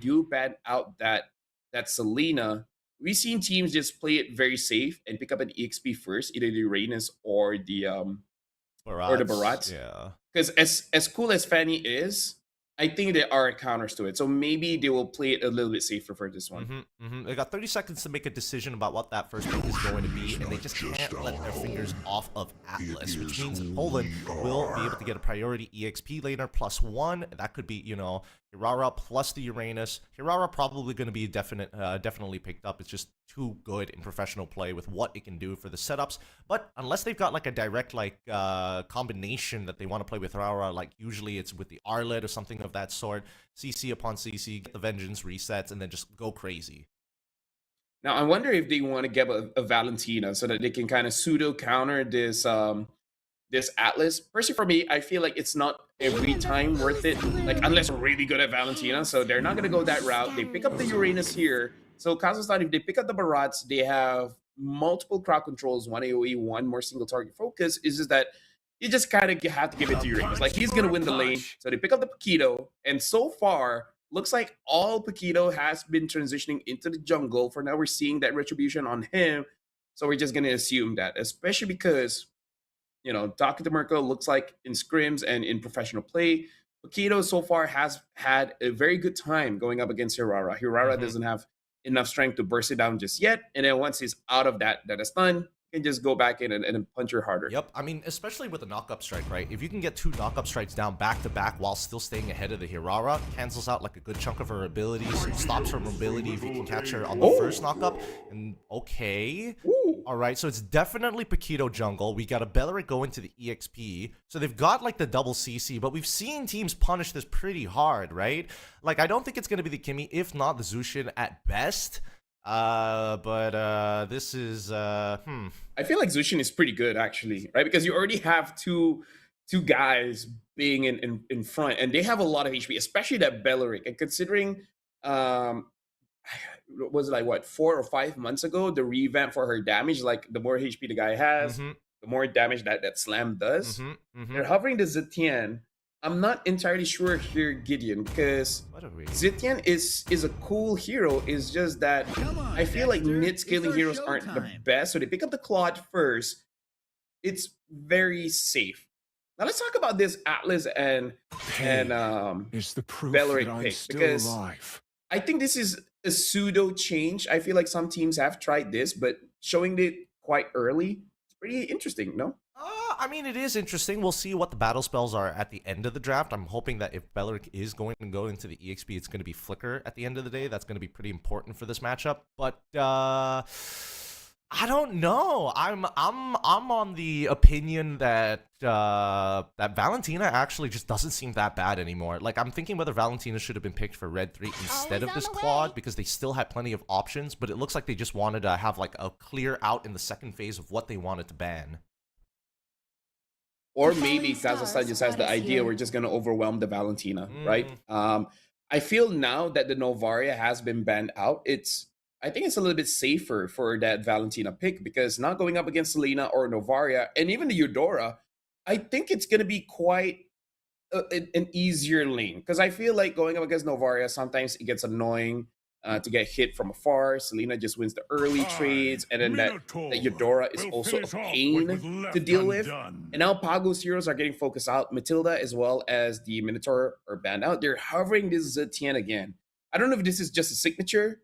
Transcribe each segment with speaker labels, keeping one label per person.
Speaker 1: do ban out that Selena, we've seen teams just play it very safe and pick up an EXP first, either the Uranus or the
Speaker 2: Barats,
Speaker 1: Barats.
Speaker 2: yeah.
Speaker 1: Because as cool as Fanny is, I think there are counters to it. So maybe they will play it a little bit safer for this one.
Speaker 2: They got 30 seconds to make a decision about what that first pick is going to be, and they just can't let their fingers off of Atlas, which means Poland will be able to get a priority EXP laner +1. That could be, you know, Hirara plus the Uranus. Hirara probably going to be definitely picked up. It's just too good in professional play with what it can do for the setups. But unless they've got like a direct combination that they want to play with Hirara, like usually it's with the Arlet or something of that sort, CC upon CC, get the Vengeance resets, and then just go crazy.
Speaker 1: Now I wonder if they want to get a Valentina so that they can kind of pseudo counter this Atlas. Personally, for me, I feel like it's not every time worth it. Like unless we're really good at Valentina, so they're not gonna go that route. They pick up the Uranus here. So Kazakhstan, if they pick up the Barats, they have multiple crowd controls, one AOE, one more single target focus. Is just that you just kind of have to give it to Uranus. Like he's gonna win the lane. So they pick up the Paquito, and so far looks like all Paquito has been transitioning into the jungle. For now, we're seeing that retribution on him. So we're just gonna assume that, especially because talking to Merkel looks like in scrims and in professional play, Paquito so far has had a very good time going up against Hirara. Hirara doesn't have enough strength to burst it down just yet. And then once he's out of that stun, he can just go back in and punch her harder.
Speaker 2: Yep. I mean, especially with a knock-up strike, right? If you can get 2 knock-up strikes down back-to-back while still staying ahead of the Hirara, cancels out like a good chunk of her abilities, stops her mobility if you can catch her on the first knock-up. And okay. All right, so it's definitely Paquito jungle. We got a Beleric go into the EXP. So they've got like the double CC, but we've seen teams punish this pretty hard, right? Like, I don't think it's going to be the Kimmy, if not the Zushin at best. But this is I
Speaker 1: feel like Zushin is pretty good actually, right? Because you already have two guys being in front, and they have a lot of HP, especially that Beleric. And considering was it like what 4 or 5 months ago, the revamp for her damage, like the more HP the guy has, the more damage that slam does. They're hovering the Zetian. I'm not entirely sure here, Gideon, because Zetian is a cool hero. It's just that I feel like mid-scaling heroes aren't the best, so they pick up the Claude first. It's very safe. Now let's talk about this Atlas and Beleric pick, because I think this is a pseudo change. I feel like some teams have tried this, but showing it quite early, it's pretty interesting, no?
Speaker 2: I mean, it is interesting. We'll see what the battle spells are at the end of the draft. I'm hoping that if Beleric is going to go into the EXP, it's going to be Flicker at the end of the day. That's going to be pretty important for this matchup. But I don't know. I'm on the opinion that that Valentina actually just doesn't seem that bad anymore. Like, I'm thinking whether Valentina should have been picked for Red 3 instead of this Claude, because they still had plenty of options, but it looks like they just wanted to have like a clear out in the second phase of what they wanted to ban.
Speaker 1: Or maybe Kazakhstan just has the idea we're just going to overwhelm the Valentina, right? I feel now that the Novaria has been banned out, I think it's a little bit safer for that Valentina pick, because not going up against Selena or Novaria, and even the Eudora, I think it's going to be quite an easier lane. Because I feel like going up against Novaria, sometimes it gets annoying to get hit from afar. Selena just wins the early trades, and then that Eudora is also a pain to deal with. And now Pago's heroes are getting focused out. Matilda as well as the Minotaur are banned out. They're hovering this Zetian again. I don't know if this is just a signature.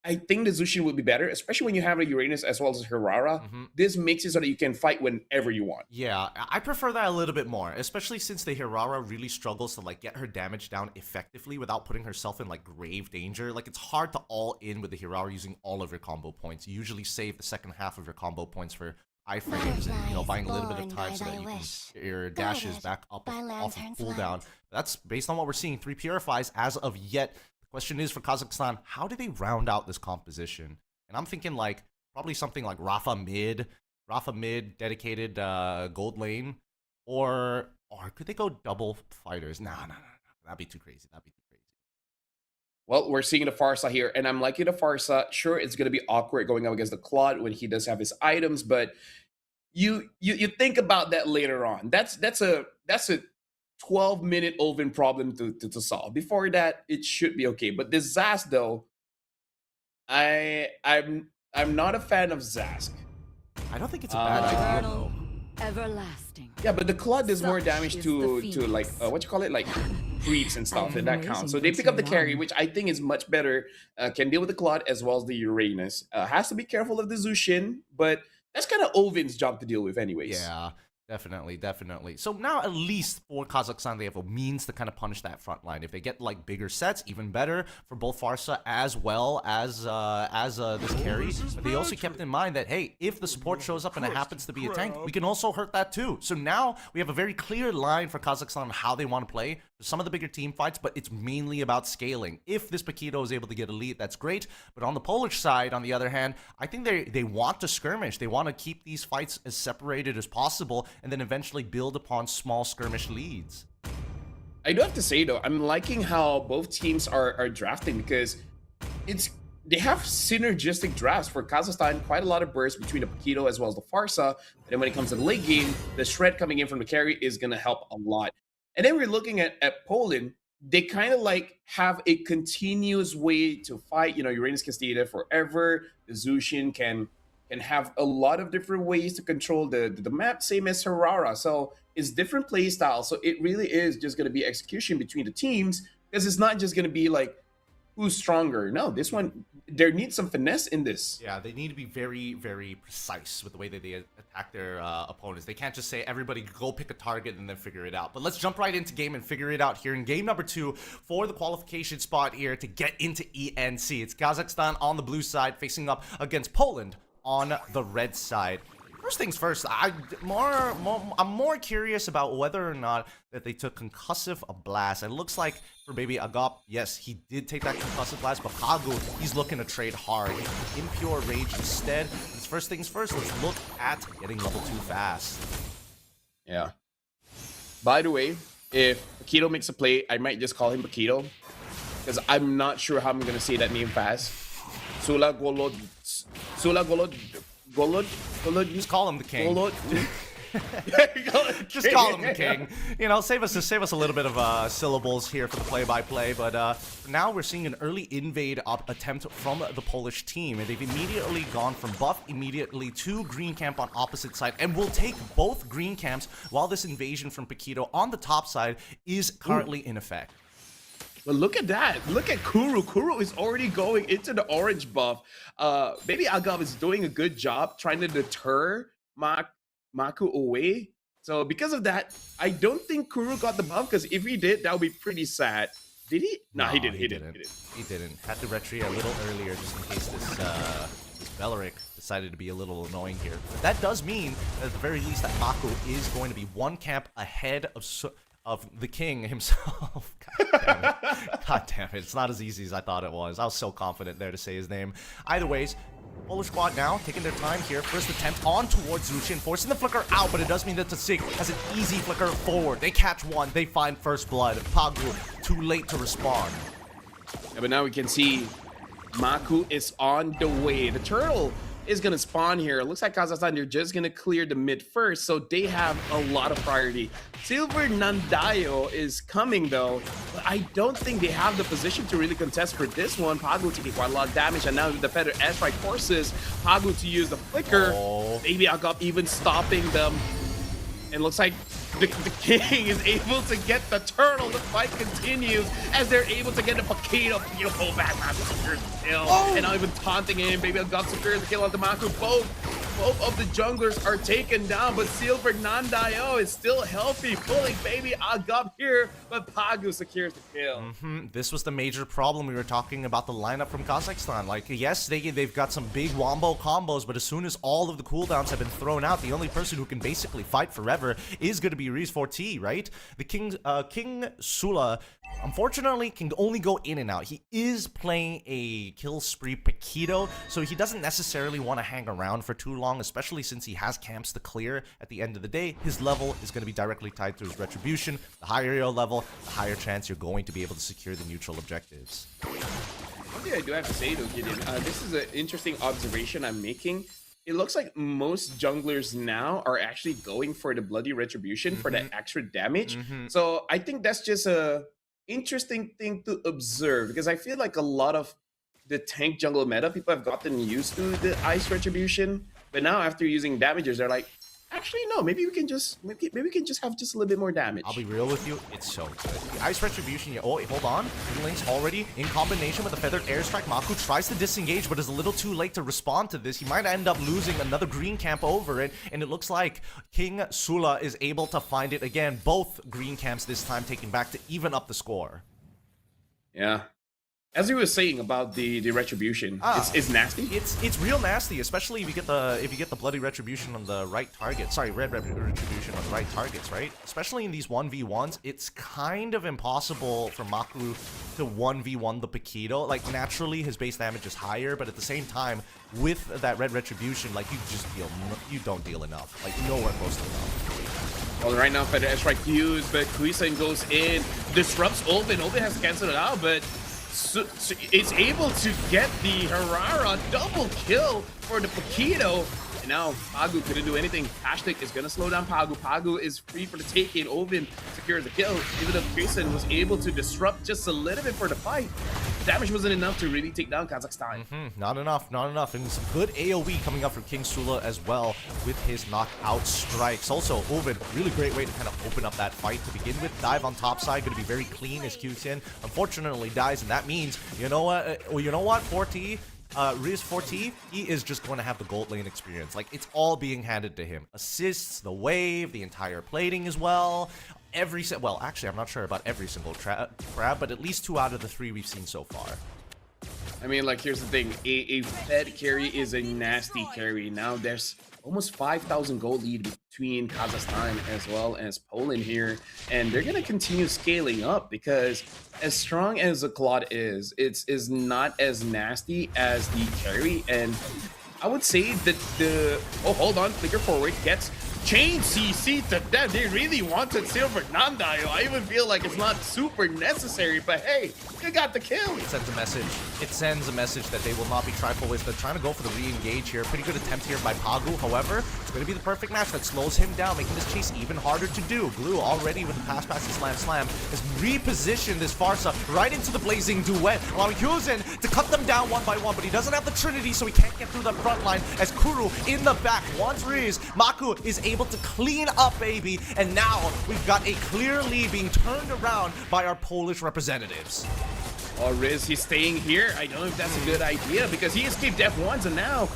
Speaker 1: I think the Zushin would be better, especially when you have a Uranus as well as a Hirara. This makes it so that you can fight whenever you want.
Speaker 2: Yeah, I prefer that a little bit more, especially since the Hirara really struggles to like get her damage down effectively without putting herself in like grave danger. Like, it's hard to all in with the Hirara using all of your combo points. You usually save the second half of your combo points for iframes and buying a little bit of time so that you can get your dashes back up off of cooldown. That's based on what we're seeing. 3 Purifies as of yet. Question is for Kazakhstan, how do they round out this composition? And I'm thinking like probably something like Rafa mid, dedicated gold lane, or could they go double fighters? No, that'd be too crazy.
Speaker 1: Well, we're seeing the Farsa here, and I'm liking the Farsa. Sure, it's going to be awkward going up against the Claude when he does have his items, but you think about that later on. That's a 12-minute Oven problem to solve. Before that, it should be okay. But this Zask though, I'm not a fan of Zask.
Speaker 2: I don't think it's a bad idea though.
Speaker 3: Everlasting.
Speaker 1: Yeah, but the Claw does more
Speaker 3: Such
Speaker 1: damage
Speaker 3: is
Speaker 1: to
Speaker 3: the
Speaker 1: like what you call it, like creeps and stuff, and that counts. So they pick up the carry, which I think is much better. Can deal with the Claw as well as the Uranus. Has to be careful of the Zushin, but that's kind of Oven's job to deal with, anyways.
Speaker 2: Yeah. Definitely, definitely. So now at least for Kazakhstan, they have a means to kind of punish that front line. If they get like bigger sets, even better for both Farsa as well as this carry. But they also kept in mind that, hey, if the support shows up and it happens to be a tank, we can also hurt that too. So now we have a very clear line for Kazakhstan on how they want to play. There's some of the bigger team fights, but it's mainly about scaling. If this Paquito is able to get elite, that's great. But on the Polish side, on the other hand, I think they want to skirmish. They want to keep these fights as separated as possible, and then eventually build upon small skirmish leads.
Speaker 1: I do have to say though, I'm liking how both teams are drafting, because they have synergistic drafts. For Kazakhstan, quite a lot of bursts between the Paquito as well as the Farsa. And then when it comes to the late game, the shred coming in from the carry is going to help a lot. And then we're looking at Poland. They kind of like have a continuous way to fight. You know, Uranus can stay there forever. The Zushin can have a lot of different ways to control the map, same as Harara. So it's different play styles. So it really is just going to be execution between the teams, because it's not just going to be like who's stronger. No, this one, there needs some finesse in this.
Speaker 2: Yeah, they need to be very, very precise with the way that they attack their opponents. They can't just say, everybody go pick a target and then figure it out. But let's jump right into game and figure it out here in game number 2 for the qualification spot here to get into ENC. It's Kazakhstan on the blue side facing up against Poland on the red side. First things first, I'm more curious about whether or not that they took concussive blast. It looks like for baby Agop, yes, he did take that concussive blast, but Pagu, he's looking to trade hard. Impure Rage instead. First things first, let's look at getting level 2 fast.
Speaker 1: Yeah. By the way, if Paquito makes a play, I might just call him Paquito, because I'm not sure how I'm going to say that name fast. Sula Golod.
Speaker 2: Just call him the king.
Speaker 1: Golod.
Speaker 2: Just call him the king. You know, save us a little bit of syllables here for the play-by-play. But now we're seeing an early invade attempt from the Polish team, and they've immediately gone from buff immediately to green camp on opposite side, and will take both green camps while this invasion from Paquito on the top side is currently in effect.
Speaker 1: But look at that. Look at Kuru. Kuru is already going into the orange buff. Baby Agab is doing a good job trying to deter Maku away. So because of that, I don't think Kuru got the buff, because if he did, that would be pretty sad. Did he? No, he didn't. He didn't.
Speaker 2: He didn't. Had to retreat a little earlier just in case this Beleric decided to be a little annoying here. But that does mean, at the very least, that Maku is going to be one camp ahead of the king himself. God damn it. God damn it. It's not as easy as I thought it was. I was so confident there to say his name. Either ways, Polish squad now taking their time here. First attempt on towards Zushin, forcing the flicker out, but it does mean that Tasik has an easy flicker forward. They catch one. They find first blood. Pagu, too late to respond.
Speaker 1: Yeah, but now we can see Maku is on the way. The turtle is going to spawn here. It looks like Kazakhstan, they're just going to clear the mid first, so they have a lot of priority. Silver Nandayo is coming though, but I don't think they have the position to really contest for this one. Pagu taking quite a lot of damage, and now with the better airstrike forces Pagu to use the flicker. Maybe Agop even stopping them. And looks like the king is able to get the turtle. The fight continues as they're able to get the Paquito. Beautiful back secures the kill. And now even taunting him. Baby Agop secures the kill on the Maku. Both of the junglers are taken down, but Silver Nandayo is still healthy, pulling Baby Agop here, but Pagu secures the kill.
Speaker 2: This was the major problem. We were talking about the lineup from Kazakhstan. Like, yes, they've got some big wombo combos, but as soon as all of the cooldowns have been thrown out, the only person who can basically fight forever is going to be Reese 4T, right? The King Sula, unfortunately, can only go in and out. He is playing a kill spree Paquito, so he doesn't necessarily want to hang around for too long, especially since he has camps to clear at the end of the day. His level is going to be directly tied to his retribution. The higher your level, the higher chance you're going to be able to secure the neutral objectives.
Speaker 1: One thing I do have to say though, Gideon, this is an interesting observation I'm making. it looks like most junglers now are actually going for the bloody retribution for that extra damage. So I think that's just a interesting thing to observe, because I feel like a lot of the tank jungle meta people have gotten used to the ice retribution, but now after using damagers, they're like, actually no, maybe we can just maybe we can just have just a little bit more damage.
Speaker 2: I'll be real with you, it's so good. The ice retribution, oh, hold on. Link's already in combination with the feathered airstrike. Maku tries to disengage, but is a little too late to respond to this. He might end up losing another green camp over it, and it looks like King Sula is able to find it again. Both green camps this time taking back to even up the score.
Speaker 1: Yeah. As you were saying about the retribution, it's nasty.
Speaker 2: It's real nasty, especially if you get the bloody retribution on the right target. Sorry, red retribution on the right targets, right? Especially in these 1v1s, it's kind of impossible for Maku to 1v1 the Paquito. Like, naturally his base damage is higher, but at the same time, with that red retribution, like, you don't deal enough. Like, nowhere close to enough.
Speaker 1: Well, right now, Feather Airstrike used, but Kuisen goes in, disrupts Olvin. Olvin has to cancel it out, but so it's able to get the Harara double kill for the Paquito. And now Pagu couldn't do anything. Hashtag is going to slow down Pagu. Pagu is free for the taking. Olvin secures the kill. Even though Kuisen was able to disrupt just a little bit for the fight, damage wasn't enough to really take down Kazakhstan.
Speaker 2: Not enough. And some good AoE coming up from King Sula as well with his knockout strikes. Also, Olvin, really great way to kind of open up that fight to begin with. Dive on top side, going to be very clean as Q-Sin unfortunately dies, and that means, you know what, 4T, Riz 4T, he is just going to have the gold lane experience. Like, it's all being handed to him. Assists, the wave, the entire plating as well. Well, actually, I'm not sure about every single crab, but at least 2 out of the 3 we've seen so far.
Speaker 1: I mean, like, here's the thing. A Fed carry is a nasty carry. Now there's almost 5,000 gold lead between Kazakhstan as well as Poland here. And they're going to continue scaling up, because as strong as the Claude is, it's not as nasty as the carry. And I would say that oh, hold on, flicker forward gets chain CC to death. They really wanted Silver Nandayo. I even feel like it's not super necessary, but hey, they got the kill.
Speaker 2: It sends a message. It sends a message that they will not be trifle with. They're trying to go for the re-engage here. Pretty good attempt here by Pagu. However, it's going to be the perfect match that slows him down, making this chase even harder to do. Glue already with the pass and slam has repositioned this Farsa right into the blazing duet, allowing Kuzen to cut them down one by one, but he doesn't have the Trinity, so he can't get through the front line as Kuru in the back wants Riz. Maku is able to clean up, baby, and now we've got a clear lead being turned around by our Polish representatives.
Speaker 1: Oh, Riz, he's staying here. I don't know if that's a good idea, because he escaped death once, and now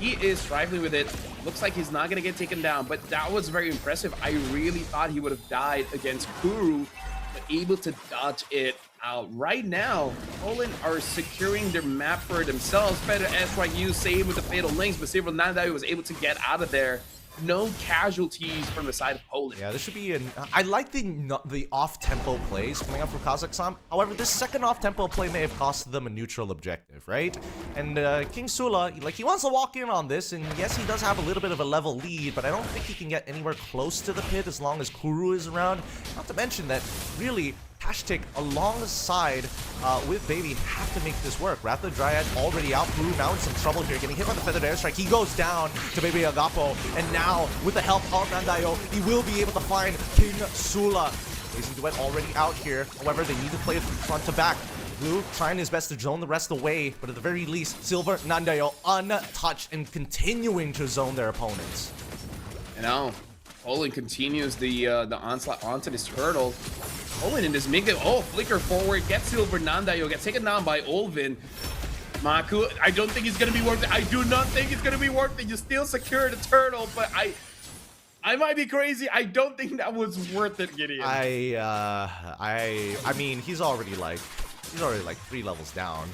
Speaker 1: he is trifling with it. Looks like he's not going to get taken down, but that was very impressive. I really thought he would have died against Kuru, but able to dodge it out. Right now, Poland are securing their map for themselves. Better airstrike used, same with the fatal links, but Silver Nandayo was able to get out of there. No casualties from the side of Poland.
Speaker 2: Yeah, this should be an... I like the off-tempo plays coming up from Kazakhstan. However, this second off-tempo play may have cost them a neutral objective, right? And King Sula, like, he wants to walk in on this, and yes, he does have a little bit of a level lead, but I don't think he can get anywhere close to the pit as long as Kuru is around. Not to mention that, really, Hashtag alongside with Baby have to make this work. Wrath of the Dryad already out. Kuru now in some trouble here, getting hit by the feathered airstrike. He goes down to Baby Agapo, and now with the help of Nandayo, he will be able to find King Sula. Blazing Duet already out here. However, they need to play it from front to back. Blue trying his best to zone the rest away, but at the very least, Silver Nandayo untouched and continuing to zone their opponents.
Speaker 1: And now Poland continues the onslaught onto this turtle. Poland in this mid game. Oh, flicker forward, gets Silver Nandayo, gets taken down by Olvin. Maku, I don't think it's gonna be worth it. I do not think it's gonna be worth it. You still secure the turtle, but I might be crazy. I don't think that was worth it, Gideon.
Speaker 2: I mean, he's already like 3 levels down.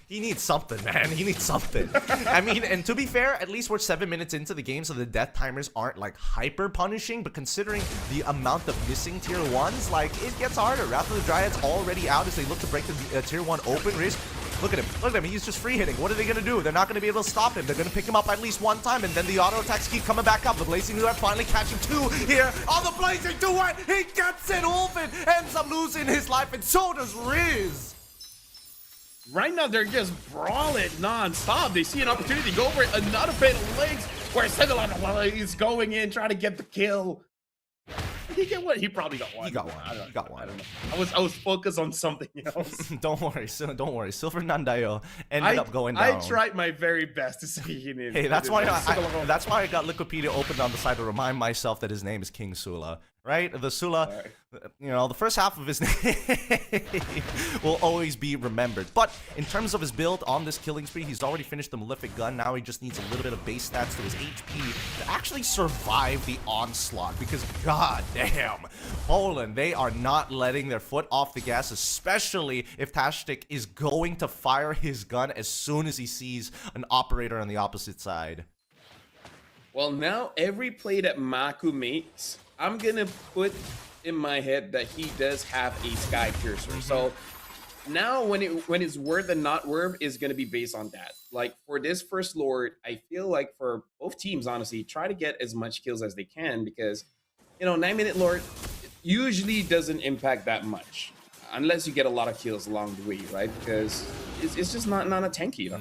Speaker 2: He needs something, man. He needs something. I mean, and to be fair, at least we're 7 minutes into the game, so the death timers aren't like hyper punishing, but considering the amount of missing tier 1s, like, it gets harder. Wrath of the Dryad's already out as they look to break the tier 1 open. Riz, look at him. Look at him. He's just free hitting. What are they going to do? They're not going to be able to stop him. They're going to pick him up at least one time, and then the auto attacks keep coming back up. The Blazing Duet finally catching 2 here on the Blazing Duet. He gets it. Olvin ends up losing his life, and so does Riz.
Speaker 1: Right now, they're just brawling non-stop. They see an opportunity to go for it. Another fatal links where Singalong is going in, trying to get the kill. Did he get one? He probably got one.
Speaker 2: He got one.
Speaker 1: I don't,
Speaker 2: He got one.
Speaker 1: I don't know. I was focused on something else.
Speaker 2: Don't worry. Don't worry. Silver Nandayo ended up going down.
Speaker 1: I tried my very best to say his name.
Speaker 2: Hey, that's why I got Wikipedia opened on the side to remind myself that his name is King Sula. Right? The Sula, you know, the first half of his name will always be remembered. But in terms of his build on this killing spree, he's already finished the Malefic Gun. Now he just needs a little bit of base stats to his HP to actually survive the onslaught. Because, god damn, Poland, they are not letting their foot off the gas, especially if Tashtik is going to fire his gun as soon as he sees an operator on the opposite side.
Speaker 1: Well, now every play that Maku makes, I'm gonna put in my head that he does have a Sky Piercer. So now when it's worth and not worth is gonna be based on that. Like for this first Lord, I feel like for both teams, honestly, try to get as much kills as they can because, you know, 9-minute Lord usually doesn't impact that much unless you get a lot of kills along the way, right? Because it's just not a tanky, you know?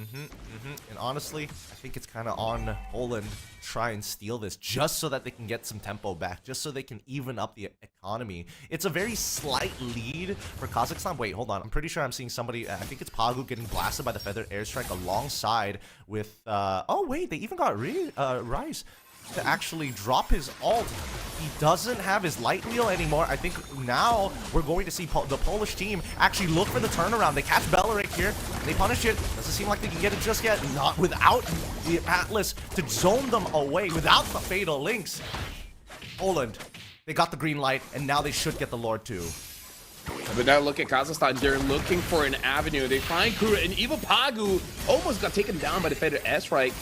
Speaker 2: And honestly, I think it's kind of on Poland to try and steal this just so that they can get some tempo back, just so they can even up the economy. It's a very slight lead for Kazakhstan. Wait, hold on. I'm pretty sure I'm seeing somebody, I think it's Pagu getting blasted by the feathered airstrike alongside with, oh wait, they even got Rice to actually drop his ult. He doesn't have his light wheel anymore. I think now we're going to see the Polish team actually look for the turnaround. They catch Belleric here, and they punish it. Doesn't seem like they can get it just yet. Not without the Atlas to zone them away, without the fatal links. Poland, they got the green light, and now they should get the Lord too.
Speaker 1: But now look at Kazakhstan. They're looking for an avenue. They find Kura, and even Pagu almost got taken down by the feathered airstrike.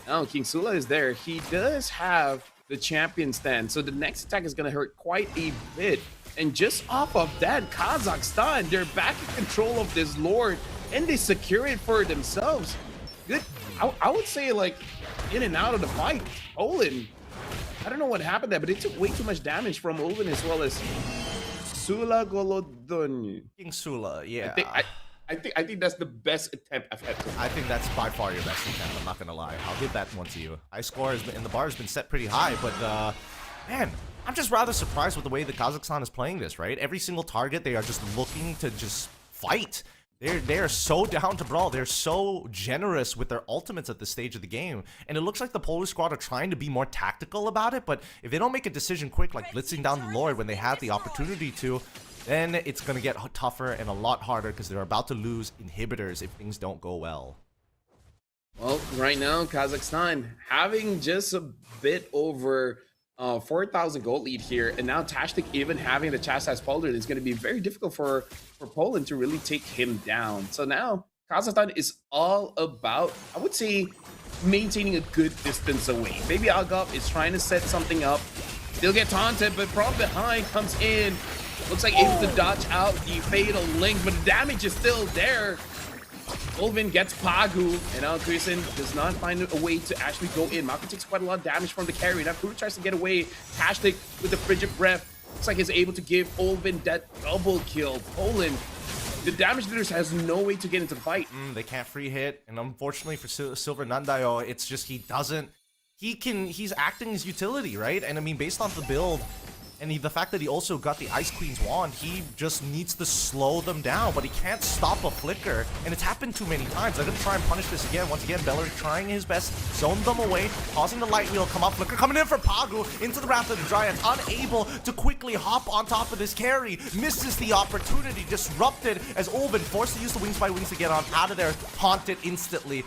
Speaker 1: Now King Sula is there. He does have the champion stand, so the next attack is going to hurt quite a bit. And just off of that, Kazakhstan, they're back in control of this Lord, and they secure it for themselves. Good. I would say, like, in and out of the fight, Poland, I don't know what happened there, but it took way too much damage from Olin as well as Sula Golodon.
Speaker 2: King Sula, yeah.
Speaker 1: I think that's the best attempt I've had.
Speaker 2: I think that's by far your best attempt. I'm not gonna lie. I'll give that one to you. High score has been, and the bar has been set pretty high, but man, I'm just rather surprised with the way that Kazakhstan is playing this. Right, every single target they are just looking to just fight. They're so down to brawl. They're so generous with their ultimates at this stage of the game, and it looks like the Polish squad are trying to be more tactical about it. But if they don't make a decision quick, like blitzing down the Lord when they have the opportunity to, then it's going to get tougher and a lot harder because they're about to lose inhibitors if things don't go well.
Speaker 1: Well, right now, Kazakhstan having just a bit over 4,000 gold lead here, and now Tashtik even having the chastise Poland is going to be very difficult for Poland to really take him down. So now Kazakhstan is all about, I would say, maintaining a good distance away. Maybe Algov is trying to set something up, still get taunted, but from behind comes in. Looks like able to dodge out the fatal link, but the damage is still there. Olvin gets Pagu, and now Krisen does not find a way to actually go in. Malcolm takes quite a lot of damage from the carry. Now Kuru tries to get away. Tashtik with the frigid breath. Looks like he's able to give Olvin that double kill. Poland, the damage dealers has no way to get into the fight.
Speaker 2: They can't free hit, and unfortunately for Silver Nandayo, it's just he's acting his utility, right? And I mean, based on the build, and the fact that he also got the Ice Queen's wand, he just needs to slow them down, but he can't stop a flicker, and it's happened too many times. They're gonna try and punish this again. Once again, Belleric trying his best, zone them away, causing the light wheel come up. Flicker coming in for Pagu, into the Wrath of the Dryads, unable to quickly hop on top of this carry, misses the opportunity, disrupted as Olvin forced to use the Wings by Wings to get on out of there, haunted instantly.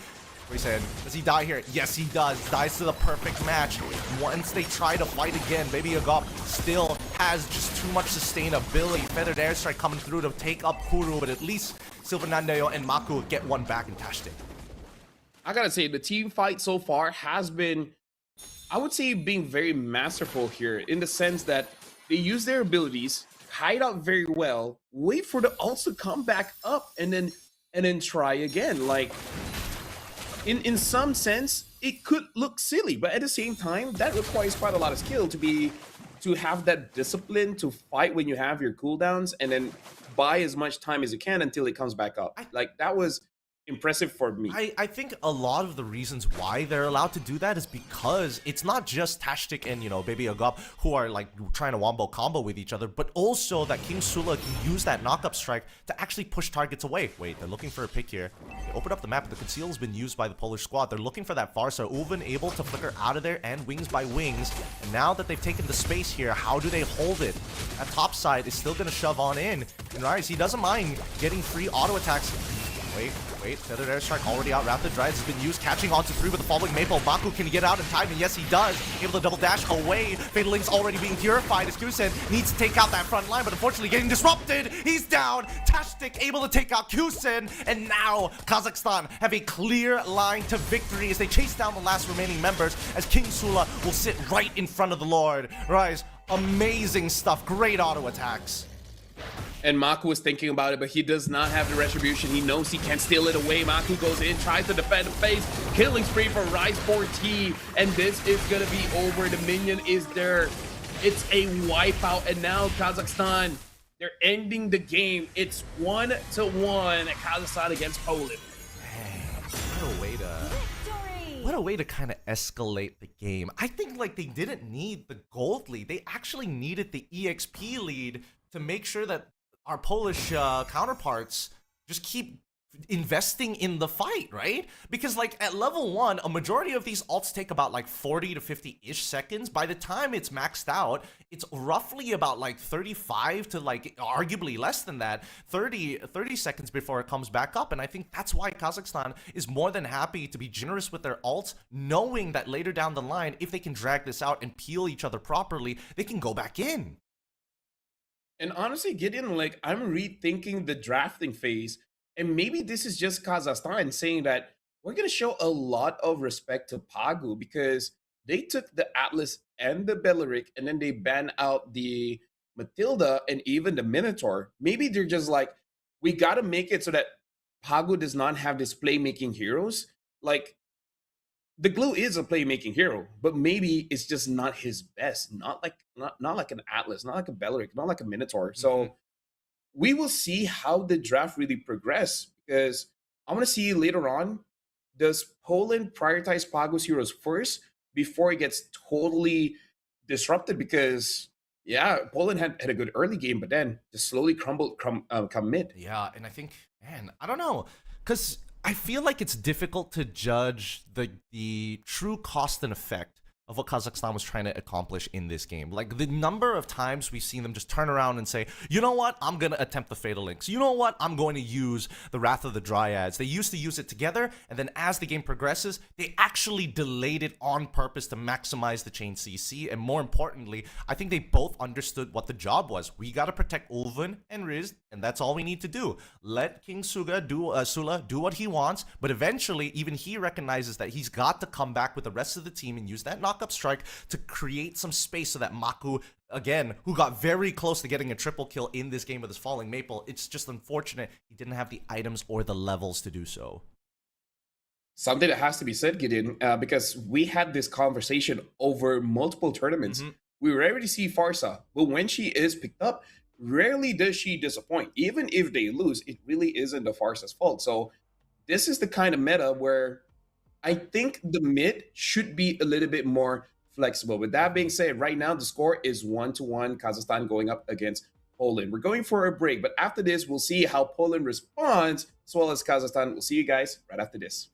Speaker 2: What are you saying? Does he die here? Yes, he does. Dies to the perfect match. Once they try to fight again, Baby Agop still has just too much sustainability. Feathered airstrike coming through to take up Kuru, but at least Silver Nandayo and Maku get one back in Tashtik.
Speaker 1: I gotta say, the team fight so far has been, I would say, being very masterful here in the sense that they use their abilities, hide out very well, wait for the ults to come back up, and then try again. Like, in some sense, it could look silly, but at the same time, that requires quite a lot of skill to have that discipline to fight when you have your cooldowns and then buy as much time as you can until it comes back up. Like, that was impressive for me.
Speaker 2: I think a lot of the reasons why they're allowed to do that is because it's not just Tashtik and, Baby Agop who are like trying to wombo combo with each other, but also that King Sula can use that knock-up strike to actually push targets away. Wait, they're looking for a pick here. They open up the map. The conceal has been used by the Polish squad. They're looking for that Farsa. Ulven able to flicker out of there and wings by wings. And now that they've taken the space here, how do they hold it? That top side is still going to shove on in. And Rise, he doesn't mind getting free auto attacks. Wait, feathered airstrike already out. Rapid Drives has been used, catching onto 3 with the falling Maple. Baku, can he get out in time? And yes, he does. Able to double dash away. Fatal Link's already being purified as Kusen needs to take out that front line, but unfortunately getting disrupted. He's down. Tashtik able to take out Kusen. And now Kazakhstan have a clear line to victory as they chase down the last remaining members, as King Sula will sit right in front of the Lord. Rise, amazing stuff. Great auto attacks.
Speaker 1: And Maku was thinking about it, but he does not have the retribution. He knows he can't steal it away. Maku goes in, tries to defend the face. Killing spree for Rise 14. And this is going to be over. The minion is there. It's a wipeout. And now Kazakhstan, they're ending the game. It's 1-1 Kazakhstan against Poland.
Speaker 2: Man, what a way to kind of escalate the game. I think like they didn't need the gold lead. They actually needed the EXP lead to make sure that our Polish counterparts just keep investing in the fight, right? Because like at level 1, a majority of these ults take about like 40 to 50-ish seconds. By the time it's maxed out, it's roughly about like 35 to like arguably less than that, 30 seconds before it comes back up. And I think that's why Kazakhstan is more than happy to be generous with their ults, knowing that later down the line, if they can drag this out and peel each other properly, they can go back in.
Speaker 1: And honestly, Gideon, like, I'm rethinking the drafting phase. And maybe this is just Kazakhstan saying that we're going to show a lot of respect to Pagu because they took the Atlas and the Belarik and then they banned out the Matilda and even the Minotaur. Maybe they're just like, we got to make it so that Pagu does not have this playmaking heroes. Like, the Glue is a playmaking hero, but maybe it's just not his best. Not like an Atlas, not like a Belarik, not like a Minotaur. So we will see how the draft really progress because I want to see later on, does Poland prioritize Pagu's heroes first before it gets totally disrupted? Because yeah, Poland had a good early game, but then just slowly come mid.
Speaker 2: Yeah, and I think, man, I don't know, because I feel like it's difficult to judge the true cost and effect of what Kazakhstan was trying to accomplish in this game. Like, the number of times we've seen them just turn around and say, you know what, I'm going to attempt the Fatal Links. You know what, I'm going to use the Wrath of the Dryads. They used to use it together, and then as the game progresses, they actually delayed it on purpose to maximize the chain CC, and more importantly, I think they both understood what the job was. We got to protect Ulven and Riz, and that's all we need to do. Let King Sula do what he wants, but eventually, even he recognizes that he's got to come back with the rest of the team and use that knock-up strike to create some space so that Maku, again, who got very close to getting a triple kill in this game with his falling Maple, it's just unfortunate he didn't have the items or the levels to do so.
Speaker 1: Something that has to be said, Gideon, because we had this conversation over multiple tournaments. We rarely see Farsa, but when she is picked up, rarely does she disappoint. Even if they lose, it really isn't the Farsa's fault. So this is the kind of meta where I think the mid should be a little bit more flexible. With that being said, right now the score is 1-1, Kazakhstan going up against Poland. We're going for a break, but after this, we'll see how Poland responds as well as Kazakhstan. We'll see you guys right after this.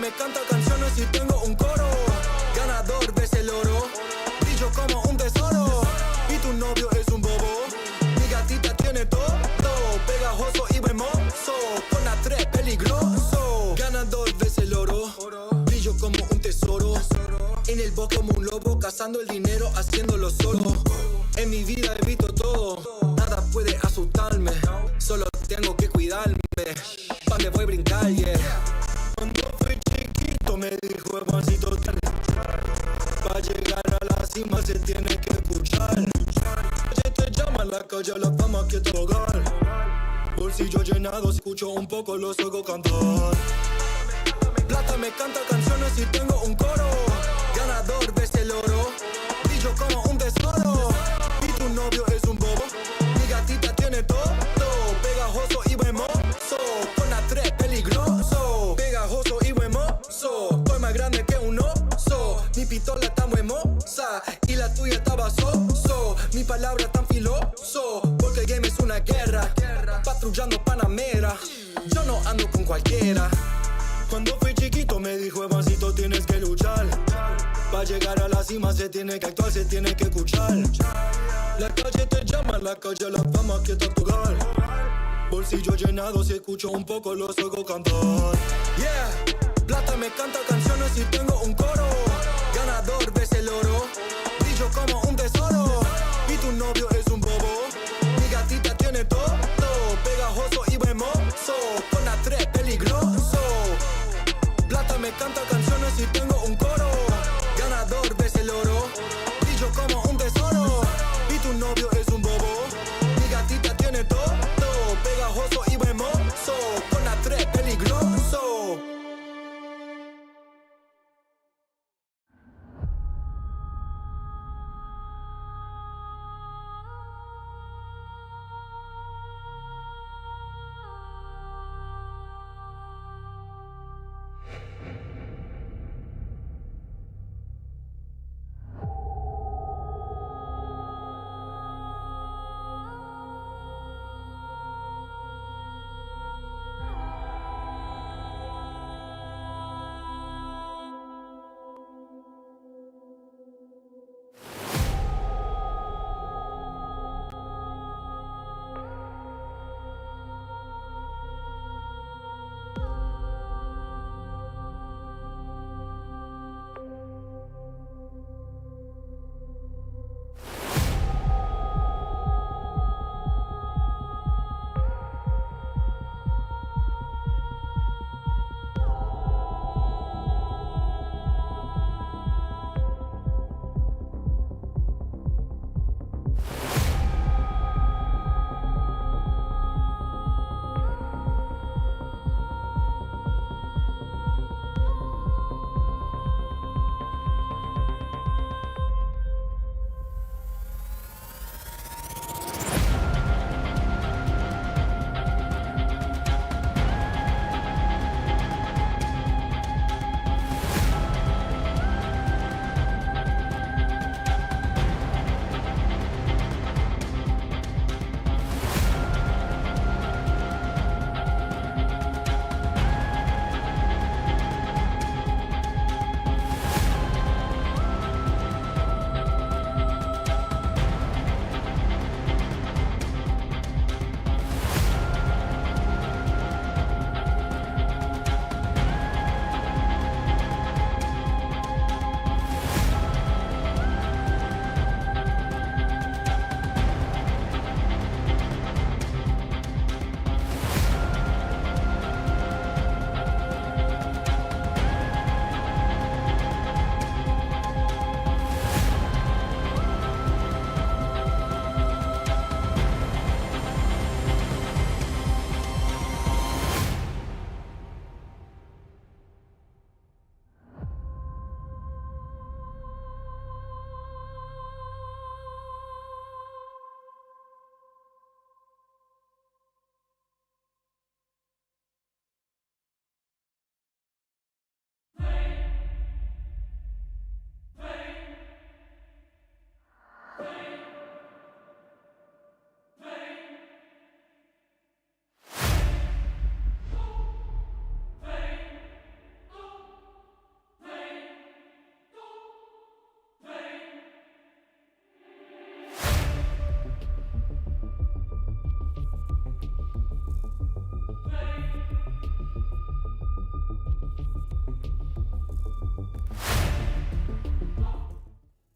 Speaker 3: me canta canciones y tengo un coro. Ganador ves el oro, brillo como un tesoro. Y tu novio es un bobo, mi gatita tiene todo. Pegajoso y hermoso, con la 3 peligroso. Ganador ves el oro, brillo como un tesoro. En el bosque como un lobo, cazando el dinero, haciéndolo solo. En mi vida evito todo, nada puede asustarme. Solo tengo que cuidarme, pa' me voy a brincar, yeah. Cuando fui chiquito me dijo el pancito, pa' llegar a la cima se tiene que escuchar. Calle te llama, la calle, la fama que tu hogar. Bolsillo llenado, escucho un poco, los oigo cantar. Plata me canta canciones y tengo un coro. Ganador ves el oro, brillo como un tesoro. Y tu novio es un bobo, mi gatita tiene todo. Pegajoso y hermoso, con la 3 peligroso. Pegajoso y hermoso, estoy más grande que un oso. Mi pistola está muy hermosa y la tuya estaba soso. Mi palabra tan filoso, porque el game es una guerra. Patrullando Panamera, yo no ando con cualquiera. Cuando fui chiquito me dijo, Evancito, tienes que luchar. Pa' llegar a la cima se tiene que actuar, se tiene que escuchar. La calle te llama, la calle, la fama que te hogar. Bolsillo llenado, si escucho un poco, los oigo cantar. Yeah, plata me canta canciones y tengo un coro. Ganador ves el oro, brillo como un tesoro. Y tu novio es un bobo, mi gatita tiene todo. Pegajoso y hermoso, con la 3 peligroso. Plata me canta canciones y tengo un coro. Ganador ves el oro, brillo como un tesoro. Y tu novio es un bobo, mi gatita tiene todo. Pegajoso y hermoso, con la 3 peligroso.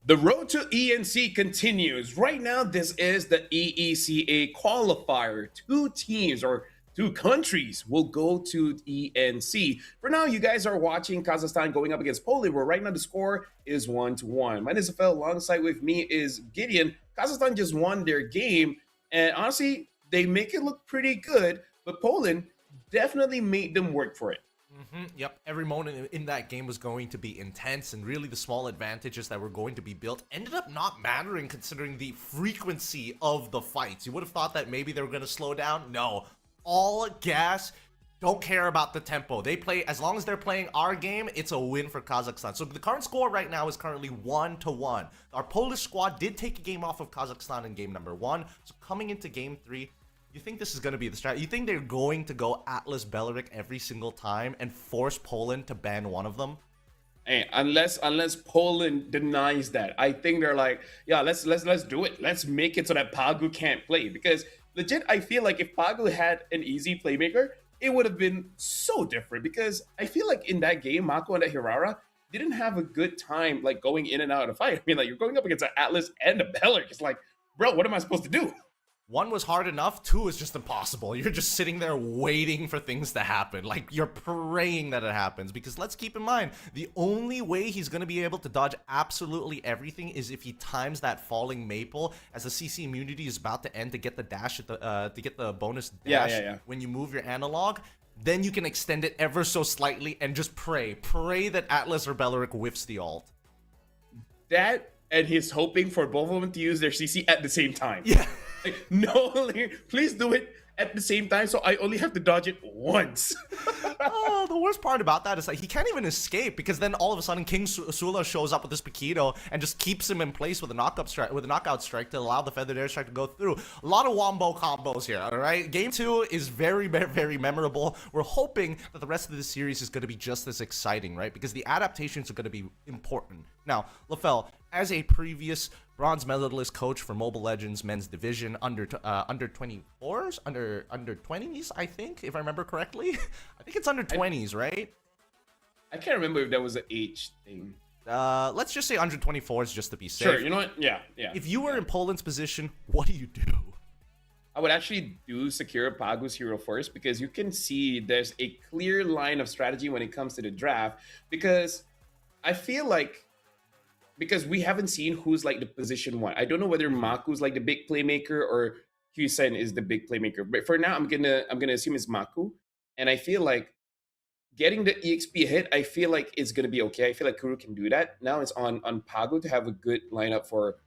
Speaker 1: The road to ENC continues. Right now, this is the EECA qualifier. 2 teams or 2 countries will go to ENC. For now, you guys are watching Kazakhstan going up against Poland, where right now the score is 1-1. My name is Phil. Alongside with me is Gideon. Kazakhstan just won their game, and honestly, they make it look pretty good, but Poland definitely made them work for it.
Speaker 2: Yep, every moment in that game was going to be intense, and really the small advantages that were going to be built ended up not mattering considering the frequency of the fights. You would have thought that maybe they were going to slow down. No, all gas, don't care about the tempo. They play, as long as they're playing our game, it's a win for Kazakhstan. So the current score right now is currently 1-1. Our Polish squad did take a game off of Kazakhstan in game number 1. So coming into game 3, you think this is going to be the strategy? You think they're going to go Atlas Belarik every single time and force Poland to ban one of them?
Speaker 1: Hey, unless Poland denies that, I think they're like, yeah, let's do it. Let's make it so that Pagu can't play. Because legit, I feel like if Pagu had an easy playmaker, it would have been so different. Because I feel like in that game, Mako and Hirara didn't have a good time like going in and out of the fight. I mean, like, you're going up against an Atlas and a Belarik. It's like, bro, what am I supposed to do?
Speaker 2: 1 was hard enough, 2 is just impossible. You're just sitting there waiting for things to happen. Like, you're praying that it happens. Because let's keep in mind, the only way he's going to be able to dodge absolutely everything is if he times that falling maple as the CC immunity is about to end to get the dash at the to get the bonus dash when you move your analog. Then you can extend it ever so slightly and just pray that Atlas or Belarik whiffs the ult.
Speaker 1: That, and he's hoping for both of them to use their CC at the same time.
Speaker 2: Yeah.
Speaker 1: Like, no, please do it at the same time, so I only have to dodge it once.
Speaker 2: Oh, the worst part about that is like he can't even escape, because then all of a sudden King Sula shows up with this Paquito and just keeps him in place with a knockout strike to allow the feathered airstrike to go through. A lot of wombo combos here. All right, game 2 is very, very memorable. We're hoping that the rest of the series is going to be just as exciting, right? Because the adaptations are going to be important. Now, LaFell, as a previous bronze medalist coach for Mobile Legends men's division under 24s, under 20s, I think, if I remember correctly. I think it's under 20s, right?
Speaker 1: I can't remember if that was an age thing.
Speaker 2: Let's just say under 24s just to be safe.
Speaker 1: Sure, you know what? Yeah.
Speaker 2: If you were in Poland's position, what do you do?
Speaker 1: I would actually do secure Pagu's hero first, because you can see there's a clear line of strategy when it comes to the draft, because I feel like, because we haven't seen who's like the position 1. I don't know whether Maku's like the big playmaker or Husen is the big playmaker. But for now, I'm gonna assume it's Maku. And I feel like getting the EXP hit, I feel like it's gonna be okay. I feel like Kuru can do that. Now it's on Pagu to have a good lineup for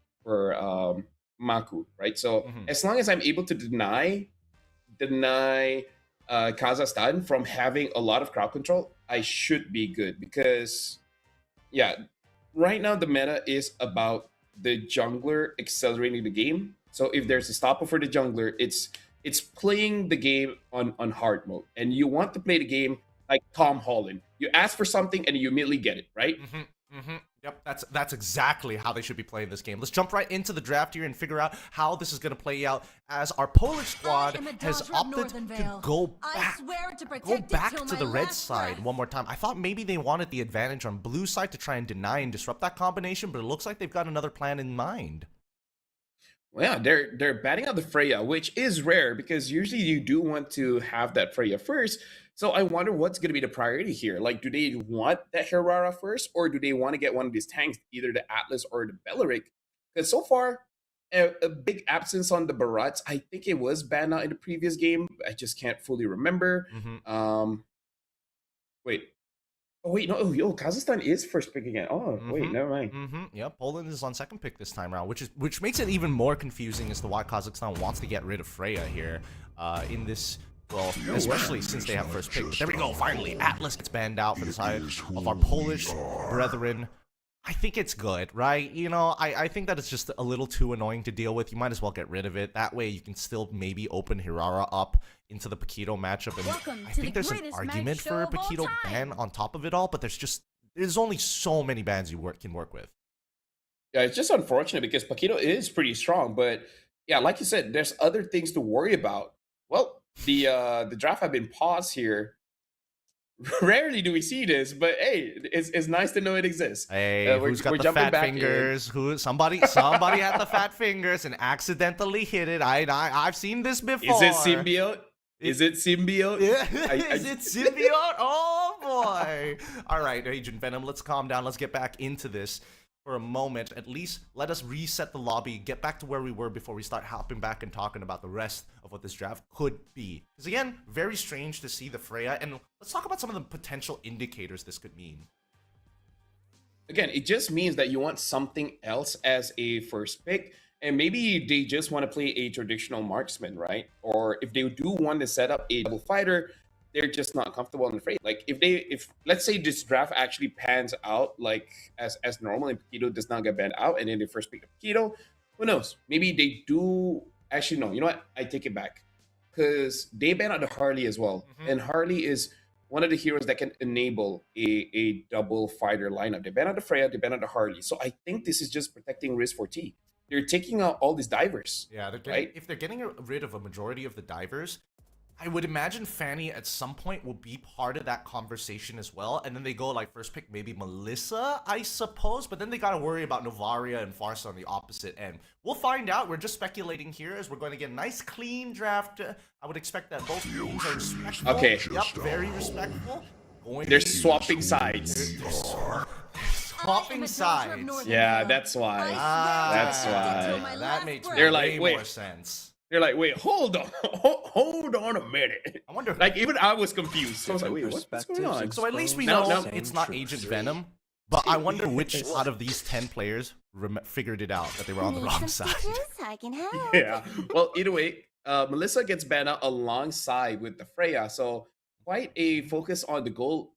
Speaker 1: Maku, right? So as long as I'm able to deny Kazakhstan from having a lot of crowd control, I should be good. Because right now the meta is about the jungler accelerating the game. So if there's a stopper for the jungler, it's playing the game on hard mode. And you want to play the game like Tom Holland. You ask for something and you immediately get it, right?
Speaker 2: Yep, that's exactly how they should be playing this game. Let's jump right into the draft here and figure out how this is going to play out, as our Polish squad has opted to go back to the red side one more time. I thought maybe they wanted the advantage on blue side to try and deny and disrupt that combination, but it looks like they've got another plan in mind.
Speaker 1: Well, yeah, they're batting out the Freya, which is rare, because usually you do want to have that Freya first. So I wonder what's going to be the priority here. Like, do they want that Hirara first, or do they want to get one of these tanks, either the Atlas or the Belarik? Because so far, a big absence on the Barats. I think it was banned out in the previous game. I just can't fully remember. Wait. Oh, wait, no. Oh, Kazakhstan is first pick again. Oh, wait, never mind.
Speaker 2: Yeah, Poland is on second pick this time around, which makes it even more confusing as to why Kazakhstan wants to get rid of Freya here in this. Well, especially since they have first pick. But there we go, finally. Atlas gets banned out for the side of our Polish brethren. I think it's good, right? You know, I think that it's just a little too annoying to deal with. You might as well get rid of it. That way you can still maybe open Hirara up into the Paquito matchup. And I think there's an argument for a Paquito ban on top of it all, but there's only so many bans you can work with.
Speaker 1: Yeah, it's just unfortunate because Paquito is pretty strong. But yeah, like you said, there's other things to worry about. Well, the draft have been paused here. Rarely do we see this, but hey, it's nice to know it exists.
Speaker 2: Hey, who's got the fat fingers? Somebody had the fat fingers and accidentally hit it. I've seen this before.
Speaker 1: Is it symbiote? Is it symbiote?
Speaker 2: Yeah. Is it symbiote? Oh boy! All right, Agent Venom, let's calm down. Let's get back into this for a moment. At least let us reset the lobby, get back to where we were before we start hopping back and talking about the rest of what this draft could be. Because again, very strange to see the Freya, and let's talk about some of the potential indicators this could mean.
Speaker 1: Again, it just means that you want something else as a first pick, and maybe they just want to play a traditional marksman, right? Or if they do want to set up a double fighter, they're just not comfortable in the fray. Like if let's say this draft actually pans out like as normal and Paquito does not get banned out, and then they first pick Paquito, who knows? Maybe they do. Actually, no. You know what? I take it back, because they ban out the Harley as well, and Harley is one of the heroes that can enable a double fighter lineup. They ban out the Freya, they ban out the Harley. So I think this is just protecting risk for T. They're taking out all these divers.
Speaker 2: Yeah,
Speaker 1: right?
Speaker 2: If they're getting rid of a majority of the divers, I would imagine Fanny at some point will be part of that conversation as well. And then they go like first pick, maybe Melissa, I suppose. But then they got to worry about Novaria and Farsa on the opposite end. We'll find out. We're just speculating here as we're going to get a nice clean draft. I would expect that both teams are respectful.
Speaker 1: Okay.
Speaker 2: Yep, very respectful.
Speaker 1: They're swapping sides.
Speaker 2: Swapping sides.
Speaker 1: Yeah, that's why. That's why.
Speaker 2: That makes
Speaker 1: They're like,
Speaker 2: way
Speaker 1: wait.
Speaker 2: more sense.
Speaker 1: They're like, wait, hold on, hold on a minute.
Speaker 2: I wonder.
Speaker 1: Like, even I was confused. I was like, wait, what's going on?
Speaker 2: So at least we
Speaker 1: No,
Speaker 2: know
Speaker 1: no.
Speaker 2: it's not Agent Venom, but I wonder which out of these 10 players figured it out that they were on the wrong side.
Speaker 4: I can help.
Speaker 1: Yeah. Well, either way, Melissa gets banned out alongside with the Freya. So quite a focus on the goal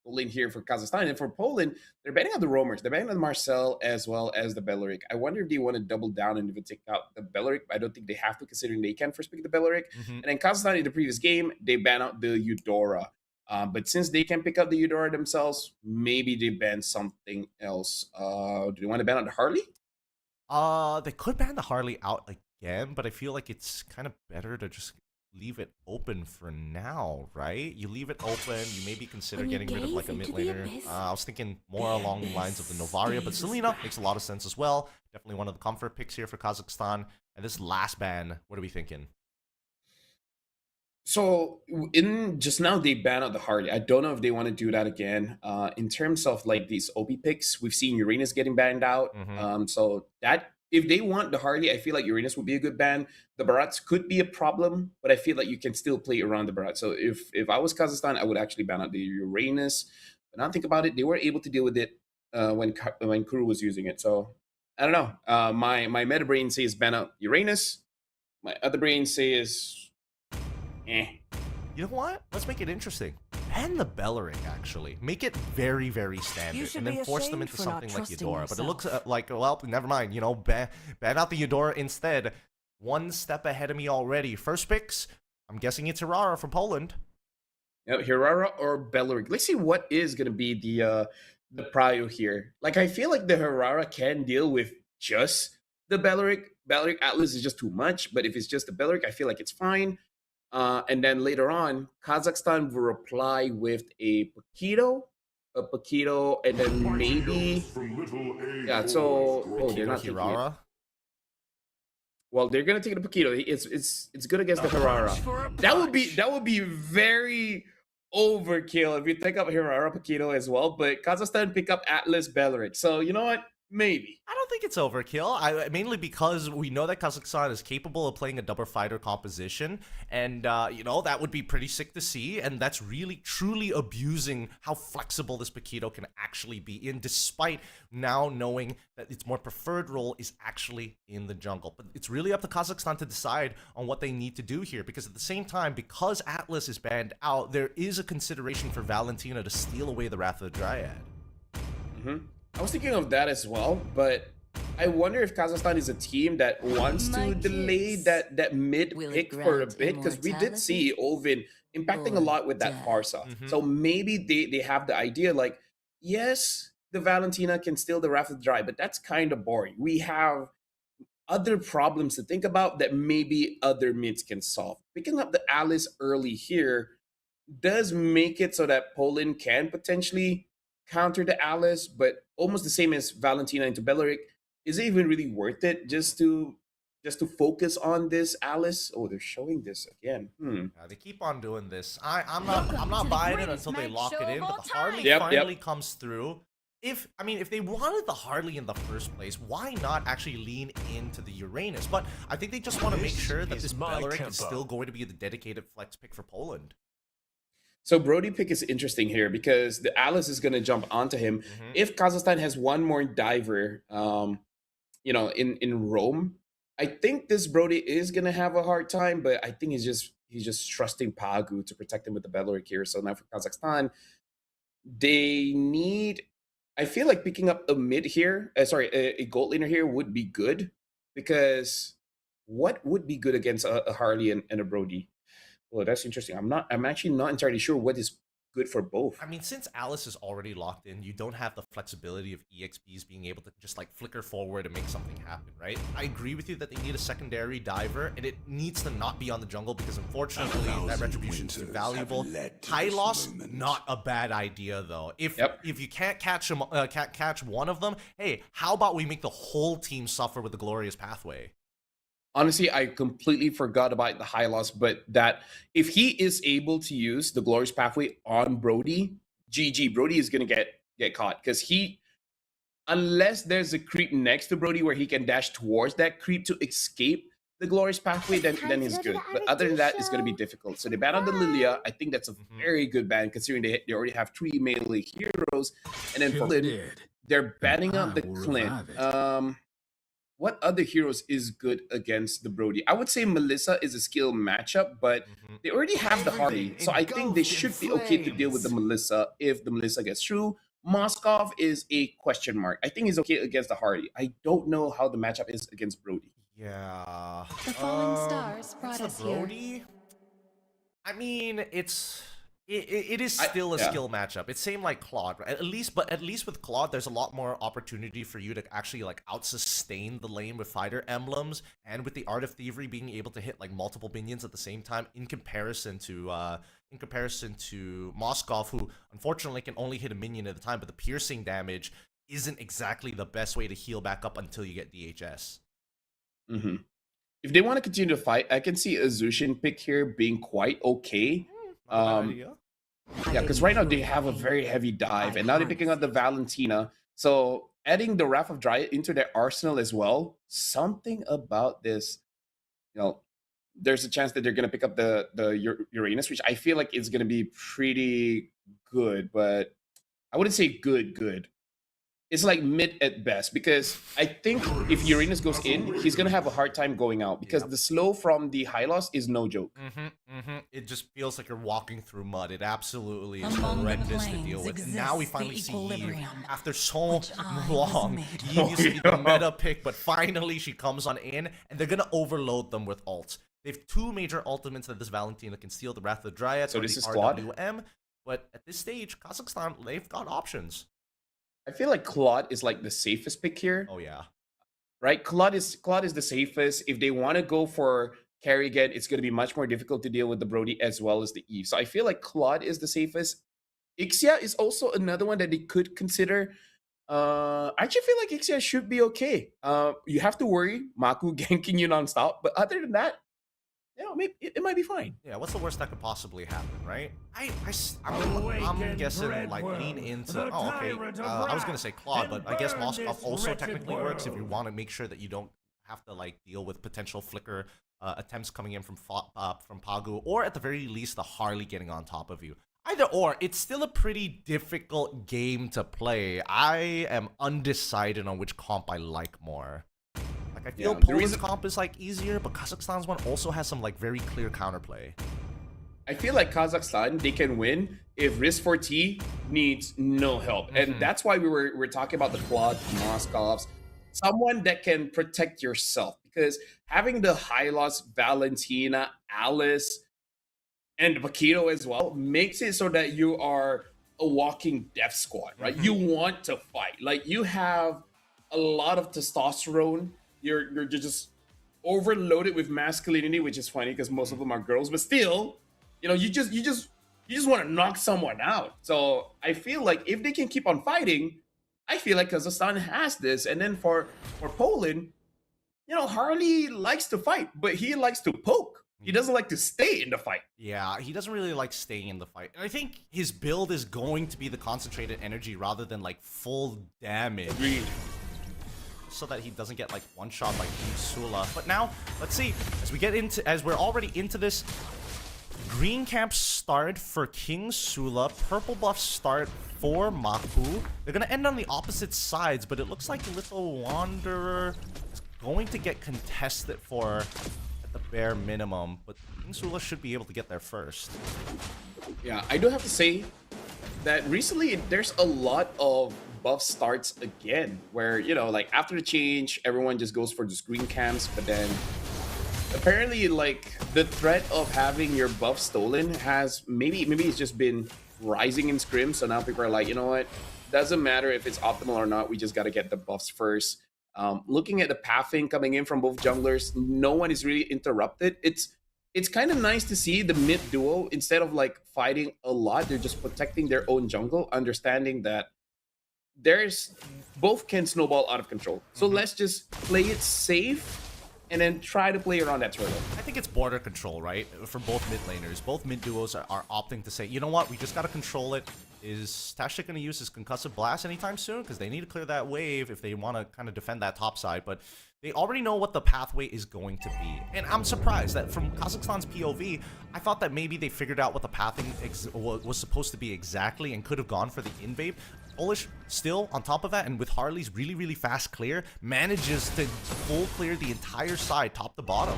Speaker 1: lane here for Kazakhstan. And for Poland, they're banning out the roamers. They're banning out the Marcel as well as the Belarik. I wonder if they want to double down and even take out the Belarik. I don't think they have to, considering they can first pick the Belarik. And then Kazakhstan in the previous game, they ban out the Eudora. But since they can pick up the Eudora themselves, maybe they ban something else. Do they want to ban out the Harley?
Speaker 2: They could ban the Harley out again, but I feel like it's kind of better to just leave it open for now, right? You leave it open, you maybe consider getting rid of like a mid laner. I was thinking more along the lines of the Novaria, but Selena makes a lot of sense as well. Definitely one of the comfort picks here for Kazakhstan. And this last ban, what are we thinking?
Speaker 1: So in just now they ban out the Harley. I don't know if they want to do that again. In terms of like these OP picks, we've seen Uranus getting banned out. So that if they want the Harley, I feel like Uranus would be a good ban. The Barats could be a problem, but I feel like you can still play around the Barat. So if I was Kazakhstan, I would actually ban out the Uranus. But now think about it, they were able to deal with it when Kuru was using it. So I don't know. My meta brain says ban out Uranus. My other brain says, eh.
Speaker 2: You know what? Let's make it interesting. Ban the Belleric, actually. Make it very, very standard. And then force them into something like Eudora. But it looks like, well, never mind. You know, ban out the Eudora instead. One step ahead of me already. First picks, I'm guessing it's Hirara from Poland.
Speaker 1: Yeah, Hirara or Belleric. Let's see what is going to be the prio here. Like, I feel like the Hirara can deal with just the Belleric. Belleric Atlas is just too much. But if it's just the Belleric, I feel like it's fine. And then later on, Kazakhstan will reply with a Paquito, and then maybe, yeah. So they're not
Speaker 2: Hirara.
Speaker 1: Well, they're gonna take the Paquito. It's good against the Hirara. That would be very overkill if you take up Hirara Paquito as well. But Kazakhstan pick up Atlas Belleric. So you know what? Maybe.
Speaker 2: I don't think it's overkill. Mainly because we know that Kazakhstan is capable of playing a double fighter composition, and you know, that would be pretty sick to see. And that's really truly abusing how flexible this Paquito can actually be in, despite now knowing that its more preferred role is actually in the jungle. But it's really up to Kazakhstan to decide on what they need to do here, because at the same time, because Atlas is banned out, there is a consideration for Valentina to steal away the Wrath of the Dryad.
Speaker 1: I was thinking of that as well, but I wonder if Kazakhstan is a team that wants to delay that mid pick for a bit, because we did see Olvin impacting a lot with that Farsa. So maybe they have the idea like, yes, the Valentina can steal the Wrath of the Dry, but that's kind of boring. We have other problems to think about that maybe other mids can solve. Picking up the Alice early here does make it so that Poland can potentially counter the Alice, but almost the same as Valentina into Belarik. Is it even really worth it just to focus on this Alice? Oh, they're showing this again.
Speaker 2: They keep on doing this. I'm not buying it until they lock it in, but the Harley
Speaker 1: Yep,
Speaker 2: finally
Speaker 1: yep.
Speaker 2: comes through. If they wanted the Harley in the first place, why not actually lean into the Uranus? But I think they just want to make sure that this Belarik is still going to be the dedicated flex pick for Poland.
Speaker 1: So Brody pick is interesting here because the Alice is going to jump onto him. If Kazakhstan has one more diver, in Rome, I think this Brody is going to have a hard time. But I think he's just trusting Pagu to protect him with the Belarik here. So now for Kazakhstan, they need. I feel like picking up a mid here, a gold laner here would be good because what would be good against a Harley and a Brody? Well, that's interesting. I'm actually not entirely sure what is good for both.
Speaker 2: I mean, since Alice is already locked in, you don't have the flexibility of EXPs being able to just like flicker forward and make something happen, right? I agree with you that they need a secondary diver, and it needs to not be on the jungle because unfortunately that retribution is too valuable. High loss, not a bad idea though. If you can't catch them, can't catch one of them, hey, how about we make the whole team suffer with the glorious pathway?
Speaker 1: Honestly, I completely forgot about the high loss, but that if he is able to use the glorious pathway on Brody, GG, Brody is gonna get caught because unless there's a creep next to Brody where he can dash towards that creep to escape the glorious pathway, then he's good. But other than that, it's gonna be difficult. So they ban on the Lilia. I think that's a very good ban considering they already have 3 melee heroes, and then for they're banning out the Clint. What other heroes is good against the Brody? I would say Melissa is a skill matchup, but they already have the Harley. So I think they should be okay to deal with the Melissa if the Melissa gets through. Moskov is a question mark. I think he's okay against the Harley. I don't know how the matchup is against Brody.
Speaker 2: Yeah.
Speaker 4: The falling stars brought us
Speaker 2: Brody?
Speaker 4: here.
Speaker 2: I mean, it is still a skill matchup. It's same like Claude, right? At least with Claude, there's a lot more opportunity for you to actually like out-sustain the lane with fighter emblems and with the Art of Thievery being able to hit like multiple minions at the same time in comparison to Moskov, who unfortunately can only hit a minion at a time, but the piercing damage isn't exactly the best way to heal back up until you get DHS.
Speaker 1: If they want to continue to fight, I can see a Zushin pick here being quite okay. Yeah, because right now they have a very heavy dive, and now they're picking up the Valentina. So adding the Wrath of Dryad into their arsenal as well. Something about this, there's a chance that they're going to pick up the Uranus, which I feel like is going to be pretty good, but I wouldn't say good. It's like mid at best because I think if Uranus goes in, he's gonna have a hard time going out because the slow from the high loss is no joke.
Speaker 2: It just feels like you're walking through mud. It absolutely is horrendous to deal with. And now we finally see Eve after so long. Eve used to be the meta pick, but finally she comes on in, and they're gonna overload them with ults. They have 2 major ultimates that this Valentina can steal: the Wrath of the Dryad,
Speaker 1: so
Speaker 2: or
Speaker 1: this
Speaker 2: the
Speaker 1: is Claude.
Speaker 2: RWM. But at this stage, Kazakhstan, they've got options.
Speaker 1: I feel like Claude is like the safest pick here.
Speaker 2: Oh yeah.
Speaker 1: Right? Claude is the safest. If they want to go for Kerrigan, it's going to be much more difficult to deal with the Brody as well as the Eve. So I feel like Claude is the safest. Ixia is also another one that they could consider. I actually feel like Ixia should be okay. You have to worry Maku ganking you nonstop, but other than that, maybe it might be fine.
Speaker 2: Yeah, what's the worst that could possibly happen, right? I'm guessing like lean into. Oh, okay. I was gonna say Claude, but I guess Moskov also technically works if you want to make sure that you don't have to like deal with potential flicker attempts coming in from Pagu, or at the very least the Harley getting on top of you. Either or, it's still a pretty difficult game to play. I am undecided on which comp I like more. I feel Poland's comp is like easier, but Kazakhstan's one also has some like very clear counterplay.
Speaker 1: I feel like Kazakhstan, they can win if Risk4T needs no help. And that's why we're talking about the Claude, Moskovs, someone that can protect yourself. Because having the high loss Valentina, Alice, and Paquito as well makes it so that you are a walking death squad, right? You want to fight. Like you have a lot of testosterone. You're just overloaded with masculinity, which is funny because most of them are girls, but still, you just You just want to knock someone out. So I feel like if they can keep on fighting, I feel like Kazakhstan has this. And then for Poland, Harley likes to fight, but he likes to poke. He doesn't like to stay in the fight.
Speaker 2: Yeah, he doesn't really like staying in the fight. And I think his build is going to be the concentrated energy rather than like full damage.
Speaker 1: Agreed.
Speaker 2: So that he doesn't get like one shot like King Sula. But now, let's see, as we're already into this, green camp start for King Sula, purple buff start for Maku. They're gonna end on the opposite sides, but it looks like Little Wanderer is going to get contested for at the bare minimum, but King Sula should be able to get there first.
Speaker 1: Yeah, I do have to say that recently there's a lot of buff starts again, where like after the change, everyone just goes for just green camps, but then apparently like the threat of having your buff stolen has maybe it's just been rising in scrim. So now people are like, you know what, doesn't matter if it's optimal or not, we just got to get the buffs first. Looking at the pathing coming in from both junglers, no one is really interrupted. It's kind of nice to see the mid duo, instead of like fighting a lot, they're just protecting their own jungle, understanding that both can snowball out of control. So let's just play it safe and then try to play around that turtle.
Speaker 2: I think it's border control, right? For both mid laners. Both mid duos are opting to say, you know what, we just got to control it. Is Tashik going to use his concussive blast anytime soon? Because they need to clear that wave if they want to kind of defend that top side. But they already know what the pathway is going to be. And I'm surprised that from Kazakhstan's POV, I thought that maybe they figured out what the pathing was supposed to be exactly and could have gone for the invade. Polish still on top of that, and with Harley's really, really fast clear, manages to full clear the entire side, top to bottom.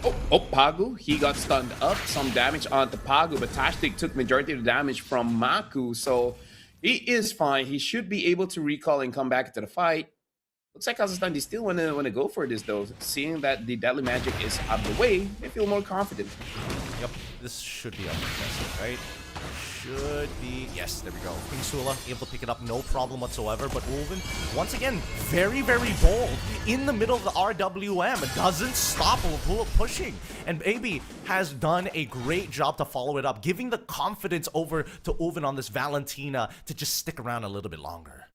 Speaker 1: Oh, Pagu, he got stunned up. Some damage onto Pagu, but Tashtik took majority of the damage from Maku, so he is fine. He should be able to recall and come back to the fight. Looks like Kazakhstan, they still want to go for this though. Seeing that the deadly magic is out of the way, they feel more confident.
Speaker 2: Yep, this should be uncontested, right? Should be. Yes, there we go. King Sula able to pick it up, no problem whatsoever. But Ulven, once again, very, very bold in the middle of the RWM. Doesn't stop pushing. And Baby has done a great job to follow it up, giving the confidence over to Ulven on this Valentina to just stick around a little bit longer.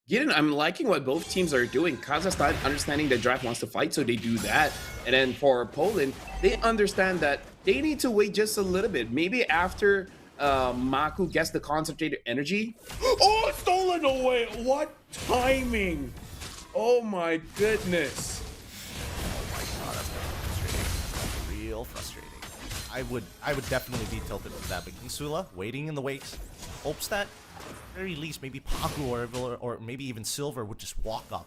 Speaker 1: Gideon, I'm liking what both teams are doing. Kazakhstan understanding that Draft wants to fight, so they do that. And then for Poland, they understand that they need to wait just a little bit. Maybe after Maku gets the concentrated energy. Oh, stolen away! What timing! Oh my goodness!
Speaker 2: Oh my god, that's frustrating. Real frustrating. I would definitely be tilted with that. But King Sula waiting in the wait, hopes that at the very least maybe Paku or maybe even Silver would just walk up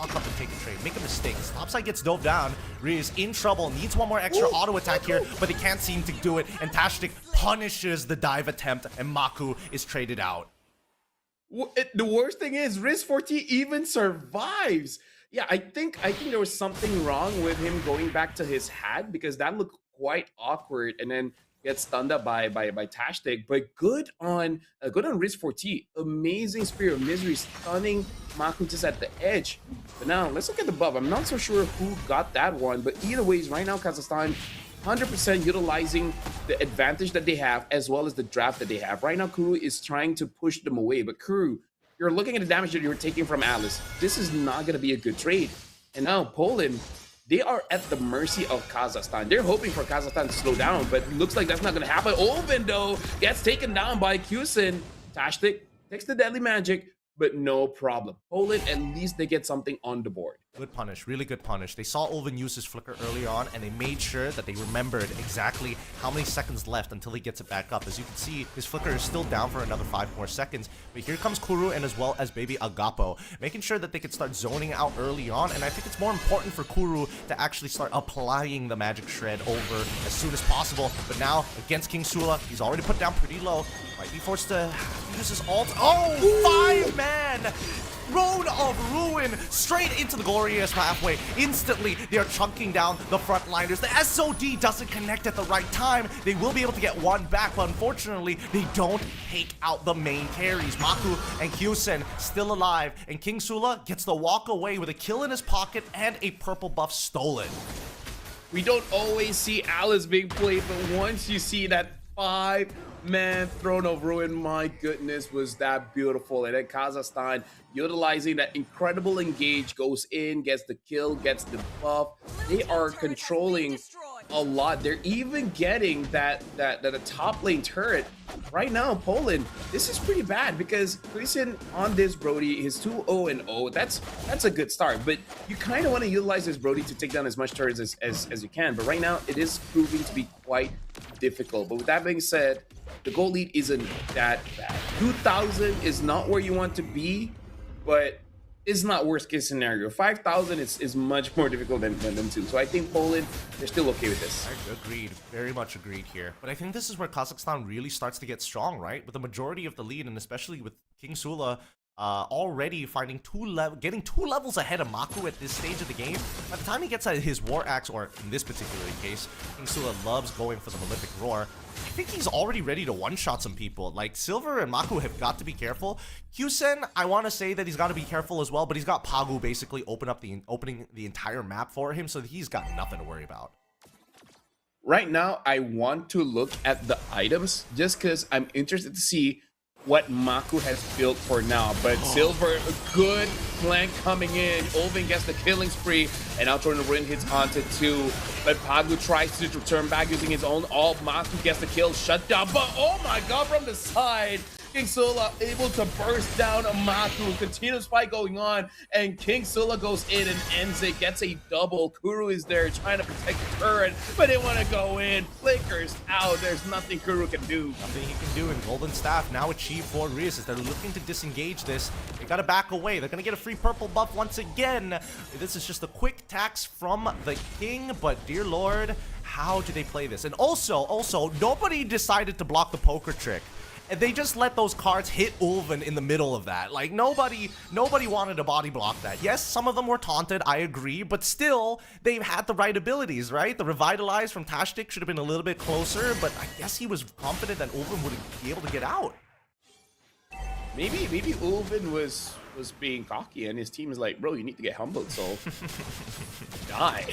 Speaker 2: and take a trade, make a mistake. Topside gets dove down. Rhea is in trouble, needs one more extra auto attack here, but they can't seem to do it. And Tashtik punishes the dive attempt, and Maku is traded out.
Speaker 1: The worst thing is, Riz40 even survives. Yeah, I think there was something wrong with him going back to his hat, because that looked quite awkward, and then gets stunned up by Tashtik. But good on Riz40. Amazing Spear of Misery, stunning Maku just at the edge. But now let's look at the buff. I'm not so sure who got that one, but either ways, right now Kazakhstan 100% utilizing the advantage that they have as well as the draft that they have. Right now Kuru is trying to push them away, but Kuru, you're looking at the damage that you're taking from Atlas. This is not going to be a good trade. And now Poland, they are at the mercy of Kazakhstan. They're hoping for Kazakhstan to slow down, but looks like that's not going to happen. Ulven, though, gets taken down by Kusin. Tashtik takes the deadly magic, but no problem. Poland, at least they get something on the board.
Speaker 2: Good punish, really good punish. They saw Ulven use his flicker early on, and they made sure that they remembered exactly how many seconds left until he gets it back up. As you can see, his flicker is still down for another 5 more seconds. But here comes Kuru and as well as Baby Agapo, making sure that they can start zoning out early on. And I think it's more important for Kuru to actually start applying the magic shred over as soon as possible. But now, against King Sula, he's already put down pretty low. Might be forced to use his ult. Oh, 5-man! Road of Ruin straight into the glorious pathway. Instantly, they are chunking down the frontliners. The SOD doesn't connect at the right time. They will be able to get one back, but unfortunately, they don't take out the main carries. Maku and Kusin still alive, and King Sula gets the walk away with a kill in his pocket and a purple buff stolen.
Speaker 1: We don't always see Alice being played, but once you see that 5 Man, Throne of Ruin, my goodness, was that beautiful. And then Kazakhstan, utilizing that incredible engage, goes in, gets the kill, gets the buff. They are controlling a lot. They're even getting that top lane turret. Right now, Poland, this is pretty bad because Christian on this Brody is 2-0-0. That's a good start, but you kind of want to utilize this Brody to take down as much turrets as you can. But right now, it is proving to be quite difficult. But with that being said, the goal lead isn't that bad. 2,000 is not where you want to be, but it's not worst case scenario. 5,000 is much more difficult than 2. So I think Poland, they're still okay with this.
Speaker 2: Agreed. Very much agreed here. But I think this is where Kazakhstan really starts to get strong, right? With the majority of the lead, and especially with King Sula already finding getting 2 levels ahead of Maku at this stage of the game. By the time he gets at his War Axe, or in this particular case, King Sula loves going for the Malefic Roar. I think he's already ready to one-shot some people. Like, Silver and Maku have got to be careful. Kyusen, I want to say that he's got to be careful as well, but he's got Pagu basically opening the entire map for him, so he's got nothing to worry about.
Speaker 1: Right now, I want to look at the items just because I'm interested to see what Maku has built for now. But Silver, a good flank coming in. Olvin gets the killing spree, and now Throne of Ruin hits onto 2. But Pagu tries to return back using his own ult. Maku gets the kill, shut down. But oh my god, from the side, King Sula able to burst down a Maku. Continuous fight going on, and King Sula goes in and ends it, gets a double. Kuru is there trying to protect the turret, but they want to go in. Flickers out. There's nothing Kuru can do.
Speaker 2: Nothing he can do, and Golden Staff now achieve 4 Rias as they're looking to disengage this. They gotta back away. They're gonna get a free purple buff once again. This is just a quick tax from the King, but dear lord, how do they play this? And also, nobody decided to block the poker trick. And they just let those cards hit Ulven in the middle of that. Like, nobody wanted to body block that. Yes, some of them were taunted, I agree, but still, they've had the right abilities, right? The Revitalize from Tashtik should have been a little bit closer, but I guess he was confident that Ulven would be able to get out.
Speaker 1: Maybe Ulvin was being cocky, and his team is like, bro, you need to get humbled, so die.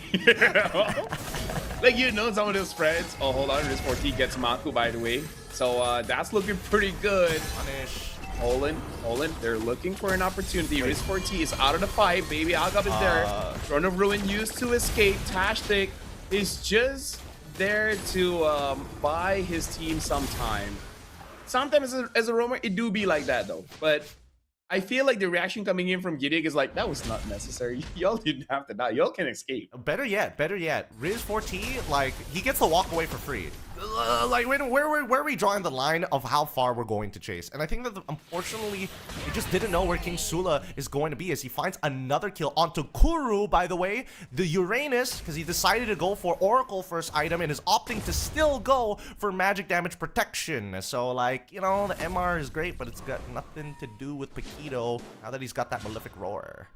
Speaker 1: Like, you know, some of those spreads. Oh, hold on, this 14 gets Maku, by the way. So that's looking pretty good.
Speaker 2: Punish.
Speaker 1: Poland, they're looking for an opportunity. Risk 14 is out of the fight. Baby Agab is there. Throne of Ruin used to escape. Tashtik is just there to buy his team some time. Sometimes as a roamer, it do be like that though. But I feel like the reaction coming in from Gideon is like, that was not necessary. Y'all didn't have to die. Y'all can escape.
Speaker 2: Better yet, Riz 4T, like, he gets to walk away for free. Like, where are we drawing the line of how far we're going to chase? And I think that, unfortunately, we just didn't know where King Sula is going to be as he finds another kill onto Kuru, by the way. The Uranus, because he decided to go for Oracle first item and is opting to still go for magic damage protection. So, like, you know, the MR is great, but it's got nothing to do with Paquito now that he's got that Malefic Roar.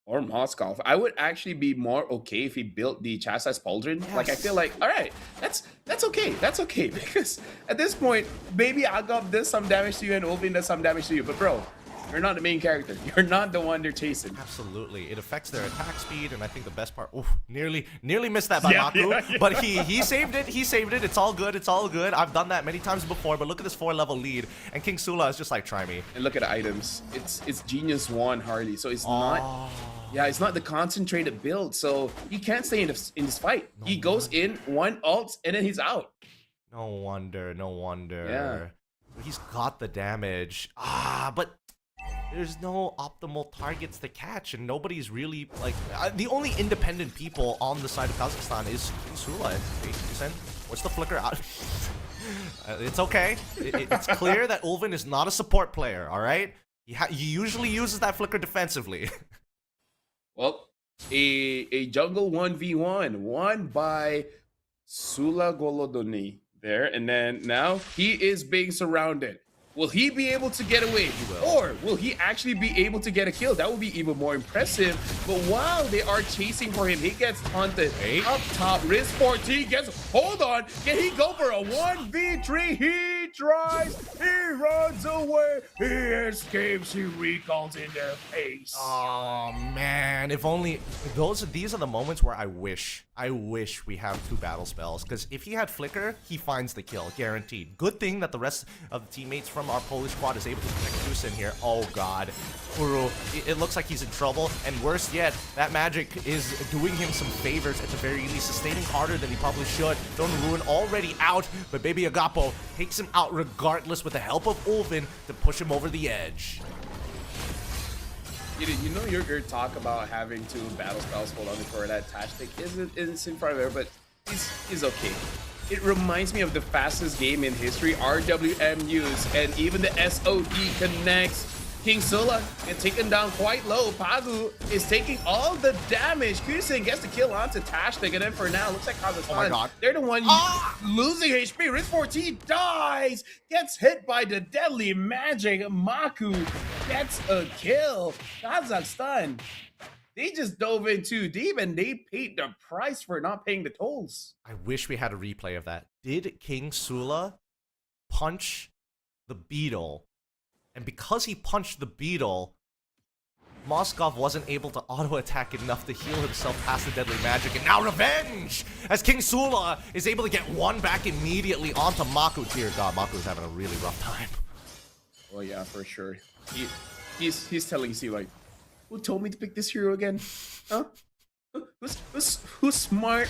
Speaker 1: Or Moskov. I would actually be more okay if he built the Chastised Pauldron.
Speaker 2: Yes.
Speaker 1: Like, I feel like, all right, that's okay. That's okay. Because at this point, maybe Agab does some damage to you and Ulvin does some damage to you. But bro, you're not the main character. You're not the one they're chasing.
Speaker 2: Absolutely. It affects their attack speed, and I think the best part, nearly missed that by Maku. Yeah. But he saved it. He saved it. It's all good. It's all good. I've done that many times before, but look at this 4-level lead, and King Sula is just like, try me.
Speaker 1: And look at the items. It's Genius 1 Harley. So it's not... Yeah, it's not the concentrated build, so he can't stay in this fight. No, he goes in, 1 ult, and then he's out.
Speaker 2: No wonder.
Speaker 1: Yeah.
Speaker 2: He's got the damage. But there's no optimal targets to catch, and nobody's really, like... the only independent people on the side of Kazakhstan is King Sula. 80%. What's the flicker out? It's okay. It's clear that Ulvin is not a support player, all right? He usually uses that flicker defensively.
Speaker 1: Well, a jungle 1v1 won by Sula Golodoni there, and then now he is being surrounded. Will he be able to get away? Or will he actually be able to get a kill? That would be even more impressive. But while they are chasing for him, he gets hunted up top. Riz 14 gets, hold on, can he go for a 1v3? He tries, he runs away, he escapes, he recalls in their face.
Speaker 2: Oh man. man, if only these are the moments where I wish we have 2 battle spells, because if he had Flicker, he finds the kill, guaranteed. Good thing that the rest of the teammates from our Polish squad is able to protect Kusin here. Oh god, Kuru, it looks like he's in trouble, and worse yet, that magic is doing him some favors at the very least, sustaining harder than he probably should. Don't ruin already out, but Baby Agapo takes him out regardless with the help of Ulvin to push him over the edge.
Speaker 1: You know your talk about having 2 battle spells hold on for that tactic isn't in front of her, but he's okay. It reminds me of the fastest game in history, RWMUs, and even the SOD connects. King Sula gets taken down quite low. Pagu is taking all the damage. Kusin gets the kill onto Tashtik, and then for now, looks like Kazakhstan.
Speaker 2: Oh my god.
Speaker 1: They're the one losing HP. Risk 14 dies, gets hit by the deadly magic. Maku gets a kill. Kazakhstan, they just dove in too deep, and they paid the price for not paying the tolls.
Speaker 2: I wish we had a replay of that. Did King Sula punch the beetle? And because he punched the beetle, Moskov wasn't able to auto-attack enough to heal himself past the deadly magic. And now revenge! As King Sula is able to get 1 back immediately onto Maku. Dear god, Maku's having a really rough time.
Speaker 1: Oh yeah, for sure. He's telling you, like, who told me to pick this hero again? Huh? Who's smart?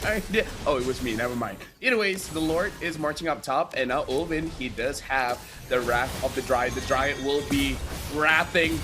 Speaker 1: Oh, it was me. Never mind. Anyways, the Lord is marching up top, and now Ulvin, he does have the Wrath of the Dryad. The Dryad will be wrathing.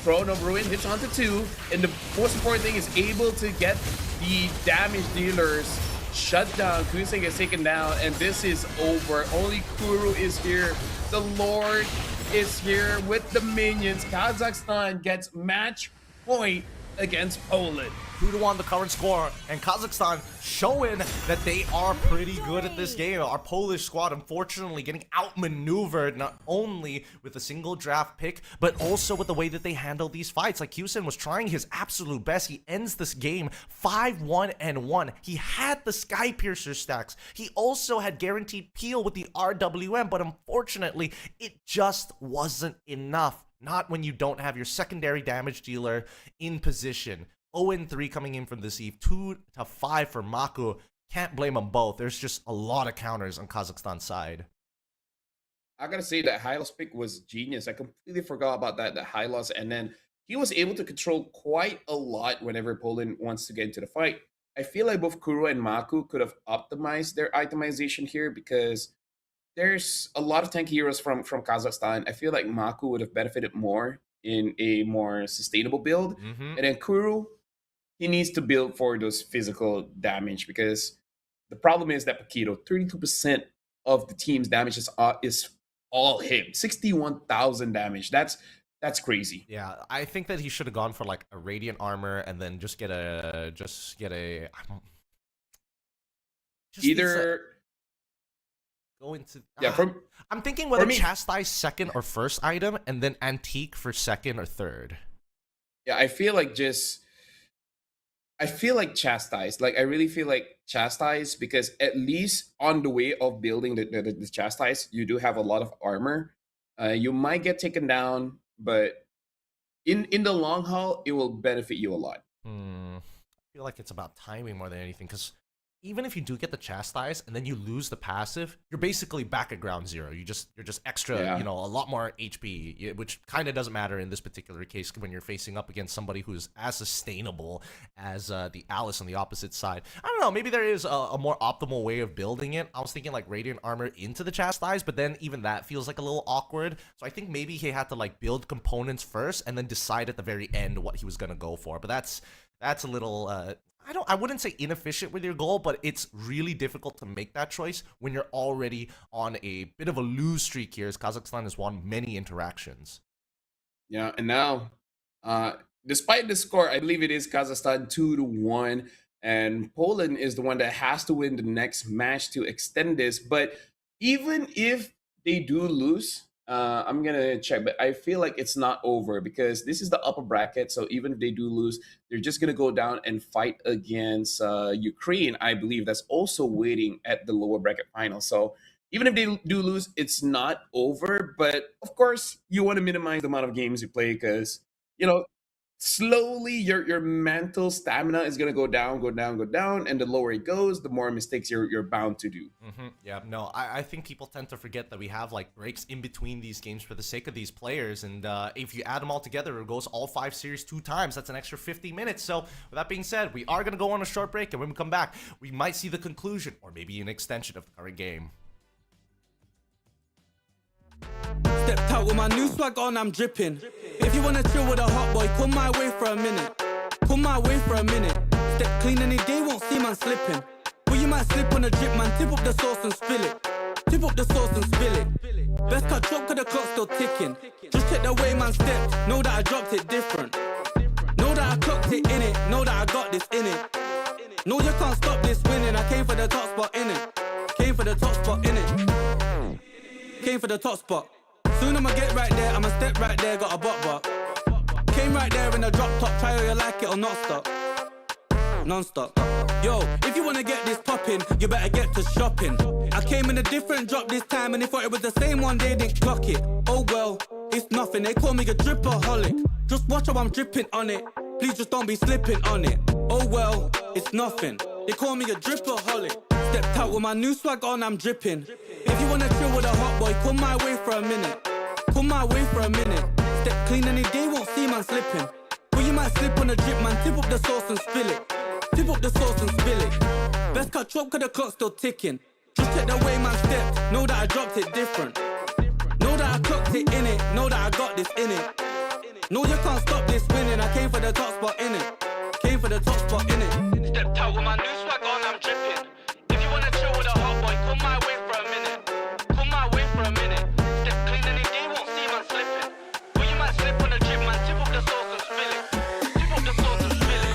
Speaker 1: Throne of Ruin hits onto 2, and the most important thing is able to get the damage dealers shut down. Kusin gets taken down, and this is over. Only Kuru is here. The Lord is here with the minions. Kazakhstan gets match point against Poland.
Speaker 2: 2-1 the current score, and Kazakhstan showing that they are pretty good at this game. Our Polish squad, unfortunately, getting outmaneuvered not only with a single draft pick, but also with the way that they handle these fights. Like, Kusin was trying his absolute best. He ends this game 5-1-1. He had the Sky Piercer stacks. He also had guaranteed peel with the RWM, but unfortunately, it just wasn't enough. Not when you don't have your secondary damage dealer in position. 0-3 coming in from this eve, 2-5 for Maku. Can't blame them both. There's just a lot of counters on Kazakhstan's side.
Speaker 1: I gotta say that Hylos pick was genius. I completely forgot about that Hylos, and then he was able to control quite a lot whenever Poland wants to get into the fight. I feel like both Kuro and Maku could have optimized their itemization here, because there's a lot of tanky heroes from Kazakhstan. I feel like Maku would have benefited more in a more sustainable build. And then Kuru, he needs to build for those physical damage, because the problem is that Paquito, 32% of the team's damage is all him. 61,000 damage. That's crazy.
Speaker 2: Yeah, I think that he should have gone for like a radiant armor and then just get a go into I'm thinking whether chastise second or first item, and then antique for second or third.
Speaker 1: Yeah, I feel like chastise. Like, I really feel like chastise, because at least on the way of building the chastise, you do have a lot of armor. You might get taken down, but in the long haul, it will benefit you a lot.
Speaker 2: I feel like it's about timing more than anything, because even if you do get the chastise and then you lose the passive, you're basically back at ground zero. You're just extra, a lot more HP, which kind of doesn't matter in this particular case when you're facing up against somebody who's as sustainable as the Alice on the opposite side. I don't know, maybe there is a more optimal way of building it. I was thinking like radiant armor into the chastise, but then even that feels like a little awkward. So I think maybe he had to like build components first and then decide at the very end what he was gonna go for. But that's a little I wouldn't say inefficient with your goal, but it's really difficult to make that choice when you're already on a bit of a lose streak here, as Kazakhstan has won many interactions.
Speaker 1: Yeah, and now, despite the score, I believe it is Kazakhstan 2-1, and Poland is the one that has to win the next match to extend this. But even if they do lose, I'm gonna check, but I feel like it's not over, because this is the upper bracket. So even if they do lose, they're just gonna go down and fight against Ukraine, I believe, that's also waiting at the lower bracket final. So even if they do lose, it's not over. But of course, you want to minimize the amount of games you play, because slowly your mental stamina is gonna go down, go down, go down, and the lower it goes, the more mistakes you're bound to do.
Speaker 2: Yeah, no, I think people tend to forget that we have like breaks in between these games for the sake of these players, and if you add them all together, it goes all 5 series 2 times. That's an extra 50 minutes. So with that being said, we are gonna go on a short break, and when we come back, we might see the conclusion or maybe an extension of the current game.
Speaker 3: Stepped out with my new swag on, I'm dripping. If you wanna chill with a hot boy, come my way for a minute. Come my way for a minute. Step clean any day, won't see man slipping. But you might slip on a drip, man. Tip up the sauce and spill it. Tip up the sauce and spill it. Best cut chop, cause the clock's still ticking. Just check the way man stepped. Know that I dropped it different. Know that I clocked it in it. Know that I got this in it. No, you can't stop this winning. I came for the top spot in it. Came for the top spot in it. Came for the top spot. Soon I'ma get right there, I'ma step right there, got a butt. Came right there in a drop top, try how you like it or not stop. Non-stop. Yo, if you wanna get this poppin', you better get to shopping. I came in a different drop this time, and they thought it was the same one, they didn't clock it. Oh well, it's nothing, they call me a dripaholic. Just watch how I'm dripping on it, please just don't be slipping on it. Oh well, it's nothing, they call me a dripaholic. Stepped out with my new swag on, I'm dripping. If you wanna chill with a hot boy, come my way for a minute. Come my way for a minute. Step clean any day, won't see man slipping. But you might slip on a drip, man. Tip up the sauce and spill it. Tip up the sauce and spill it. Best cut chop, cause the clock's still ticking. Just check the way man stepped. Know that I dropped it different. Know that I clocked it in it. Know that I got this in it. No, you can't stop this winning. I came for the top spot in it. Came for the top spot in it. Stepped out with my new swag on, I'm dripping. If you wanna chill with a hot boy, come my way for a minute. Come my way for a minute. Step clean any day, won't see man slipping. But you might slip on a drip, man. Tip up the sauce and spill it. Tip up the sauce and spill it.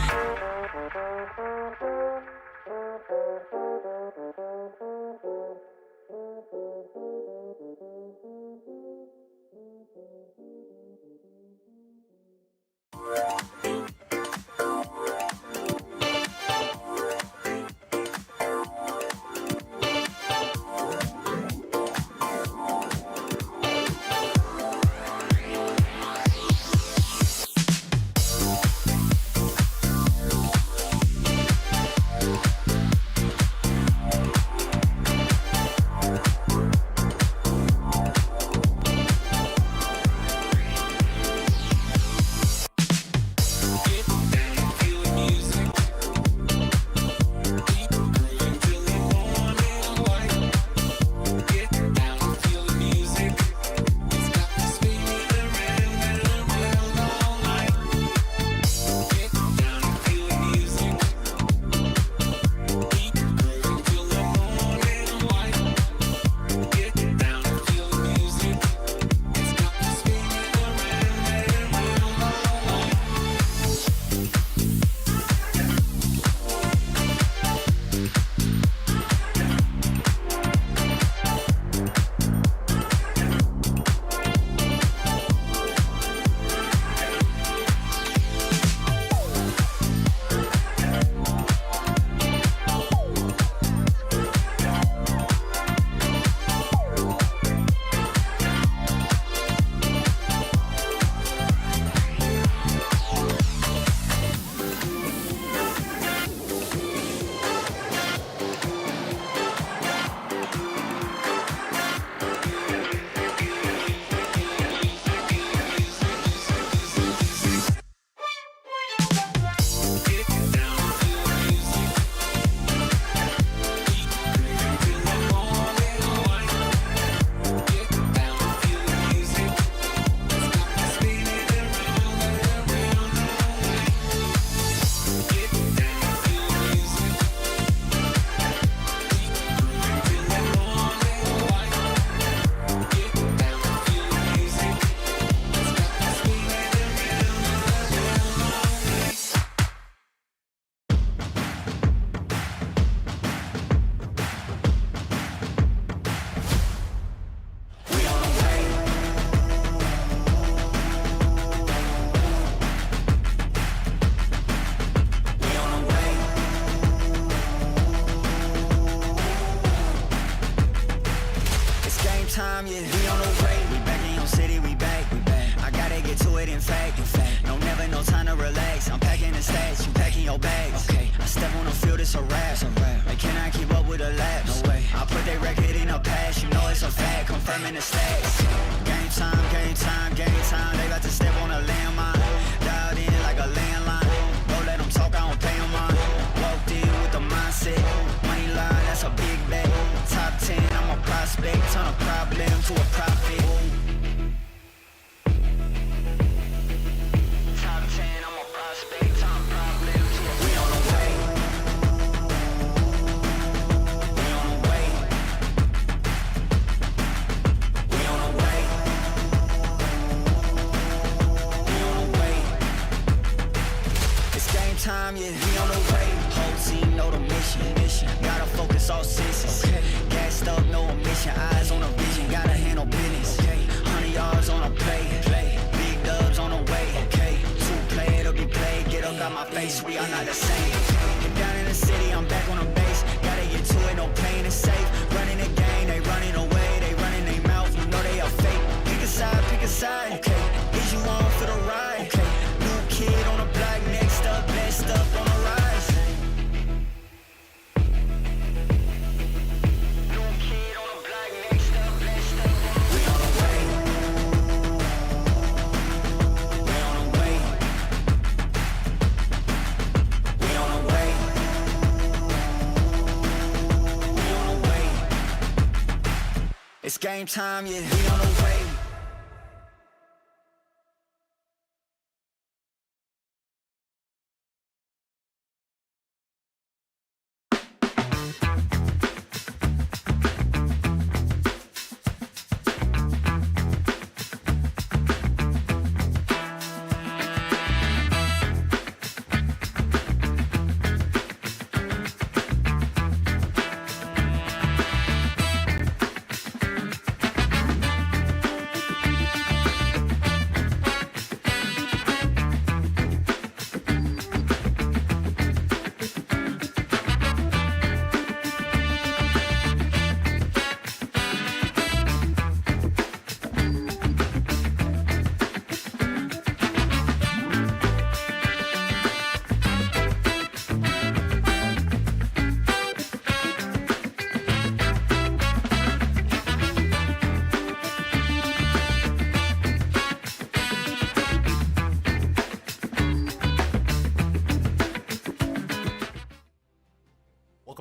Speaker 3: the stats, you packing your bags. Okay, I step on the field, it's a wrap. They cannot keep up with the laps. No way. I put their record in a pass, you know it's a fact. Confirming the stats. Game time, game time, game time. They about to step on a landmine. Dialed in like a landline. Don't let them talk, I don't pay them on. Walked in with the mindset. Money line, that's a big bet. Top 10, I'm a prospect. Turn a problem to a profit. Top 10, I'm a prospect. Turn a problem to a we on the way. We on the way. We on the way. We on the way. It's game time, yeah. We on the way. Whole team know the mission. Gotta focus all senses. Okay. Gassed up, no omission. Eyes on the vision. Gotta handle business. Okay. 100 yards on a play. Big dubs on the way. Okay. 2 play, it'll be played. Get up out my face. We are not the same. Get down in the city. I'm back on the base. Gotta get to it. No pain is safe. Running the game. They running away. They running their mouth. You know they are fake. Pick a side. Pick a side. Okay. Is you on for the ride? Okay. New kid on the block. Next up. Best up on the rise. It's game time, yeah, we on the way.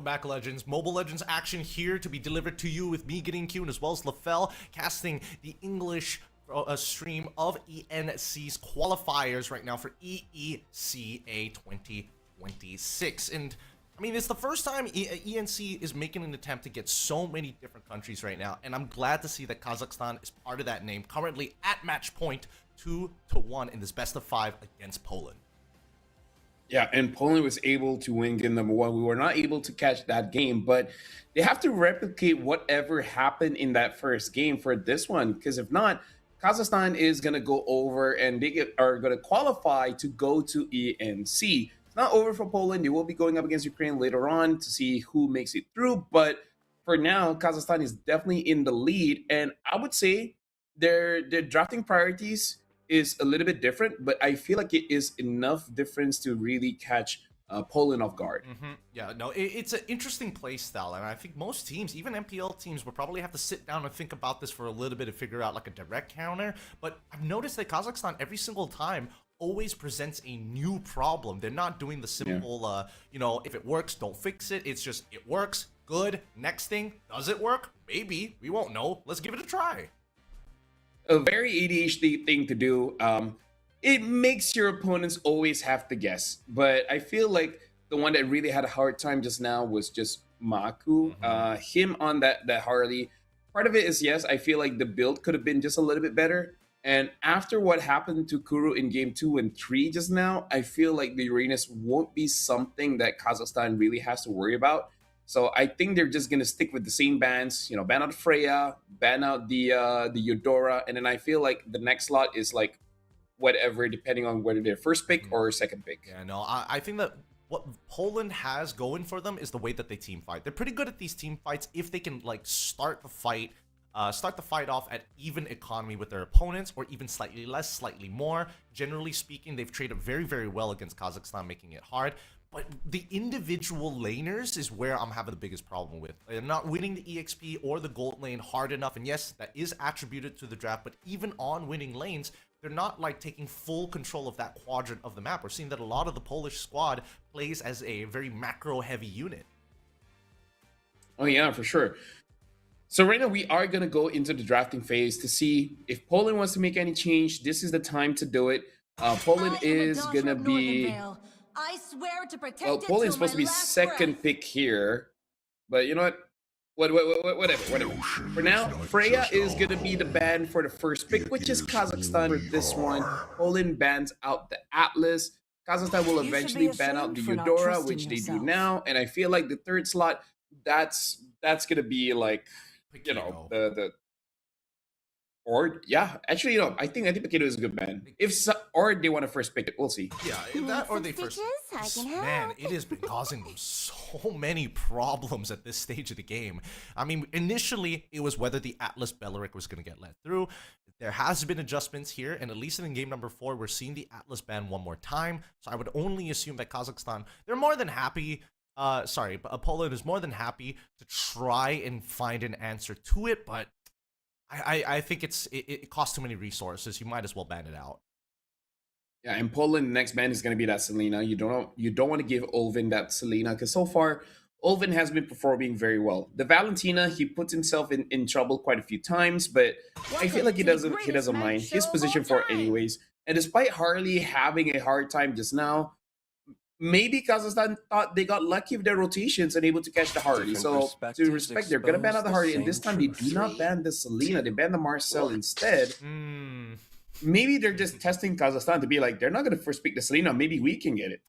Speaker 2: Back, Legends. Mobile Legends action here to be delivered to you with me getting Q, as well as LaFell casting the English stream of ENC's qualifiers right now for EECA 2026. And I mean, it's the first time ENC is making an attempt to get so many different countries right now, and I'm glad to see that Kazakhstan is part of that name, currently at match point 2-1 in this best of 5 against Poland.
Speaker 1: Yeah, and Poland was able to win game number 1. We were not able to catch that game, but they have to replicate whatever happened in that first game for this one, because if not, Kazakhstan is going to go over and they are going to qualify to go to ENC. It's not over for Poland. They will be going up against Ukraine later on to see who makes it through, but for now, Kazakhstan is definitely in the lead, and I would say their drafting priorities is a little bit different, but I feel like it is enough difference to really catch Poland off guard.
Speaker 2: Yeah, no, it's an interesting play style, and I think most teams, even MPL teams, will probably have to sit down and think about this for a little bit to figure out like a direct counter. But I've noticed that Kazakhstan every single time always presents a new problem. They're not doing the simple, you know, if it works, don't fix it. It's just, it works, good, next thing. Does it work? Maybe. We won't know. Let's give it a try.
Speaker 1: A very ADHD thing to do. It makes your opponents always have to guess. But I feel like the one that really had a hard time just now was just Maku. Him on that Harley. Part of it is, yes, I feel like the build could have been just a little bit better. And after what happened to Kuru in game 2 and 3 just now, I feel like the Uranus won't be something that Kazakhstan really has to worry about. So I think they're just going to stick with the same bans, you know, ban out Freya, ban out the Eudora, and then I feel like the next slot is like whatever, depending on whether they're first pick or second pick.
Speaker 2: Yeah, no, I think that what Poland has going for them is the way that they team fight. They're pretty good at these team fights if they can like start the fight start the fight off at even economy with their opponents, or even slightly less, slightly more. Generally speaking, they've traded very, very well against Kazakhstan, making it hard. But the individual laners is where I'm having the biggest problem with. They're not winning the EXP or the gold lane hard enough. And yes, that is attributed to the draft, but even on winning lanes, they're not like taking full control of that quadrant of the map. We're seeing that a lot of the Polish squad plays as a very macro heavy unit.
Speaker 1: Oh yeah, for sure. So right now we are going to go into the drafting phase to see if Poland wants to make any change. This is the time to do it. Poland is going to be...
Speaker 5: I swear to protect
Speaker 1: Well, Poland's supposed to be second pick here. But you know what? Whatever. For now, Freya is going to be the ban for the first pick, which is Kazakhstan for this one. Poland bans out the Atlas. Kazakhstan will eventually ban out the Eudora, which they do now. And I feel like the third slot, that's going to be like, you know, the or yeah, actually, you know, I think Paquito is a good ban. If so, or they want to first pick it, we'll see.
Speaker 2: Yeah, that or they first. Man, it has been causing them so many problems at this stage of the game. I mean, initially it was whether the Atlas Beleric was going to get let through. There has been adjustments here, and at least in game number 4, we're seeing the Atlas ban one more time. So I would only assume that Kazakhstan, they're more than happy. Poland is more than happy to try and find an answer to it, but I think it costs too many resources. You might as well ban it out.
Speaker 1: Yeah, in Poland, the next ban is going to be that Selena. You don't want to give Olvin that Selena, because so far Olvin has been performing very well. The Valentina, he puts himself in trouble quite a few times, but I feel like he doesn't mind his position for it anyways. And despite Harley having a hard time just now, maybe Kazakhstan thought they got lucky with their rotations and able to catch the Harley. So to respect, they're gonna ban out the Harley, and this time they do not ban the Selena. They ban the Marcel instead. Maybe they're just testing Kazakhstan to be like, they're not gonna first pick the Selena. Maybe we can get it.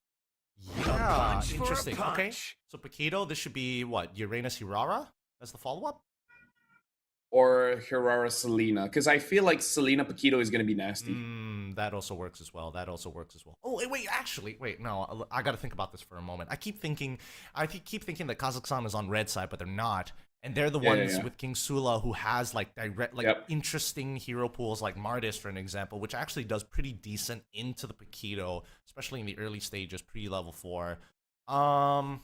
Speaker 2: Yeah, interesting. Okay, so Paquito, this should be what, Uranus Hirara as the follow-up?
Speaker 1: Or Hirara Selena, because I feel like Selena Paquito is gonna be nasty.
Speaker 2: That also works as well. Oh, wait, no, I gotta think about this for a moment. I keep thinking that Kazakhstan is on red side, but they're not. And they're the ones with King Sula who has like direct, interesting hero pools like Mardis, for an example, which actually does pretty decent into the Paquito, especially in the early stages, pre-level 4. What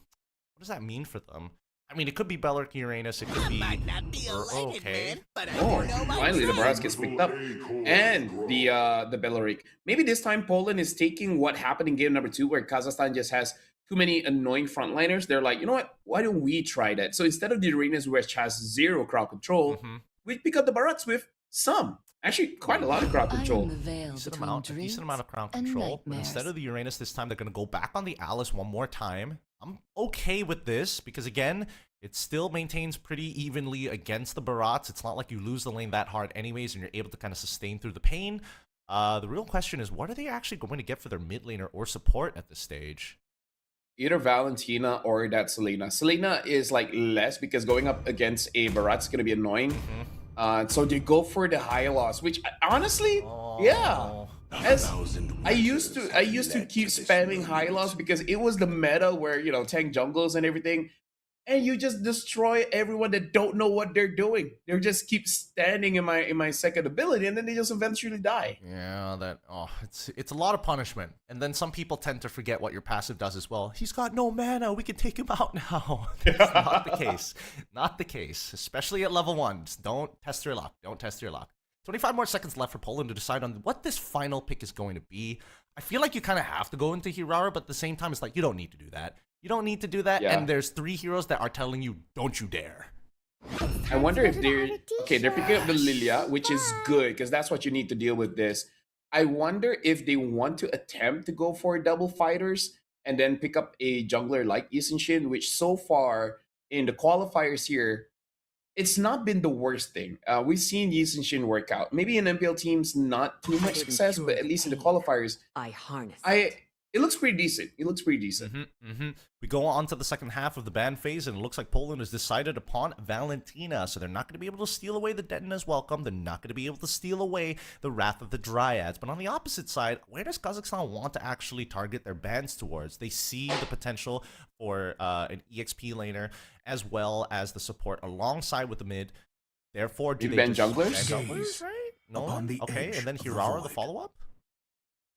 Speaker 2: does that mean for them? I mean, it could be Beleric Uranus, it could be... okay.
Speaker 1: Finally, the Baras gets picked up. And the Beleric. Maybe this time Poland is taking what happened in game number 2, where Kazakhstan just has too many annoying frontliners. They're like, you know what? Why don't we try that? So instead of the Uranus, which has 0 crowd control, we pick up the Barats with some. Actually, quite a lot of crowd control.
Speaker 2: A decent amount of crowd control. But instead of the Uranus this time, they're going to go back on the Alice one more time. I'm okay with this because, again, it still maintains pretty evenly against the Barats. It's not like you lose the lane that hard anyways, and you're able to kind of sustain through the pain. The real question is, what are they actually going to get for their mid laner or support at this stage?
Speaker 1: Either Valentina or that Selena. Selena is like less because going up against a Barat is going to be annoying. So they go for the high loss, which honestly, as I used to keep spamming high loss because it was the meta where, you know, tank jungles and everything, and you just destroy everyone that don't know what they're doing. They just keep standing in my second ability, and then they just eventually die.
Speaker 2: Yeah, it's a lot of punishment. And then some people tend to forget what your passive does as well. He's got no mana, we can take him out now. That's not the case. Not the case. Especially at level 1. Just don't test your luck. 25 more seconds left for Poland to decide on what this final pick is going to be. I feel like you kind of have to go into Hirara, but at the same time, it's like, you don't need to do that. And there's 3 heroes that are telling you, don't you dare.
Speaker 1: I wonder if they're picking up the Lilia, which is good because that's what you need to deal with this. I wonder if they want to attempt to go for double fighters and then pick up a jungler like Isenshin, which so far in the qualifiers here, it's not been the worst thing. We've seen Isenshin work out. Maybe in MPL teams, not too much success, but at least in the qualifiers, it looks pretty decent.
Speaker 2: We go on to the second half of the ban phase, and it looks like Poland has decided upon Valentina. So they're not going to be able to steal away the Detina's welcome. They're not going to be able to steal away the Wrath of the Dryads. But on the opposite side, where does Kazakhstan want to actually target their bans towards? They see the potential for an EXP laner as well as the support alongside with the mid. Therefore, do
Speaker 1: Maybe
Speaker 2: they
Speaker 1: ban
Speaker 2: just
Speaker 1: junglers?
Speaker 2: ban junglers, right? No.
Speaker 3: Upon the
Speaker 2: Okay,
Speaker 3: edge
Speaker 2: and then
Speaker 3: of the
Speaker 2: Hirara the
Speaker 3: void.
Speaker 2: follow-up.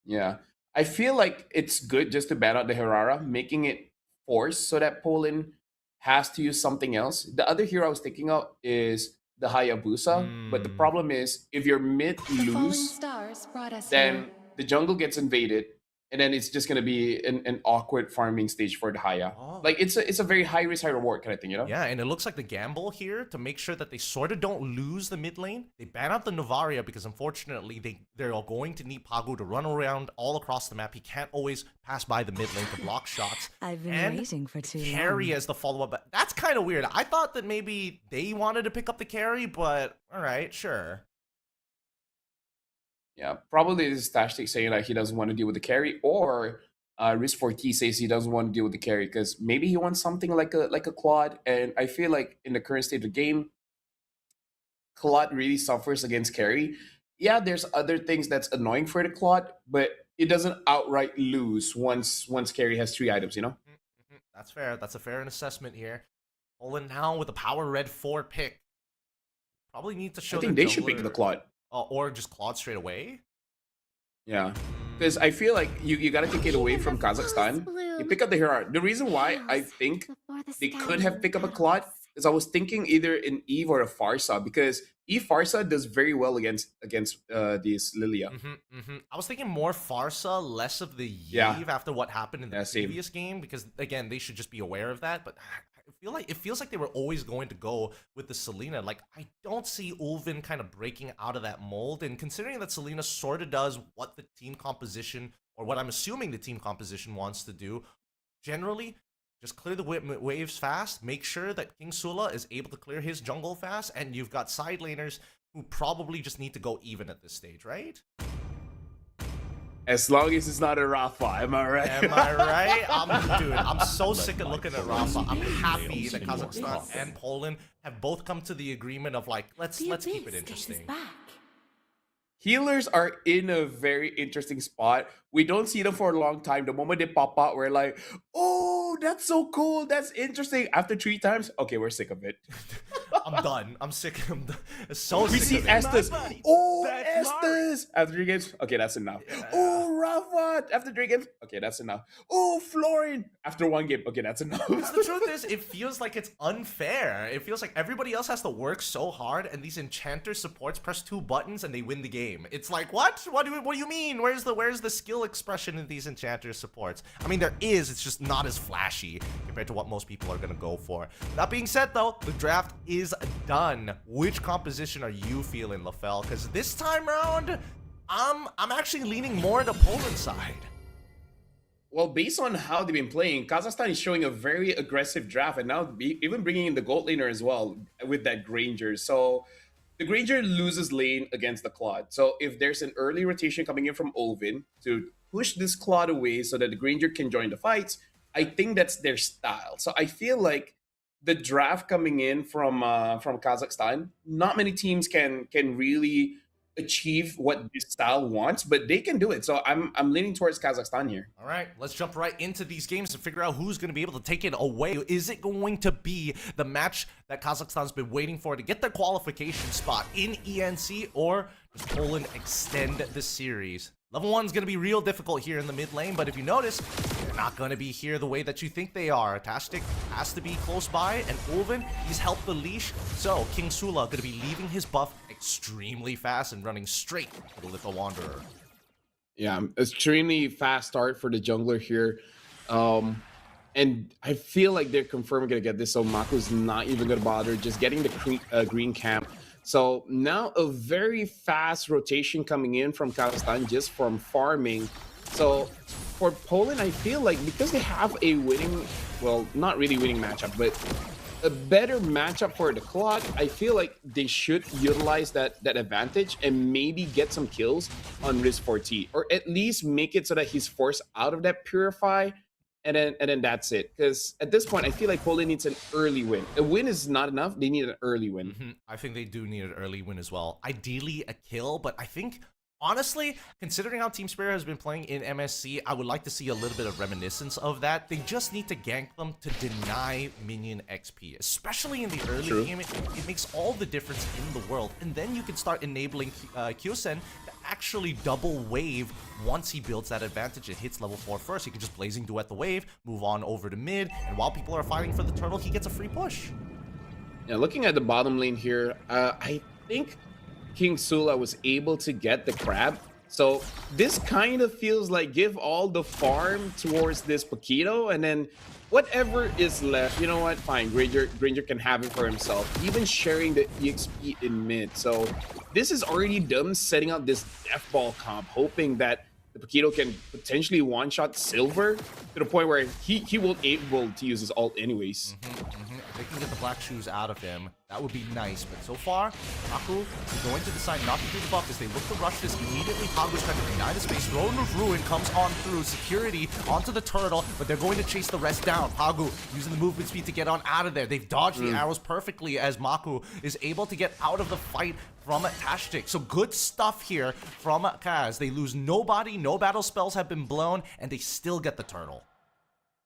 Speaker 1: Yeah. I feel like it's good just to ban out the Hirara, making it forced so that Poland has to use something else. The other hero I was thinking of is the Hayabusa, but the problem is if your mid
Speaker 4: The falling
Speaker 1: lose,
Speaker 4: stars brought us
Speaker 1: then
Speaker 4: here.
Speaker 1: the jungle gets invaded, and then it's just gonna be an awkward farming stage for the Haya.
Speaker 2: Oh.
Speaker 1: Like it's a very high risk, high reward kind of thing, you know?
Speaker 2: Yeah, and it looks like the gamble here to make sure that they sort of don't lose the mid lane. They ban out the Novaria because unfortunately they're all going to need Pagu to run around all across the map. He can't always pass by the mid lane to block shots.
Speaker 5: I've been
Speaker 2: And
Speaker 5: waiting for too
Speaker 2: carry
Speaker 5: long.
Speaker 2: as the follow-up. But that's kind of weird. I thought that maybe they wanted to pick up the carry, but all right, sure.
Speaker 1: Yeah, probably this is Tashtik saying like he doesn't want to deal with the carry, or Risk4T says he doesn't want to deal with the carry because maybe he wants something like a Claude. And I feel like in the current state of the game, Claude really suffers against carry. Yeah, there's other things that's annoying for the Claude, but it doesn't outright lose once carry has 3 items, you know?
Speaker 2: That's fair. That's a fair assessment here. Poland now with a power red 4 pick. Probably need to show
Speaker 1: I think
Speaker 2: their
Speaker 1: they should pick
Speaker 2: jungler-
Speaker 1: the Claude.
Speaker 2: or just Claude straight away.
Speaker 1: Yeah. Because I feel like you got to take it away from Kazakhstan. You pick up the Hirara. The reason why I think they could have picked up a Claude is I was thinking either an Eve or a Farsa, because Eve Farsa does very well against these Lilia.
Speaker 2: I was thinking more Farsa, less of the Yve
Speaker 1: Yeah.
Speaker 2: after what happened in the
Speaker 1: Yeah, same.
Speaker 2: previous game, because again, they should just be aware of that. But it feels like they were always going to go with the Selena. Like, I don't see Ulvin kind of breaking out of that mold. And considering that Selena sort of does what the team composition, or what I'm assuming the team composition wants to do, generally, just clear the waves fast, make sure that King Sula is able to clear his jungle fast, and you've got side laners who probably just need to go even at this stage, right?
Speaker 1: As long as it's not a Rafa, am I right?
Speaker 2: Am I right? I'm so sick of looking at Rafa. I'm happy that Kazakhstan and Poland have both come to the agreement of like, let's keep it interesting.
Speaker 1: Healers are in a very interesting spot. We don't see them for a long time. The moment they pop out, we're like, oh, that's so cool. That's interesting. After 3 times, okay, we're sick of it.
Speaker 2: I'm done. I'm sick. I'm done. So
Speaker 1: We
Speaker 2: sick
Speaker 1: see
Speaker 2: of it.
Speaker 1: Estes. Oh,
Speaker 3: That's
Speaker 1: Estes. After 3 games, okay, that's enough. Oh, Rafa. After 3 games, okay, that's enough. Oh, Florin. After 1 game, okay, that's enough.
Speaker 2: Because the truth is, it feels like it's unfair. It feels like everybody else has to work so hard, and these enchanter supports press 2 buttons and they win the game. It's like, what? What do you mean? Where's the skill expression in these enchanter supports? I mean, there is. It's just not as flashy compared to what most people are gonna go for. That being said, though, the draft is done. Which composition are you feeling, LaFell? Because this time around, I'm actually leaning more to Poland's side.
Speaker 1: Well, based on how they've been playing, Kazakhstan is showing a very aggressive draft, and now even bringing in the gold laner as well with that Granger. So the Granger loses lane against the Claude. So if there's an early rotation coming in from Olvin to push this Claude away so that the Granger can join the fights, I think that's their style. So I feel like the draft coming in from Kazakhstan, not many teams can really achieve what this style wants, but they can do it. So I'm leaning towards Kazakhstan here.
Speaker 2: All right, let's jump right into these games and figure out who's going to be able to take it away. Is it going to be the match that Kazakhstan's been waiting for to get their qualification spot in ENC, or does Poland extend the series? Level 1 is going to be real difficult here in the mid lane, but if you notice, they're not going to be here the way that you think they are. Tashtik has to be close by, and Ulvin, he's helped the leash, so King Sula going to be leaving his buff extremely fast and running straight to the Little Wanderer.
Speaker 1: Yeah, extremely fast start for the jungler here. And I feel like they're confirmed going to get this, so Mako's not even going to bother, just getting the green camp. So now a very fast rotation coming in from Kazakhstan just from farming. So for Poland, I feel like because they have a winning, well, not really winning matchup, but a better matchup for the Claude, I feel like they should utilize that advantage and maybe get some kills on Risk4T, or at least make it so that he's forced out of that Purify, and then that's it. Because at this point, I feel like Poland needs an early win. A win is not enough. They need an early win.
Speaker 2: I think they do need an early win as well. Ideally a kill, but I think Honestly, considering how Team Spirit has been playing in MSC, I would like to see a little bit of reminiscence of that. They just need to gank them to deny minion XP, especially in the early game. It makes all the difference in the world. And then you can start enabling Kyosen to actually double wave once he builds that advantage. It hits level 4 first. He can just Blazing Duet the wave, move on over to mid, and while people are fighting for the turtle, he gets a free push.
Speaker 1: Yeah, looking at the bottom lane here, I think King Sula was able to get the crab. So this kind of feels like give all the farm towards this Paquito, and then whatever is left, you know what? Fine, Granger can have it for himself. Even sharing the EXP in mid. So this is already them setting up this death ball comp, hoping that the Paquito can potentially one-shot Silver to the point where he won't able to use his ult anyways.
Speaker 2: If they can get the black shoes out of him, that would be nice. But so far, Aku is going to decide not to do the buff as they look to rush this immediately. Pagu's trying to deny the space. Throne of Ruin comes on through. Security onto the turtle, but they're going to chase the rest down. Pagu using the movement speed to get on out of there. They've dodged the arrows perfectly as Maku is able to get out of the fight from Tashtik. So good stuff here from Kaz. They lose nobody, no battle spells have been blown, and they still get the turtle.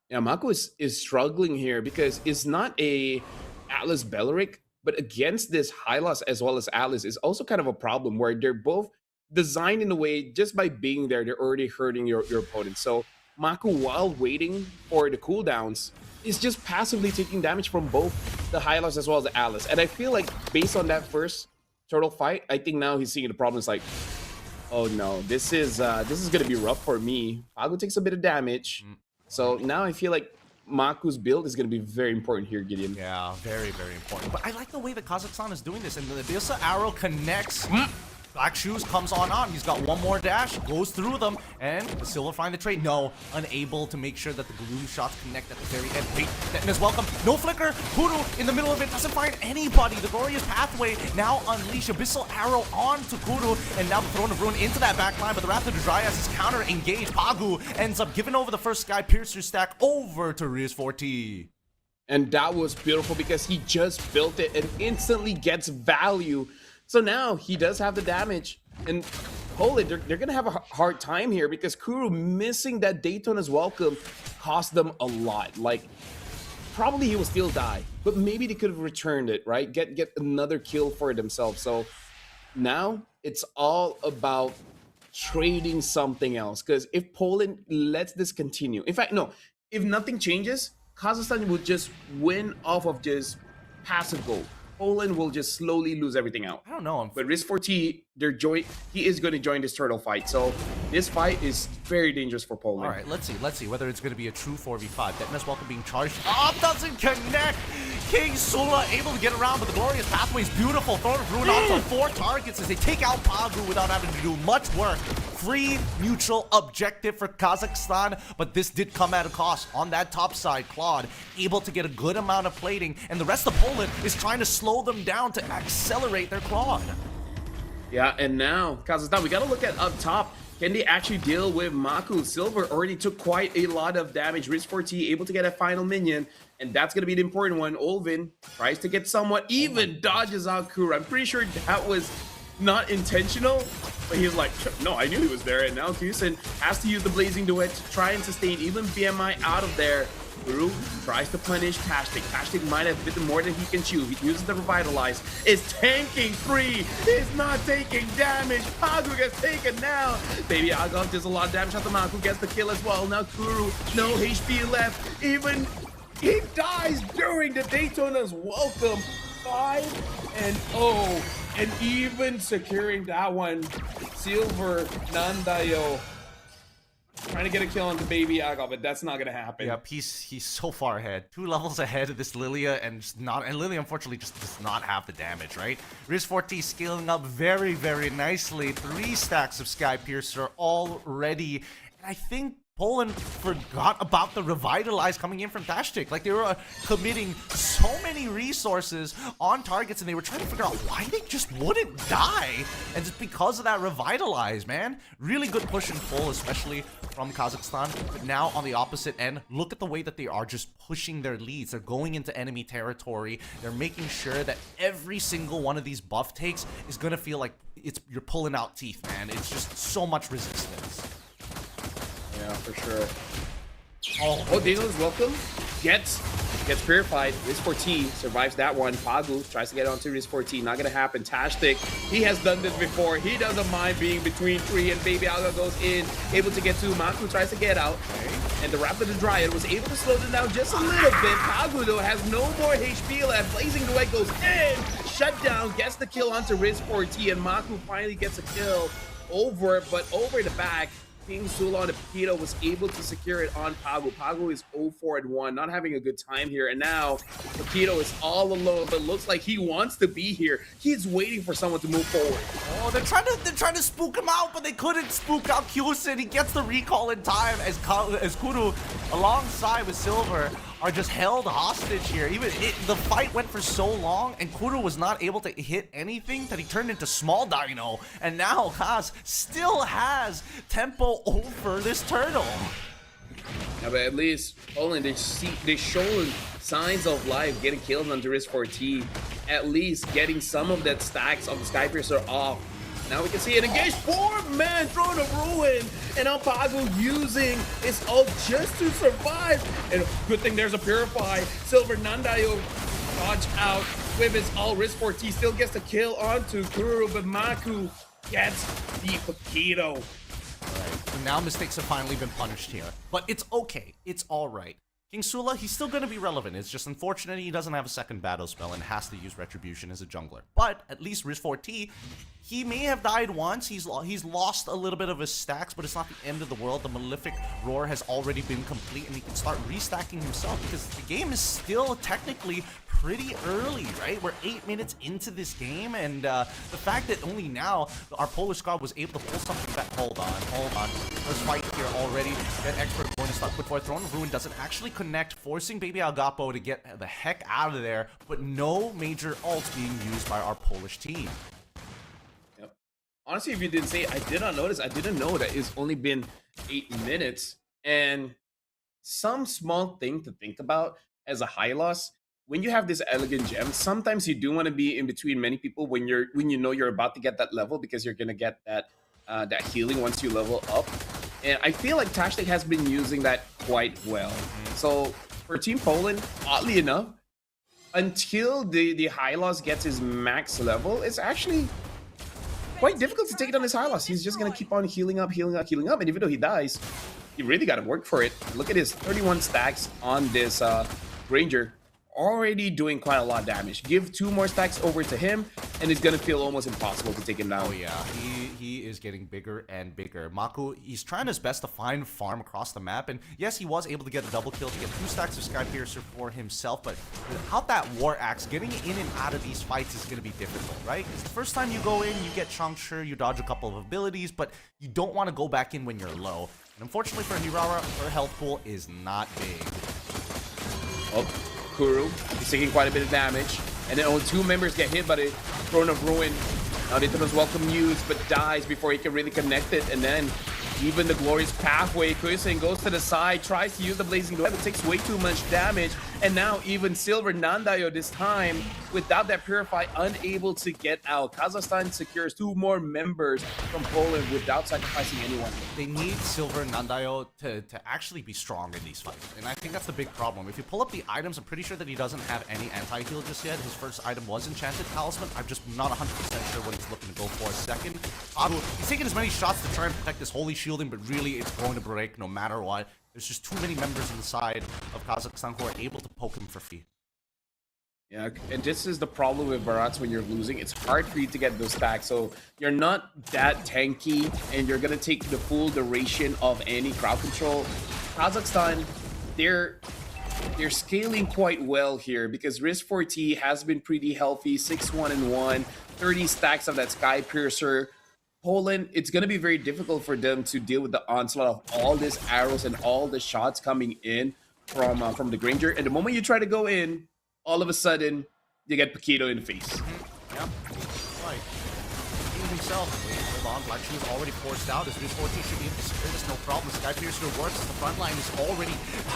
Speaker 1: Yeah, Mako is struggling here because it's not a Atlas Belleric, but against this Hylos as well as Atlas is also kind of a problem where they're both designed in a way just by being there, they're already hurting your opponent. So Mako, while waiting for the cooldowns, is just passively taking damage from both the Hylos as well as the Atlas. And I feel like based on that first turtle fight, I think now he's seeing the problem. It's like, oh no, this is gonna be rough for me. Pagu takes a bit of damage. So now I feel like Maku's build is going to be very important here, Gideon.
Speaker 2: Yeah, very, very important. But I like the way that Kazakhstan is doing this. And the Bisa arrow connects. Black Shoes comes on. He's got one more dash, goes through them, and the Silver find the trade. No, unable to make sure that the glue shots connect at the very end. Wait, that is welcome. No flicker. Kuru in the middle of it doesn't find anybody. The glorious pathway now unleash. Abyssal arrow onto Kuru, and now the Throne of Ruin into that back line. But the Wrath of the Dryas is counter engaged. Pagu ends up giving over the first Sky Piercer stack over to Riz 4T.
Speaker 1: And that was beautiful because he just built it and instantly gets value. So now he does have the damage, and Poland, they're going to have a hard time here because Kuru missing that Daytona's welcome cost them a lot. Like, probably he will still die, but maybe they could have returned it, right? Get another kill for themselves. So now it's all about trading something else, because if Poland lets this continue, in fact, no, if nothing changes, Kazakhstan will just win off of just passive gold. Poland will just slowly lose everything out.
Speaker 2: I don't know.
Speaker 1: But Riz4T, he is going to join this turtle fight. So this fight is very dangerous for Poland.
Speaker 2: All right, let's see whether it's going to be a true 4v5. Deadness Welcome being charged. Oh, doesn't connect. King Sula able to get around, but the glorious pathway is beautiful. Throne of Ruin onto 4 targets as they take out Pagu without having to do much work. Free mutual objective for Kazakhstan, but this did come at a cost. On that top side, Claude able to get a good amount of plating, and the rest of Poland is trying to slow them down to accelerate their Claude.
Speaker 1: Yeah, and now Kazakhstan, we got to look at up top. Can they actually deal with Maku? Silver already took quite a lot of damage. Riz4T able to get a final minion, and that's going to be the important one. Olvin tries to get somewhat even, dodges out Kuru. I'm pretty sure that was not intentional, but he's like, no, I knew he was there. And now Kusen has to use the Blazing Duet to try and sustain even BMI out of there. Kuru tries to punish Tashtik. Tashtik might have bitten more than he can chew. He uses the Revitalize. Is tanking free. Is not taking damage. Pagu gets taken now. Baby Agov does a lot of damage. Maku gets the kill as well. Now Kuru, no HP left. Even he dies during the Daytona's welcome. 5-0. And even securing that one. Silver Nandayo trying to get a kill on the Baby Aga, but that's not gonna happen.
Speaker 2: Yeah, he's so far ahead. 2 levels ahead of this Lilia, and Lilia unfortunately just does not have the damage, right? Riz4T scaling up very, very nicely. 3 stacks of Sky Piercer already. And I think Poland forgot about the Revitalize coming in from Tashtik. Like, they were committing so many resources on targets, and they were trying to figure out why they just wouldn't die. And it's because of that Revitalize, man. Really good push and pull, especially from Kazakhstan. But now on the opposite end, look at the way that they are just pushing their leads. They're going into enemy territory. They're making sure that every single one of these buff takes is going to feel like you're pulling out teeth, man. It's just so much resistance.
Speaker 1: Yeah, for sure. Oh, Daniel's welcome. Gets purified. Riz4T survives that one. Pagu tries to get onto Riz4T. Not gonna happen. Tashtik, he has done this before. He doesn't mind being between three, and Baby Alga goes in, able to get two. Maku tries to get out. And the Raptor the Dryad was able to slow them down just a little bit. Pagu, though, has no more HP left. Blazing Duet goes in. Shut down. Gets the kill onto Riz4T, and Maku finally gets a kill over the back. King Sula on the Paquito was able to secure it on Pagu. Pagu is 0-4-1, not having a good time here. And now Paquito is all alone, but looks like he wants to be here. He's waiting for someone to move forward.
Speaker 2: Oh, they're trying to spook him out, but they couldn't spook out Kyusin. He gets the recall in time as Kuru, alongside with Silver, are just held hostage here. The fight went for so long, and Kuru was not able to hit anything that he turned into Small Dino. And now Kaz still has tempo over this turtle.
Speaker 1: Yeah, but at least Poland, they shown signs of life, getting killed on Riz4T. At least getting some of that stacks of the Skypiercer off. Now we can see it engaged. 4-man Throne of Ruin. And now Pagu using his ult just to survive. And good thing there's a Purify. Silver Nandayo dodge out with his ult. Riz4T still gets the kill onto Kuru, but Maku gets the Paquito.
Speaker 2: So now mistakes have finally been punished here. But it's okay. It's alright. King Sula, he's still going to be relevant. It's just unfortunate he doesn't have a second battle spell and has to use Retribution as a jungler. But at least Riz4T, he may have died once. He's lost a little bit of his stacks, but it's not the end of the world. The Malefic Roar has already been complete, and he can start restacking himself because the game is still technically pretty early, right? We're 8 minutes into this game, and the fact that only now our Polish squad was able to pull something back. Hold on. First fight here already. That expert going to start put forth. Throne of Ruin doesn't actually connect, forcing Baby Algapo to get the heck out of there, but no major ults being used by our Polish team.
Speaker 1: Yep. Honestly, if you didn't say, I did not notice. I didn't know that it's only been 8 minutes. And some small thing to think about as a high loss, when you have this elegant gem, sometimes you do want to be in between many people when you know you're about to get that level, because you're gonna get that that healing once you level up. And I feel like Tashtik has been using that quite well. So for Team Poland, oddly enough, until the Hylos gets his max level, it's actually quite difficult to take it on his Hylos. He's just gonna keep on healing up, and even though he dies, you really gotta work for it. Look at his 31 stacks on this Ranger. Already doing quite a lot of damage. Give 2 more stacks over to him, and it's gonna feel almost impossible to take him down.
Speaker 2: Oh yeah, he is getting bigger and bigger. Maku, he's trying his best to find farm across the map, and yes, he was able to get a double kill to get 2 stacks of Skypiercer for himself, but without that War Axe, getting in and out of these fights is gonna be difficult, right? Because the first time you go in, you get chunked, sure, you dodge a couple of abilities, but you don't want to go back in when you're low. And unfortunately for Hirara, her health pool is not big.
Speaker 1: Oh. Kuru, he's taking quite a bit of damage, and then only 2 members get hit by the Throne of Ruin. Now Nitono's welcome news, but dies before he can really connect it, and then even the glorious pathway, Kuisen goes to the side, tries to use the blazing duet, but takes way too much damage, and now even Silver Nandayo this time, without that Purify, unable to get out. Kazakhstan secures 2 more members from Poland without sacrificing anyone.
Speaker 2: They need Silver Nandayo to actually be strong in these fights, and I think that's the big problem. If you pull up the items, I'm pretty sure that he doesn't have any anti-heal just yet. His first item was Enchanted Talisman. I'm just not 100% sure what he's looking to go for. Second, he's taking as many shots to try and protect this holy shielding, but really it's going to break no matter what. There's just too many members on the side of Kazakhstan who are able to poke him for free.
Speaker 1: Yeah, and this is the problem with Barats when you're losing. It's hard for you to get those stacks, so you're not that tanky, and you're gonna take the full duration of any crowd control. Kazakhstan, they're scaling quite well here because Riz4T has been pretty healthy, 6-1-1, 30 stacks of that Skypiercer. Poland, it's going to be very difficult for them to deal with the onslaught of all these arrows and all the shots coming in from the Granger. And the moment you try to go in, all of a sudden, you get Paquito in the face.
Speaker 2: Yep. Right. He himself. Wait, hold on. Black Shoe is already forced out. His Viz 14 should be able to secure this, no problem. Sky Piercer works. The front line is already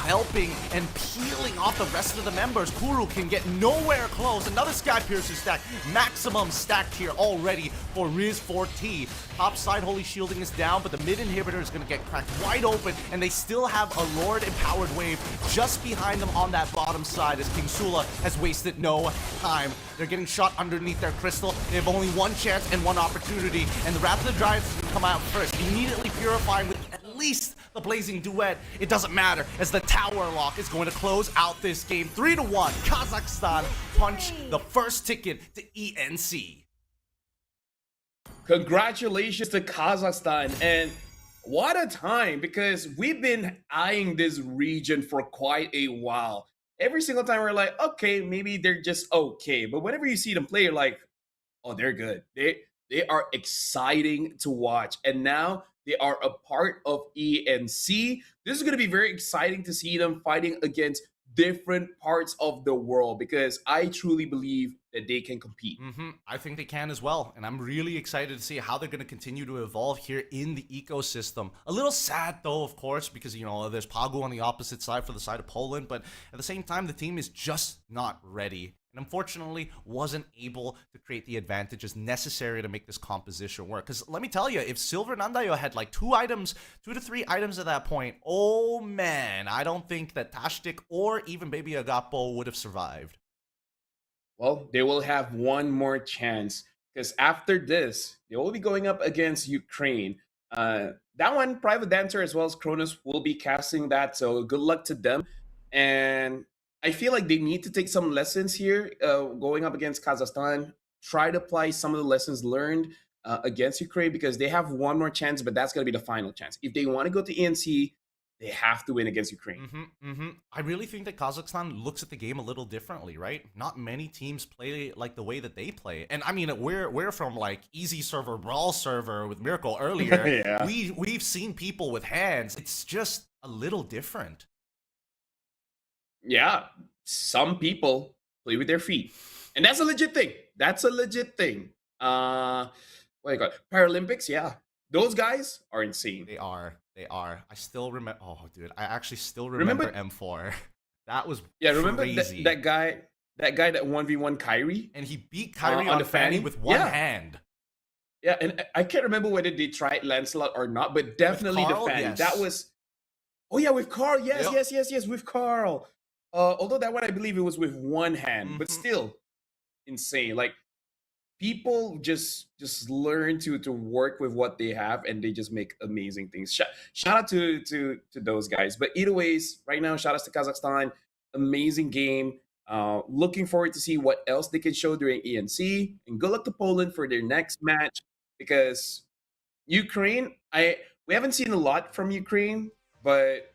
Speaker 2: helping and peeling off the rest of the members. Kuru can get nowhere close. Another Sky Piercer stack. Maximum stacked here already for Riz 4T. Top side Holy Shielding is down, but the mid inhibitor is going to get cracked wide open, and they still have a Lord Empowered Wave just behind them on that bottom side as King Sula has wasted no time. They're getting shot underneath their crystal. They have only one chance and one opportunity, and the Wrath of the Giants is going to come out first, immediately purifying with at least the Blazing Duet. It doesn't matter, as the Tower Lock is going to close out this game. 3-1, Kazakhstan punch the first ticket to ENC.
Speaker 1: Congratulations to Kazakhstan, and what a time, because we've been eyeing this region for quite a while. Every single time we're like, okay, maybe they're just okay, but whenever you see them play, you're like, oh, they're good. They are exciting to watch, and now they are a part of ENC. This is going to be very exciting to see them fighting against different parts of the world, because I truly believe that they can compete.
Speaker 2: I think they can as well, and I'm really excited to see how they're going to continue to evolve here in the ecosystem. A little sad though, of course, because, you know, there's Pagu on the opposite side for the side of Poland, but at the same time, the team is just not ready, and unfortunately wasn't able to create the advantages necessary to make this composition work. Because let me tell you, if Silver Nandayo had like 2 to 3 items at that point, oh man, I don't think that Tashtik or even Baby Agapo would have survived.
Speaker 1: Well, they will have one more chance, because after this, they will be going up against Ukraine. That one, Private Dancer as well as Cronus will be casting that, so good luck to them. And I feel like they need to take some lessons here going up against Kazakhstan. Try to apply some of the lessons learned against Ukraine, because they have one more chance, but that's going to be the final chance. If they want to go to ENC, they have to win against Ukraine.
Speaker 2: I really think that Kazakhstan looks at the game a little differently, right? Not many teams play like the way that they play. And I mean, we're from like easy server, brawl server with Miracle earlier.
Speaker 1: Yeah.
Speaker 2: We've seen people with hands. It's just a little different.
Speaker 1: Yeah, some people play with their feet, and that's a legit thing. That's a legit thing. What do you call it? Paralympics, yeah. Those guys are insane.
Speaker 2: They are. I still remember. Oh, dude, I actually still remember M4. That was
Speaker 1: remember
Speaker 2: crazy.
Speaker 1: that guy that 1v1 Kyrie?
Speaker 2: And he beat Kyrie
Speaker 1: on
Speaker 2: on
Speaker 1: the
Speaker 2: Fanny
Speaker 1: Fanny?
Speaker 2: with one
Speaker 1: Yeah.
Speaker 2: hand.
Speaker 1: Yeah, and I can't remember whether they tried Lancelot or not, but definitely
Speaker 2: Carl,
Speaker 1: the Fanny.
Speaker 2: yes.
Speaker 1: That was. Oh yeah, with Carl. Yes,
Speaker 2: Yep.
Speaker 1: yes, with Carl. Although that one I believe it was with one hand, but still insane. Like, people just learn to work with what they have, and they just make amazing things. Shout out to those guys. But either ways, right now, shout out to Kazakhstan. Amazing game. Looking forward to see what else they can show during ENC, and good luck to Poland for their next match, because Ukraine, we haven't seen a lot from Ukraine, but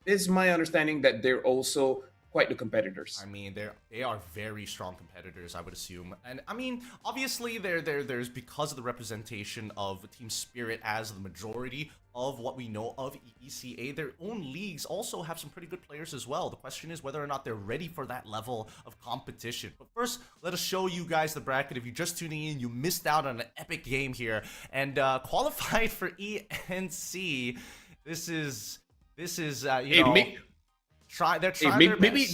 Speaker 1: it's my understanding that they're also quite the competitors.
Speaker 2: I mean, they are very strong competitors, I would assume. And I mean, obviously there's because of the representation of Team Spirit as the majority of what we know of EECA, their own leagues also have some pretty good players as well. The question is whether or not they're ready for that level of competition. But first, let us show you guys the bracket. If you're just tuning in, you missed out on an epic game here. And qualified for ENC, this is you know, they're trying their
Speaker 1: maybe
Speaker 2: best.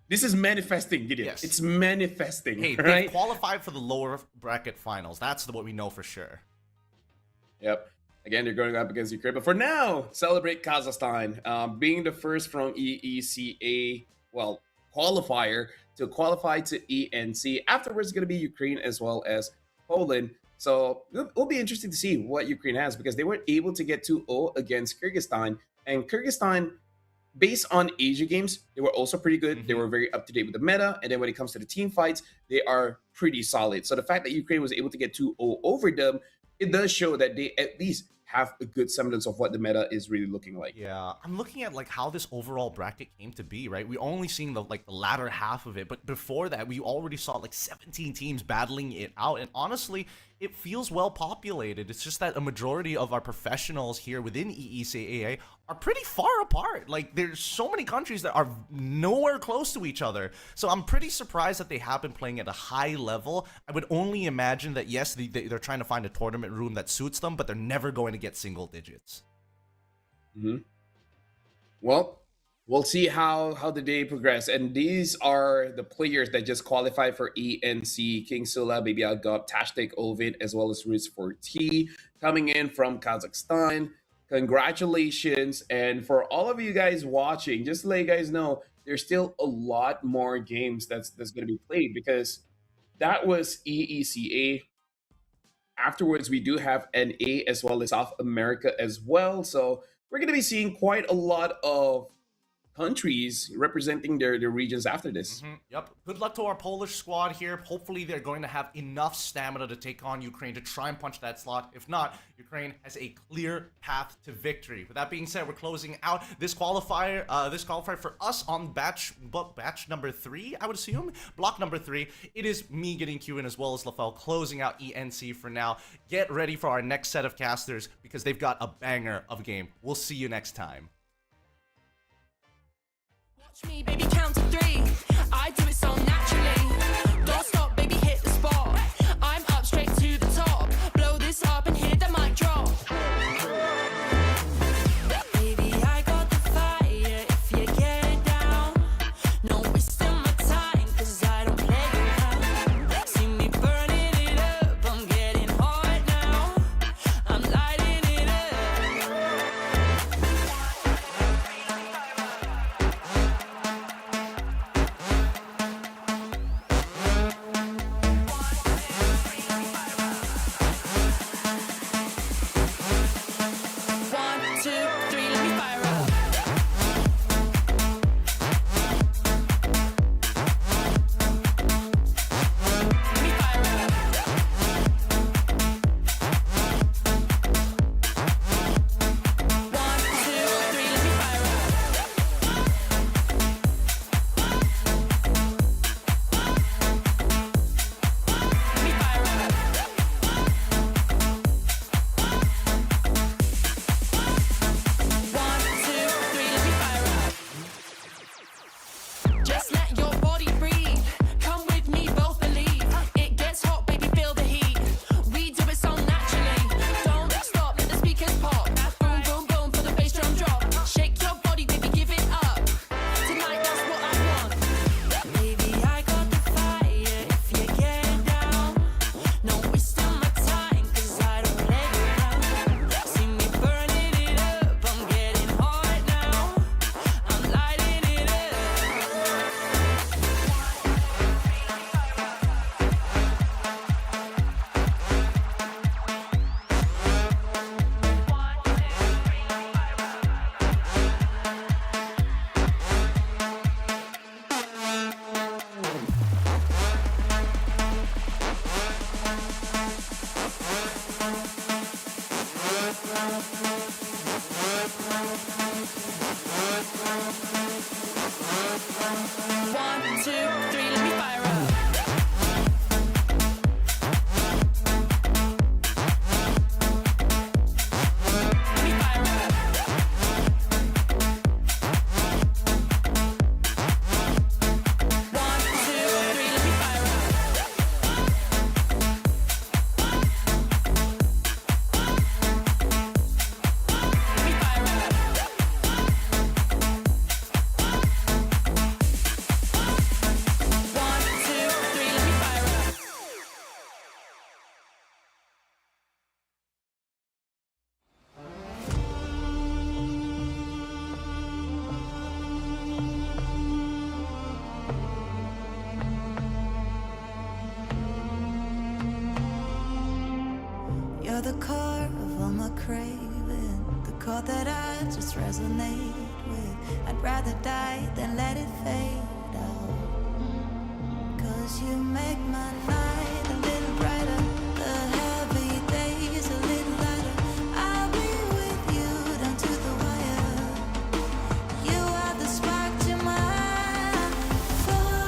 Speaker 1: this is manifesting, Gideon.
Speaker 2: Yes.
Speaker 1: It's manifesting.
Speaker 2: Hey,
Speaker 1: right?
Speaker 2: they qualified for the lower bracket finals. That's what we know for sure.
Speaker 1: Yep. Again, they're going up against Ukraine. But for now, celebrate Kazakhstan being the first from EECA, qualifier to qualify to ENC. Afterwards, it's going to be Ukraine as well as Poland. So it'll be interesting to see what Ukraine has, because they weren't able to get 2-0 against Kyrgyzstan. And Kyrgyzstan, based on Asia games, they were also pretty good. They were very up to date with the meta. And then when it comes to the team fights, they are pretty solid. So the fact that Ukraine was able to get 2-0 over them, it does show that they at least have a good semblance of what the meta is really looking like.
Speaker 2: Yeah, I'm looking at like how this overall bracket came to be, right? We only seen the latter half of it, but before that, we already saw like 17 teams battling it out. And honestly, it feels well populated. It's just that a majority of our professionals here within EECAA are pretty far apart. Like, there's so many countries that are nowhere close to each other. So I'm pretty surprised that they have been playing at a high level. I would only imagine that, yes, they're trying to find a tournament room that suits them, but they're never going to get single digits.
Speaker 1: Well, we'll see how the day progress. And these are the players that just qualified for ENC: King Sula, Baby Agop, Tashtik Ovid, as well as Riz 4T coming in from Kazakhstan. Congratulations. And for all of you guys watching, just to let you guys know, there's still a lot more games that's going to be played, because that was EECA. Afterwards, we do have NA as well as South America as well. So we're going to be seeing quite a lot of countries representing their regions after this.
Speaker 2: Yep. Good luck to our Polish squad here. Hopefully they're going to have enough stamina to take on Ukraine to try and punch that slot. If not, Ukraine has a clear path to victory. With that being said, we're closing out this qualifier for us on batch number 3, I would assume. Block number 3. It is me getting Q in as well as LaFell closing out ENC for now. Get ready for our next set of casters, because they've got a banger of a game. We'll see you next time.
Speaker 6: Watch me, baby, count to 3. I do it so naturally. Don't stop, baby, hit the spot. I'm up straight to the top. Blow this up and hear the mic drop. Baby, I got the fire if you get down. No wasting my time, 'cause I don't play around. See me burning it up, I'm getting hot now. I'm lighting it up.
Speaker 3: You're the core of all my craving, the chord that I just resonate with. I'd rather die than let it fade out. 'Cause you make my night a little brighter, the heavy days a little lighter. I'll be with you down to the wire. You are the spark to my fire.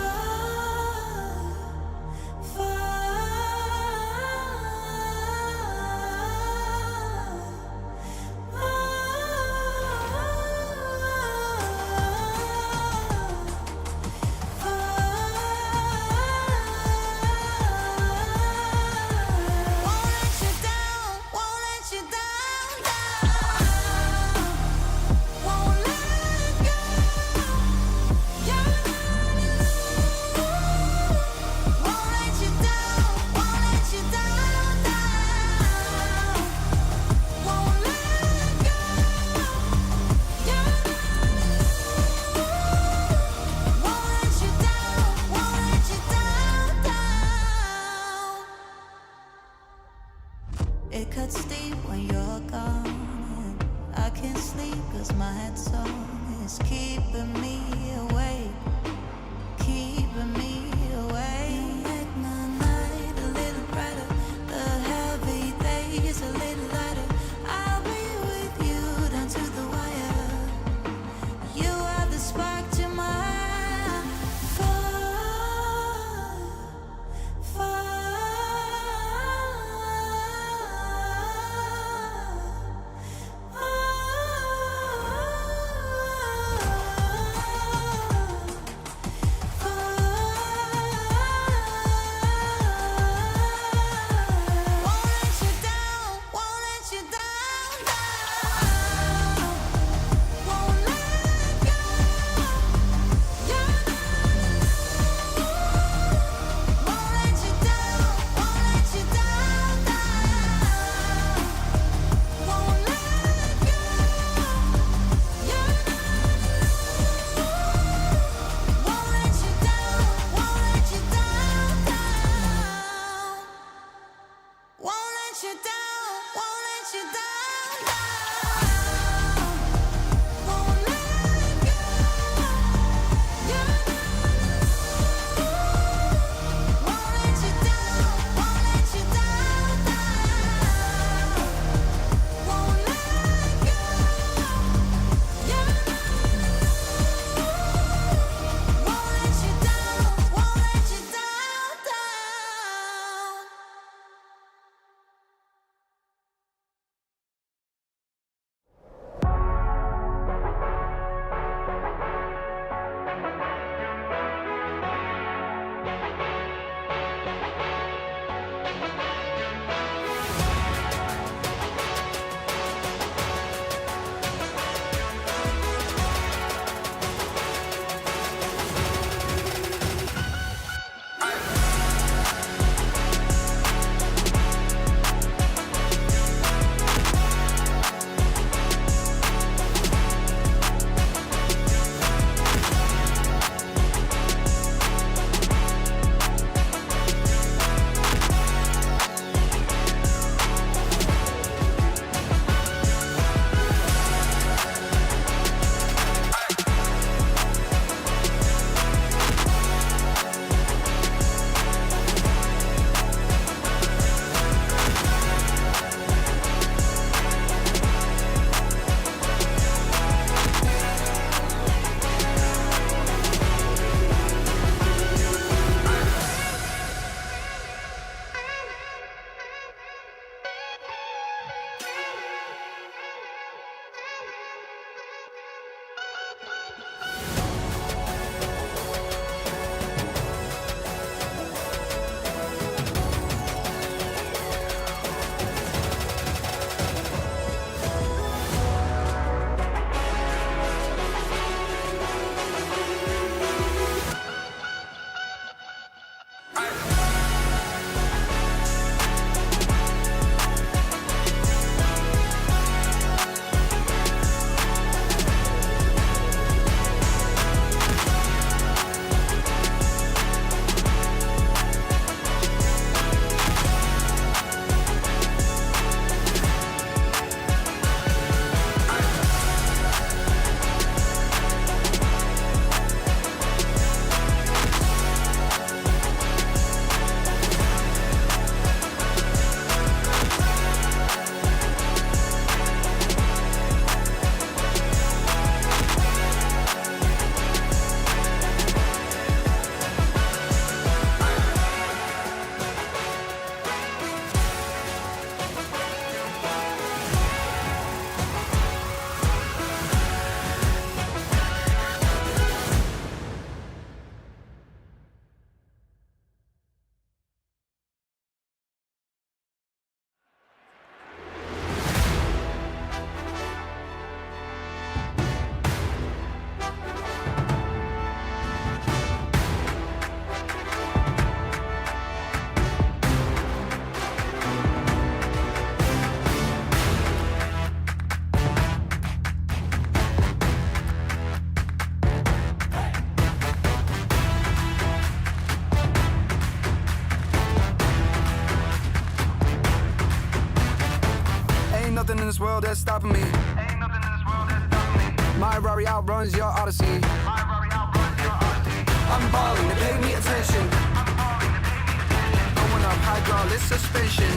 Speaker 3: world that's stopping me. Ain't nothing in this world that's stopping me. My Rari outruns your Odyssey. My Rari outruns your Odyssey. I'm balling, they pay me attention. I'm balling, they pay me attention. Going up hydraulic suspension.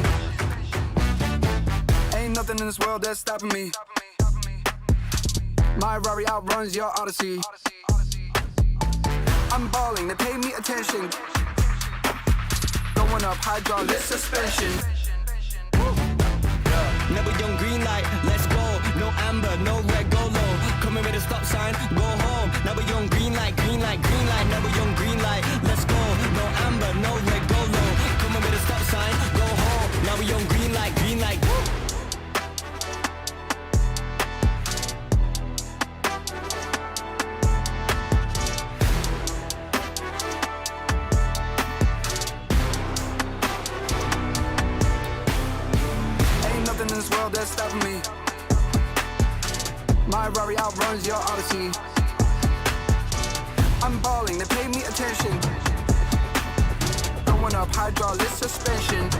Speaker 3: Ain't nothing in this world that's stopping me. My Rari outruns your Odyssey. I'm balling, they pay me attention. Going up hydraulic suspension.
Speaker 7: Never young green light, let's go. No amber, no red, go low. Coming with a stop sign, go home. Never young green light, green light, green light. Never young green light, let's go. No amber, no red, go low. Coming with a stop sign, go home. Now we young green light, green light. Woo!
Speaker 3: In this world that's stopping me. My Rari outruns your Odyssey. I'm balling, they pay me attention. Going up hydraulic suspension.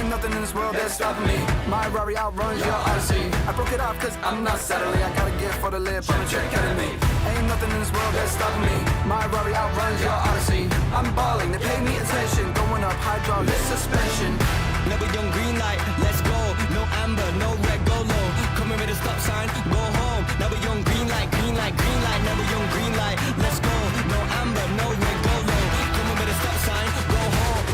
Speaker 3: Nothing in this world that's stopping me. My Rari outruns your Odyssey. I broke it off cause I'm not settling. I got a gift for the lip, I'm a trick at me. Ain't nothing in this world that's stopping me. My Rari outruns your Odyssey. I'm balling, they pay me attention. Going up hydraulic suspension.
Speaker 7: Never young green light, let's go. No amber, no red, go low. Coming with a stop sign, go home. Never young green light, green light, green light. Never young green light, let's go. No amber, no red, go low. Coming with a stop sign, go home.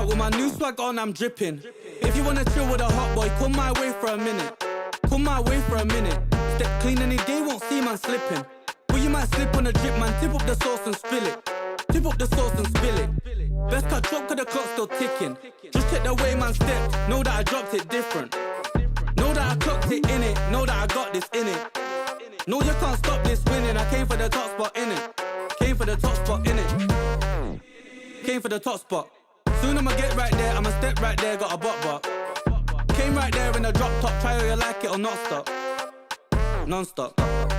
Speaker 8: With my new swag on, I'm dripping. If you wanna chill with a hot boy, come my way for a minute. Come my way for a minute. Step clean any day, won't see man slipping. Put your might slip on a drip, man. Tip up the sauce and spill it. Tip up the sauce and spill it. Best cut chop, cause the clock's still ticking. Just check the way man stepped. Know that I dropped it different. Know that I clocked it in it. Know that I got this in it. No, you can't stop this winning. I came for the top spot in it. Came for the top spot in it. Came for the top spot. Soon I'ma get right there. I'ma step right there. Got a butt. Came right there in a drop top. Try how you like it or not stop. Non-stop.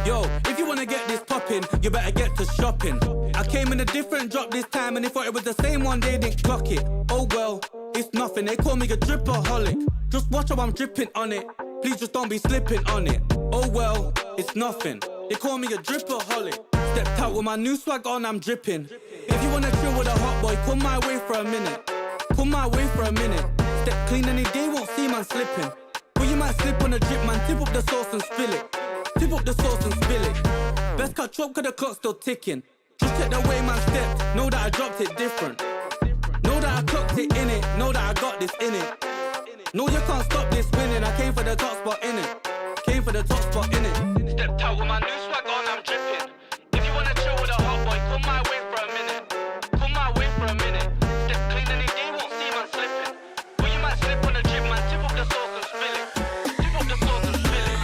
Speaker 8: Yo, if you wanna get this poppin', you better get to shopping. I came in a different drop this time, and they thought it was the same one, they didn't clock it. Oh well, it's nothing, they call me a dripaholic. Just watch how I'm dripping on it. Please just don't be slipping on it. Oh well, it's nothing, they call me a dripaholic. Stepped out with my new swag on, I'm dripping. If you wanna chill with a hot boy, come my way for a minute. Come my way for a minute. Step clean any day, won't see man slipping. But you might slip on a drip, man, tip up the sauce and spill it. Tip up the sauce and spill it. Best cut chop, cause the clock's still ticking. Just check the way man stepped. Know that I dropped it different. Know that I clocked it in it. Know that I got this in it. No, you can't stop this winning. I came for the top spot in it. Came for the top spot in it. Stepped out with my new swag on, I'm dripping. If you wanna chill with a hot boy, come my way for a minute. Come my way for a minute. Step clean any day, won't see man slipping. But you might slip on the drip, man. Tip up the sauce and spill it. Tip up the sauce and spill it.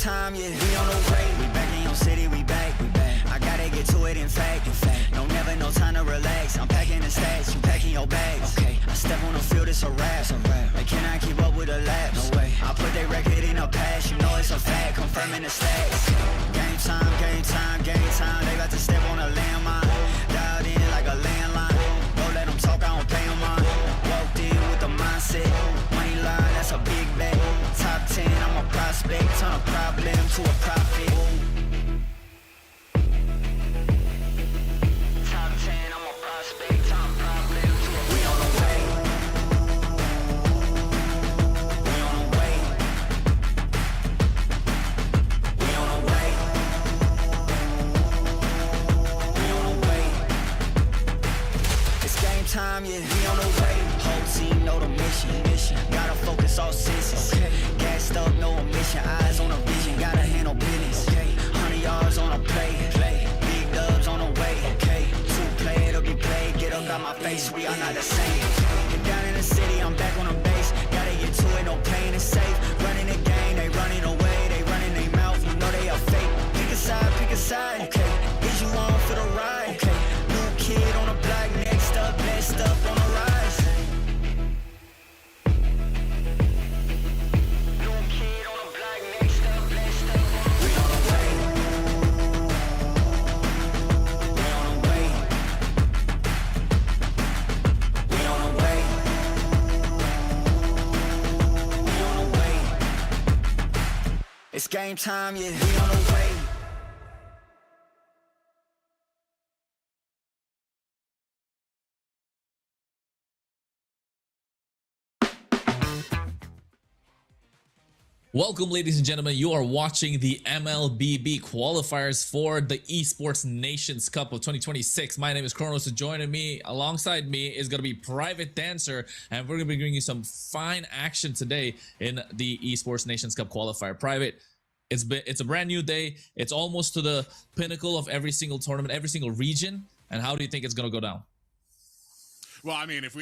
Speaker 7: time, yeah. We on the way, we back in your city, we back. I gotta get to it, in fact. No, never no time to relax. I'm packing the stacks, you packing your bags. Okay, I step on the field, it's a wrap. They cannot keep up with the laps. No way. I put their record in a pass, you know it's a fact. Confirming the stacks. Game time, game time, game time. They about to step on a landmine. Dialed in like a landline. Don't let them talk, I don't pay them on. Walked in with the mindset. Money line, that's a big bet. Top 10, I'm a prospect. Turn a problem to a profit. Top 10, I'm a prospect. Turn a problem to a... We on the way. time, yeah, we on the way. Whole team know the mission. Gotta focus all senses. Okay. Gassed up, no omission. Eyes on a vision, gotta handle business. Okay. 100 yards on a play. Big dubs on the way. Okay. 2 play, it'll be played. Get up out my face, we are not the same. Get down in the city, I'm back on the base. Gotta get to it, no pain is safe. Running the game, they running away. They running their mouth, you know they are fake. Pick a side, okay. Is you on for the ride? Okay. New kid on the block, next up, blessed up on the rise. New kid on the block, next up, blessed up. We on the way. We on the way. We on the way. We on the way. It's game time, yeah. We on the way.
Speaker 9: Welcome, ladies and gentlemen. You are watching the MLBB qualifiers for the Esports Nations Cup of 2026. My name is Kronos, and joining me, alongside me, is going to be Private Dancer, and we're going to be bringing you some fine action today in the Esports Nations Cup qualifier. Private, it's a brand new day. It's almost to the pinnacle of every single tournament, every single region. And how do you think it's going to go down?
Speaker 10: Well, I mean, if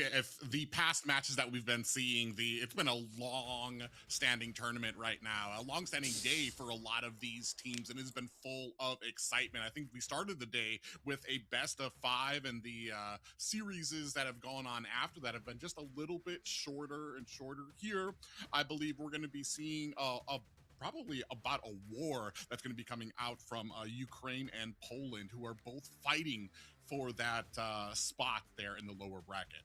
Speaker 10: the past matches that we've been seeing, it's been a long-standing tournament right now, a long-standing day for a lot of these teams, and it's been full of excitement. I think we started the day with a best of 5, and the series that have gone on after that have been just a little bit shorter and shorter. Here, I believe we're going to be seeing probably about a war that's going to be coming out from Ukraine and Poland, who are both fighting for that spot there in the lower bracket.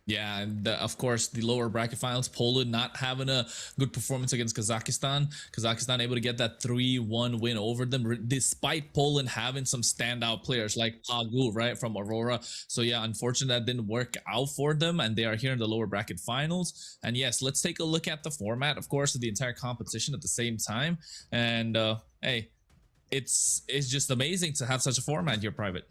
Speaker 9: Yeah, and of course, the lower bracket finals, Poland not having a good performance against Kazakhstan. Kazakhstan able to get that 3-1 win over them, despite Poland having some standout players like Pagu, right, from Aurora. So yeah, unfortunately, that didn't work out for them, and they are here in the lower bracket finals. And yes, let's take a look at the format, of course, of the entire competition at the same time. And hey, it's just amazing to have such a format here, Private.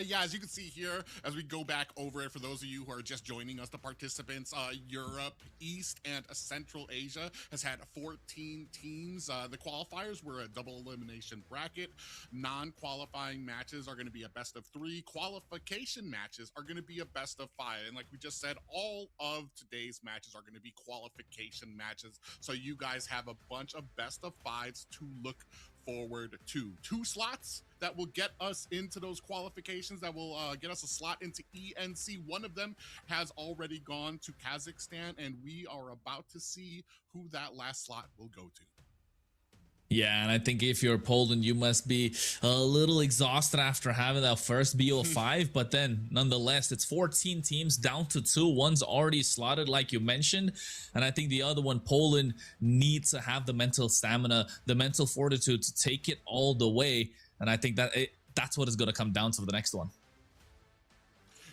Speaker 10: Yeah, as you can see here, as we go back over it, for those of you who are just joining us, the participants, Europe, East, and Central Asia has had 14 teams. The qualifiers were a double elimination bracket. Non-qualifying matches are going to be a best of 3. Qualification matches are going to be a best of 5. And like we just said, all of today's matches are going to be qualification matches. So you guys have a bunch of best of 5s to look forward to. 2 slots that will get us into those qualifications, that will get us a slot into ENC. One of them has already gone to Kazakhstan, and we are about to see who that last slot will go to.
Speaker 9: Yeah, and I think if you're Poland, you must be a little exhausted after having that first BO5, but then nonetheless, it's 14 teams down to 2. One's already slotted, like you mentioned, and I think the other one, Poland, needs to have the mental stamina, the mental fortitude to take it all the way, and I think that that's what is going to come down to for the next one.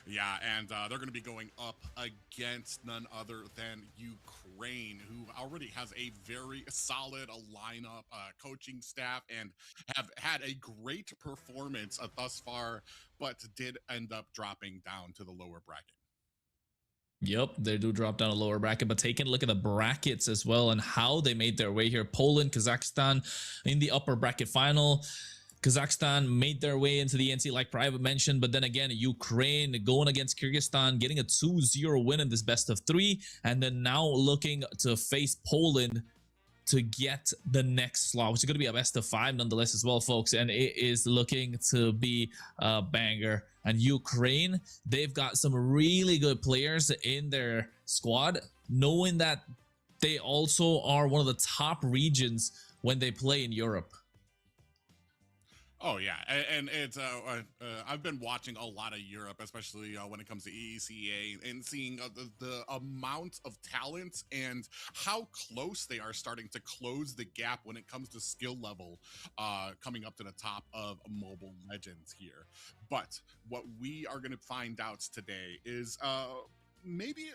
Speaker 10: Yeah, and they're going to be going up against none other than Ukraine, who already has a very solid lineup, coaching staff, and have had a great performance thus far, but did end up dropping down to the lower bracket.
Speaker 9: Yep, they do drop down a lower bracket, but taking a look at the brackets as well and how they made their way here. Poland, Kazakhstan in the upper bracket final. Kazakhstan made their way into the NC, like Private mentioned, but then again, Ukraine going against Kyrgyzstan, getting a 2-0 win in this best of 3, and then now looking to face Poland to get the next slot, which is going to be a best of 5 nonetheless as well, folks, and it is looking to be a banger. And Ukraine, they've got some really good players in their squad, knowing that they also are one of the top regions when they play in Europe.
Speaker 10: Oh yeah, and it's I've been watching a lot of Europe, especially when it comes to EECA, and seeing the amount of talent and how close they are starting to close the gap when it comes to skill level, coming up to the top of Mobile Legends here. But what we are going to find out today is maybe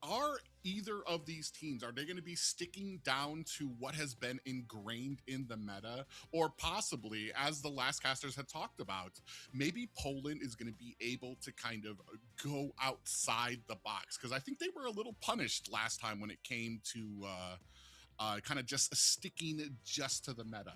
Speaker 10: are either of these teams, are they going to be sticking down to what has been ingrained in the meta, or possibly, as the last casters had talked about, maybe Poland is going to be able to kind of go outside the box? Because I think they were a little punished last time when it came to kind of just sticking just to the meta.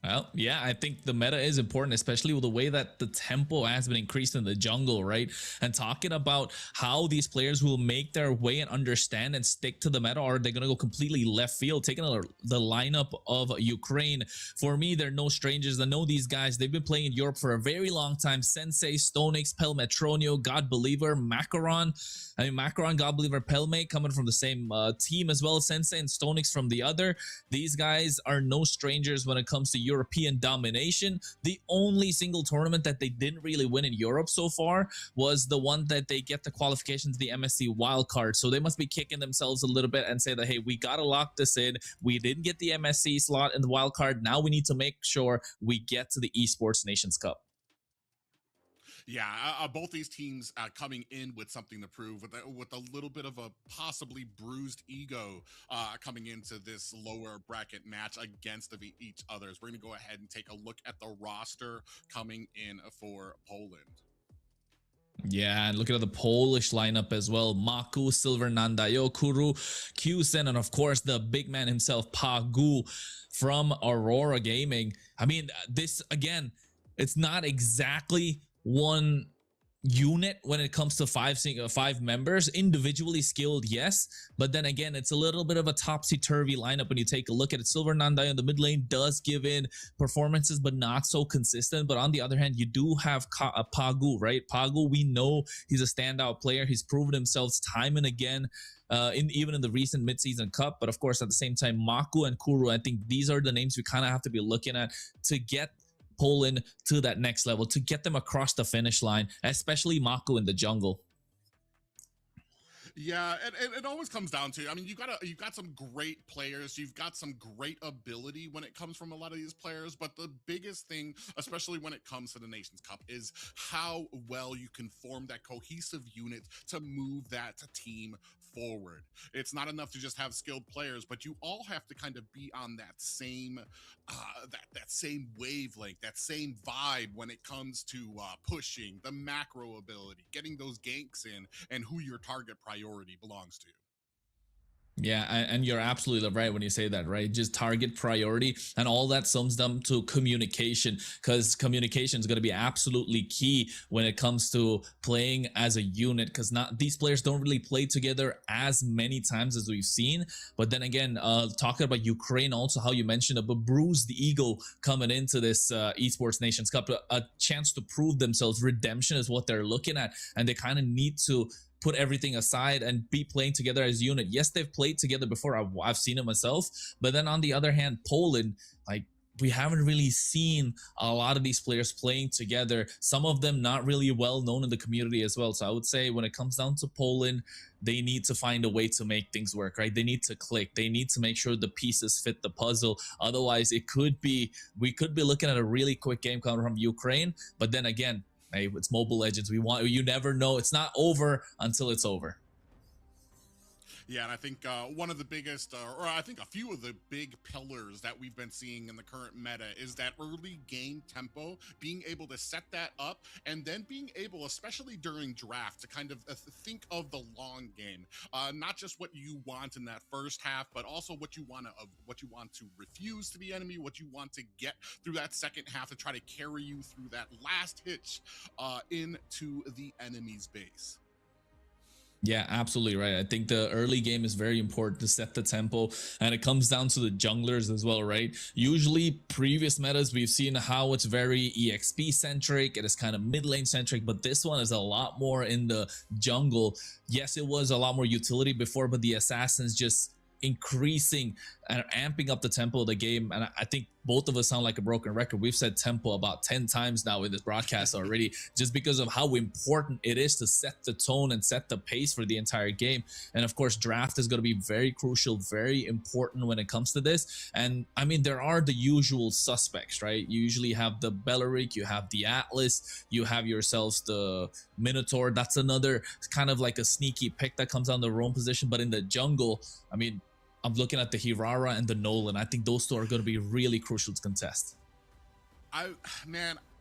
Speaker 9: Well, yeah, I think the meta is important, especially with the way that the tempo has been increased in the jungle, right? And talking about how these players will make their way and understand and stick to the meta, or they're going to go completely left field. Taking the lineup of Ukraine, for me, they're no strangers. I know these guys. They've been playing in Europe for a very long time. Sensei, Stonix, Pelmetronio, God Believer, Macaron. Macaron, God Believer, Pelme coming from the same team as well. Sensei and Stonix from the other. These guys are no strangers when it comes to European domination. The only single tournament that they didn't really win in Europe so far was the one that they get the qualification to the MSC wildcard. So they must be kicking themselves a little bit and say that, hey, we got to lock this in. We didn't get the MSC slot in the wildcard. Now we need to make sure we get to the Esports Nations Cup.
Speaker 10: Yeah, both these teams coming in with something to prove, with a little bit of a possibly bruised ego coming into this lower bracket match against each other. We're going to go ahead and take a look at the roster coming in for Poland.
Speaker 9: Yeah, and look at the Polish lineup as well. Maku, Silver Nandayo, Kuru, Kusen, and of course the big man himself, Pagu from Aurora Gaming. I mean, this, again, it's not exactly one unit when it comes to five members. Individually skilled, yes, but then again, it's a little bit of a topsy-turvy lineup when you take a look at it. Silver Nandai in the mid lane does give in performances, but not so consistent. But on the other hand, you do have Pagu, right? Pagu, we know he's a standout player. He's proven himself time and again even in the recent mid-season cup. But of course, at the same time, Maku and Kuru, I think these are the names we kind of have to be looking at to get Poland to that next level, to get them across the finish line, especially Maku in the jungle.
Speaker 10: Yeah, and it always comes down to, I mean, you've got some great players, you've got some great ability when it comes from a lot of these players, but the biggest thing, especially when it comes to the Nations Cup, is how well you can form that cohesive unit to move that team forward. It's not enough to just have skilled players, but you all have to kind of be on that same that same wavelength, that same vibe when it comes to pushing, the macro ability, getting those ganks in, and who your target priority belongs to.
Speaker 9: Yeah, and you're absolutely right when you say that, right? Just target priority, and all that sums down to communication, because communication is going to be absolutely key when it comes to playing as a unit, because these players don't really play together as many times as we've seen. But then again, talking about Ukraine, also how you mentioned a bruised ego coming into this Esports Nations Cup, a chance to prove themselves. Redemption is what they're looking at, and they kind of need to put everything aside and be playing together as a unit. Yes, they've played together before. I've seen it myself. But then on the other hand, Poland, like, we haven't really seen a lot of these players playing together. Some of them not really well known in the community as well. So I would say when it comes down to Poland, they need to find a way to make things work, right? They need to click. They need to make sure the pieces fit the puzzle. Otherwise, we could be looking at a really quick game coming from Ukraine. But then again, hey, it's Mobile Legends. You never know. It's not over until it's over.
Speaker 10: Yeah, and I think one of the biggest, or I think a few of the big pillars that we've been seeing in the current meta is that early game tempo, being able to set that up, and then being able, especially during draft, to kind of think of the long game, not just what you want in that first half, but also what you want to refuse to the enemy, what you want to get through that second half to try to carry you through that last hitch into the enemy's base.
Speaker 9: Yeah, absolutely right. I think the early game is very important to set the tempo, and it comes down to the junglers as well, right? Usually previous metas, we've seen how it's very EXP centric, it is kind of mid lane centric, but this one is a lot more in the jungle. Yes, it was a lot more utility before, but the assassins just increasing and amping up the tempo of the game. And I think both of us sound like a broken record. We've said tempo about 10 times now in this broadcast already, just because of how important it is to set the tone and set the pace for the entire game. And of course, draft is going to be very crucial, very important when it comes to this. And I mean, there are the usual suspects, right? You usually have the Belleric, you have the Atlas, you have yourselves the Minotaur. That's another kind of like a sneaky pick that comes on the roam position. But in the jungle, I mean, I'm looking at the Hirara and the Nolan. I think those two are going to be really crucial to contest.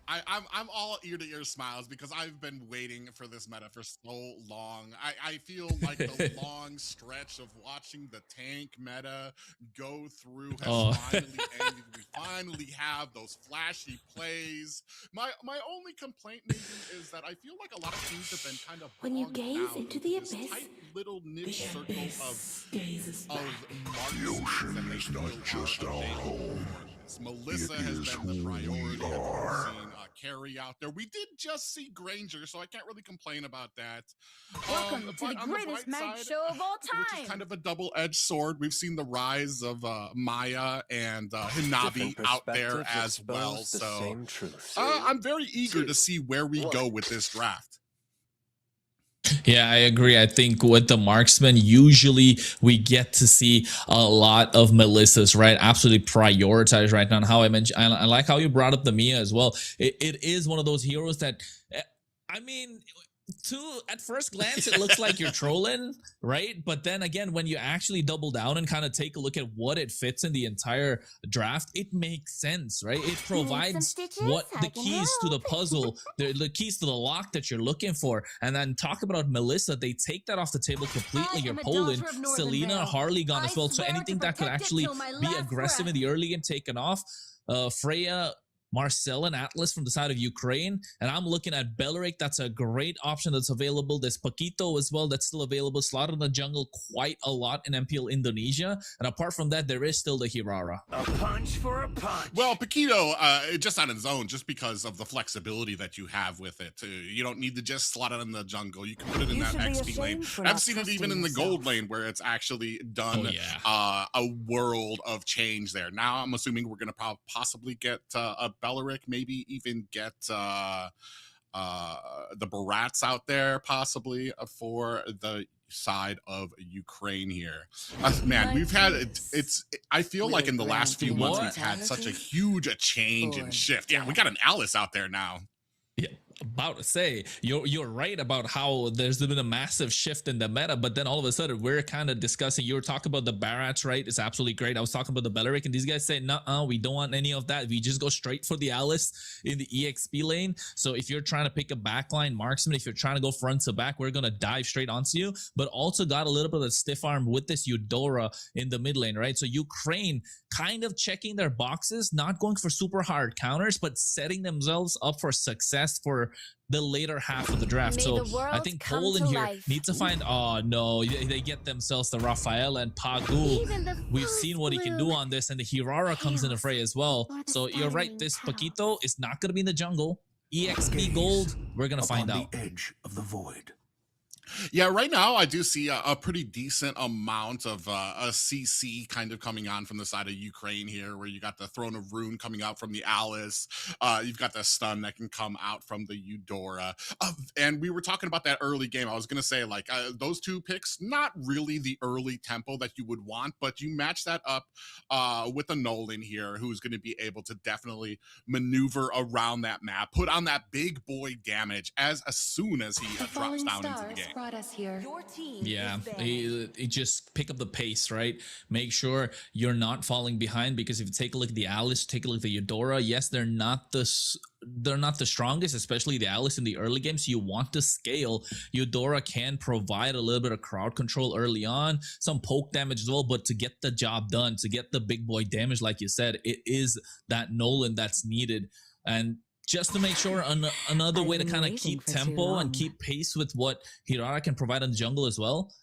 Speaker 10: I'm all ear to ear smiles because I've been waiting for this meta for so long. I feel like the long stretch of watching the tank meta go through has finally ended. We finally have those flashy plays. My only complaint, Nathan, is that I feel like a lot of teams have been kind of
Speaker 4: When you
Speaker 10: bogged
Speaker 4: gaze
Speaker 10: down
Speaker 4: into
Speaker 10: with
Speaker 4: the
Speaker 10: this
Speaker 4: abyss,
Speaker 10: tight little niche circle of
Speaker 3: The ocean is not just our home.
Speaker 10: Melissa
Speaker 3: It
Speaker 10: has
Speaker 3: is
Speaker 10: been the
Speaker 3: who
Speaker 10: priority.
Speaker 3: we are.
Speaker 10: We've seen Carrie out there. We did just see Granger, so I can't really complain about that.
Speaker 5: Welcome to
Speaker 10: but
Speaker 5: the
Speaker 10: on
Speaker 5: greatest
Speaker 10: bright
Speaker 5: mag
Speaker 10: side,
Speaker 5: show of all
Speaker 10: which
Speaker 5: time.
Speaker 10: is kind of a double-edged sword. We've seen the rise of Maya and Hinabi out there as well. So I'm very eager to see where we go with this draft.
Speaker 9: Yeah, I agree. I think with the marksman, usually we get to see a lot of Melissas, right? Absolutely prioritized right now. And how I mentioned, I like how you brought up the Mia as well. It is one of those heroes that, I mean, at first glance, it looks like you're trolling, right? But then again, when you actually double down and kind of take a look at what it fits in the entire draft, it makes sense, right? It provides what the keys to the puzzle, the keys to the lock that you're looking for. And then talk about Melissa, they take that off the table completely. You're Poland, Selena, Harley gone as well. So anything that could actually be aggressive in the early game taken off. Freya, Marcel and Atlas from the side of Ukraine. And I'm looking at Belleric. That's a great option that's available. There's Paquito as well that's still available. Slot in the jungle quite a lot in MPL Indonesia. And apart from that, there is still the Hirara.
Speaker 3: A punch for a punch.
Speaker 10: Well, Paquito, just on its own, just because of the flexibility that you have with it. You don't need to just slot it in the jungle. You can put it in that XP lane. I've seen it even in the gold lane where it's actually done a world of change there. Now I'm assuming we're going to possibly get a Belleric, maybe even get the Barats out there possibly for the side of Ukraine here. Man, we've had I feel like in the last few months we've had such a huge change and shift. Yeah, we got an Alice out there now.
Speaker 9: Yeah, about to say you're right about how there's been a massive shift in the meta, but then all of a sudden we're kind of discussing. You were talking about the Barats, right? It's absolutely great. I was talking about the Belleric, and these guys say, "No, we don't want any of that. We just go straight for the Alice in the EXP lane." So if you're trying to pick a backline marksman, if you're trying to go front to back, we're gonna dive straight onto you. But also got a little bit of stiff arm with this Eudora in the mid lane, right? So Ukraine kind of checking their boxes, not going for super hard counters, but setting themselves up for success for the later half of the draft. So I think Poland here needs to find, oh no, they get themselves the Rafael and Pagu. We've seen what he can do on this, and the Hirara comes in the fray as well. So you're right, this Paquito is not going to be in the jungle. EXP gold, we're going to find out.
Speaker 3: The edge of the void.
Speaker 10: Yeah, right now I do see a pretty decent amount of a CC kind of coming on from the side of Ukraine here, where you got the Throne of Rune coming out from the Alice. You've got the stun that can come out from the Eudora. And we were talking about that early game. I was going to say, like, those two picks, not really the early tempo that you would want, but you match that up with a Nolan here, who's going to be able to definitely maneuver around that map, put on that big boy damage as soon as he drops down into the game.
Speaker 4: Brought us here.
Speaker 5: Your team
Speaker 9: Yeah,
Speaker 5: is
Speaker 9: it just pick up the pace, right? Make sure you're not falling behind, because if you take a look at the Alice, take a look at the Eudora, yes, they're not the strongest, especially the Alice in the early game. So you want to scale. Eudora can provide a little bit of crowd control early on, some poke damage as well, but to get the job done, to get the big boy damage, like you said, it is that Nolan that's needed. And just to make sure, another way to kind of keep tempo and keep pace with what Hirara can provide in the jungle as well.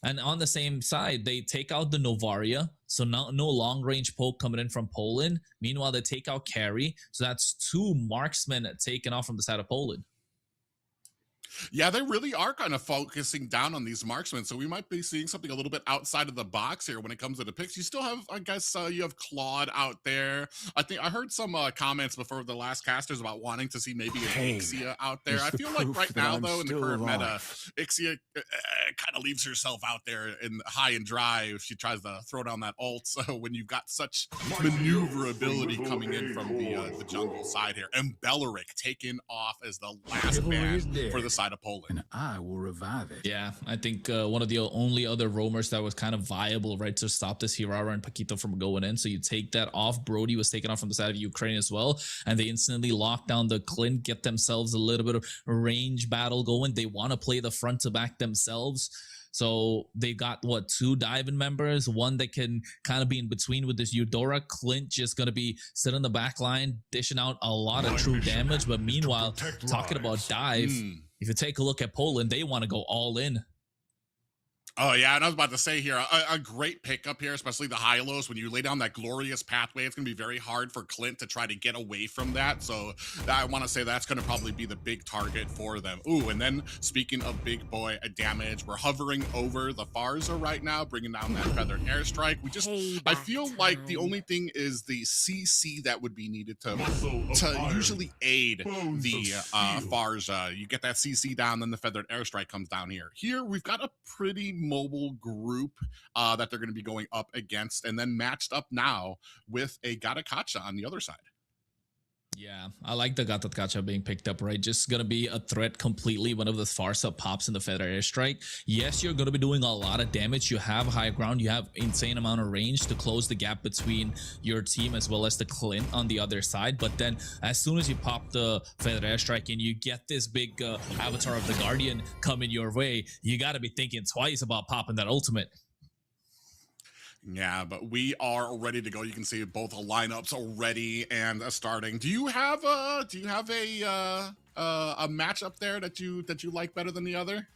Speaker 9: And on the same side, they take out the Novaria, so no long range poke coming in from Poland. Meanwhile, they take out Carry, so that's two marksmen taken off from the side of Poland.
Speaker 10: Yeah, they really are kind of focusing down on these marksmen, so we might be seeing something a little bit outside of the box here when it comes to the picks. You still have, I guess, you have Claude out there. I think I heard some comments before the last casters about wanting to see maybe an Ixia out there. I feel like right now, though, in the current meta, Ixia kind of leaves herself out there in high and dry if she tries to throw down that ult. So when you've got such maneuverability coming in from the jungle side here, and Belleric taken off as the last man for the side of Poland.
Speaker 11: And I will revive it.
Speaker 9: Yeah, I think one of the only other roamers that was kind of viable, right, to stop this Hirara and Paquito from going in. So you take that off. Brody was taken off from the side of Ukraine as well, and they instantly lock down the Clint, get themselves a little bit of range battle going. They want to play the front to back themselves. So they got, what, 2 Diamond members, one that can kind of be in between with this Eudora. Clint just going to be sitting in the back line, dishing out a lot of true damage. But meanwhile, talking about dive, if you take a look at Poland, they want to go all in.
Speaker 10: Oh, yeah, and I was about to say here, a great pickup here, especially the high-lows. When you lay down that glorious pathway, it's going to be very hard for Clint to try to get away from that. So I want to say that's going to probably be the big target for them. Ooh, and then speaking of big boy damage, we're hovering over the Farza right now, bringing down that feathered airstrike. We just, I feel like the only thing is the CC that would be needed to usually aid the Farza. You get that CC down, then the feathered airstrike comes down here. Here, we've got a pretty mobile group that they're going to be going up against, and then matched up now with a Gatakacha on the other side.
Speaker 9: Yeah, I like the Gatakacha being picked up, right? Just going to be a threat completely whenever the Farsa pops in the feather airstrike. Yes, you're going to be doing a lot of damage. You have high ground. You have insane amount of range to close the gap between your team as well as the Clint on the other side. But then as soon as you pop the feather airstrike and you get this big avatar of the Guardian coming your way, you got to be thinking twice about popping that ultimate.
Speaker 10: Yeah, but we are ready to go. You can see both lineups already and starting. Do you have a matchup there that you like better than the other?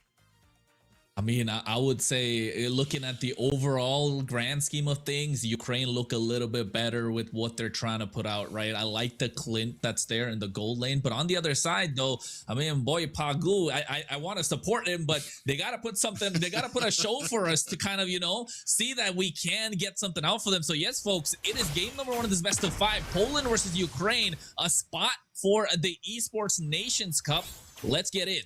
Speaker 9: I mean, I would say looking at the overall grand scheme of things, Ukraine look a little bit better with what they're trying to put out, right? I like the Clint that's there in the gold lane, but on the other side, though, I mean, boy, Pagu, I want to support him, but they got to put something, they got to put a show for us to kind of, you know, see that we can get something out for them. So yes, folks, it is game number 1 of this best of 5, Poland versus Ukraine, a spot for the Esports Nations Cup. Let's get in.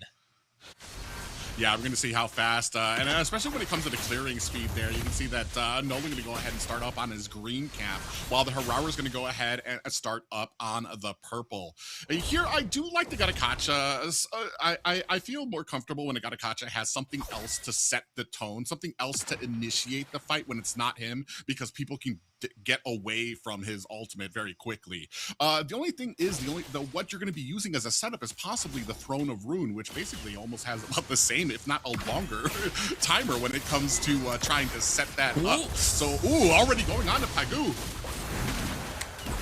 Speaker 10: Yeah, we're going to see how fast, and especially when it comes to the clearing speed there, you can see that Nolan going to go ahead and start up on his green camp, while the Harara is going to go ahead and start up on the purple. Here, I do like the Gatakacha. I feel more comfortable when a Gatakacha has something else to set the tone, something else to initiate the fight when it's not him, because people can get away from his ultimate very quickly. The only thing is, what you're going to be using as a setup is possibly the Throne of Rune, which basically almost has about the same, if not a longer, timer when it comes to trying to set that up. So, already going on to Pagu.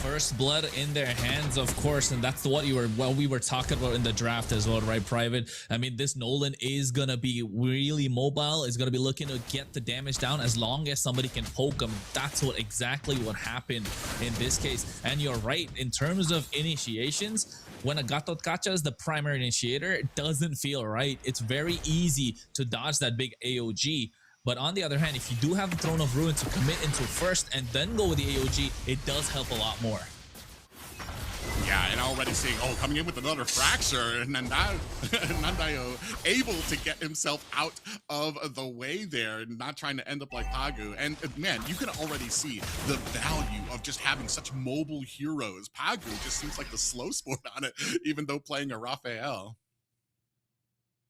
Speaker 9: First blood in their hands, of course, and that's what we were talking about in the draft as well, right, Private? I mean, this Nolan is gonna be really mobile, is gonna be looking to get the damage down as long as somebody can poke him. That's exactly what happened in this case. And you're right, in terms of initiations, when a Gatakacha is the primary initiator, it doesn't feel right. It's very easy to dodge that big AOG. But on the other hand, if you do have the Throne of Ruin to commit into first and then go with the AOG, it does help a lot more.
Speaker 10: Yeah, and already seeing, coming in with another fracture, and Nandayo able to get himself out of the way there, not trying to end up like Pagu. And man, you can already see the value of just having such mobile heroes. Pagu just seems like the slow sport on it, even though playing a Raphael.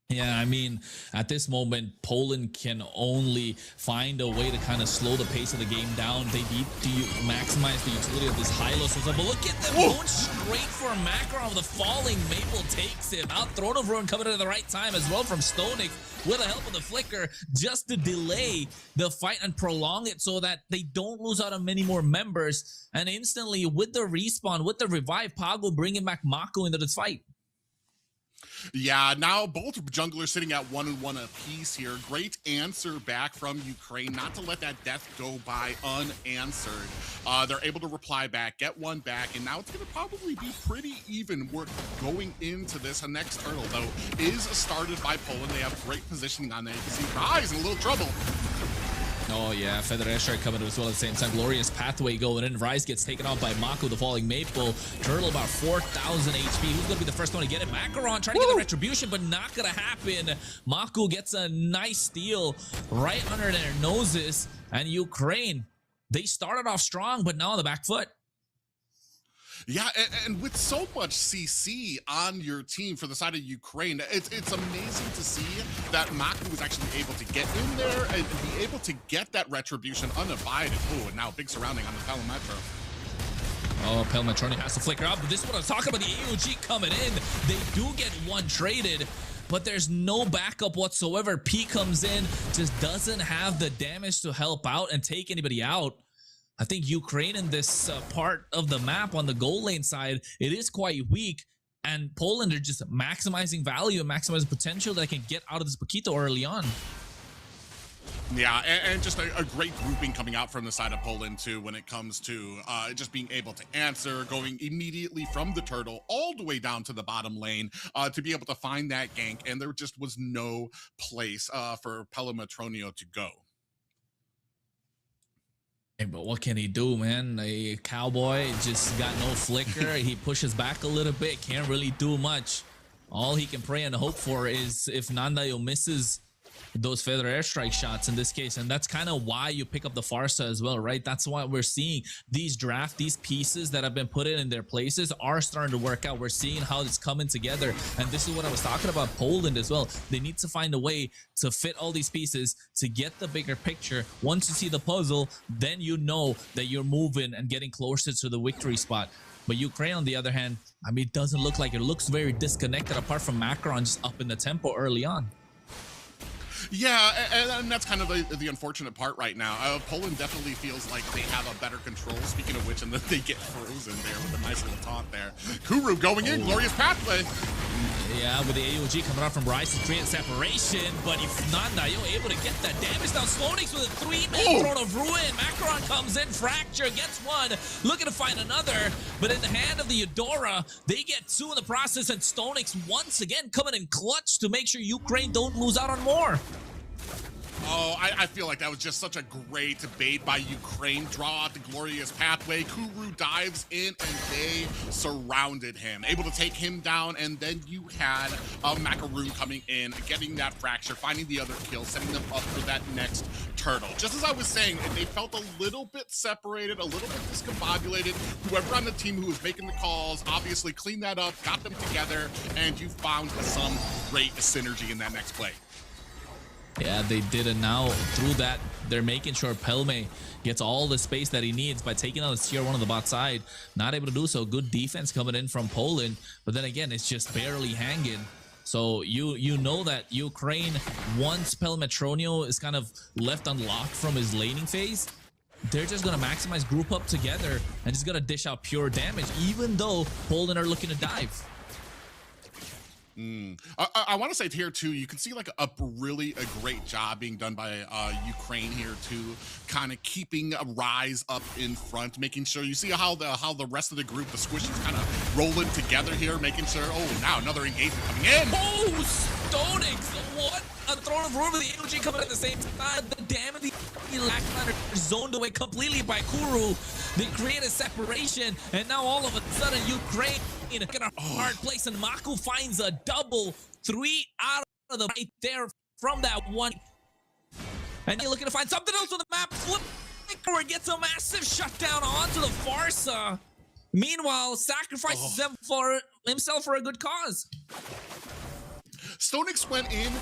Speaker 9: Yeah, I mean, at this moment, Poland can only find a way to kind of slow the pace of the game down. They need to maximize the utility of this high-low system. But look at them going straight for a macro. The falling Maple takes him out. Throne of Ruin coming at the right time as well from Stonik with the help of the Flicker, just to delay the fight and prolong it so that they don't lose out on many more members. And instantly, with the respawn, with the revive, Pago bringing back Mako into this fight.
Speaker 10: Yeah, now both junglers sitting at 1-1 apiece here. Great answer back from Ukraine, not to let that death go by unanswered. They're able to reply back, get one back, and now it's going to probably be pretty even. We're going into this. The next turtle, though, is started by Poland. They have great positioning on there. You can see Rise in a little trouble.
Speaker 9: Oh yeah, Feather Airstrike coming as well at the same time. Glorious Pathway going in. Rise gets taken off by Mako, the Falling Maple. Turtle about 4,000 HP. Who's going to be the first one to get it? Macaron trying to get the retribution, but not going to happen. Mako gets a nice steal right under their noses. And Ukraine, they started off strong, but now on the back foot.
Speaker 10: Yeah, and with so much CC on your team for the side of Ukraine, it's amazing to see that Mako was actually able to get in there and be able to get that retribution unabated. Oh, and now big surrounding on the Telemetro.
Speaker 9: Oh, Pelmetroni has to flicker out, but this is what I'm talking about, the AOG coming in. They do get one traded, but there's no backup whatsoever. P comes in, just doesn't have the damage to help out and take anybody out. I think Ukraine in this part of the map on the goal lane side, it is quite weak. And Poland are just maximizing value and maximizing potential that they can get out of this Paquito early on.
Speaker 10: Yeah, and just a great grouping coming out from the side of Poland, too, when it comes to just being able to answer, going immediately from the turtle all the way down to the bottom lane to be able to find that gank. And there just was no place for Pelmetroni to go.
Speaker 9: But what can he do, man? A cowboy just got no flicker. He pushes back a little bit, can't really do much. All he can pray and hope for is if Nandayo misses those feather airstrike shots in this case, and that's kind of why you pick up the Farsa as well, right? That's why we're seeing these these pieces that have been put in their places are starting to work out. We're seeing how it's coming together, and this is what I was talking about Poland as well. They need to find a way to fit all these pieces to get the bigger picture. Once you see the puzzle, then you know that you're moving and getting closer to the victory spot. But Ukraine, on the other hand, I mean, it doesn't look like it. Looks very disconnected apart from Macaron just up in the tempo early on.
Speaker 10: Yeah, and that's kind of the unfortunate part right now. Poland definitely feels like they have a better control, speaking of which, and then they get frozen there with a nice little taunt there. Kuru going in, Glorious Pathway.
Speaker 9: Yeah, with the AOG coming out from Rise to create separation, but if Nandayo able to get that damage down. Slonix with a 3-man Throne of Ruin. Macaron comes in, Fracture gets one, looking to find another, but in the hand of the Eudora, they get two in the process, and Stonix once again coming in clutch to make sure Ukraine don't lose out on more.
Speaker 10: Oh, I feel like that was just such a great bait by Ukraine. Draw out the Glorious Pathway. Kuru dives in, and they surrounded him. Able to take him down, and then you had Macaroon coming in, getting that fracture, finding the other kill, setting them up for that next turtle. Just as I was saying, they felt a little bit separated, a little bit discombobulated. Whoever on the team who was making the calls obviously cleaned that up, got them together, and you found some great synergy in that next play.
Speaker 9: Yeah, they did, and now through that, they're making sure Pelme gets all the space that he needs by taking out his tier 1 on the bot side. Not able to do so. Good defense coming in from Poland, but then again, it's just barely hanging. So you know that Ukraine, once Pelmetronio is kind of left unlocked from his laning phase, they're just going to maximize group up together and just going to dish out pure damage, even though Poland are looking to dive.
Speaker 10: I want to say here too, you can see like a great job being done by Ukraine here too, kind of keeping a Rise up in front, making sure you see how the rest of the group, the squishes, kind of rolling together here, making sure. Oh, now another engagement coming in.
Speaker 9: Oh, Stonix! What a Throne of Ruin with the AOG coming at the same time. The damage, the Lacklander zoned away completely by Kuru. They create a separation, and now all of a sudden Ukraine in a hard place, and Mako finds a double 3 out of the right there from that one. And they're looking to find something else on the map. Flip gets a massive shutdown onto the Farsa. Meanwhile, sacrifices himself for a good cause.
Speaker 10: Stonix went in,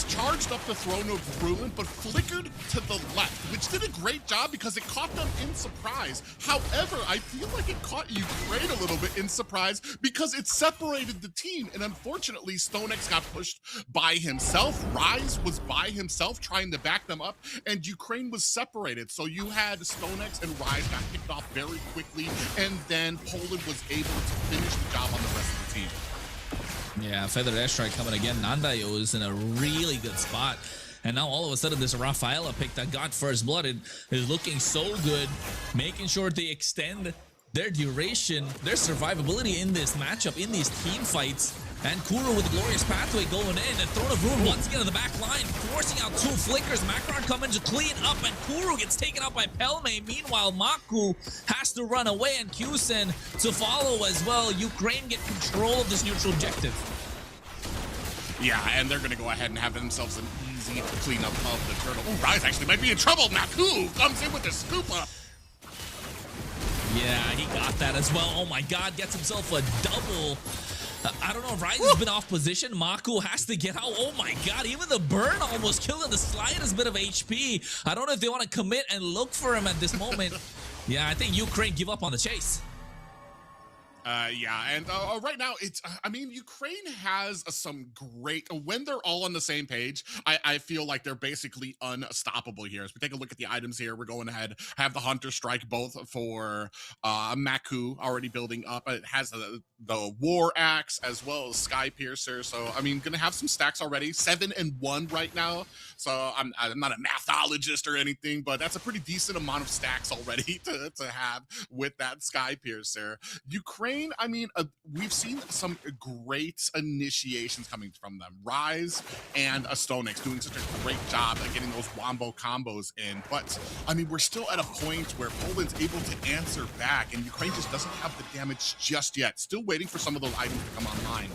Speaker 10: charged up the Throne of Ruin, but flickered to the left, which did a great job because it caught them in surprise. However, I feel like it caught Ukraine a little bit in surprise because it separated the team, and unfortunately, Stonix got pushed by himself. Rise was by himself trying to back them up, and Ukraine was separated. So you had Stonix and Rise got picked off very quickly, and then Poland was able to finish the job on the rest of the team.
Speaker 9: Yeah, feather airstrike coming again. Nandayo is in a really good spot. And now all of a sudden this Rafaela pick that got first blooded is looking so good, making sure they extend their duration, their survivability in this matchup, in these team fights. And Kuro with the glorious pathway going in, and Throne of Ruin once again in the back line, forcing out two flickers. Macron coming to clean up, and Kuro gets taken out by Pelme. Meanwhile, Maku has to run away, and Kusen to follow as well. Ukraine get control of this neutral objective.
Speaker 10: Yeah, and they're going to go ahead and have themselves an easy cleanup of the turtle. Oh, Rise actually might be in trouble. Maku comes in with the scoop up.
Speaker 9: Yeah, he got that as well. Oh my god, gets himself a double. I don't know, Rise has been off position. Maku has to get out. Oh my god, even the burn almost killing the slightest bit of HP. I don't know if they want to commit and look for him at this moment. Yeah, I think Ukraine give up on the chase.
Speaker 10: Yeah, and right now, it's, I mean, Ukraine has some great, when they're all on the same page, I feel like they're basically unstoppable here. As we take a look at the items here, we're going ahead, have the Hunter Strike both for Maku already building up. It has the War Axe as well as Sky Piercer. So, I mean, gonna have some stacks already, 7 and 1 right now. So I'm not a mathologist or anything, but that's a pretty decent amount of stacks already to have with that Sky Piercer. Ukraine, I mean, we've seen some great initiations coming from them. Rise and Stonix doing such a great job at getting those wombo combos in. But, I mean, we're still at a point where Poland's able to answer back, and Ukraine just doesn't have the damage just yet. Still waiting for some of those items to come online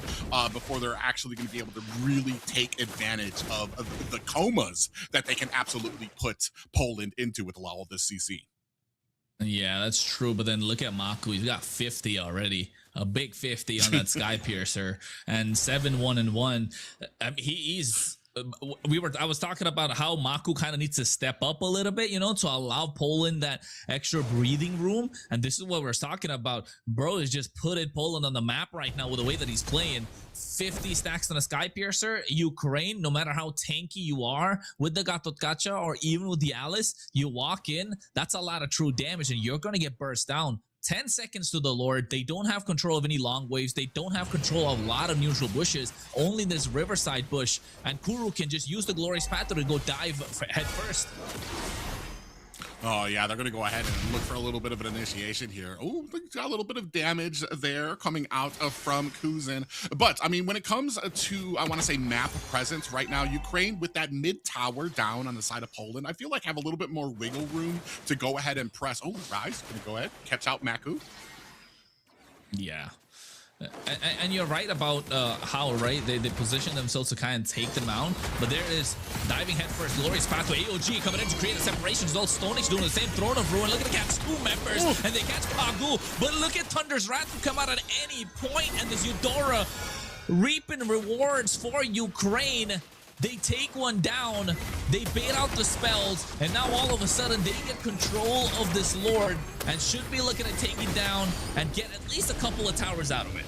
Speaker 10: before they're actually going to be able to really take advantage of the comas that they can absolutely put Poland into with all of this CC.
Speaker 9: Yeah, that's true. But then look at Maku. He's got 50 already. A big 50 on that Sky Piercer. And 7-1-1. He's... I was talking about how Maku kind of needs to step up a little bit, you know, to allow Poland that extra breathing room. And this is what we're talking about. Bro is just putting Poland on the map right now with the way that he's playing. 50 stacks on a Sky Piercer. Ukraine, no matter how tanky you are with the Gatotkacha or even with the Alice, you walk in, that's a lot of true damage and you're going to get burst down. 10 seconds to the Lord. They don't have control of any long waves. They don't have control of a lot of neutral bushes. Only this Riverside bush. And Kuro can just use the Glorious Path to go dive head first.
Speaker 10: Oh, yeah, they're going to go ahead and look for a little bit of an initiation here. Oh, they got a little bit of damage there coming out from Kuzin. But, I mean, when it comes to, I want to say, map presence right now, Ukraine with that mid-tower down on the side of Poland, I feel like have a little bit more wiggle room to go ahead and press. Oh, Rise, going to go ahead, catch out Maku.
Speaker 9: Yeah. And you're right about how they position themselves to kind of take them out, but there is diving headfirst, glorious pathway, AOG coming in to create a separation. As well, Stonix doing the same, Throne of Ruin. Look at the catch 2 members, and they catch Pagu, but look at Thunder's Wrath to come out at any point, and this Eudora reaping rewards for Ukraine. They take one down, they bait out the spells, and now all of a sudden they get control of this Lord and should be looking at taking down and get at least a couple of towers out of it.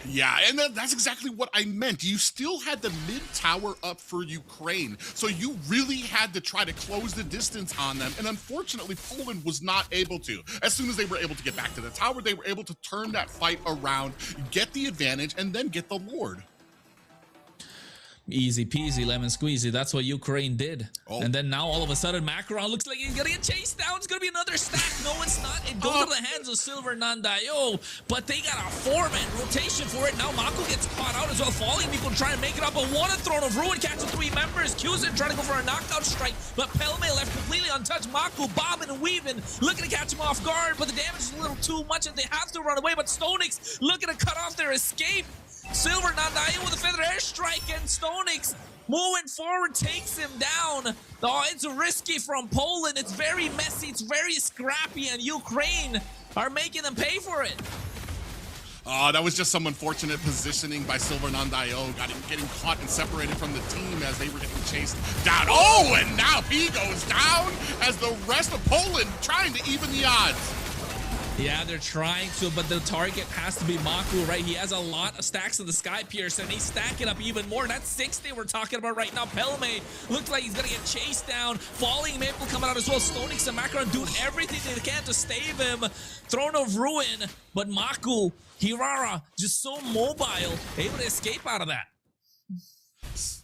Speaker 10: Yeah, and that's exactly what I meant. You still had the mid-tower up for Ukraine, so you really had to try to close the distance on them, and unfortunately, Poland was not able to. As soon as they were able to get back to the tower, they were able to turn that fight around, get the advantage, and then get the Lord.
Speaker 9: Easy peasy, lemon squeezy. That's what Ukraine did. Oh. And then now all of a sudden, Macaron looks like he's gonna get chased down. It's gonna be another stack. No, it's not. It goes to the hands of Silver Nandayo, but they got a 4-man rotation for it. Now Mako gets caught out as well. Falling people trying to make it up, but one Throne of Ruin catches 3 members. Kusin trying to go for a knockout strike, but Pelme left completely untouched. Mako bobbing and weaving, looking to catch him off guard, but the damage is a little too much and they have to run away. But Stonix looking to cut off their escape. Silver Nandayo with a feather airstrike, and Stonix moving forward takes him down. Oh, it's risky from Poland. It's very messy. It's very scrappy, and Ukraine are making them pay for it.
Speaker 10: That was just some unfortunate positioning by Silver Nandayo, getting caught and separated from the team as they were getting chased down. Oh, and now he goes down as the rest of Poland trying to even the odds.
Speaker 9: Yeah, they're trying to, but the target has to be Maku, right? He has a lot of stacks in the Sky Pierce, and he's stacking up even more. That's 60 we're talking about right now. Pelme looks like he's gonna get chased down. Falling Maple coming out as well. Stoning some Macron doing everything they can to save him. Throne of Ruin, but Maku, Hirara, just so mobile, able to escape out of that.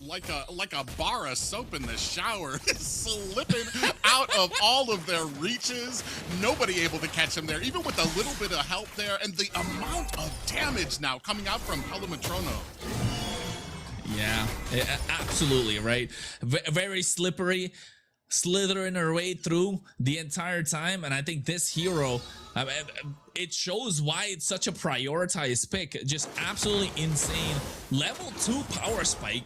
Speaker 10: Like a bar of soap in the shower, slipping out of all of their reaches. Nobody able to catch him there, even with a little bit of help there, and the amount of damage now coming out from Pelamatrono.
Speaker 9: Yeah, absolutely, right? Very slippery, slithering her way through the entire time, and I think this hero, it shows why it's such a prioritized pick. Just absolutely insane. Level 2 power spike.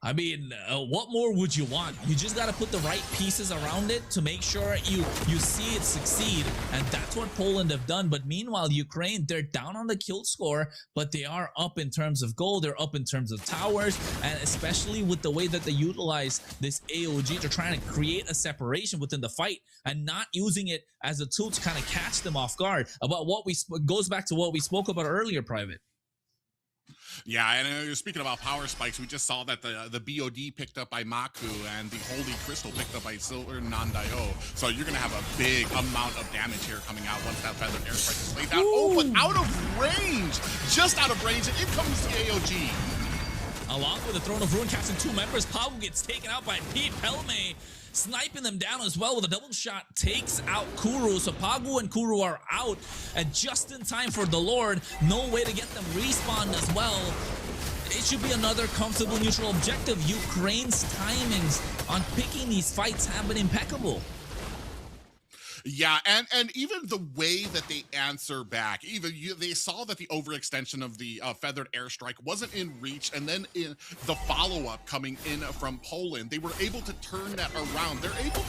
Speaker 9: I mean, what more would you want? You just got to put the right pieces around it to make sure you see it succeed. And that's what Poland have done. But meanwhile, Ukraine, they're down on the kill score, but they are up in terms of gold. They're up in terms of towers. And especially with the way that they utilize this AOG, they're trying to create a separation within the fight and not using it as a tool to kind of catch them off guard. About what goes back to what we spoke about earlier, Private.
Speaker 10: Yeah, and speaking about power spikes, we just saw that the BOD picked up by Maku and the Holy Crystal picked up by Silver Nandayo. So you're going to have a big amount of damage here coming out once that Feathered Airstrike is laid down. Oh, but out of range! Just out of range, and in comes the AOG.
Speaker 9: Along with the Throne of Ruin catching 2 members, Pagu gets taken out by Pete Pelme, sniping them down as well with a double shot, takes out Kuru. So Pagu and Kuru are out, and just in time for the Lord. No way to get them respawned as well. It should be another comfortable neutral objective. Ukraine's timings on picking these fights have been impeccable.
Speaker 10: Yeah, and even the way that they answer back, they saw that the overextension of the Feathered Airstrike wasn't in reach, and then in the follow-up coming in from Poland, they were able to turn that around. They're able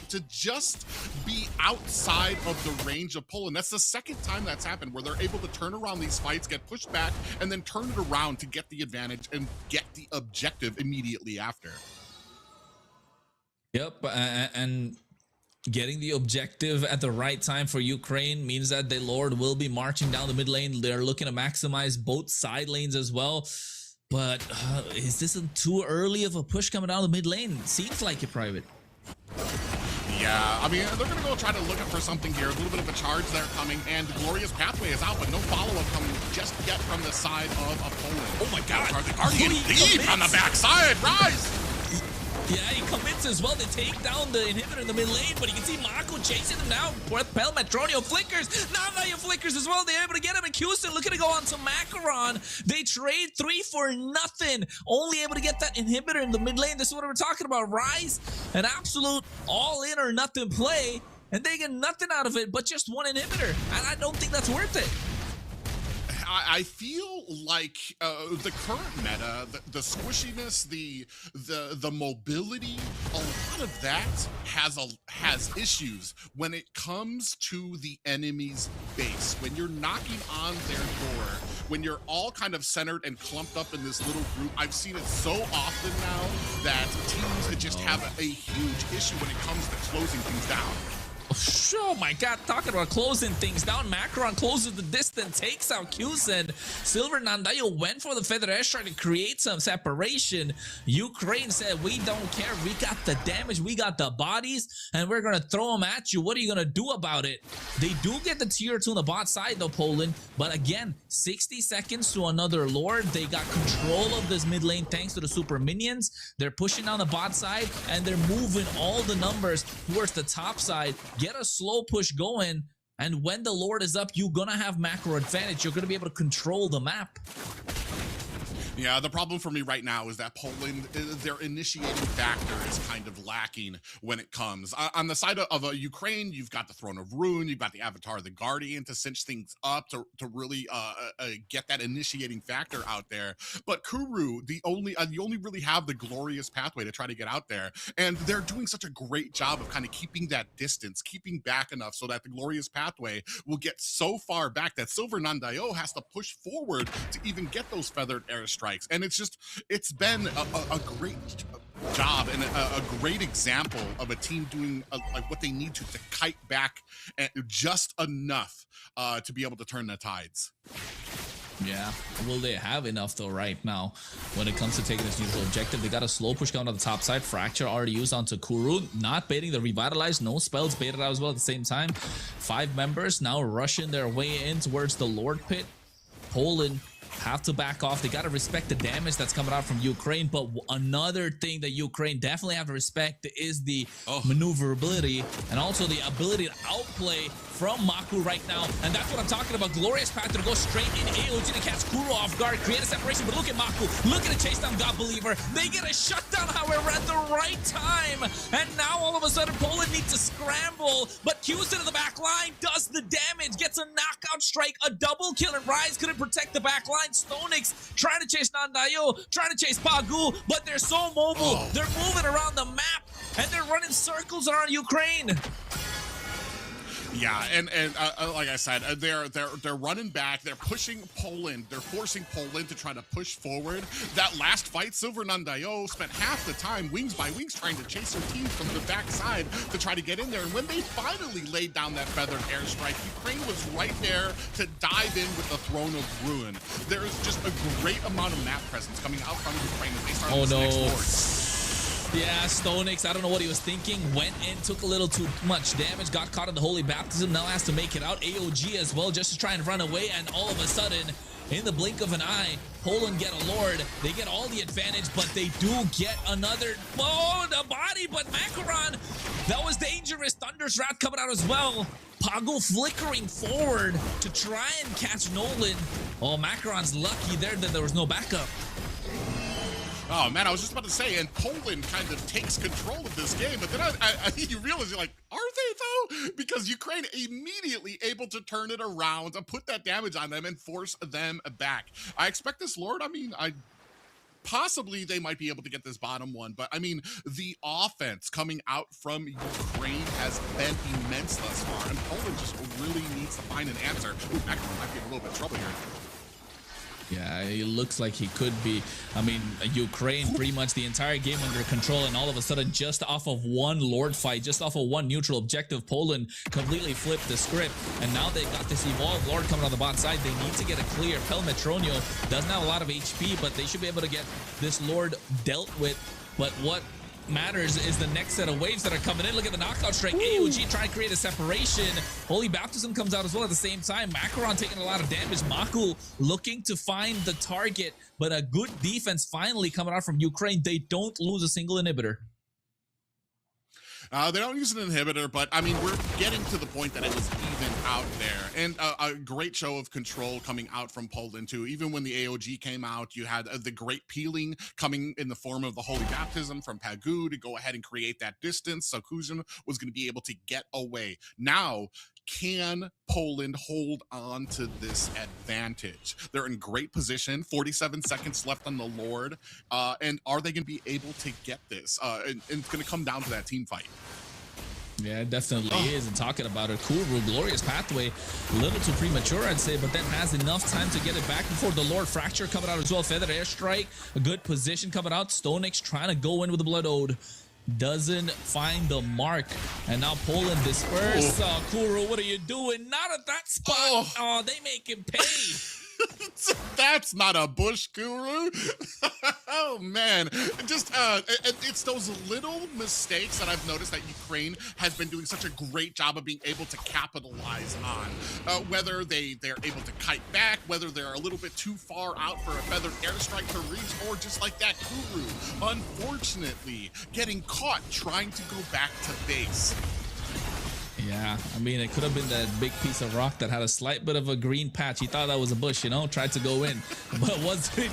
Speaker 10: to just be outside of the range of Poland. That's the second time that's happened, where they're able to turn around these fights, get pushed back, and then turn it around to get the advantage and get the objective immediately after.
Speaker 9: Yep, and getting the objective at the right time for Ukraine means that the Lord will be marching down the mid lane. They're looking to maximize both side lanes as well. But is this too early of a push coming down the mid lane? Seems like it, Private.
Speaker 10: Yeah, I mean, they're going to go try to look for something here. A little bit of a charge there coming, and the Glorious Pathway is out, but no follow-up coming just yet from the side of Poland.
Speaker 9: Oh my God.
Speaker 10: The Guardian deep on the backside. Rise!
Speaker 9: Yeah, he commits as well. They take down the inhibitor in the mid lane, but you can see Mako chasing him down. Pelmatronio flickers. Nandayo flickers as well. They're able to get him. And Houston looking to go on to Macaron. They trade 3 for nothing. Only able to get that inhibitor in the mid lane. This is what we're talking about. Rise, an absolute all in or nothing play. And they get nothing out of it but just 1 inhibitor. And I don't think that's worth it.
Speaker 10: I feel like the current meta, the squishiness, the mobility, a lot of that has issues when it comes to the enemy's base. When you're knocking on their door, when you're all kind of centered and clumped up in this little group, I've seen it so often now that teams just have a huge issue when it comes to closing things down.
Speaker 9: Oh my God, talking about closing things down. Macron closes the distance, takes out Kusen. Silver Nandayo went for the Feather Airstrike to create some separation. Ukraine said, we don't care. We got the damage. We got the bodies, and we're going to throw them at you. What are you going to do about it? They do get the tier 2 on the bot side, though, Poland. But again, 60 seconds to another Lord. They got control of this mid lane thanks to the super minions. They're pushing down the bot side, and they're moving all the numbers towards the top side. Get a slow push going, and when the Lord is up, you're gonna have macro advantage. You're gonna be able to control the map.
Speaker 10: Yeah, the problem for me right now is that Poland, their initiating factor is kind of lacking when it comes. On the side of Ukraine, you've got the Throne of Ruin, you've got the Avatar of the Guardian to cinch things up, to really get that initiating factor out there. But Kuru, you only really have the Glorious Pathway to try to get out there. And they're doing such a great job of kind of keeping that distance, keeping back enough so that the Glorious Pathway will get so far back that Silver Nandayo has to push forward to even get those Feathered Airstrikes. And it's been a great job and a great example of a team doing like what they need to kite back just enough to be able to turn the tides.
Speaker 9: Yeah, will they have enough though right now when it comes to taking this neutral objective? They got a slow push coming on the top side. Fracture already used onto Kuru, not baiting the revitalize. No spells baited out as well at the same time. 5 members now rushing their way in towards the Lord Pit. Poland have to back off. They got to respect the damage that's coming out from Ukraine. But another thing that Ukraine definitely have to respect is the maneuverability and also the ability to outplay from Maku right now. And that's what I'm talking about. Glorious path to go straight in. AOG to catch Kuro off guard, create a separation. But look at Maku. Look at the chase down God Believer. They get a shutdown, however, at the right time. And now all of a sudden, Poland needs to scramble. But Houston in the back line does the damage. Gets a knockout strike, a double kill, and Rise couldn't protect the back line. Stonix trying to chase Nandayo, trying to chase Pagu, but they're so mobile. They're moving around the map, and they're running circles around Ukraine.
Speaker 10: Yeah, and like I said, they're running back. They're pushing Poland. They're forcing Poland to try to push forward. That last fight, Silver Nandayo spent half the time wings by wings trying to chase their team from the backside to try to get in there. And when they finally laid down that feathered airstrike, Ukraine was right there to dive in with the Throne of Ruin. There is just a great amount of map presence coming out from Ukraine as they start this next Lord.
Speaker 9: Yeah, Stonix, I don't know what he was thinking. Went in, took a little too much damage, got caught in the Holy Baptism, now has to make it out. AOG as well, just to try and run away, and all of a sudden, in the blink of an eye, Poland get a Lord. They get all the advantage, but they do get another, the body, but Macaron, that was dangerous. Thunder's Wrath coming out as well. Pago flickering forward to try and catch Nolan. Oh, Macaron's lucky there that there was no backup.
Speaker 10: Oh man, I was just about to say, and Poland kind of takes control of this game, but then I think you realize, you're like, are they though? Because Ukraine immediately able to turn it around and put that damage on them and force them back. I expect this Lord, I mean, possibly they might be able to get this bottom one, but I mean, the offense coming out from Ukraine has been immense thus far, and Poland just really needs to find an answer. Ooh, Macaron might be in a little bit of trouble here.
Speaker 9: Yeah, it looks like he could be. I mean, Ukraine pretty much the entire game under control, and all of a sudden, just off of one Lord fight, just off of one neutral objective, Poland completely flipped the script, and now they got this evolved Lord coming on the bot side. They need to get a clear. Pelmetronio doesn't have a lot of HP, but they should be able to get this Lord dealt with. But what matters is the next set of waves that are coming in. Look at the knockout strike. AOG trying to create a separation. Holy Baptism comes out as well at the same time. Macaron taking a lot of damage. Maku looking to find the target, but a good defense finally coming out from Ukraine. They don't lose a single inhibitor.
Speaker 10: They don't use an inhibitor, but I mean, we're getting to the point that it was even out there. And a great show of control coming out from Poland too. Even when the AOG came out, you had the great peeling coming in the form of the Holy Baptism from Pagu to go ahead and create that distance. So Kuzin was going to be able to get away. Now, can Poland hold on to this advantage? They're in great position, 47 seconds left on the Lord, and are they going to be able to get this? And it's going to come down to that team fight.
Speaker 9: Yeah, it definitely is. And talking about it, Kuru, glorious pathway, a little too premature, I'd say, but then has enough time to get it back before the Lord. Fracture coming out as well. Feathered airstrike, a good position coming out. Stonix trying to go in with the Blood Ode. Doesn't find the mark, and now Poland disperse. Kuru, what are you doing? Not at that spot. Oh, they make him pay.
Speaker 10: That's not a bush, Kuru. Oh man, just it's those little mistakes that I've noticed that Ukraine has been doing such a great job of being able to capitalize on. Whether they're able to kite back, whether they're a little bit too far out for a feathered airstrike to reach, or just like that Kuru, unfortunately getting caught trying to go back to base.
Speaker 9: Yeah, I mean, it could have been that big piece of rock that had a slight bit of a green patch. He thought that was a bush, you know, tried to go in, but wasn't.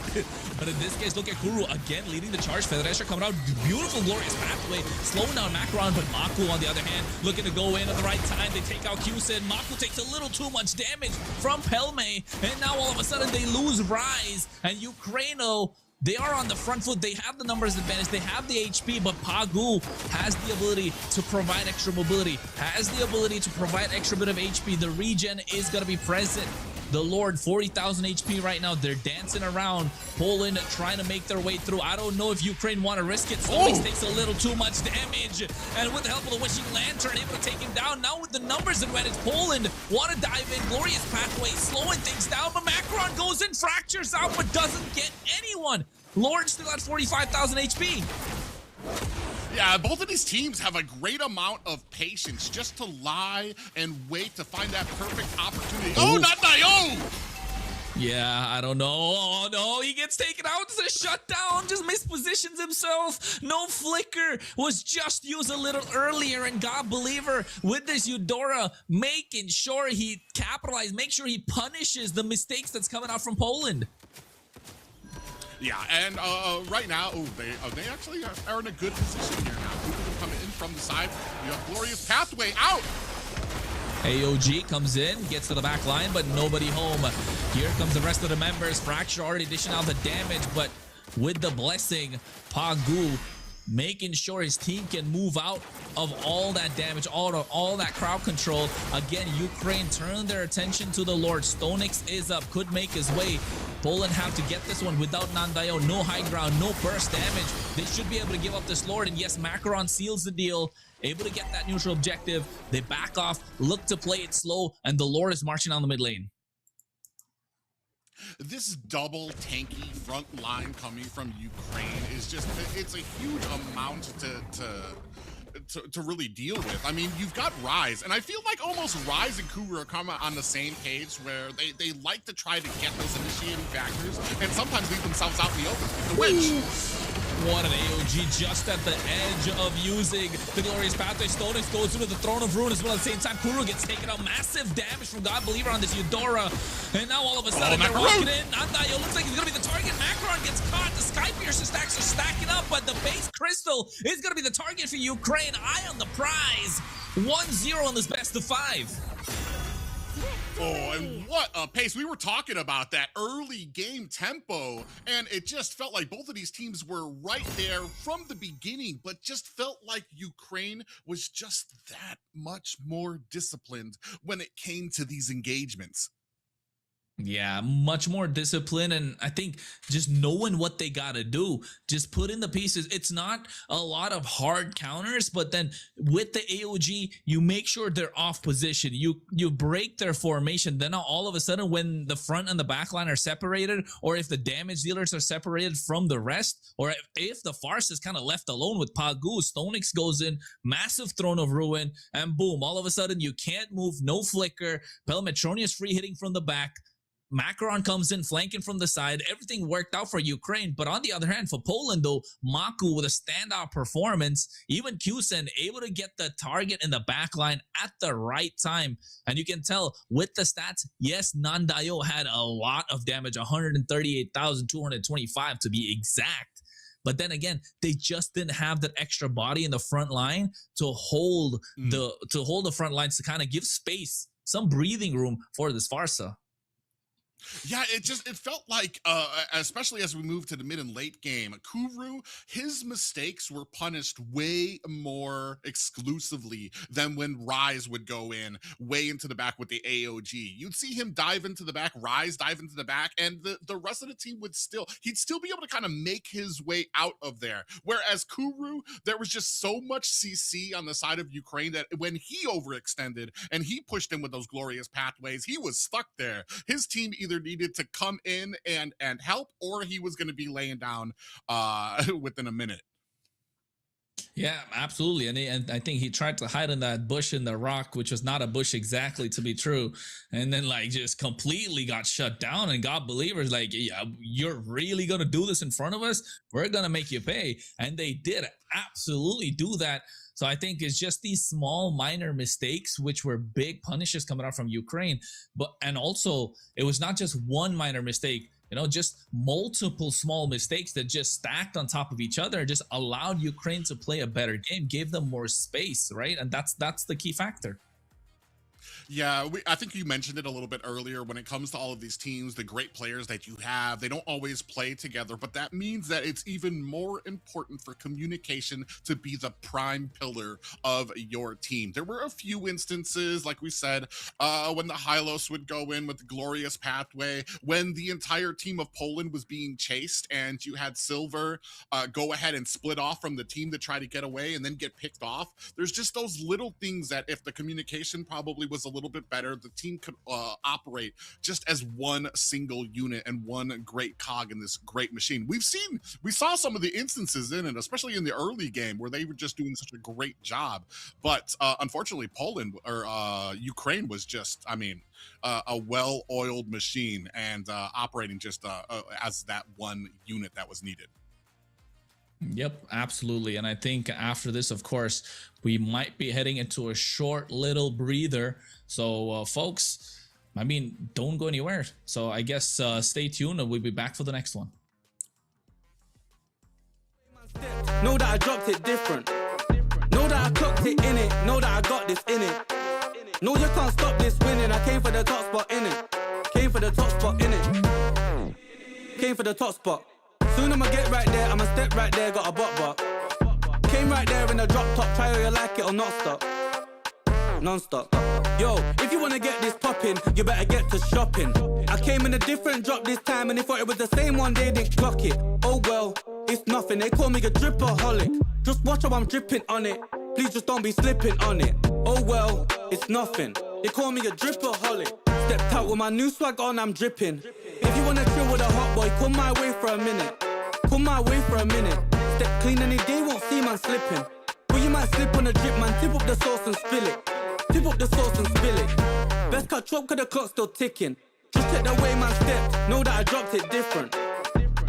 Speaker 9: But in this case, look at Kuru again leading the charge. Feather Escher coming out, beautiful, glorious pathway, slowing down Macaron, but Maku on the other hand, looking to go in at the right time. They take out Kusin. Maku takes a little too much damage from Pelme, and now all of a sudden they lose Rise, and Ukraino, they are on the front foot. They have the numbers advantage. They have the HP, but Pagu has the ability to provide extra mobility, has the ability to provide extra bit of HP. The regen is going to be present. The Lord, 40,000 HP right now. They're dancing around. Poland trying to make their way through. I don't know if Ukraine want to risk it. Stonix takes a little too much damage. And with the help of the Wishing Lantern, able to take him down. Now with the numbers advantage, Poland want to dive in. Glorious pathway, slowing things down. But Macron goes in, fractures out, but doesn't get anyone. Lord still at 45,000 HP.
Speaker 10: Yeah, both of these teams have a great amount of patience just to lie and wait to find that perfect opportunity. Oh, not Dio!
Speaker 9: Yeah, I don't know. Oh no, he gets taken out. It's a shutdown. Just mispositions himself. No flicker. Was just used a little earlier. And God Believer with this Eudora making sure he capitalizes, make sure he punishes the mistakes that's coming out from Poland.
Speaker 10: Yeah, and right now, they actually are in a good position here now. People coming in from the side. You have Glorious Pathway out.
Speaker 9: AOG comes in, gets to the back line, but nobody home. Here comes the rest of the members. Fracture already dishing out the damage, but with the blessing, Pagu making sure his team can move out of all that damage, all that crowd control. Again, Ukraine turned their attention to the Lord. Stonix is up, could make his way. Poland have to get this one without Nandayo. No high ground, no burst damage. They should be able to give up this Lord. And yes, Macaron seals the deal. Able to get that neutral objective. They back off, look to play it slow, and the Lord is marching down the mid lane.
Speaker 10: This double tanky front line coming from Ukraine is just, it's a huge amount to really deal with. I mean, you've got Rise, and I feel like almost Rise and Kuru are coming on the same page where they like to try to get those initiating factors and sometimes leave themselves out in the open with the Witch.
Speaker 9: What an AOG just at the edge of using the Glorious Pathway. Stonix goes into the Throne of Ruin as well. At the same time, Kuru gets taken out. Massive damage from God Believer on this Eudora. And now all of a sudden, they're walking in. Nandayo looks like he's going to be the target. Macron gets caught. The Sky Piercer stacks are stacking up, but the base crystal is going to be the target for Ukraine. Eye on the prize. 1-0 in this best of 5.
Speaker 10: Oh, and what a pace. We were talking about that early game tempo, and it just felt like both of these teams were right there from the beginning, but just felt like Ukraine was just that much more disciplined when it came to these engagements.
Speaker 9: Yeah, much more discipline, and I think just knowing what they got to do, just put in the pieces. It's not a lot of hard counters, but then with the AOG, you make sure they're off position. You break their formation. Then all of a sudden, when the front and the back line are separated, or if the damage dealers are separated from the rest, or if the Farce is kind of left alone with Pagu, Stonix goes in, massive Throne of Ruin, and boom, all of a sudden you can't move, no flicker. Pelmetronius free hitting from the back. Macaron comes in, flanking from the side. Everything worked out for Ukraine. But on the other hand, for Poland, though, Maku with a standout performance. Even Kusen able to get the target in the back line at the right time. And you can tell with the stats, yes, Nandayo had a lot of damage, 138,225 to be exact. But then again, they just didn't have that extra body in the front line to hold the front lines, to kind of give space, some breathing room for this Farsa.
Speaker 10: Yeah, it felt like, especially as we move to the mid and late game, Kuru, his mistakes were punished way more exclusively than when Rise would go in way into the back with the AOG. You'd see him dive into the back, Rise dive into the back, and the rest of the team he'd still be able to kind of make his way out of there. Whereas Kuru, there was just so much CC on the side of Ukraine that when he overextended and he pushed in with those glorious pathways, he was stuck there. His team either needed to come in and help, or he was going to be laying down within a minute.
Speaker 9: Yeah, absolutely. And I think he tried to hide in that bush in the rock, which was not a bush exactly, to be true. And then like just completely got shut down, and God Believers like, yeah, you're really going to do this in front of us? We're going to make you pay. And they did absolutely do that. So I think it's just these small minor mistakes, which were big punishes coming out from Ukraine. And also it was not just one minor mistake, just multiple small mistakes that just stacked on top of each other, just allowed Ukraine to play a better game, gave them more space, right? And that's the key factor.
Speaker 10: Yeah, I think you mentioned it a little bit earlier. When it comes to all of these teams, the great players that you have, they don't always play together, but that means that it's even more important for communication to be the prime pillar of your team. There were a few instances, like we said, when the Hylos would go in with the glorious pathway, when the entire team of Poland was being chased, and you had Silver go ahead and split off from the team to try to get away and then get picked off. There's just those little things that if the communication probably was a little bit better, the team could operate just as one single unit and one great cog in this great machine. We saw some of the instances in it, especially in the early game, where they were just doing such a great job. But unfortunately, Poland or Ukraine was just, I mean, a well-oiled machine and operating just as that one unit that was needed.
Speaker 9: Yep, absolutely. And I think after this, of course, we might be heading into a short little breather. So, folks, I mean, don't go anywhere. So I guess stay tuned and we'll be back for the next one.
Speaker 8: Know that I dropped it different. Know that I clocked it in it. Know that I got this in it. No, you can't stop this winning. I came for the top spot in it. Came for the top spot in it. Came for the top spot. Soon I'ma get right there, I'ma step right there, got a bot. Came right there in a drop top, try whether you like it or not stop. Non-stop. Yo, if you wanna get this poppin', you better get to shopping. I came in a different drop this time, and they thought it was the same one, they didn't clock it. Oh well, it's nothing, they call me a dripperholic. Just watch how I'm dripping on it, please just don't be slipping on it. Oh well, it's nothing, they call me a dripperholic. Stepped out with my new swag on, I'm dripping. If you wanna chill with a hot boy, come my way for a minute. Come my way for a minute. Step clean any day, won't see man slipping. But you might slip on a drip, man, tip up the sauce and spill it. Tip up the sauce and spill it. Best cut chop, cause the clock's still ticking. Just check the way man stepped, know that I dropped it different.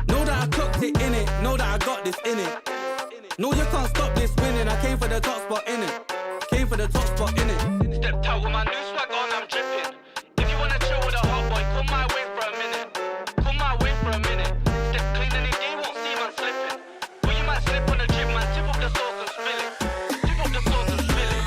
Speaker 8: Know that I clocked it in it, know that I got this in it. No, you can't stop this winning, I came for the top spot in it. Came for the top spot in it. Stepped out with my new swag on, I'm dripping. If you wanna chill with a hot boy, come my way for a minute. Come my way for a minute. Step clean any day, won't see man slipping. But you might slip on the drip, man, tip up the sauce and spill it. Tip up the sauce and spill it.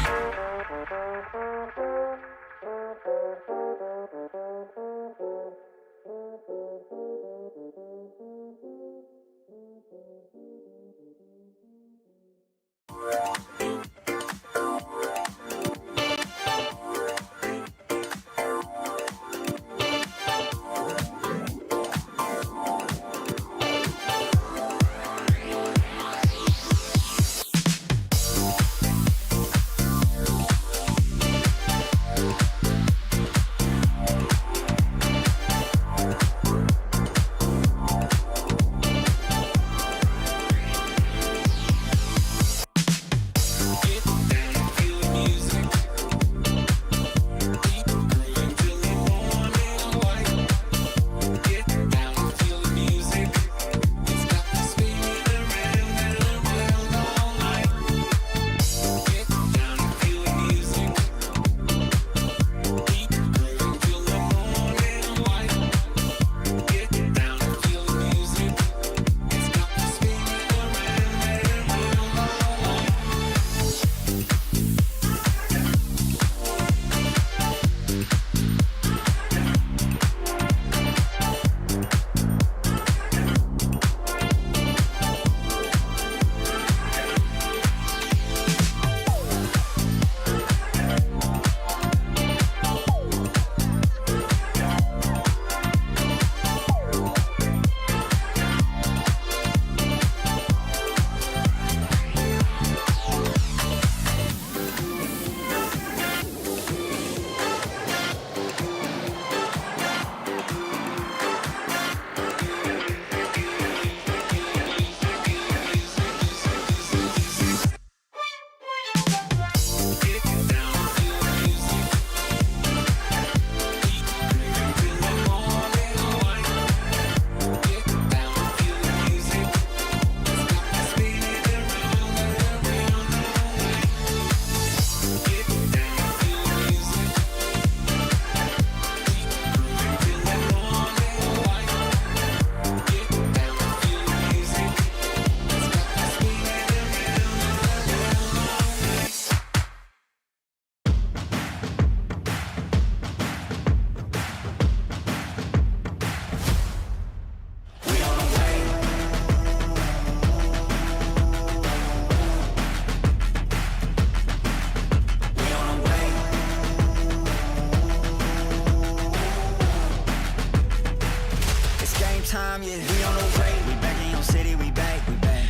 Speaker 7: game time, yeah. We on the way. We back in your city, we back.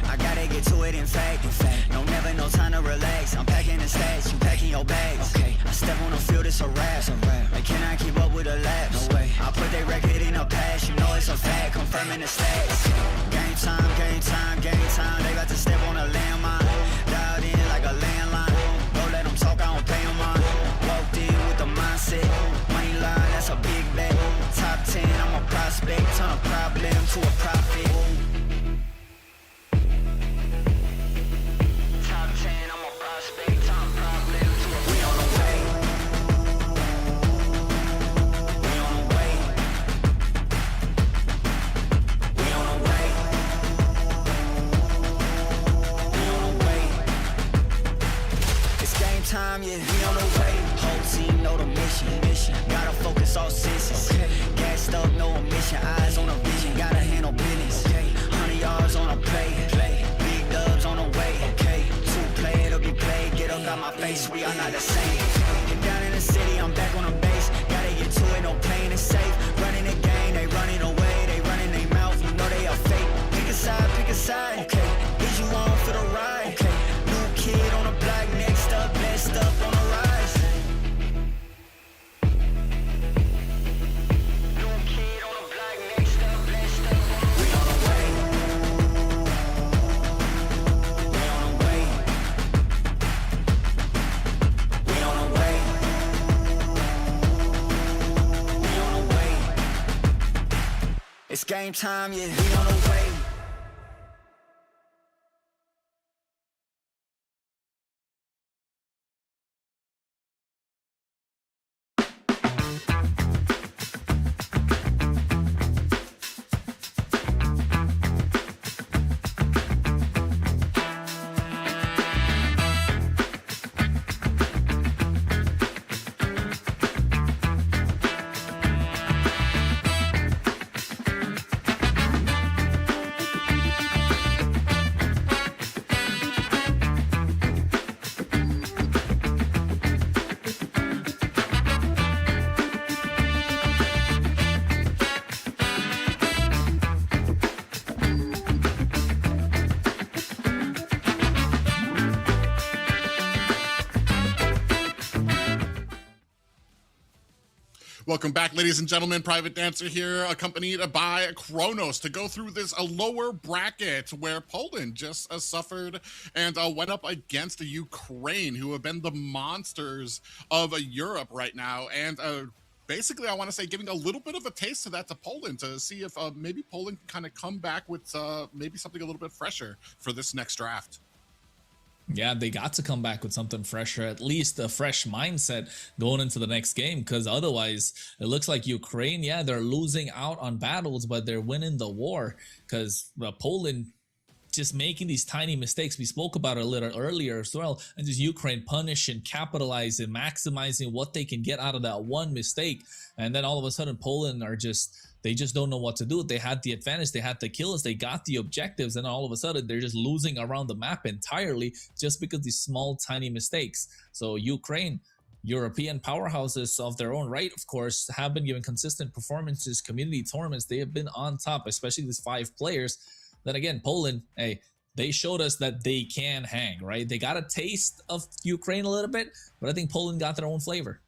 Speaker 7: I gotta get to it, in fact. No, never no time to relax. I'm packing the stats, you packing your bags. Okay, I step on the field, it's a wrap. They cannot keep up with the laps. No way. I put their record in a pass, you know it's a fact. Confirming the stats. Game time, game time, game time. They about to step on a landmine. Dialed in like a landline. Don't let them talk, I don't pay them on. Walked in with the mindset. Money line, that's a big bet. Top 10, I'm a prospect. Turn a problem to a profit. Top 10, I'm a prospect. Turn a problem to a we on the way. We on the way. We on the way. We on the way. It's game time, yeah. We on the way. Whole team know the mission. Gotta focus all senses. Gassed up, no omission. Eyes on the vision. Gotta handle business. 100 yards on a play. Big dubs on the way. Two play, it'll be played. Get up out my face. We are not the same. Get down in the city, I'm back on the base. Gotta get to it, no playing it safe. Running the game, they running away. They running their mouth, you know they are fake. Pick a side, pick a side. Okay, is you on for the ride? Okay, new kid on the block, next up, blessed up on the rise. New kid on the block, next up, blessed up on the we on the way. We on the way. We on the way. We on the way. It's game time, yeah. We on the way.
Speaker 10: Welcome back, ladies and gentlemen. Private Dancer here, accompanied by Kronos, to go through this lower bracket where Poland just suffered and went up against Ukraine, who have been the monsters of Europe right now. And basically, I want to say giving a little bit of a taste of that to Poland to see if maybe Poland can kind of come back with maybe something a little bit fresher for this next draft.
Speaker 9: Yeah, they got to come back with something fresher, at least a fresh mindset going into the next game, because otherwise it looks like Ukraine, yeah, they're losing out on battles, but they're winning the war, because Poland just making these tiny mistakes. We spoke about it a little earlier as well, and just Ukraine punishing, capitalizing, maximizing what they can get out of that one mistake, and then all of a sudden Poland are they just don't know what to do. They had the advantage, they had the kills, they got the objectives, and all of a sudden they're just losing around the map entirely just because these small, tiny mistakes. So Ukraine, European powerhouses of their own right, of course, have been giving consistent performances, community tournaments. They have been on top, especially these 5 players. Then again, Poland, hey, they showed us that they can hang, right? They got a taste of Ukraine a little bit, but I think Poland got their own flavor.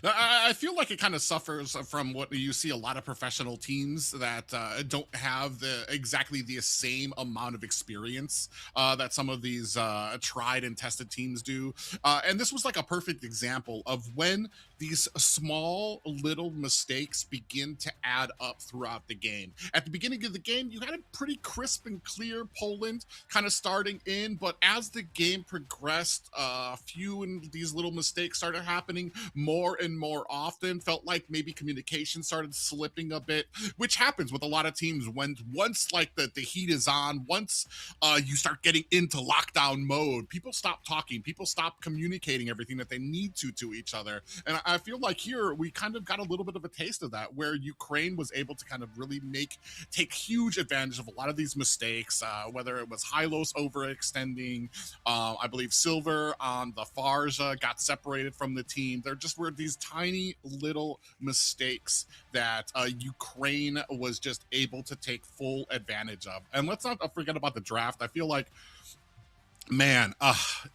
Speaker 10: I feel like it kind of suffers from what you see a lot of professional teams that don't have exactly the same amount of experience that some of these tried and tested teams do. And this was like a perfect example of when these small little mistakes begin to add up throughout the game. At the beginning of the game, you had a pretty crisp and clear Poland kind of starting in, but as the game progressed, a few of these little mistakes started happening more and more often. Felt like maybe communication started slipping a bit, which happens with a lot of teams when once like the heat is on, once you start getting into lockdown mode, people stop talking, people stop communicating everything that they need to each other. And I feel like here we kind of got a little bit of a taste of that, where Ukraine was able to kind of really take huge advantage of a lot of these mistakes, whether it was Hylos overextending, I believe Silver on the Farja got separated from the team. There just were these these tiny little mistakes that Ukraine was just able to take full advantage of. And let's not forget about the draft. I feel like, man,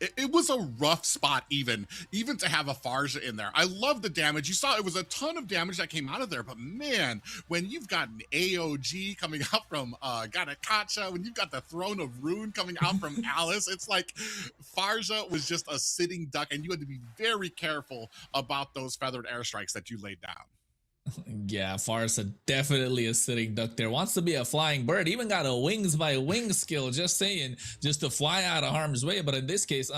Speaker 10: it was a rough spot even to have a Farja in there. I love the damage. You saw it was a ton of damage that came out of there, but man, when you've got an AOG coming out from Ganakacha, when you've got the Throne of Ruin coming out from Alice, it's like Farja was just a sitting duck, and you had to be very careful about those feathered airstrikes that you laid down.
Speaker 9: Yeah, Farsa definitely a sitting duck there. Wants to be a flying bird. Even got a wings by wing skill, just saying, just to fly out of harm's way. But in this case,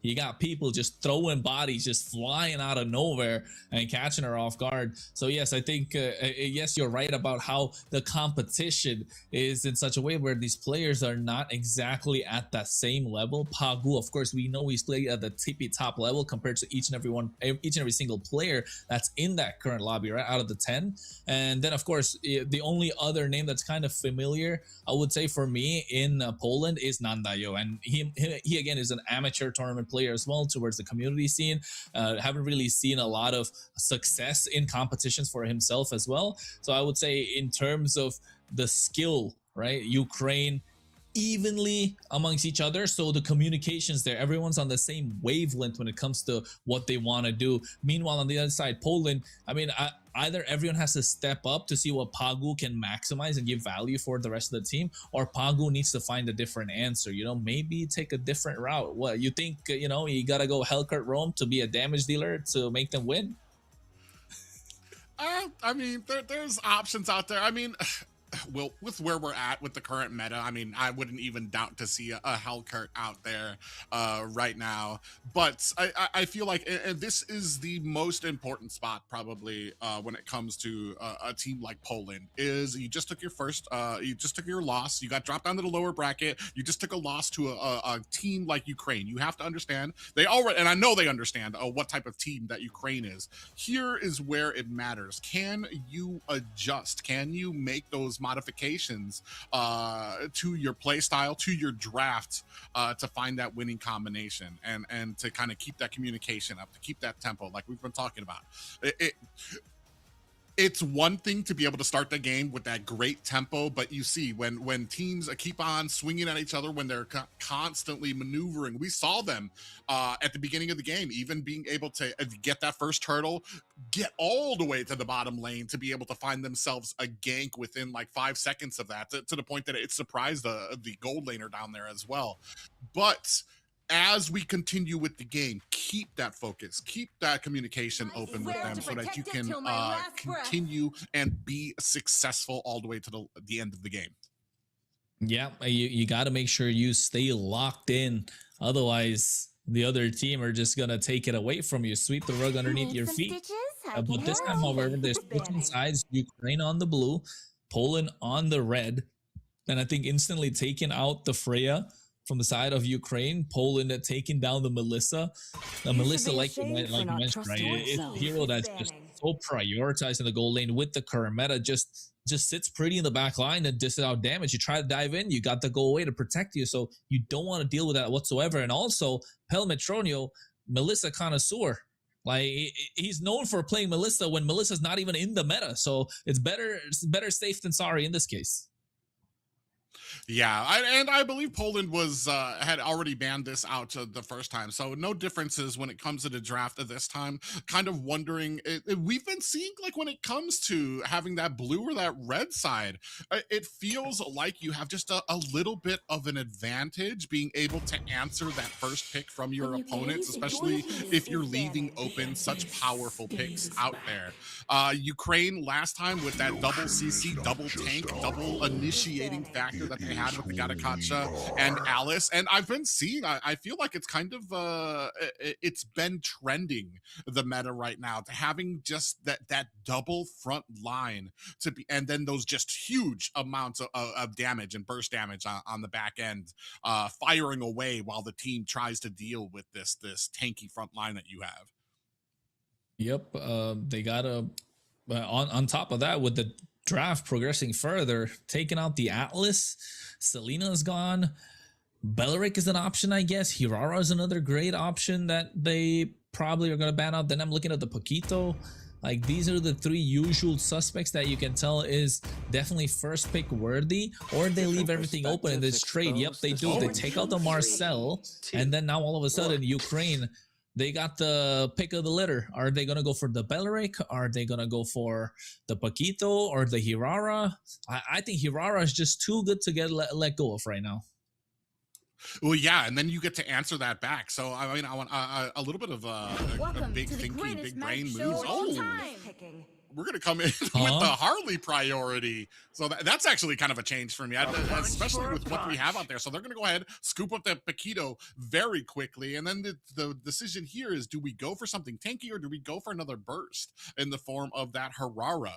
Speaker 9: you got people just throwing bodies, just flying out of nowhere and catching her off guard. So yes, I think, yes, you're right about how the competition is in such a way where these players are not exactly at that same level. Pagu, of course, we know he's playing at the tippy top level compared to each and every single player that's in that current lobby, right? Out of the 10. And then of course the only other name that's kind of familiar, I would say, for me in Poland is Nandayo, and he again is an amateur tournament player as well towards the community scene. Haven't really seen a lot of success in competitions for himself as well. So I would say in terms of the skill, right, Ukraine evenly amongst each other, so the communications there, everyone's on the same wavelength when it comes to what they want to do. Meanwhile, on the other side, Poland, I mean, either everyone has to step up to see what Pagu can maximize and give value for the rest of the team, or Pagu needs to find a different answer, you know, maybe take a different route. What you think, you know, you gotta go Hellcurt Rome to be a damage dealer to make them win?
Speaker 10: I mean, there's options out there. I mean, well, with where we're at with the current meta, I mean, I wouldn't even doubt to see a Hellcurt out there right now. But I feel like this is the most important spot probably when it comes to a team like Poland. Is you just took your loss. You got dropped down to the lower bracket. You just took a loss to a team like Ukraine. You have to understand, they already, and I know they understand what type of team that Ukraine is. Here is where it matters. Can you adjust? Can you make those modifications to your play style, to your draft, to find that winning combination and to kind of keep that communication up, to keep that tempo like we've been talking about. It's one thing to be able to start the game with that great tempo, but you see when teams keep on swinging at each other, when they're constantly maneuvering, we saw them at the beginning of the game, even being able to get that first turtle, get all the way to the bottom lane to be able to find themselves a gank within like 5 seconds of that, to the point that it surprised the gold laner down there as well. But as we continue with the game, keep that focus, keep that communication open with them so that you can continue and be successful all the way to the end of the game.
Speaker 9: Yeah, you got to make sure you stay locked in. Otherwise, the other team are just going to take it away from you, sweep the rug underneath your feet. But this time, however, there's switching sides, Ukraine on the blue, Poland on the red. And I think instantly taking out the Freya from the side of Ukraine, Poland taking down the Melissa. The Melissa, like you mentioned, right? It's a hero that's just so prioritized in the gold lane with the current meta, just sits pretty in the back line and dishes out damage. You try to dive in, you got the go away to protect you, so you don't want to deal with that whatsoever. And also, Pel Metronio, Melissa connoisseur. Like, he's known for playing Melissa when Melissa's not even in the meta, so it's better safe than sorry in this case.
Speaker 10: Yeah, I believe Poland was had already banned this out the first time, so no differences when it comes to the draft of this time. Kind of wondering, we've been seeing, like, when it comes to having that blue or that red side, it feels like you have just a little bit of an advantage being able to answer that first pick from your opponents, especially if you're leaving open such powerful picks out there. Ukraine last time with that double CC, double tank, double initiating factor that they had with the Ganakacha and Alice, and I've been seeing, I feel like it's kind of it's been trending the meta right now, to having just that double front line to be, and then those just huge amounts of damage and burst damage on the back end, firing away while the team tries to deal with this tanky front line that you have.
Speaker 9: Yep, they gotta on top of that, with the draft progressing further, taking out the Atlas, Selena's gone, Beleric is an option, I guess. Hirara is another great option that they probably are going to ban out. Then I'm looking at the Paquito. Like, these are the three usual suspects that you can tell is definitely first pick worthy, or they leave everything open in this trade. Yep, they do. They take out the Marcel, and then now all of a sudden, Ukraine, they got the pick of the litter. Are they going to go for the Beleric? Are they going to go for the Paquito or the Hirara? I think Hirara is just too good to get let go of right now.
Speaker 10: Well, yeah, and then you get to answer that back. So, I mean, I want a little bit of a big thinking, big brain moves. We're going to come in with the Harley priority. So that's actually kind of a change for me, especially with what we have out there. So they're going to go ahead, scoop up the Paquito very quickly. And then the decision here is, do we go for something tanky or do we go for another burst in the form of that Harara?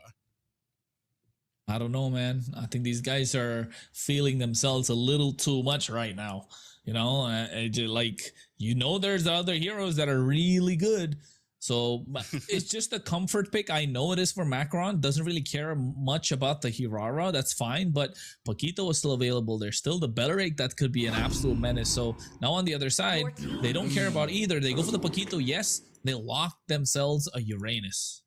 Speaker 9: I don't know, man. I think these guys are feeling themselves a little too much right now. You know, there's other heroes that are really good. So it's just a comfort pick. I know it is for Macron. Doesn't really care much about the Hirara. That's fine. But Paquito is still available. There's still the Beleric that could be an absolute menace. So now on the other side, they don't care about either. They go for the Paquito. Yes, they lock themselves a Uranus.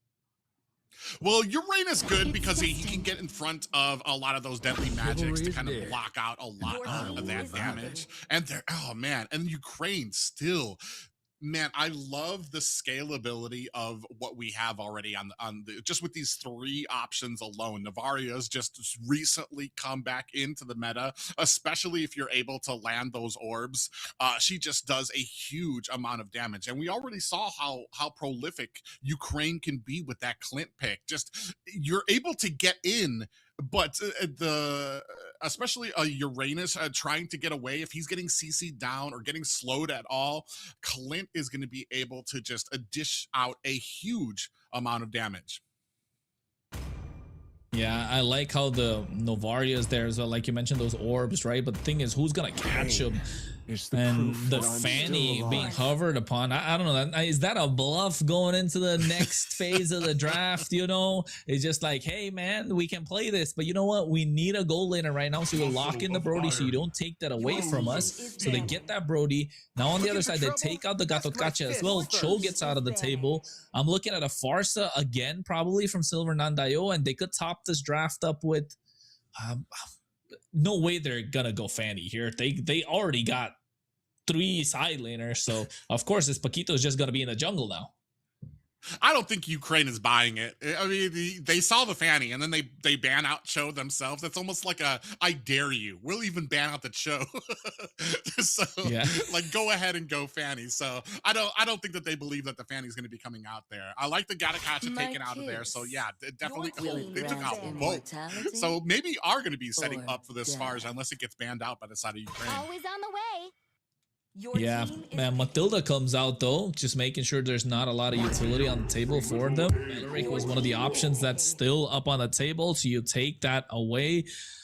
Speaker 10: Well, Uranus good because he can get in front of a lot of those deadly magics to kind of block out a lot of that damage. And oh man, and Ukraine still, man, I love the scalability of what we have already on the just with these three options alone. Navaria's just recently come back into the meta, especially if you're able to land those orbs. She just does a huge amount of damage, and we already saw how prolific Ukraine can be with that Clint pick. Just you're able to get in. But especially a Uranus trying to get away, if he's getting CC'd down or getting slowed at all, Clint is going to be able to just dish out a huge amount of damage.
Speaker 9: Yeah, I like how the Novaria is there as well. Like you mentioned, those orbs, right? But the thing is, who's going to catch him? And the Fanny being hovered upon, I don't know. Is that a bluff going into the next phase of the draft? You know, it's just like, hey, man, we can play this. But you know what? We need a goal laner right now. So you lock in the Brody so you don't take that away from us. So they get that Brody. Now on the other side, they take out the Gatotkacha as well. Cho gets out of the table. I'm looking at a Farsa again, probably from Silver Nandayo. And they could top this draft up with... no way they're gonna go Fanny here. They already got 3 side laners, so of course this Paquito is just gonna be in the jungle now.
Speaker 10: I don't think Ukraine is buying it. I mean, they saw the Fanny and then they ban out Cho themselves. That's almost like I dare you. We'll even ban out the Cho. So
Speaker 9: yeah,
Speaker 10: like go ahead and go Fanny. So I don't think that they believe that the Fanny's going to be coming out there. I like the Gatotkacha taken out of there. So yeah, definitely. They took out both. So maybe are going to be setting up for this Farge unless it gets banned out by the side of Ukraine.
Speaker 5: Always on the way.
Speaker 9: Yeah, man, Matilda comes out though, just making sure there's not a lot of utility on the table for them. Beleric was one of the options that's still up on the table, so you take that away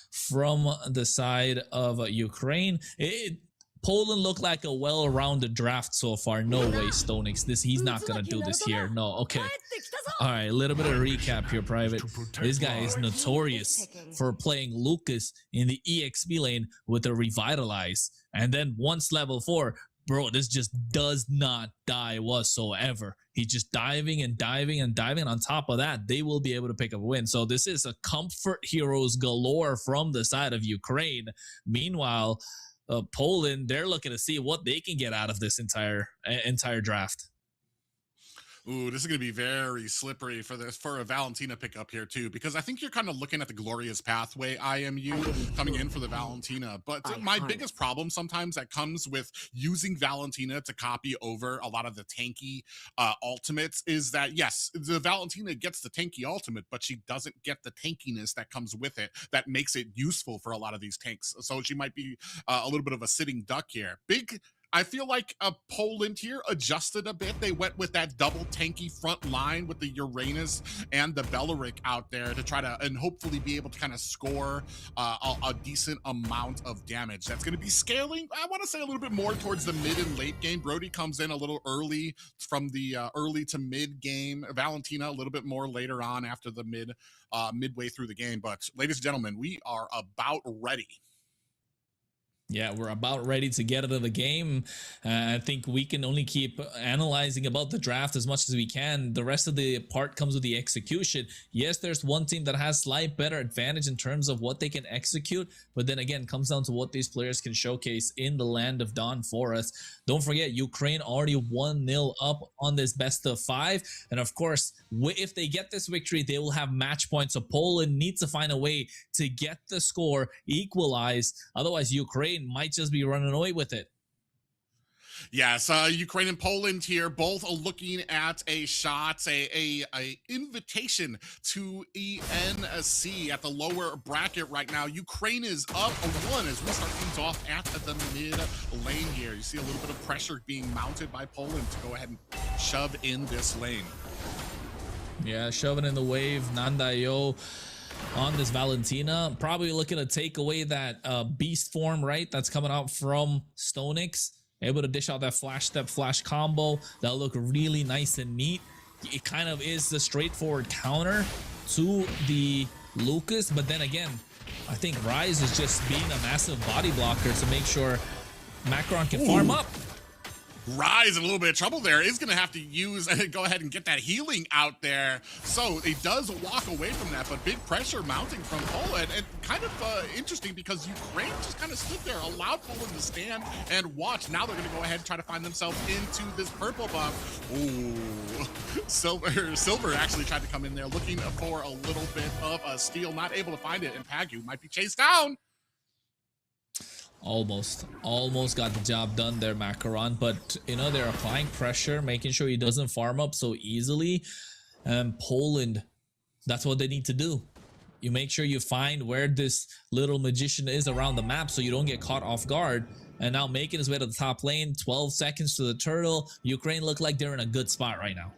Speaker 9: from the side of Ukraine. Poland looked like a well-rounded draft so far. No way, Stonix. He's not gonna do this here. No, okay. All right, a little bit of recap here, Private. This guy is notorious for playing Lucas in the EXP lane with a Revitalize. And then once level 4, bro, this just does not die whatsoever. He's just diving and diving and diving. On top of that, they will be able to pick up a win. So this is a comfort heroes galore from the side of Ukraine. Meanwhile, Poland, they're looking to see what they can get out of this entire draft.
Speaker 10: Ooh, this is going to be very slippery for a Valentina pickup here too, because I think you're kind of looking at the glorious pathway IMU coming in for the Valentina. But my biggest problem sometimes that comes with using Valentina to copy over a lot of the tanky ultimates is that, yes, the Valentina gets the tanky ultimate, but she doesn't get the tankiness that comes with it that makes it useful for a lot of these tanks. So she might be a little bit of a sitting duck here. I feel like Poland here adjusted a bit. They went with that double tanky front line with the Uranus and the Beleric out there to try to, and hopefully be able to kind of score a decent amount of damage. That's going to be scaling, I want to say, a little bit more towards the mid and late game. Brody comes in a little early from the early to mid game. Valentina a little bit more later on after the midway through the game. But ladies and gentlemen, we are about ready
Speaker 9: Yeah, we're about ready to get into the game. I think we can only keep analyzing about the draft as much as we can. The rest of the part comes with the execution. Yes, there's one team that has slight better advantage in terms of what they can execute, but then again, comes down to what these players can showcase in the land of Dawn for us. Don't forget, Ukraine already 1-0 up on this best of 5. And of course, if they get this victory, they will have match points. So Poland needs to find a way to get the score equalized. Otherwise, Ukraine might just be running away with it.
Speaker 10: Yes, Ukraine and Poland here, both looking at a shot, a invitation to ENC at the lower bracket right now. Ukraine is up 1 as we start things off at the mid lane here. You see a little bit of pressure being mounted by Poland to go ahead and shove in this lane.
Speaker 9: Yeah, shoving in the wave. Nandayo on this Valentina, probably looking to take away that beast form, right? That's coming out from Stonix. Able to dish out that flash step flash combo. That'll look really nice and neat. It kind of is the straightforward counter to the Lucas, but then again, I think Rise is just being a massive body blocker to make sure Macron can farm up.
Speaker 10: Rise in a little bit of trouble there. Is going to have to use go ahead and get that healing out there. So he does walk away from that, but big pressure mounting from Poland, and kind of interesting because Ukraine just kind of stood there, allowed Poland to stand and watch. Now they're going to go ahead and try to find themselves into this purple buff. Ooh, Silver actually tried to come in there looking for a little bit of a steal, not able to find it, and Pagu might be chased down.
Speaker 9: Almost got the job done there, Macaron, but you know, they're applying pressure, making sure he doesn't farm up so easily. Poland, that's what they need to do. You make sure you find where this little magician is around the map so you don't get caught off guard. And now making his way to the top lane, 12 seconds to the turtle. Ukraine look like they're in a good spot right now.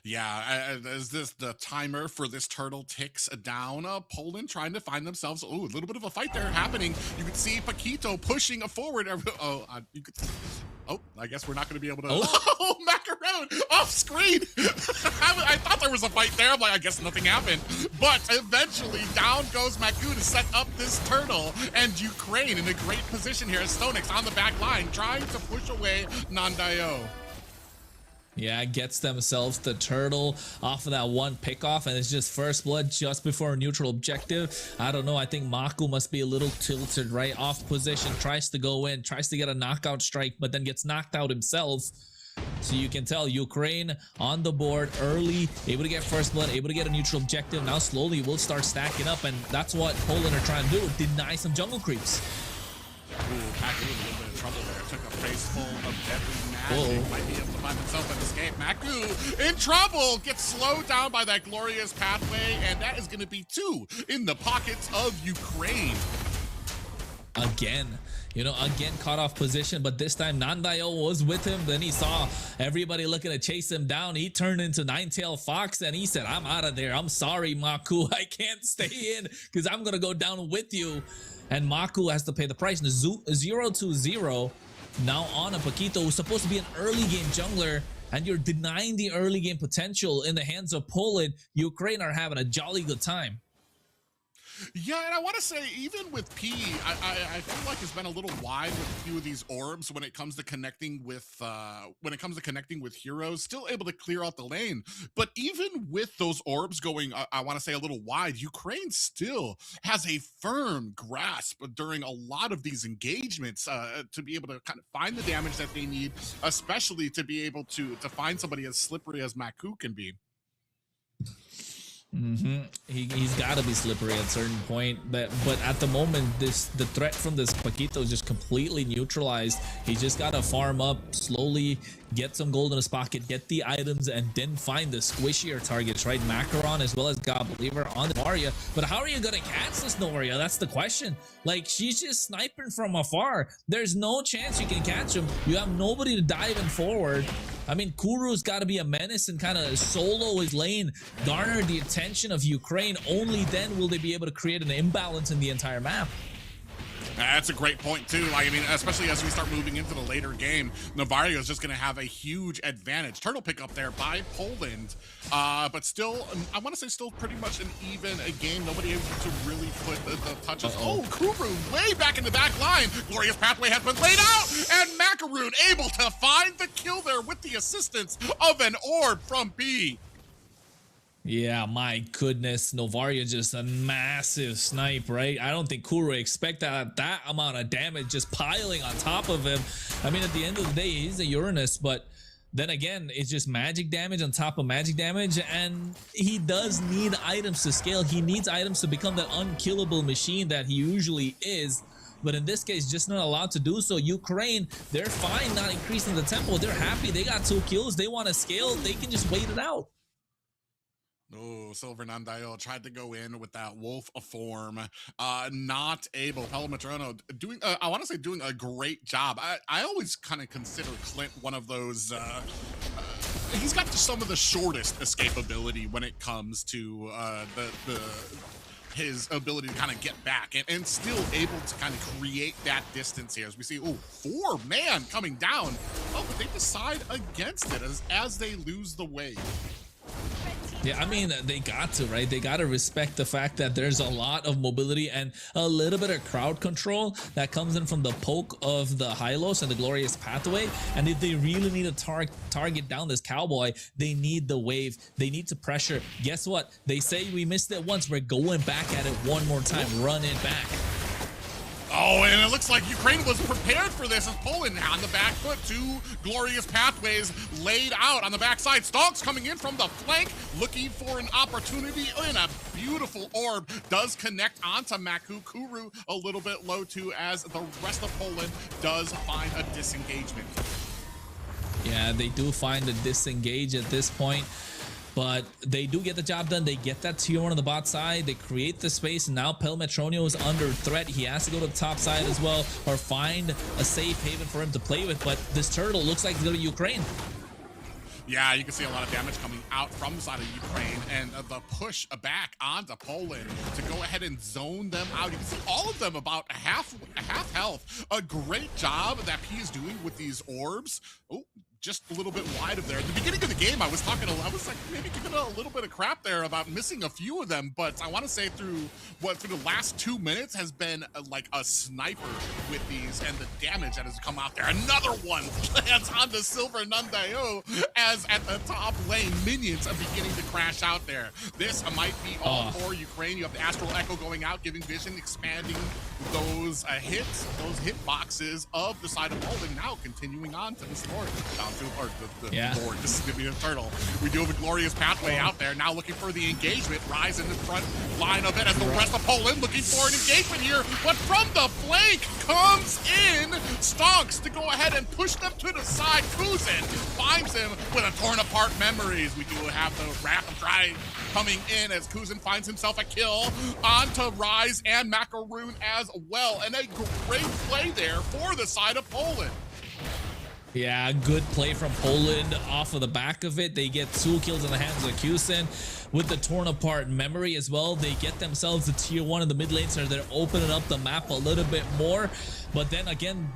Speaker 10: Yeah, as the timer for this turtle ticks down, Poland trying to find themselves. Oh, a little bit of a fight there happening. You can see Paquito pushing forward. You could. Oh, I guess we're not going to be able to. Oh, Macaron off screen. I thought there was a fight there. I'm like, I guess nothing happened. But eventually, down goes Maku to set up this turtle, and Ukraine in a great position here as Stonix on the back line trying to push away Nandayo.
Speaker 9: Yeah, gets themselves the turtle off of that one pickoff, and it's just first blood just before a neutral objective. I don't know. I think Maku must be a little tilted, right? Off position, tries to go in, tries to get a knockout strike, but then gets knocked out himself. So you can tell Ukraine on the board early, able to get first blood, able to get a neutral objective. Now slowly we'll start stacking up, and that's what Poland are trying to do, deny some jungle creeps.
Speaker 10: Ooh, Paku in a little bit of trouble there. Took a face full of deadly magic. Might be able to find himself an escape. Maku in trouble. Gets slowed down by that glorious pathway, and that is going to be 2 in the pockets of Ukraine.
Speaker 9: Again, again caught off position, but this time Nandayo was with him. Then he saw everybody looking to chase him down. He turned into Nine-Tailed Fox, and he said, I'm out of there. I'm sorry, Maku. I can't stay in because I'm going to go down with you. And Maku has to pay the price. 0-0 now on a Paquito who's supposed to be an early game jungler, and you're denying the early game potential in the hands of Poland. Ukraine are having a jolly good time.
Speaker 10: Yeah, and I want to say, even with P, I feel like it's been a little wide with a few of these orbs when it comes to connecting with heroes. Still able to clear out the lane, but even with those orbs going, I want to say a little wide, Ukraine still has a firm grasp during a lot of these engagements to be able to kind of find the damage that they need, especially to be able to find somebody as slippery as Maku can be.
Speaker 9: He's got to be slippery at a certain point, but at the moment the threat from this Paquito is just completely neutralized. He just got to farm up slowly, get some gold in his pocket, get the items, and then find the squishier targets, right? Macaron as well as God Believer on the Noria. But how are you gonna catch this Noria? That's the question. Like, she's just sniping from afar. There's no chance you can catch him. You have nobody to dive in forward. I mean, Kuru's got to be a menace and kind of solo his lane, garner the attention of Ukraine. Only then will they be able to create an imbalance in the entire map.
Speaker 10: That's a great point too. Like, I mean, especially as we start moving into the later game, Novario is just going to have a huge advantage. Turtle pick up there by Poland, but still, I want to say still pretty much an even game. Nobody able to really put the touches. Oh, Kuru way back in the back line. Glorious pathway has been laid out, and Macaroon able to find the kill there with the assistance of an orb from B.
Speaker 9: Yeah, my goodness, Novario just a massive snipe, right? I don't think Kuro expect that amount of damage just piling on top of him. I mean, at the end of the day, he's a Uranus, but then again, it's just magic damage on top of magic damage, and he does need items to scale. He needs items to become that unkillable machine that he usually is. But in this case, just not allowed to do so. Ukraine, they're fine not increasing the tempo. They're happy. They got 2 kills. They want to scale. They can just wait it out.
Speaker 10: Oh, Silver Nandayo tried to go in with that wolf form. Not able. Pelimetrono doing, I want to say doing a great job. I always kind of consider Clint one of those, he's got some of the shortest escapability when it comes to his ability to kind of get back and still able to kind of create that distance here. As we see, oh, 4-man coming down. Oh, but they decide against it as they lose the wave.
Speaker 9: Yeah, I mean, they got to, right? They got to respect the fact that there's a lot of mobility and a little bit of crowd control that comes in from the poke of the Hylos and the Glorious Pathway. And if they really need to target down this Cowboy, they need the wave. They need to pressure. Guess what? They say we missed it once. We're going back at it one more time. Run it back.
Speaker 10: Oh, and it looks like Ukraine was prepared for this as Poland on the back foot. 2 Glorious Pathways laid out on the backside. Stonks coming in from the flank, looking for an opportunity, and a beautiful orb does connect onto Maku. Kuru a little bit low too, as the rest of Poland does find a disengagement.
Speaker 9: Yeah, they do find a disengage at this point. But they do get the job done. They get that tier 1 on the bot side. They create the space. And now Pelmetronio is under threat. He has to go to the top side as well, or find a safe haven for him to play with. But this turtle looks like it's going to Ukraine.
Speaker 10: Yeah, you can see a lot of damage coming out from the side of Ukraine, and the push back onto Poland to go ahead and zone them out. You can see all of them about half health. A great job that P is doing with these orbs. Oh, just a little bit wide of there. At the beginning of the game, I was like maybe giving a little bit of crap there about missing a few of them, but I want to say through the last 2 minutes has been like a sniper with these, and the damage that has come out there. Another one lands on the Silver Nandayo, as at the top lane, minions are beginning to crash out there. This might be all for Ukraine. You have the Astral Echo going out, giving vision, expanding those hits, those hit boxes of the side of Poland. Now continuing on to this Lord. Lord, this is gonna be a turtle. We do have a Glorious Pathway out there now, looking for the engagement. Rise in the front line of it as the rest of Poland looking for an engagement here, but from the flank comes in Stonks to go ahead and push them to the side. Kuzin finds him with a torn apart memories. We do have the Wrath of Dry coming in as Kuzin finds himself a kill onto Rise and Macaroon as well, and a great play there for the side of Poland.
Speaker 9: Yeah, good play from Poland off of the back of it. They get 2 kills in the hands of Kusin with the torn apart memory as well. They get themselves a tier 1 in the mid lane, so they're opening up the map a little bit more. But then again,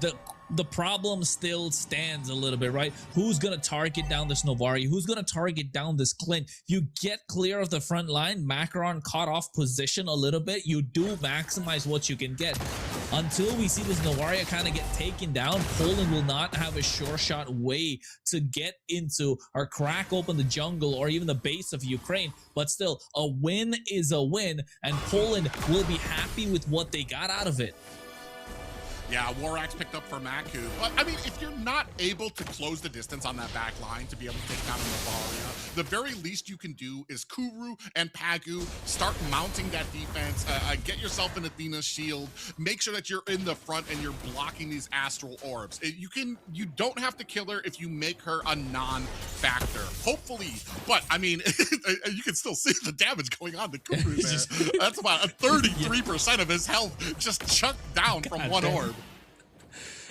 Speaker 9: the problem still stands a little bit, right? Who's going to target down this Novari? Who's going to target down this Clint? You get clear of the front line. Macaron caught off position a little bit. You do maximize what you can get. Until we see this Novaria kind of get taken down, Poland will not have a sure shot way to get into or crack open the jungle or even the base of Ukraine. But still, a win is a win, and Poland will be happy with what they got out of it.
Speaker 10: Yeah, War Axe picked up for Maku. But, I mean, if you're not able to close the distance on that back line to be able to take down Novaria, the very least you can do is Kuru and Pagu start mounting that defense, get yourself an Athena's shield, make sure that you're in the front and you're blocking these astral orbs. You don't have to kill her if you make her a non-factor, hopefully. But, I mean, you can still see the damage going on to Kuru there. That's about a 33% of his health just chucked down from one orb.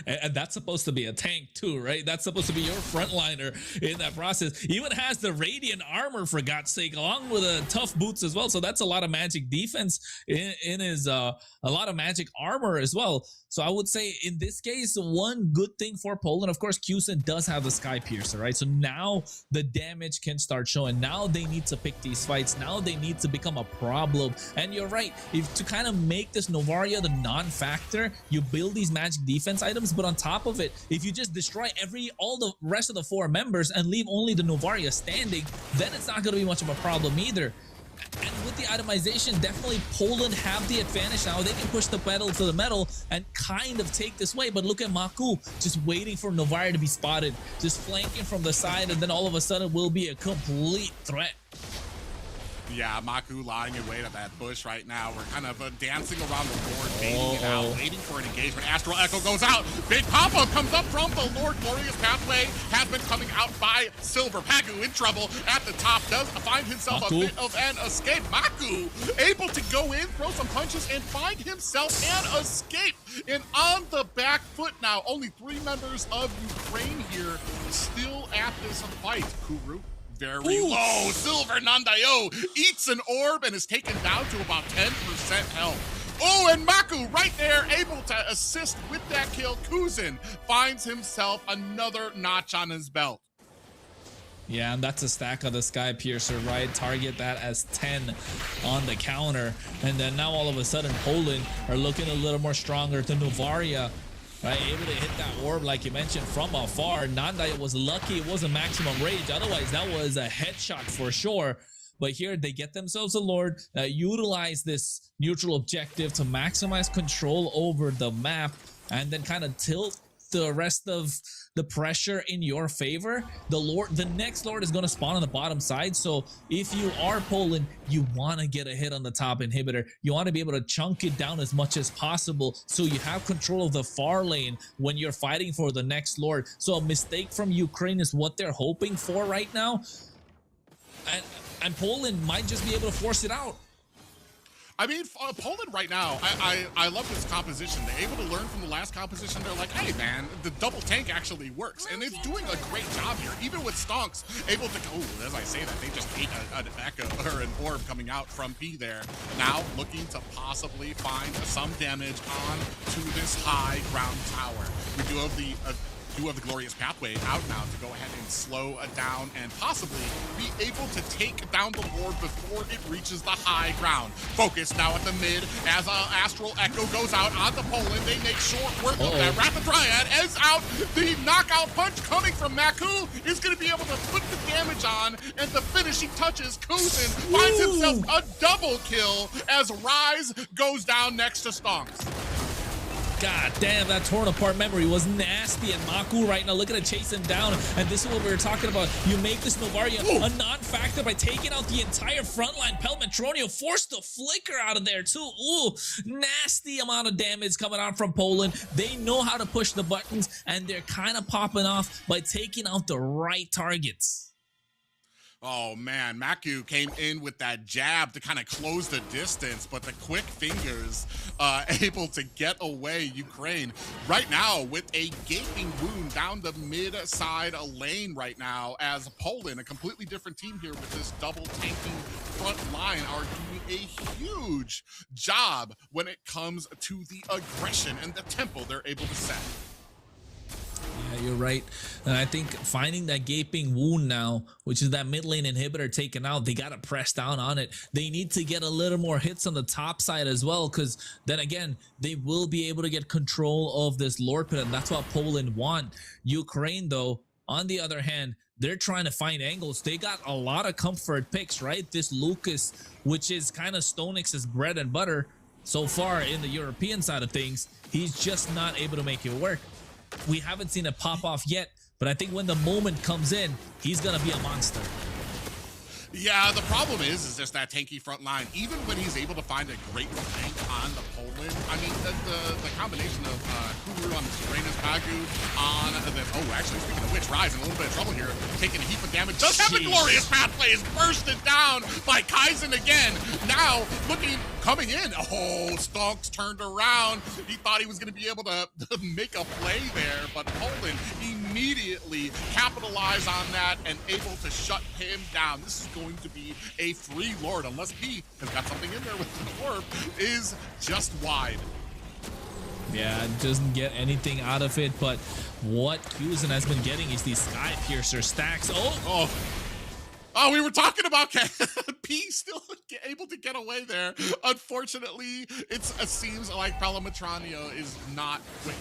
Speaker 9: And that's supposed to be a tank too, right? That's supposed to be your frontliner in that process. Even has the radiant armor, for God's sake, along with the tough boots as well. So that's a lot of magic defense in his a lot of magic armor as well. So I would say in this case, one good thing for Poland, of course, Kusin does have the Sky Piercer, right? So now the damage can start showing. Now they need to pick these fights. Now they need to become a problem. And you're right, if to kind of make this Novaria the non-factor, you build these magic defense items, but on top of it, if you just destroy all the rest of the 4 members and leave only the Novaria standing, then it's not going to be much of a problem either. And with the itemization, definitely Poland have the advantage now. They can push the pedal to the metal and kind of take this way. But look at Maku just waiting for Novaria to be spotted, just flanking from the side, and then all of a sudden will be a complete threat.
Speaker 10: Yeah, Maku lying in wait at that bush right now. We're kind of dancing around the board, baiting it out, waiting for an engagement. Astral Echo goes out. Big pop-up comes up from the Lord Glorious pathway. Has been coming out by Silver. Pagu in trouble at the top. Does find himself a bit of an escape. Maku able to go in, throw some punches, and find himself an escape. And on the back foot now. Only 3 members of Ukraine here still at this fight. Kuru very low. Silver Nandayo eats an orb and is taken down to about 10% health. Oh, and Maku right there, able to assist with that kill. Kusin finds himself another notch on his belt.
Speaker 9: Yeah, and that's a stack of the Sky Piercer, right? Target that as 10 on the counter. And then now all of a sudden, Poland are looking a little more stronger. The Novaria, right, able to hit that orb, like you mentioned, from afar. Nandaya was lucky it wasn't maximum rage. Otherwise, that was a headshot for sure. But here, they get themselves a Lord, utilize this neutral objective to maximize control over the map, and then kind of tilt the rest of the pressure in your favor. The next Lord is going to spawn on the bottom side. So if you are Poland, you want to get a hit on the top inhibitor. You want to be able to chunk it down as much as possible so you have control of the far lane when you're fighting for the next Lord. So a mistake from Ukraine is what they're hoping for right now. And Poland might just be able to force it out.
Speaker 10: I mean, Poland right now, I love this composition. They're able to learn from the last composition. They're like, hey, man, the double tank actually works. And it's doing a great job here. Even with Stonks able to, oh, as I say that, they just ate an echo or an orb coming out from P there. Now looking to possibly find some damage on to this high ground tower. We do have the Glorious Pathway out now to go ahead and slow down and possibly be able to take down the board before it reaches the high ground. Focus now at the mid as Astral Echo goes out on the Poland. They make short work of that. Rapid Dryad is out. The knockout punch coming from Maku is going to be able to put the damage on, and the finishing touches. Kusin finds himself a double kill as Rise goes down next to Stonks.
Speaker 9: God damn, that torn apart memory was nasty. And Maku right now, look at it, chase him down. And this is what we were talking about. You make this Novaria a non-factor by taking out the entire front line. Pelmetronio forced the flicker out of there too. Ooh, nasty amount of damage coming out from Poland. They know how to push the buttons, and they're kind of popping off by taking out the right targets.
Speaker 10: Oh man, Maku came in with that jab to kind of close the distance, but the quick fingers able to get away. Ukraine right now with a gaping wound down the mid-side lane right now, as Poland, a completely different team here with this double tanking front line, are doing a huge job when it comes to the aggression and the tempo they're able to set.
Speaker 9: Yeah, you're right. And I think finding that gaping wound now, which is that mid lane inhibitor taken out, they got to press down on it. They need to get a little more hits on the top side as well, because then again, they will be able to get control of this Lord Pit, and that's what Poland want. Ukraine, though, on the other hand, they're trying to find angles. They got a lot of comfort picks, right? This Lucas, which is kind of Stonix's bread and butter so far in the European side of things, he's just not able to make it work. We haven't seen it pop off yet, but I think when the moment comes in, he's gonna be a monster.
Speaker 10: Yeah, the problem is just that tanky front line. Even when he's able to find a great flank on the Poland. I mean, the combination of Kuru on Serena's Pagu on the... Oh, actually, speaking of which, Rise in a little bit of trouble here, taking a heap of damage. Does have a glorious pathway, is bursted down by Kaizen again. Now, coming in. Oh, Stonks turned around. He thought he was going to be able to make a play there, but Poland immediately capitalized on that and able to shut him down. This is going to be a free Lord, unless P has got something in there with the orb, is just wide.
Speaker 9: Yeah, doesn't get anything out of it, but what Kuzen has been getting is these Sky Piercer stacks.
Speaker 10: Oh, we were talking about P still able to get away there. Unfortunately, it seems like Palamatranio is not quick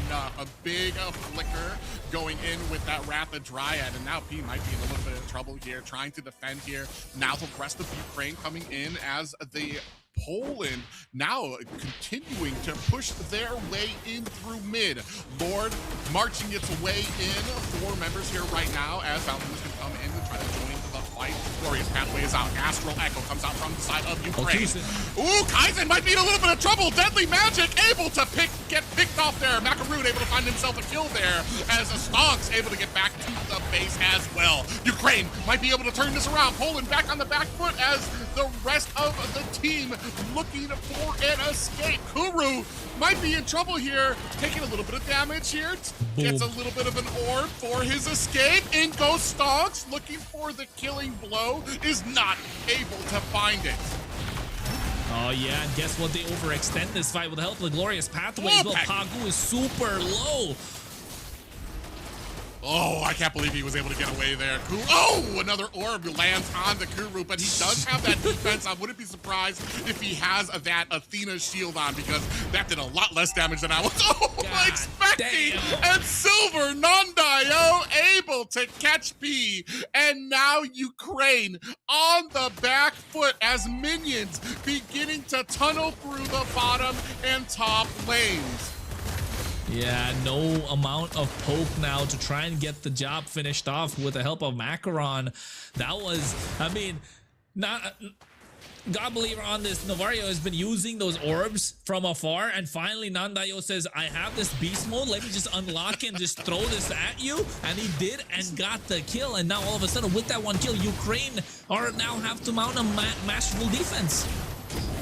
Speaker 10: enough. A big flicker going in with that Wrath of Dryad, and now P might be in a little bit of trouble here, trying to defend here. Now the rest of Ukraine coming in as the Poland now continuing to push their way in through mid. Lord marching its way in. 4 members here right now as Valentine is going to come in and try to join the fight. Glorious pathway is out. Astral Echo comes out from the side of Ukraine. Ooh, Kaizen might be in a little bit of trouble. Deadly Magic able to get picked off there. Macaroon able to find himself a kill there as Stonks able to get back to the base as well. Ukraine might be able to turn this around. Poland back on the back foot as the rest of the team looking for an escape. Kuru might be in trouble here, taking a little bit of damage here. Gets a little bit of an orb for his escape. In goes Stonks, looking for the killing blow, is not able to find it.
Speaker 9: Oh yeah, and guess what? They overextend this fight with the help of the glorious pathway as well. Pagu is super low.
Speaker 10: Oh, I can't believe he was able to get away there. Oh, another orb lands on the Kuru, but he does have that defense. I wouldn't be surprised if he has that Athena shield on, because that did a lot less damage than I was expecting. Damn. And Silver Nondio able to catch P. And now Ukraine on the back foot as minions beginning to tunnel through the bottom and top lanes.
Speaker 9: Yeah, no amount of poke now to try and get the job finished off with the help of Macaron. That was, I mean, God believer on this, Novario has been using those orbs from afar, and finally Nandayo says, I have this beast mode, let me just unlock it and just throw this at you, and he did and got the kill. And now all of a sudden with that one kill, Ukraine now have to mount a masterful defense.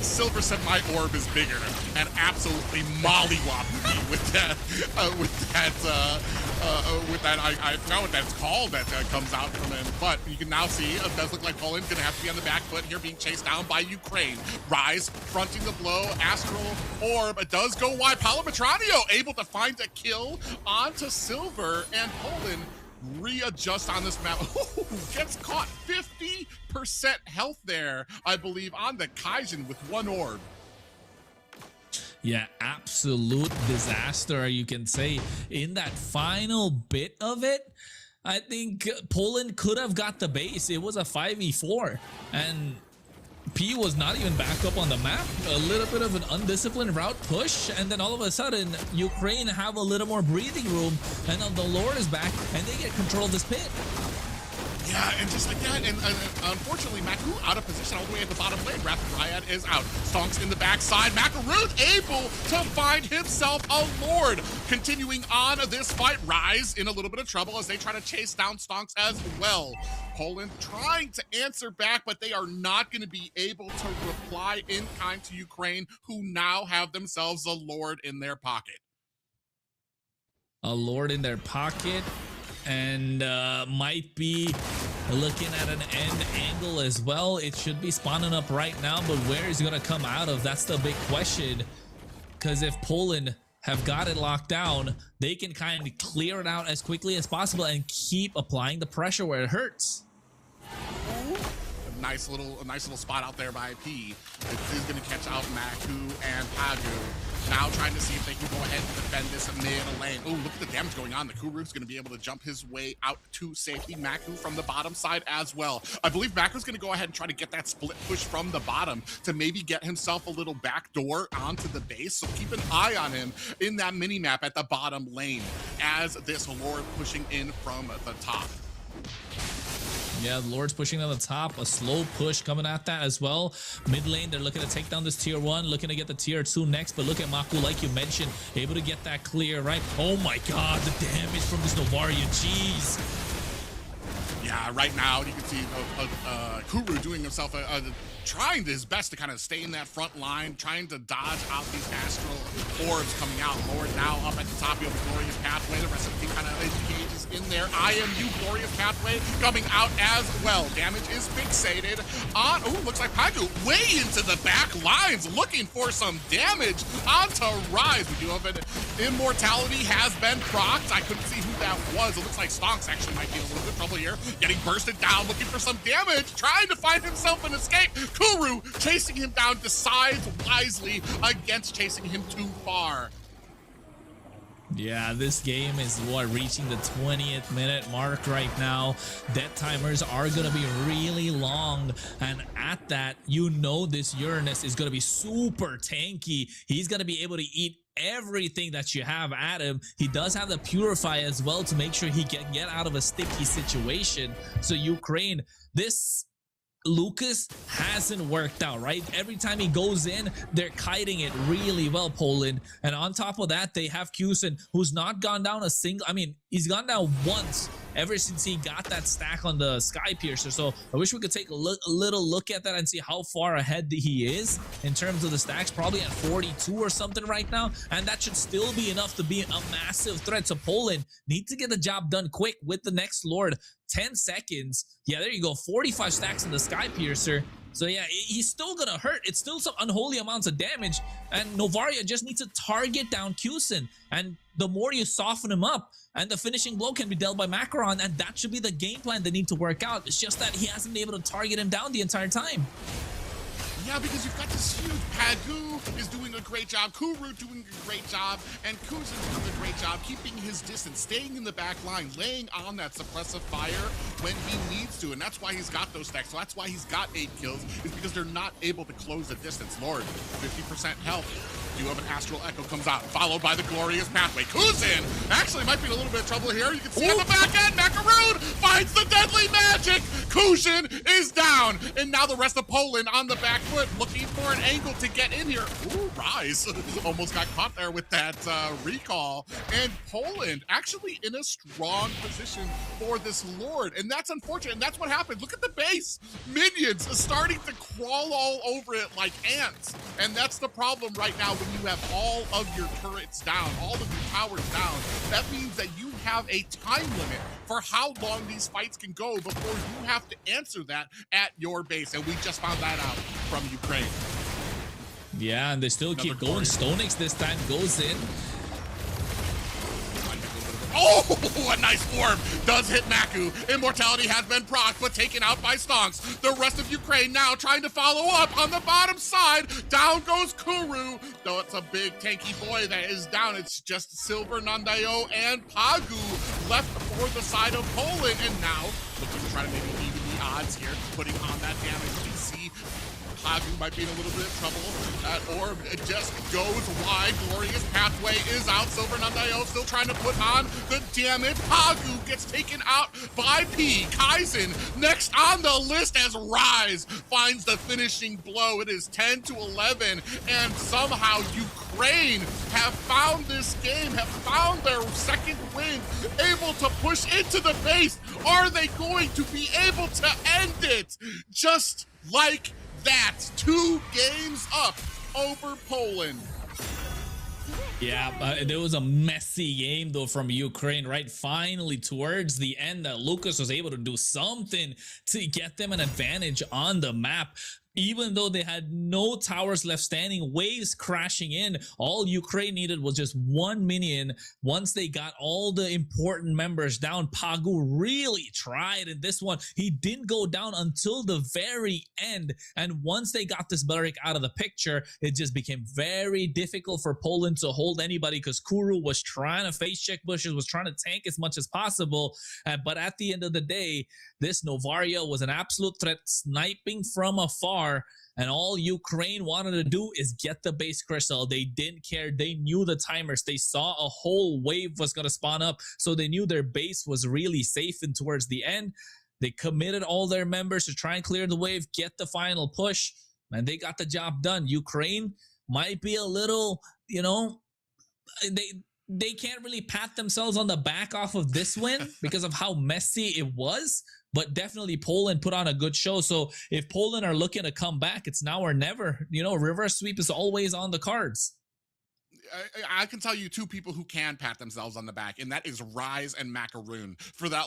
Speaker 10: Silver said my orb is bigger and absolutely mollywopped me with that. I forgot what that's called that comes out from him. But you can now see it does look like Poland's gonna have to be on the back foot here, being chased down by Ukraine. Rise fronting the blow. Astral orb does go wide. Palamatranio able to find a kill onto Silver, and Poland readjust on this map. Ooh, gets caught. 50% health there, I believe, on the Kaizen with one orb.
Speaker 9: Yeah, absolute disaster, you can say. In that final bit of it, I think Poland could have got the base. It was a 5v4, and P was not even back up on the map. A little bit of an undisciplined route push, and then all of a sudden Ukraine have a little more breathing room, and the Lord is back and they get control of this pit.
Speaker 10: Yeah, and just like that, and unfortunately, Macaroon out of position all the way at the bottom lane. Wrath of Dryad is out. Stonks in the backside. Macaroon able to find himself a Lord. Continuing on this fight, Rise in a little bit of trouble as they try to chase down Stonks as well. Poland trying to answer back, but they are not going to be able to reply in kind to Ukraine, who now have themselves a Lord in their pocket.
Speaker 9: A Lord in their pocket. And might be looking at an end angle as well. It should be spawning up right now, but where is it going to come out of? That's the big question. Because if Poland have got it locked down, they can kind of clear it out as quickly as possible and keep applying the pressure where it hurts.
Speaker 10: A nice little spot out there by P. It is going to catch out Maku and Pagu. Now trying to see if they can go ahead and defend this mid lane. Oh, look at the damage going on. The Kuru's going to be able to jump his way out to safety. Maku from the bottom side as well. I believe Maku's going to go ahead and try to get that split push from the bottom to maybe get himself a little back door onto the base. So keep an eye on him in that mini map at the bottom lane as this Lord pushing in from the top.
Speaker 9: Yeah, the Lord's pushing on the top. A slow push coming at that as well. Mid lane, they're looking to take down this tier 1, looking to get the tier 2 next. But look at Maku, like you mentioned, able to get that clear, right? Oh my god, the damage from this Novaria. Jeez.
Speaker 10: Yeah, right now you can see Kuru doing himself trying his best to kind of stay in that front line, trying to dodge out these astral orbs coming out. Lord now up at the top. You have a glorious pathway. The rest of the team kind of engages in there. IMU glorious pathway coming out as well. Damage is fixated on. Oh, looks like Pagu way into the back lines, looking for some damage onto Rise. We do have an immortality has been procced. I couldn't see who that was. It looks like Stonks actually might be in a little bit of trouble here. Getting bursted down, looking for some damage, trying to find himself an escape. Kuru chasing him down, decides wisely against chasing him too far.
Speaker 9: Yeah, this game is reaching the 20th minute mark right now. Death timers are going to be really long, and at that, you know this Uranus is going to be super tanky. He's going to be able to eat everything that you have at him. He does have the Purify as well to make sure he can get out of a sticky situation. So Ukraine, this Lucas hasn't worked out, right? Every time he goes in, they're kiting it really well, Poland. And on top of that, they have Kusin, who's not gone down a single, I mean, he's gone down once ever since he got that stack on the Sky Piercer. So I wish we could take a little look at that and see how far ahead he is in terms of the stacks. Probably at 42 or something right now. And that should still be enough to be a massive threat. So Poland need to get the job done quick with the next Lord. 10 seconds. Yeah, there you go. 45 stacks in the Sky Piercer. So yeah, he's still gonna hurt. It's still some unholy amounts of damage. And Novaria just needs to target down Kusin. And the more you soften him up, and the finishing blow can be dealt by Macaron, and that should be the game plan they need to work out. It's just that he hasn't been able to target him down the entire time.
Speaker 10: Yeah, because you've got this huge Pagu is doing a great job, Kuru doing a great job, and Kuzin's doing a great job keeping his distance, staying in the back line, laying on that suppressive fire when he needs to, and that's why he's got those stacks. So that's why he's got 8 kills, is because they're not able to close the distance. Lord, 50% health. You have an Astral Echo comes out, followed by the glorious pathway. Kuzin actually might be in a little bit of trouble here. You can see on the back end, Macaroon finds the deadly magic. Kuzin is down, and now the rest of Poland on the back foot, looking for an angle to get in here. Ooh, Rise almost got caught there with that recall, and Poland actually in a strong position for this Lord, and that's unfortunate, and that's what happened. Look at the base. Minions starting to crawl all over it like ants, and that's the problem right now. When you have all of your turrets down, all of your towers down, that means that you have a time limit for how long these fights can go before you have to answer that at your base. And we just found that out from Ukraine.
Speaker 9: Yeah, and they still keep going. Stonix this time goes in.
Speaker 10: Oh, a nice orb does hit Maku. Immortality has been procced, but taken out by Stonks. The rest of Ukraine now trying to follow up on the bottom side. Down goes Kuru, though it's a big tanky boy that is down. It's just Silver, Nandayo, and Pagu left for the side of Poland. And now looking to try to maybe even the odds here, putting on that damage. We see Pagu might be in a little bit of trouble. That orb just goes wide. Glorious pathway is out. Silver Nandayo still trying to put on the damage. Pagu gets taken out by P. Kaizen next on the list as Rise finds the finishing blow. It is 10-11, and somehow Ukraine have found this game, have found their second win, able to push into the base. Are they going to be able to end it? Just like that, 2 games up over Poland.
Speaker 9: Yeah, there was a messy game though from Ukraine, right? Finally, towards the end, Lucas was able to do something to get them an advantage on the map. Even though they had no towers left standing, waves crashing in, all Ukraine needed was just 1 minion. Once they got all the important members down, Pagu really tried in this one. He didn't go down until the very end. And once they got this Belleric out of the picture, it just became very difficult for Poland to hold anybody because Kuru was trying to face check bushes, was trying to tank as much as possible. But at the end of the day, this Novaria was an absolute threat, sniping from afar. And all Ukraine wanted to do is get the base crystal. They didn't care. They knew the timers. They saw a whole wave was going to spawn up. So they knew their base was really safe and towards the end. They committed all their members to try and clear the wave, get the final push, and they got the job done. Ukraine might be a little, you know, they can't really pat themselves on the back off of this win because of how messy it was, but definitely Poland put on a good show. So if Poland are looking to come back, it's now or never. You know, reverse sweep is always on the cards.
Speaker 10: I can tell you two people who can pat themselves on the back, and that is Rise and Macaroon. For that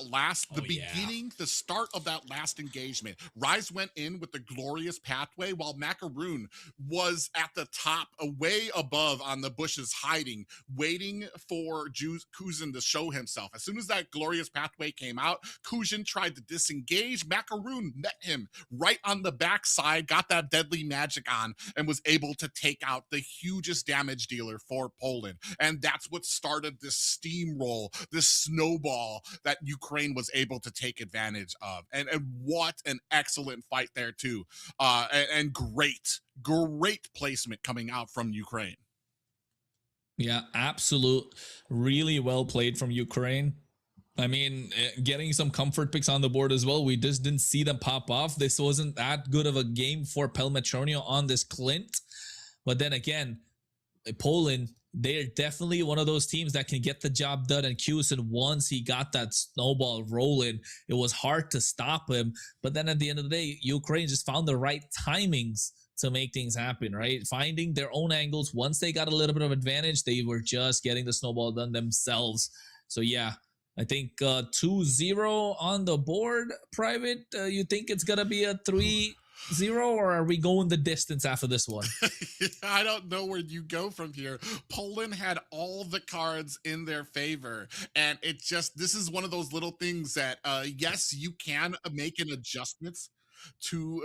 Speaker 10: the start of that last engagement, Rise went in with the glorious pathway, while Macaroon was at the top, way above on the bushes, hiding, waiting for Kuzin to show himself. As soon as that glorious pathway came out, Kuzin tried to disengage. Macaroon met him right on the backside, got that deadly magic on, and was able to take out the hugest damage dealer for Poland. And that's what started this steamroll, this snowball that Ukraine was able to take advantage of. And what an excellent fight there too. And great placement coming out from Ukraine.
Speaker 9: Yeah, absolute. Really well played from Ukraine. I mean, getting some comfort picks on the board as well. We just didn't see them pop off. This wasn't that good of a game for Pelmetronio on this Clint. But then again, Poland, they're definitely one of those teams that can get the job done. And Kuzin, once he got that snowball rolling, it was hard to stop him. But then at the end of the day, Ukraine just found the right timings to make things happen, right? Finding their own angles. Once they got a little bit of advantage, they were just getting the snowball done themselves. So yeah, I think 2-0 on the board, Private. You think it's going to be a 3-0, or are we going the distance after this one?
Speaker 10: I don't know where you go from here. Poland had all the cards in their favor, and this is one of those little things that yes, you can make an adjustments to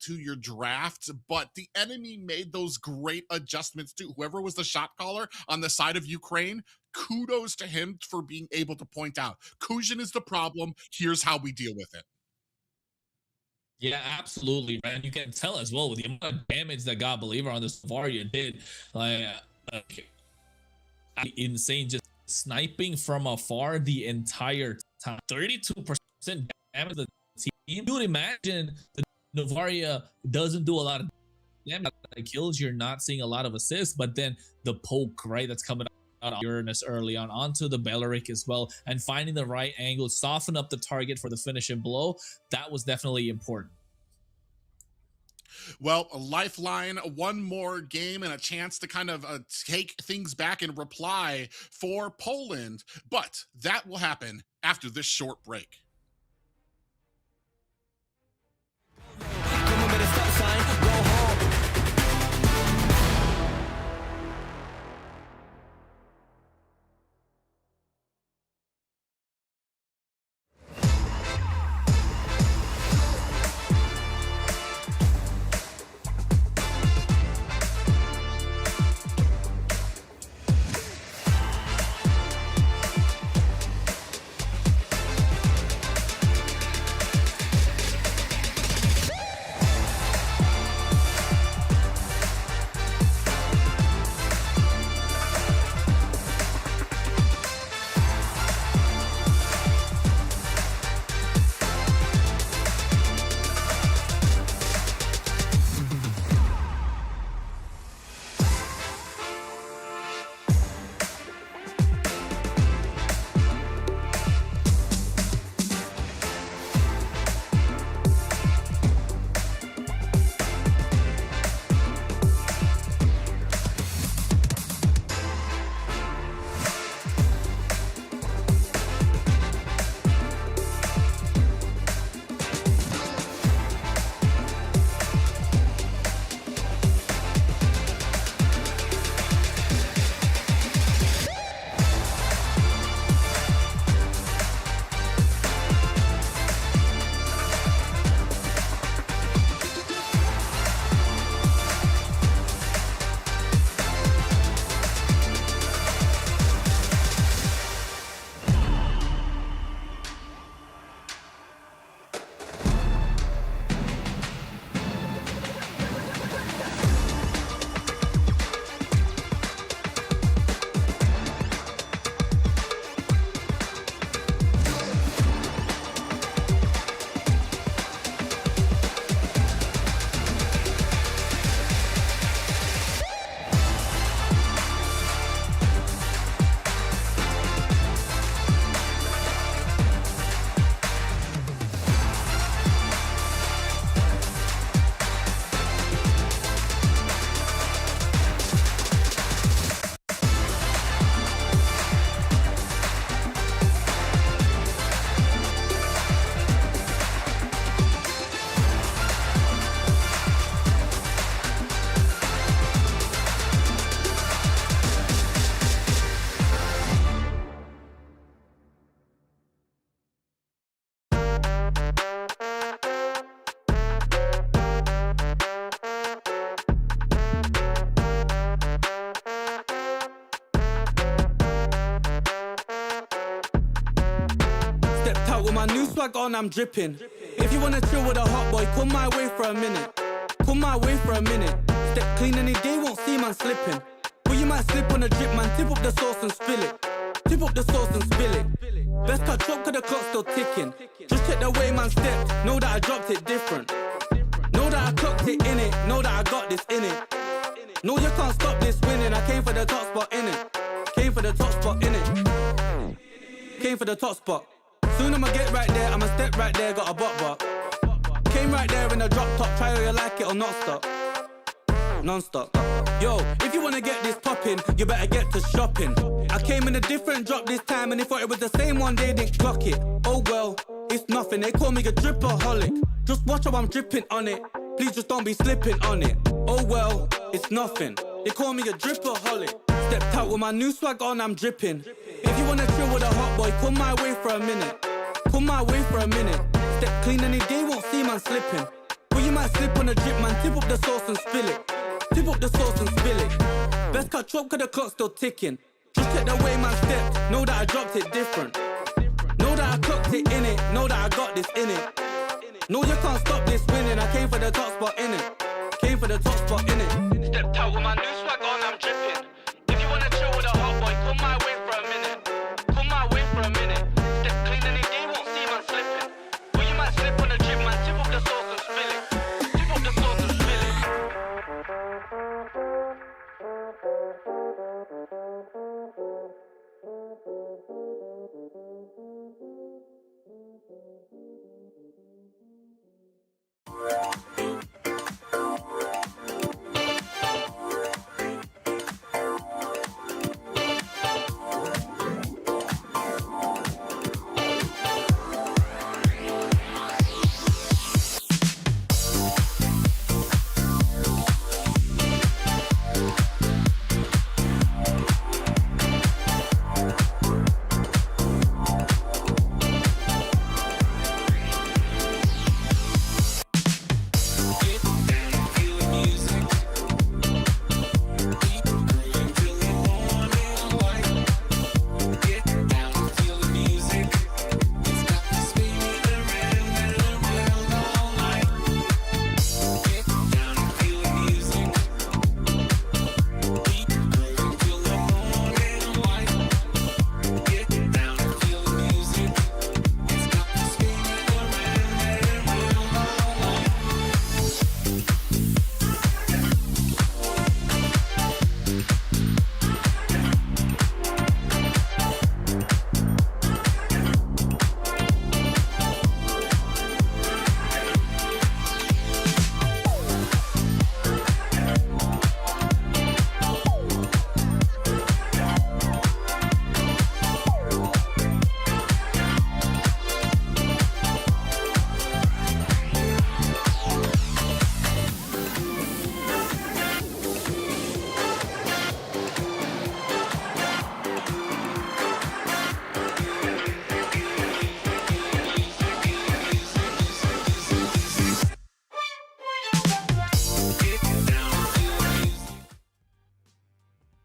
Speaker 10: your draft, but the enemy made those great adjustments too. Whoever was the shot caller on the side of Ukraine, kudos to him for being able to point out, Kuzin is the problem, here's how we deal with it.
Speaker 9: Yeah, absolutely, man. You can tell as well with the amount of damage that God Believer on this Varia did. Insane, just sniping from afar the entire time. 32% damage to the team. You would imagine the Novaria doesn't do a lot of damage. The kills, you're not seeing a lot of assists, but then the poke, right, that's coming out of Uranus early on onto the Belleric as well, and finding the right angle, soften up the target for the finishing blow, that was definitely important.
Speaker 10: Well, a lifeline, one more game and a chance to kind of take things back and reply for Poland, but that will happen after this short break.
Speaker 8: Stepped out with my new swag on, I'm dripping. If you wanna chill with a hot boy, come my way for a minute. Come my way for a minute. Step clean any day, won't see man slipping. But you might slip on a drip, man. Tip up the sauce and spill it. Tip up the sauce and spill it. Best cut chop, cause the clock's still ticking. Just check the way man stepped. Know that I dropped it different. Know that I clocked it in it. Know that I got this in it. No, you can't stop this winning. I came for the top spot in it. Came for the top spot in it. Came for the top spot. Soon I'ma get right there. I'ma step right there. Got a bot. Came right there in a drop top. Try how you like it or not stop. Non-stop. Yo, if you wanna get this poppin', you better get to shopping. I came in a different drop this time, and they thought it was the same one, they didn't clock it. Oh well, it's nothing. They call me a dripaholic. Just watch how I'm dripping on it. Please just don't be slipping on it. Oh well, it's nothing. They call me a dripaholic. Stepped out with my new swag on, I'm dripping. If you wanna chill with a hot boy, come my way for a minute. Come my way for a minute. Step clean any day, won't see man slipping. But you might slip on a drip, man. Tip up the sauce and spill it. Tip up the sauce and spill it. Best cut chop, cause the clock's still ticking. Just check the way man stepped. Know that I dropped it different. Know that I clocked it in it. Know that I got this in it. No, you can't stop this winning. I came for the top spot in it. Came for the top spot in it. Stepped out with my new swag on, I'm dripping. If you wanna chill with a hot boy, come my way for a minute. Come my way for a minute. Step clean any day, won't see man slipping. But you might slip on the drip, man. Tip up the sauce and spill it. Tip up the sauce and spill it.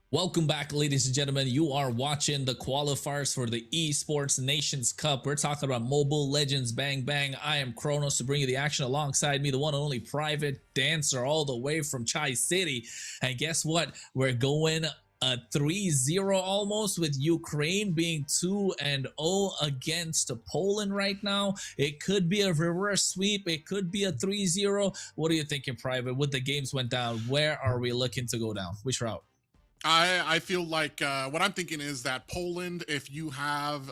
Speaker 9: Welcome back, ladies and gentlemen. You are watching the qualifiers for the Esports Nations Cup. We're talking about Mobile Legends Bang Bang. I am Kronos to bring you the action alongside me, the one and only Private Dancer, all the way from Chai City. And guess what? We're going a 3-0 almost, with Ukraine being 2-0 against Poland right now. It could be a reverse sweep. It could be a 3-0. What are you thinking, Private? With the games went down, where are we looking to go down? Which route?
Speaker 10: I feel like what I'm thinking is that Poland, if you have,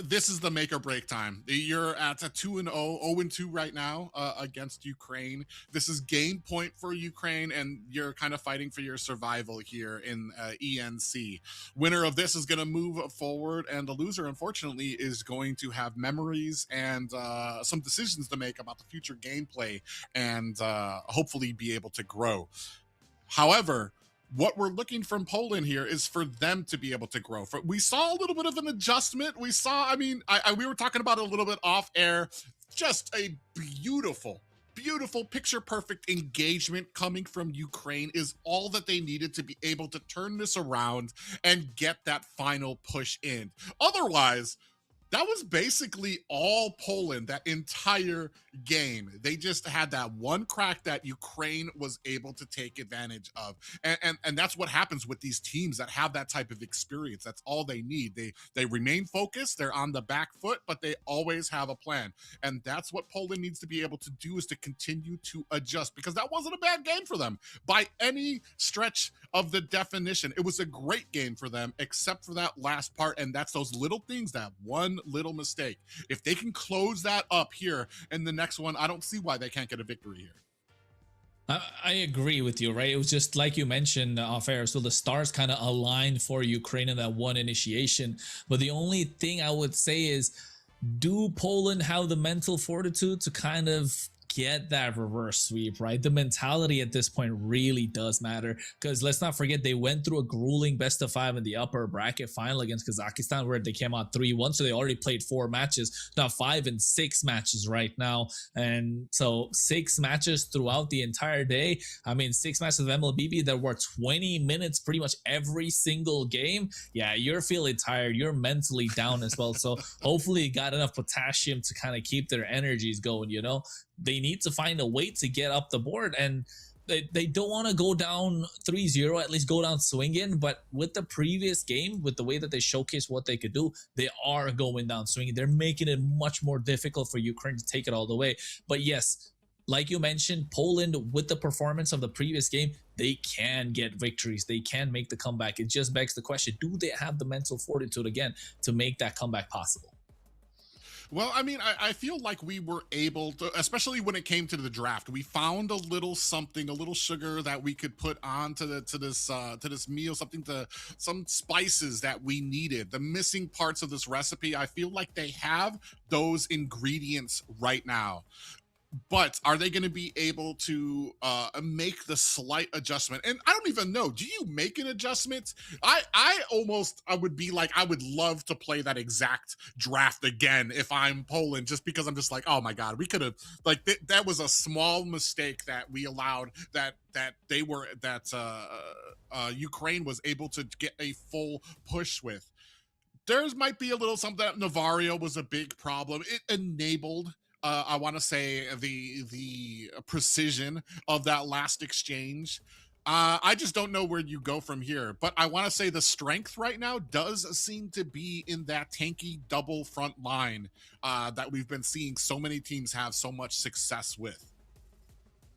Speaker 10: this is the make or break time. You're at a 2-0, 0-2 right now against Ukraine. This is game point for Ukraine, and you're kind of fighting for your survival here in ENC. Winner of this is going to move forward, and the loser, unfortunately, is going to have memories and some decisions to make about the future gameplay, and hopefully be able to grow. However, what we're looking from Poland here is for them to be able to grow. We saw a little bit of an adjustment. We saw, we were talking about it a little bit off air. Just a beautiful picture perfect engagement coming from Ukraine is all that they needed to be able to turn this around and get that final push in. Otherwise, that was basically all Poland that entire game. They just had that one crack that Ukraine was able to take advantage of. And that's what happens with these teams that have that type of experience. That's all they need. They remain focused, they're on the back foot, but they always have a plan. And that's what Poland needs to be able to do, is to continue to adjust, because that wasn't a bad game for them by any stretch of the definition. It was a great game for them, except for that last part. And that's those little things, that one little mistake. If they can close that up here in the next one, I don't see why they can't get a victory here.
Speaker 9: I agree with you, right? It was just like you mentioned off air. So the stars kind of aligned for Ukraine in that one initiation. But the only thing I would say is, do Poland have the mental fortitude to kind of get that reverse sweep, right? The mentality at this point really does matter, because let's not forget they went through a grueling best of 5 in the upper bracket final against Kazakhstan, where they came out 3-1. So they already played 4 matches, now 5 and 6 matches right now. And so 6 matches throughout the entire day. I mean, 6 matches of MLBB that were 20 minutes pretty much every single game. Yeah, you're feeling tired. You're mentally down as well. So hopefully you got enough potassium to kind of keep their energies going, you know? They need to find a way to get up the board, and they don't want to go down 3-0, at least go down swinging. But with the previous game, with the way that they showcased what they could do, they are going down swinging. They're making it much more difficult for Ukraine to take it all the way. But yes, like you mentioned, Poland, with the performance of the previous game, they can get victories. They can make the comeback. It just begs the question, do they have the mental fortitude again to make that comeback possible?
Speaker 10: Well, I mean, I feel like we were able to, especially when it came to the draft, we found a little something, a little sugar that we could put on to this meal, some spices that we needed. The missing parts of this recipe, I feel like they have those ingredients right now. But are they going to be able to make the slight adjustment? And I don't even know. Do you make an adjustment? I would be like, I would love to play that exact draft again if I'm Poland, just because I'm just like, oh my God, we could have, like, that was a small mistake that we allowed, that Ukraine was able to get a full push with. There's might be a little something that Navario was a big problem. It enabled, I want to say, the precision of that last exchange. I just don't know where you go from here. But I want to say the strength right now does seem to be in that tanky double front line that we've been seeing so many teams have so much success with.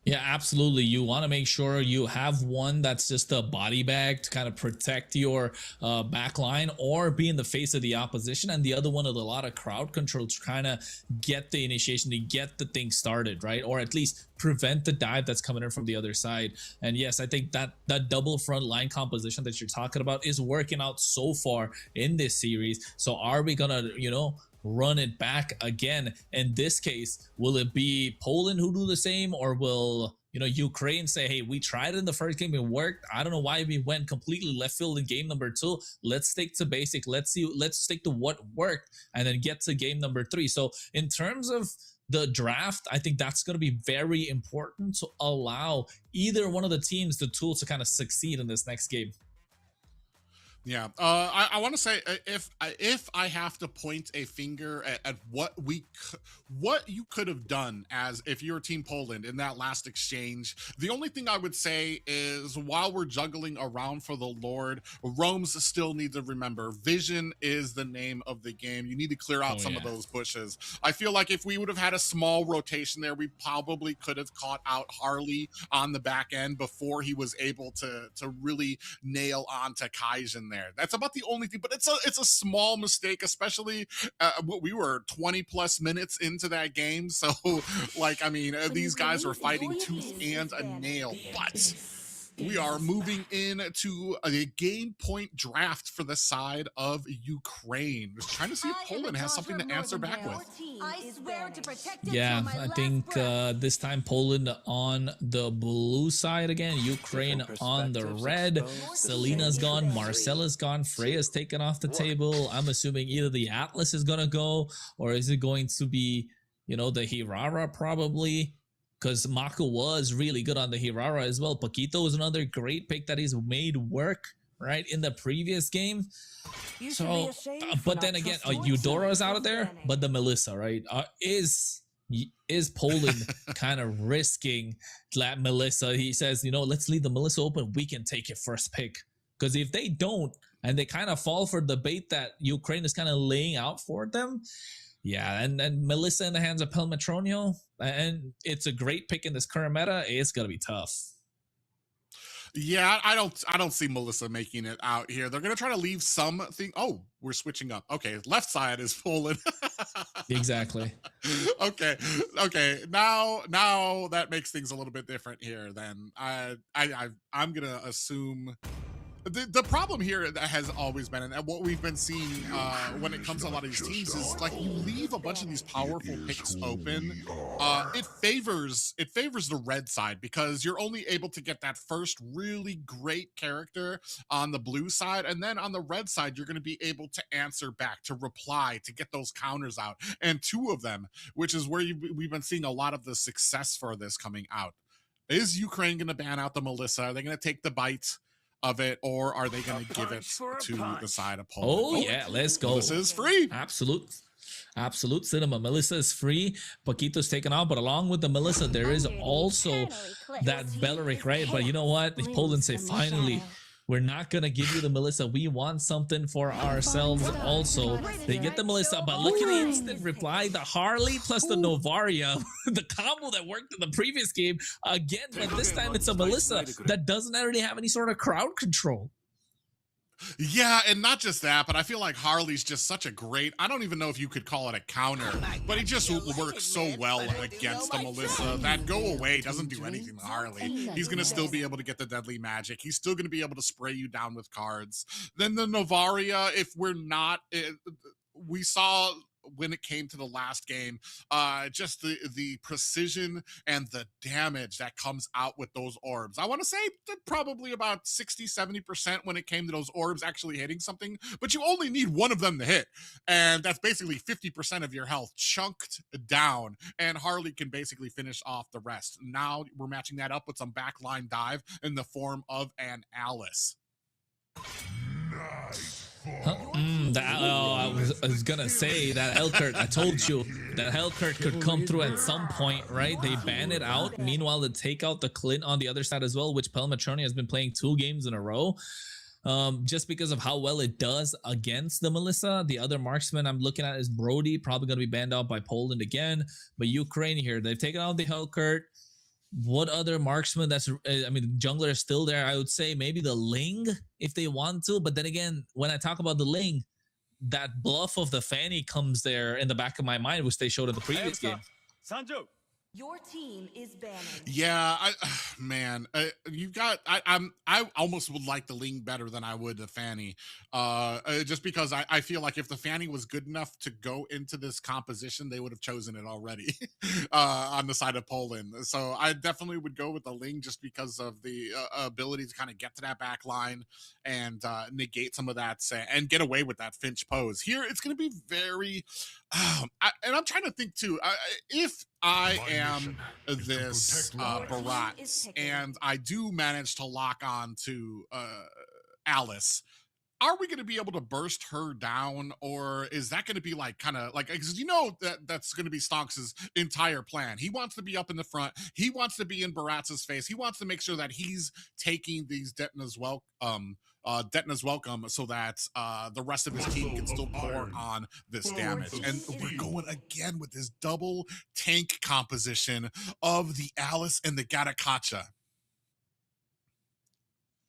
Speaker 9: Yeah, absolutely. You want to make sure you have one that's just a body bag to kind of protect your back line or be in the face of the opposition, and the other one with a lot of crowd control to kind of get the initiation, to get the thing started, right? Or at least prevent the dive that's coming in from the other side. And yes, I think that double front line composition that you're talking about is working out so far in this series. So are we gonna, run it back again? In this case, will it be Poland who do the same, or will Ukraine say, hey, we tried it in the first game, it worked, I don't know why we went completely left field in game number 2, let's stick to basic, let's stick to what worked, and then get to game number 3. So in terms of the draft, I think that's going to be very important to allow either one of the teams the tool to kind of succeed in this next game.
Speaker 10: Yeah, I want to say, if I have to point a finger at what you could have done as if you're Team Poland in that last exchange, the only thing I would say is, while we're juggling around for the Lord, Rome's still need to remember, vision is the name of the game. You need to clear out some of those bushes. I feel like if we would have had a small rotation there, we probably could have caught out Harley on the back end before he was able to really nail on to Kaizen there. That's about the only thing, but it's a small mistake, especially we were 20 plus minutes into that game. So, like, I mean, these guys were fighting tooth and a nail, but we are moving into a game point draft for the side of Ukraine. Just trying to see if Poland has something to answer back with.
Speaker 9: Yeah, I think this time Poland on the blue side again, Ukraine on the red. Selena's gone, Marcella's gone, Freya's taken off the table. I'm assuming either the Atlas is gonna go, or is it going to be, the Hirara probably? Because Mako was really good on the Hirara as well. Paquito was another great pick that he's made work, right, in the previous game. So, but then again, Eudora is out of there, but the Melissa, right? Is Poland kind of risking that Melissa? He says, you know, let's leave the Melissa open. We can take it first pick. Because if they don't, and they kind of fall for the bait that Ukraine is kind of laying out for them, yeah, and Melissa in the hands of Pelmetronio, and it's a great pick in this current meta, it's gonna be tough.
Speaker 10: Yeah, I don't see Melissa making it out here. They're gonna try to leave something. Oh, we're switching up. Okay, left side is Poland.
Speaker 9: Exactly.
Speaker 10: Okay. Now that makes things a little bit different here. Then I'm gonna assume. The problem here that has always been, and what we've been seeing when it comes to a lot of these teams, is like you leave a bunch of these powerful picks open. It favors the red side because you're only able to get that first really great character on the blue side, and then on the red side you're going to be able to answer back, to reply, to get those counters out, and two of them, which is where we've been seeing a lot of the success for this coming out. Is Ukraine going to ban out the Melissa? Are they going to take the bite of it, or are they going to give it to the side of Poland?
Speaker 9: Oh yeah, let's go.
Speaker 10: Melissa is free.
Speaker 9: Absolute cinema. Melissa is free. Paquito's taken out, but along with the Melissa, there is also that Belleric, right? But you know what? Poland say, finally, we're not gonna give you the Melissa. We want something for ourselves also. They get the Melissa, but look at the instant reply. The Harley plus the Novaria, the combo that worked in the previous game. Again, but this time it's a Melissa that doesn't already have any sort of crowd control.
Speaker 10: Yeah, and not just that, but I feel like Harley's just such a great, I don't even know if you could call it a counter, but he just works so well against the Melissa. That go away doesn't do anything to Harley. He's going to still be able to get the deadly magic. He's still going to be able to spray you down with cards. Then the Novaria, if we're not, we saw when it came to the last game, just the precision and the damage that comes out with those orbs. I want to say that probably about 60-70% when it came to those orbs actually hitting something, but you only need one of them to hit, and that's basically 50% of your health chunked down, and Harley can basically finish off the rest. Now we're matching that up with some backline dive in the form of an Alice.
Speaker 9: I was gonna say that Elkert, I told you that Elkert could come through at some point, right? They ban it out. Meanwhile, they take out the Clint on the other side as well, which Pelmetroni has been playing 2 games in a row. Just because of how well it does against the Melissa. The other marksman I'm looking at is Brody, probably going to be banned out by Poland again. But Ukraine here, they've taken out the Elkert. What other marksman that's, I mean, jungler is still there. I would say maybe the Ling if they want to. But then again, when I talk about the Ling, that bluff of the Fanny comes there in the back of my mind, which they showed in the previous game.
Speaker 5: Your team is banning.
Speaker 10: Yeah, man, you got. I almost would like the Ling better than I would the Fanny, just because I feel like if the Fanny was good enough to go into this composition, they would have chosen it already on the side of Poland. So I definitely would go with the Ling just because of the ability to kind of get to that back line and negate some of that and get away with that Finch pose. Here, it's going to be very. And I'm trying to think too. If I am this Barat and I do manage to lock on to Alice, are we going to be able to burst her down, or is that going to be like kind of like, because you know that's going to be Stonks' entire plan. He wants to be up in the front. He wants to be in Barat's face. He wants to make sure that he's taking these Detna's welcome so that the rest of his team can still pour on this damage. And we're going again with this double tank composition of the Alice and the Gatakacha.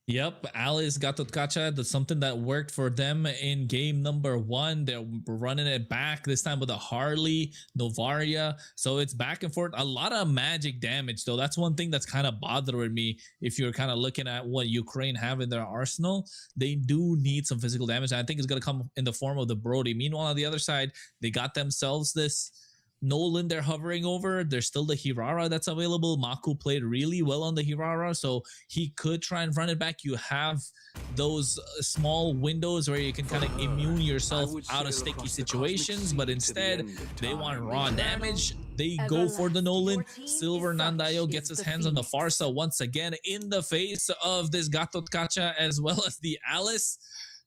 Speaker 9: Yep, Alice Gatotkacha, that's something that worked for them in game number 1. They're running it back this time with a Harley, Novaria. So it's back and forth. A lot of magic damage, though. That's one thing that's kind of bothering me. If you're kind of looking at what Ukraine have in their arsenal, they do need some physical damage. And I think it's going to come in the form of the Brody. Meanwhile, on the other side, they got themselves this Nolan they're hovering over. There's still the Hirara that's available. Maku played really well on the Hirara, so he could try and run it back. You have those small windows where you can kind of immune yourself out of sticky situations, but instead they want raw damage. They go for the Nolan. Silver Nandayo gets his hands on the Farsa once again in the face of this Gatotkacha as well as the Alice.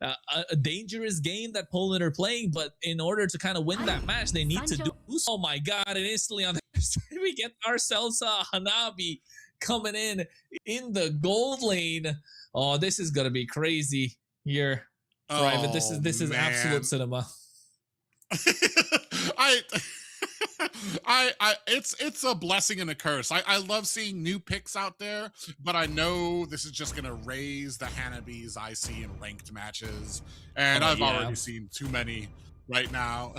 Speaker 9: a dangerous game that Poland are playing, but in order to kind of win that match, they need to do. Oh my god! And instantly on the other side, we get ourselves a Hanabi coming in the gold lane. Oh, this is gonna be crazy here, Private. This is absolute cinema.
Speaker 10: It's a blessing and a curse. I love seeing new picks out there, but I know this is just gonna raise the Hanabis I see in ranked matches, and I've already seen too many right now.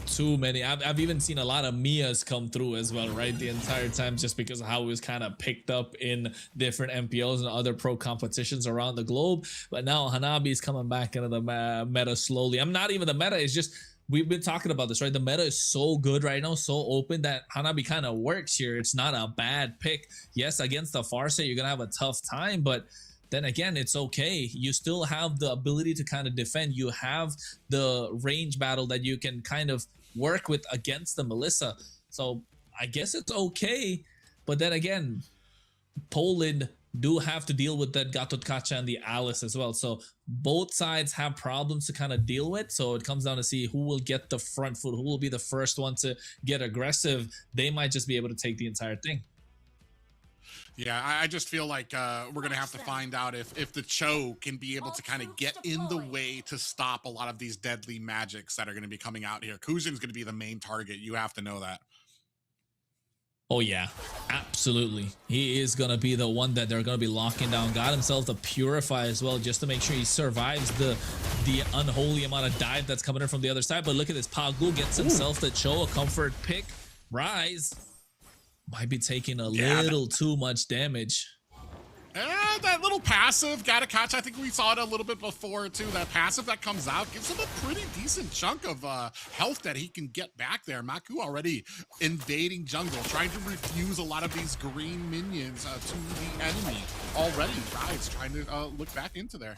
Speaker 9: Too many. I've even seen a lot of Mias come through as well, right? The entire time, just because of how it was kind of picked up in different MPLs and other pro competitions around the globe. But now Hanabi is coming back into the meta slowly. I'm not even the meta. It's just, we've been talking about this, right? The meta is so good right now, so open, that Hanabi kind of works here. It's not a bad pick. Yes, against the Farsight, you're going to have a tough time, but then again, it's okay. You still have the ability to kind of defend. You have the range battle that you can kind of work with against the Melissa. So I guess it's okay. But then again, Poland do have to deal with that Gatotkacha and the Alice as well. So both sides have problems to kind of deal with. So it comes down to see who will get the front foot, who will be the first one to get aggressive. They might just be able to take the entire thing.
Speaker 10: Yeah, I just feel like we're going to have to find out if the Cho can be able to kind of get in the way to stop a lot of these deadly magics that are going to be coming out here. Kujin's going to be the main target. You have to know that.
Speaker 9: Oh yeah, absolutely. He is going to be the one that they're going to be locking down. Got himself the Purify as well, just to make sure he survives the unholy amount of dive that's coming in from the other side. But look at this, Pagu gets himself the Cho, a comfort pick. Rise might be taking a little too much damage.
Speaker 10: That little passive, gotta catch. I think we saw it a little bit before too. That passive that comes out gives him a pretty decent chunk of health that he can get back there. Maku already invading jungle, trying to refuse a lot of these green minions to the enemy. Already, Rise trying to look back into there.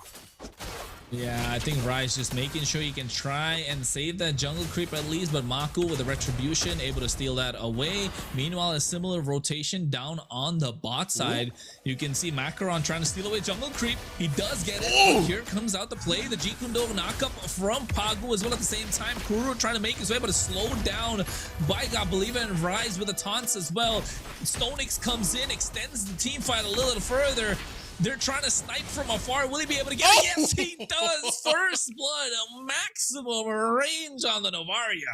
Speaker 9: Yeah, I think Rise just making sure he can try and save that jungle creep at least, but Maku with the retribution able to steal that away. Meanwhile, a similar rotation down on the bot side. You can see Macaron trying to steal away jungle creep. He does get it. Here comes out the play. The Jikundo knockup from Pagu as well at the same time. Kuro trying to make his way, but it's slowed down by God Believe It, and Rise with the taunts as well. Stonix comes in, extends the team fight a little further. They're trying to snipe from afar. Will he be able to get it? Yes, he does. First blood, a maximum range on the Novaria.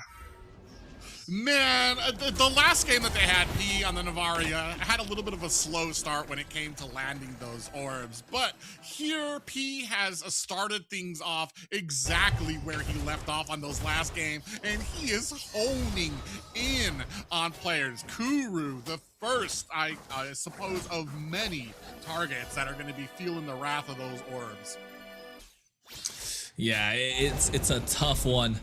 Speaker 10: Man, the last game that they had, P on the Novaria, had a little bit of a slow start when it came to landing those orbs. But here, P has started things off exactly where he left off on those last game, and he is honing in on players. Kuru, the first, I suppose, of many targets that are going to be feeling the wrath of those orbs.
Speaker 9: Yeah, it's a tough one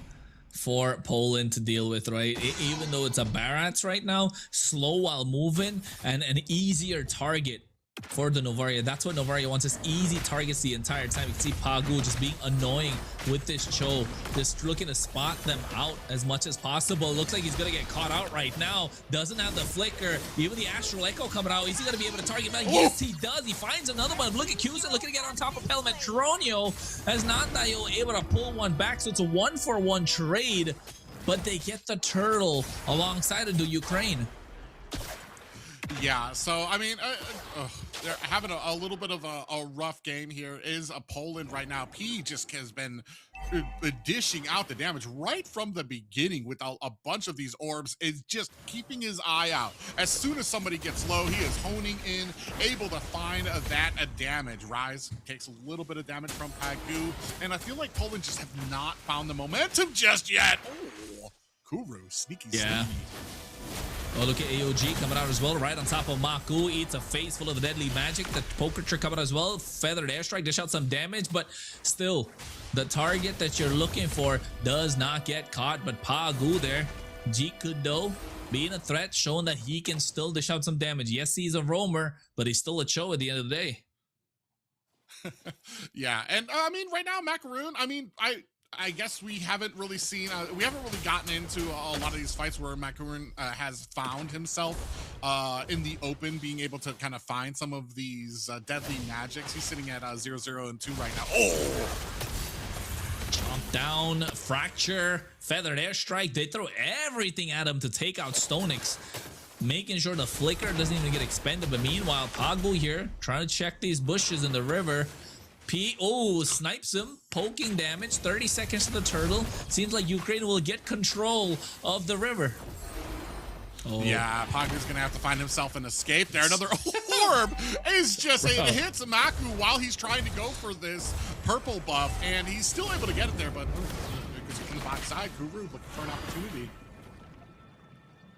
Speaker 9: for Poland to deal with, right? Even though it's a Barats right now, slow while moving and an easier target for the Novaria. That's what Novaria wants, is easy targets the entire time. You can see Pagu just being annoying with this Cho, just looking to spot them out as much as possible. Looks like he's gonna get caught out right now. Doesn't have the flicker. Even the Astral Echo coming out. Is he gonna be able to target him? Yes, he does. He finds another one. Look at Kuzin looking to get on top of Pelmetronio as Nandayo able to pull one back. So it's a 1-for-1 trade, but they get the turtle alongside of the Ukraine.
Speaker 10: Yeah, so I mean, they're having a little bit of a rough game here. Is a Poland right now. P just has been dishing out the damage right from the beginning with a bunch of these orbs. Is just keeping his eye out. As soon as somebody gets low, he is honing in, able to find that damage. Rise takes a little bit of damage from Pagu, and I feel like Poland just have not found the momentum just yet. Oh, Kuru, sneaky.
Speaker 9: Oh, look at AOG coming out as well, right on top of Maku. Eats a face full of the deadly magic. The poker trick coming out as well. Feathered airstrike, dish out some damage, but still, the target that you're looking for does not get caught. But Pagu there, Jikudo being a threat, showing that he can still dish out some damage. Yes, he's a roamer, but he's still a Cho at the end of the day.
Speaker 10: Yeah, and I mean, right now, Macaroon, I mean, I guess we haven't really seen, we haven't really gotten into a lot of these fights where Macaroon has found himself in the open, being able to kind of find some of these deadly magics. He's sitting at 0-0 and 2 right now. Oh!
Speaker 9: Chomp down, fracture, feathered airstrike. They throw everything at him to take out Stonix, making sure the flicker doesn't even get expended. But meanwhile, Pogbu here trying to check these bushes in the river. Snipes him, poking damage, 30 seconds to the turtle. Seems like Ukraine will get control of the river. Oh.
Speaker 10: Yeah, Pogbu's gonna have to find himself an escape there. Another orb is just, it hits Maku while he's trying to go for this purple buff, and he's still able to get it there, but because from the backside, Kuru looking for an opportunity.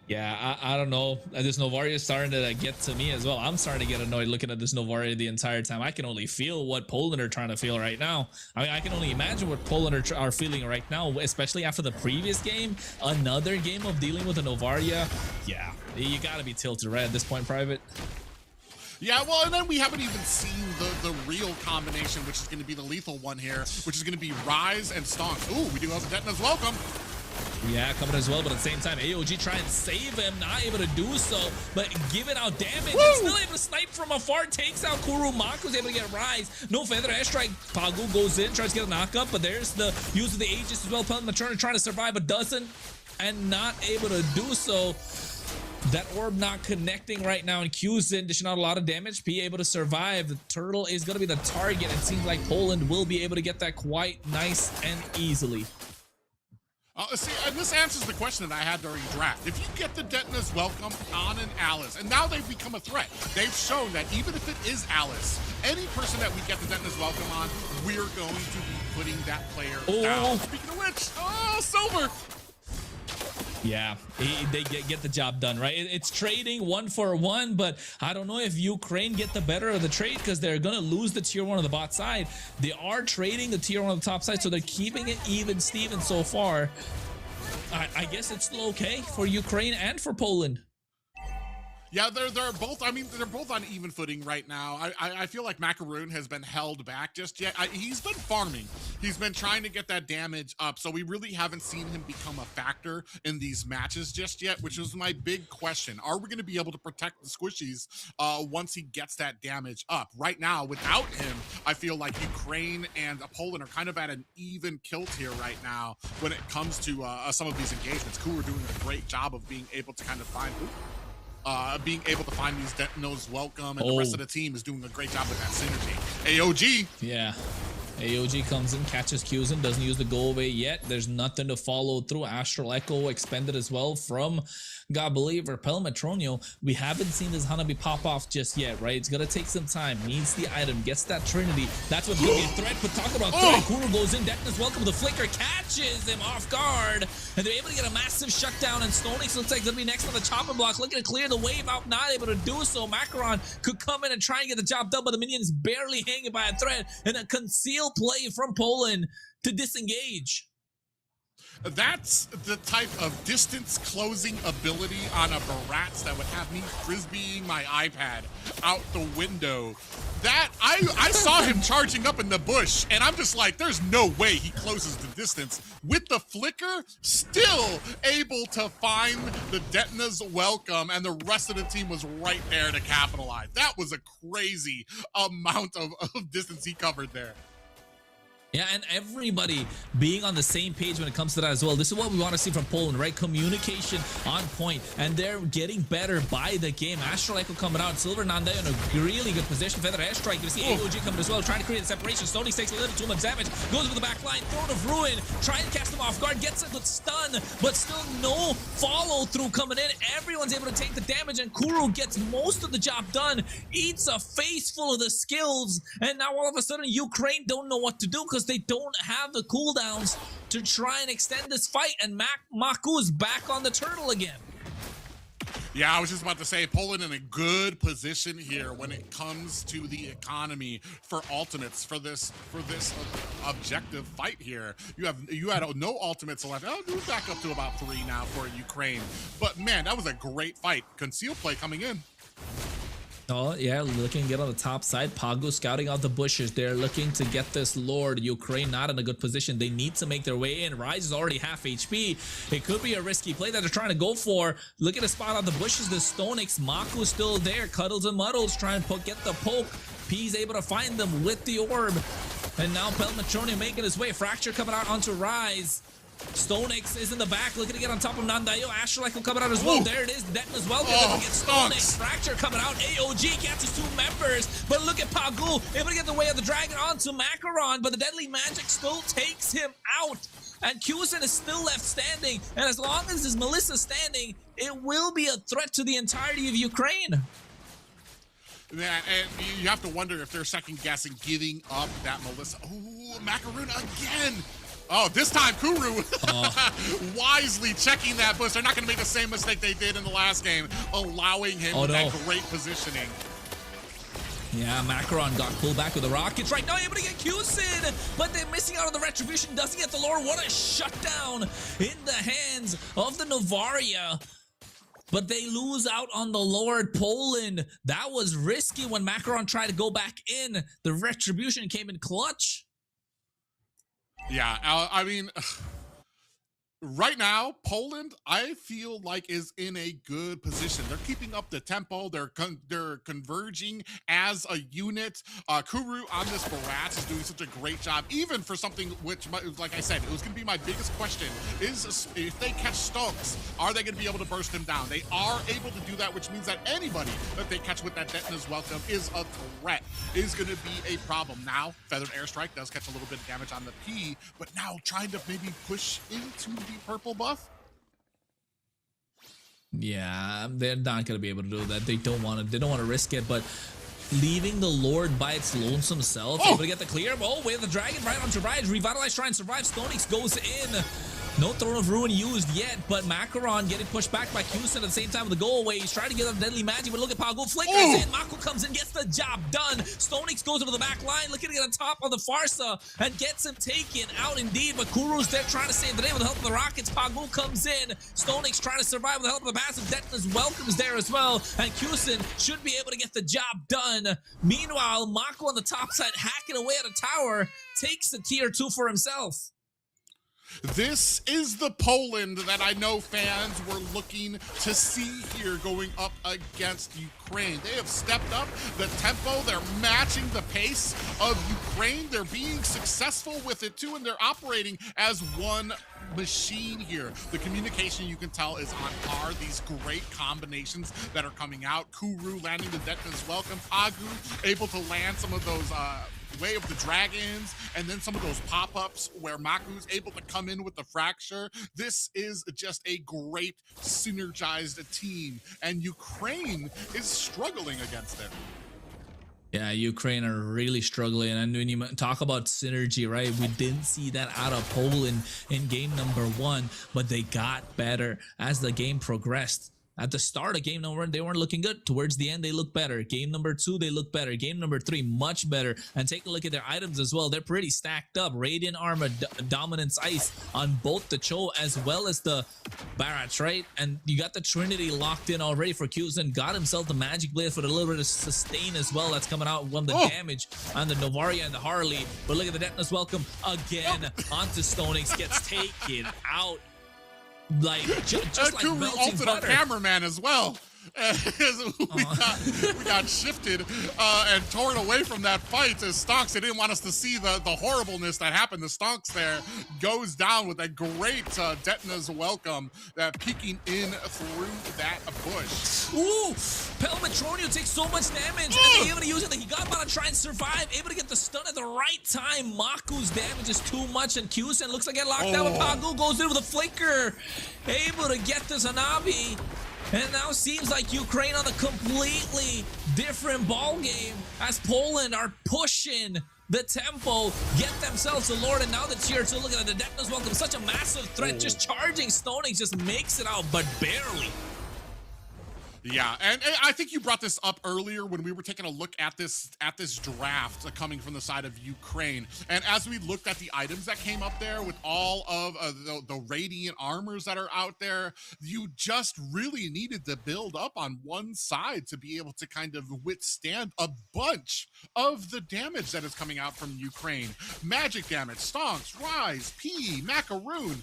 Speaker 9: Yeah, I don't know. This Novaria is starting to get to me as well. I'm starting to get annoyed looking at this Novaria the entire time. I can only feel what Poland are trying to feel right now. I mean, I can only imagine what Poland are feeling right now, especially after the previous game. Another game of dealing with a Novaria. Yeah, you got to be tilted right at this point, Private.
Speaker 10: Yeah, well, and then we haven't even seen the real combination, which is going to be the lethal one here, which is going to be Rise and Stonks. Ooh, we do have Detna's welcome.
Speaker 9: Yeah, coming as well, but at the same time, AOG trying to save him, not able to do so, but giving out damage. Still able to snipe from afar, takes out Kuru. Maku's able to get Rise. No feather airstrike. Pagu goes in, tries to get a knock up, but there's the use of the Aegis as well. Pelton trying to survive, but doesn't, and not able to do so. That orb not connecting right now, and Q's in, dishing out a lot of damage. P able to survive. The turtle is going to be the target. It seems like Poland will be able to get that quite nice and easily.
Speaker 10: See, and this answers the question that I had during draft. If you get the Detna's welcome on an Alice, and now they've become a threat, they've shown that even if it is Alice, any person that we get the Detna's welcome on, we're going to be putting that player down. Speaking of which, Silver!
Speaker 9: Yeah, they get the job done, right? It's trading 1-for-1, but I don't know if Ukraine get the better of the trade because they're going to lose the tier 1 on the bot side. They are trading the tier 1 on the top side, so they're keeping it even Steven so far. I guess it's still okay for Ukraine and for Poland.
Speaker 10: Yeah, they're both, I mean, they're both on even footing right now. I feel like Macaroon has been held back just yet. He's been farming. He's been trying to get that damage up, so we really haven't seen him become a factor in these matches just yet, which was my big question. Are we going to be able to protect the squishies once he gets that damage up? Right now, without him, I feel like Ukraine and Poland are kind of at an even kilt here right now when it comes to some of these engagements. Ku are doing a great job of being able to kind of find... being able to find these Detna's welcome, and the rest of the team is doing a great job with that synergy. AOG!
Speaker 9: Yeah. AOG comes in, catches Q's in, doesn't use the go away yet. There's nothing to follow through. Astral Echo expended as well from God Believer. Pel Metronio, we haven't seen this Hanabi pop off just yet, right? It's gonna take some time. Needs the item, gets that Trinity. That's what's gonna be a threat. But talk about threat. Kuru goes in, Detna's welcome. The flicker catches him off guard, and they're able to get a massive shutdown. And Stonix looks like they'll be next on the chopper block, looking to clear the wave out, not able to do so. Macaron could come in and try and get the job done, but the minions barely hanging by a thread, and a concealed play from Poland to disengage.
Speaker 10: That's the type of distance closing ability on a Barats that would have me frisbeeing my iPad out the window. That I saw him charging up in the bush, and I'm just like, there's no way he closes the distance. With the flicker, still able to find the Detna's welcome, and the rest of the team was right there to capitalize. That was a crazy amount of distance he covered there.
Speaker 9: Yeah, and everybody being on the same page when it comes to that as well. This is what we want to see from Poland, right? Communication on point, and they're getting better by the game. Astral Echo coming out, Silver Nanda in a really good position. Feather Airstrike, you see AOG coming as well, trying to create a separation. Stonix takes a little too much damage, goes over the back line, Throne of Ruin, trying to cast him off guard, gets a good stun, but still no follow through coming in. Everyone's able to take the damage, and Kuru gets most of the job done, eats a face full of the skills, and now all of a sudden Ukraine don't know what to do because they don't have the cooldowns to try and extend this fight, and Maku is back on the turtle again.
Speaker 10: Yeah, I was just about to say, Poland in a good position here when it comes to the economy for ultimates for this objective fight here. You had no ultimates left. Oh, we're back up to about 3 now for Ukraine. But man, that was a great fight. Conceal play coming in.
Speaker 9: Oh, yeah, looking to get on the top side. Pagu scouting out the bushes. They're looking to get this Lord. Ukraine not in a good position. They need to make their way in. Rise is already half HP. It could be a risky play that they're trying to go for. Look at the spot on the bushes. The Stonix. Maku still there. Cuddles and Muddles trying to get the poke. P's able to find them with the orb. And now Pelmatronian making his way. Fracture coming out onto Rise. Stonix is in the back, looking to get on top of Nandayo. Astrolite will coming out as well. There it is. Deton as well. Gonna get Stonix. Fracture coming out. AOG catches 2 members. But look at Pagu. Able to get the way of the dragon onto Macaron. But the deadly magic still takes him out. And Kusin is still left standing. And as long as his Melissa standing, it will be a threat to the entirety of Ukraine.
Speaker 10: Yeah, and you have to wonder if they're second guessing giving up that Melissa. Ooh, Macaroon again. Oh, this time Kuru wisely checking that bush. They're not going to make the same mistake they did in the last game, allowing him that great positioning.
Speaker 9: Yeah, Macaron got pulled back with the rockets right now, able to get Kusin, but they're missing out on the retribution. Doesn't get the lore. What a shutdown in the hands of the Novaria. But they lose out on the Lord Poland. That was risky when Macaron tried to go back in. The retribution came in clutch.
Speaker 10: Yeah, I mean, right now, Poland, I feel like, is in a good position. They're keeping up the tempo. They're converging as a unit. Kuru on this Barat is doing such a great job, even for something which, like I said, it was going to be my biggest question, is if they catch Stonks, are they going to be able to burst him down? They are able to do that, which means that anybody that they catch with that Detona's Welcome is a threat, is going to be a problem. Now, Feathered Airstrike does catch a little bit of damage on the P, but now trying to maybe push into the purple buff.
Speaker 9: Yeah, they're not gonna be able to do that. They don't want to risk it, but leaving the Lord by its lonesome self, able to get the clear. Oh, wait, the dragon right onto Rise. Revitalize, try and survive. Stonix goes in. No Throne of Ruin used yet, but Macaron getting pushed back by Kusin at the same time with the go away. He's trying to get up deadly magic, but look at Pagu flickers in. Mako comes in, gets the job done. Stonix goes into the back line, looking to get on top of the Farsa and gets him taken out indeed. But Kuru's there trying to save the day with the help of the Rockets. Pagu comes in. Stonix trying to survive with the help of the passive. Detona's Welcome's there as well, and Kusin should be able to get the job done. Meanwhile, Mako on the top side hacking away at a tower takes the tier 2 for himself.
Speaker 10: This is the Poland that I know fans were looking to see here going up against Ukraine. They have stepped up the tempo. They're matching the pace of Ukraine. They're being successful with it too, and they're operating as one machine here. The communication, you can tell, is on par. These great combinations that are coming out. Kuru landing the Detona's Welcome. Pagu able to land some of those Way of the Dragons, and then some of those pop-ups where Maku's able to come in with the Fracture. This is just a great synergized team, and Ukraine is struggling against it.
Speaker 9: Yeah, Ukraine are really struggling, and when you talk about synergy, right, we didn't see that out of Poland in game number 1, but they got better as the game progressed. At the start of game number 1, they weren't looking good. Towards the end, they look better. Game number 2, they look better. Game number 3, much better. And take a look at their items as well. They're pretty stacked up. Radiant Armor, Dominance Ice on both the Cho as well as the Barats, right? And you got the Trinity locked in already for Kusin. Got himself the Magic Blade for a little bit of sustain as well. That's coming out from the damage on the Novaria and the Harley. But look at the Detona's Welcome again onto Stonix. Gets taken out. Like just like melting butter.
Speaker 10: Cameraman as well. we got shifted and torn away from that fight as Stonks. They didn't want us to see the horribleness that happened. The Stonks there goes down with a great Detona's Welcome peeking in through that bush.
Speaker 9: Ooh, Pelmatronio takes so much damage. And able to use it. He got about to try and survive. Able to get the stun at the right time. Maku's damage is too much, and Kusin looks like get locked down. Pagu goes in with a flicker. Able to get this Hanabi. And now seems like Ukraine on a completely different ball game as Poland are pushing the tempo, get themselves a Lord, and now the tier 2. Look at the Detona's Welcome, such a massive threat, just charging. Stonix just makes it out, but barely.
Speaker 10: Yeah, and I think you brought this up earlier when we were taking a look at this draft coming from the side of Ukraine. And as we looked at the items that came up there with all of the radiant armors that are out there, you just really needed to build up on one side to be able to kind of withstand a bunch of the damage that is coming out from Ukraine. Magic damage, stonks, rise, P, macaroon.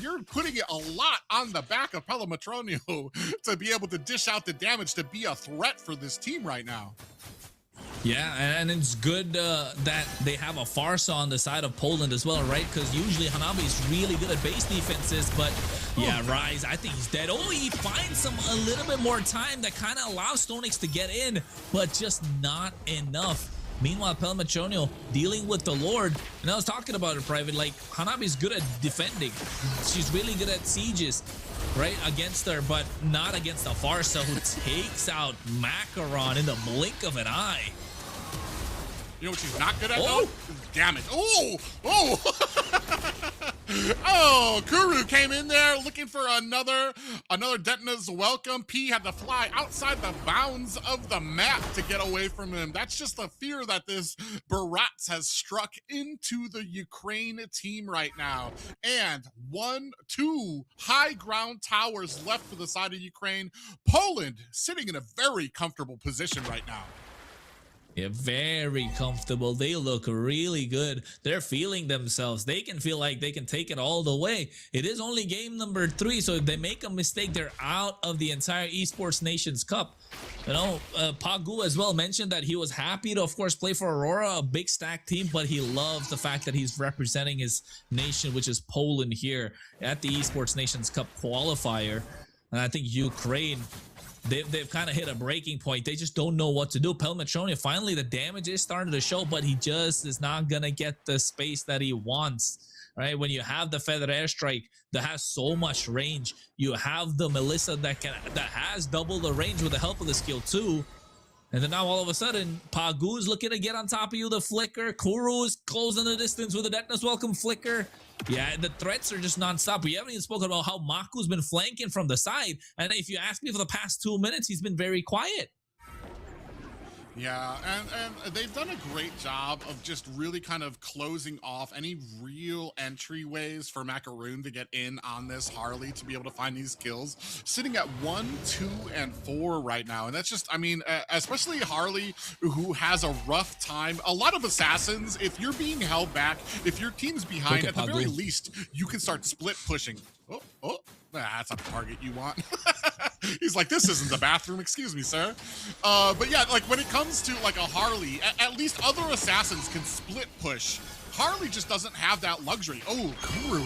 Speaker 10: You're putting it a lot on the back of Pelematronio to be able to dish out the damage to be a threat for this team right now.
Speaker 9: Yeah, and it's good that they have a Farsa on the side of Poland as well, right? Because usually Hanabi is really good at base defenses, but yeah, Rise, I think he's dead. Oh, he finds a little bit more time that kind of allows Stonix to get in, but just not enough. Meanwhile, Pelematronio dealing with the Lord, and I was talking about it, Private, like, Hanabi's good at defending. She's really good at sieges, right, against her, but not against the Farsa, who takes out Macaron in the blink of an eye.
Speaker 10: You know what she's not good at, though? Damage. Oh! Oh, Kuru came in there looking for another Detna's welcome. P had to fly outside the bounds of the map to get away from him. That's just the fear that this Barats has struck into the Ukraine team right now. And 2 high ground towers left for the side of Ukraine. Poland sitting in a very comfortable position right now.
Speaker 9: Yeah, very comfortable. They look really good. They're feeling themselves. They can feel like they can take it all the way. It is only game number 3, so if they make a mistake, they're out of the entire Esports Nations Cup. You know, Pagu as well mentioned that he was happy to, of course, play for Aurora, a big stack team, but he loves the fact that he's representing his nation, which is Poland, here at the Esports Nations Cup qualifier. And I think Ukraine, they've kind of hit a breaking point. They just don't know what to do. Pelematronio, finally the damage is starting to show, but he just is not going to get the space that he wants. Right? When you have the Feather Airstrike that has so much range, you have the Melissa that has double the range with the help of the skill 2. And then now all of a sudden, Pagu's looking to get on top of you, the flicker. Kuru is closing the distance with the Detna's welcome flicker. Yeah, the threats are just non-stop. We haven't even spoken about how Maku's been flanking from the side. And if you ask me, for the past 2 minutes, he's been very quiet.
Speaker 10: Yeah, and they've done a great job of just really kind of closing off any real entryways for Macaroon to get in on this Harley to be able to find these kills. Sitting at 1, 2, and 4 right now. And that's just, I mean, especially Harley, who has a rough time. A lot of assassins, if you're being held back, if your team's behind, at the very least, you can start split pushing. Oh, that's not the target you want. He's like, this isn't the bathroom, excuse me, sir. But yeah, like when it comes to like a Harley, at least other assassins can split push. Harley just doesn't have that luxury. Oh, Kuru.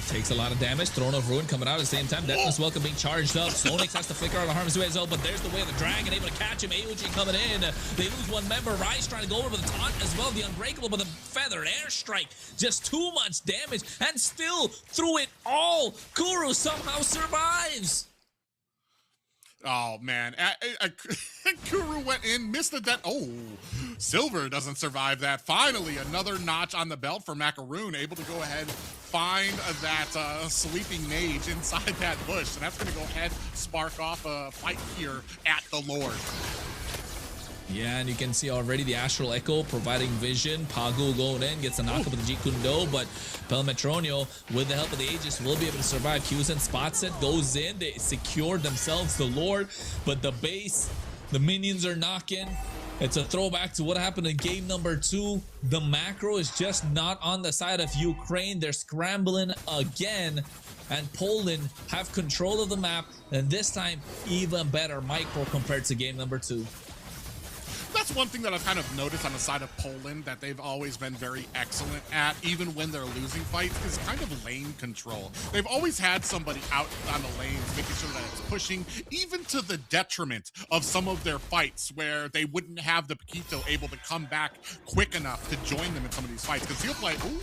Speaker 9: Takes a lot of damage. Throne of Ruin coming out at the same time. Detna's welcome being charged up. Stonix has to flicker out of harm's way as well, but there's the way of the dragon, able to catch him. AOG coming in. They lose one member. Rise trying to go over with the taunt as well. The Unbreakable, but the Feathered Airstrike. Just too much damage, and still through it all, Kuru somehow survives.
Speaker 10: Oh, man. Kuru went in, missed the Oh, Silver doesn't survive that. Finally, another notch on the belt for Macaroon, able to go ahead, find that sleeping mage inside that bush. And that's going to go ahead, spark off a fight here at the Lord.
Speaker 9: Yeah, and you can see already the Astral Echo providing vision. Pagu going in, gets a knock up with the Jikundo, but Pelematronio, with the help of the Aegis, will be able to survive. Qzen spots it, goes in, they secured themselves the Lord, but the base, the minions are knocking. It's a throwback to what happened in game number 2. The macro is just not on the side of Ukraine. They're scrambling again, and Poland have control of the map, and this time even better micro compared to game number 2.
Speaker 10: That's one thing that I've kind of noticed on the side of Poland that they've always been very excellent at, even when they're losing fights, is kind of lane control. They've always had somebody out on the lanes, making sure that it's pushing, even to the detriment of some of their fights where they wouldn't have the Paquito able to come back quick enough to join them in some of these fights. Because he'll play, ooh.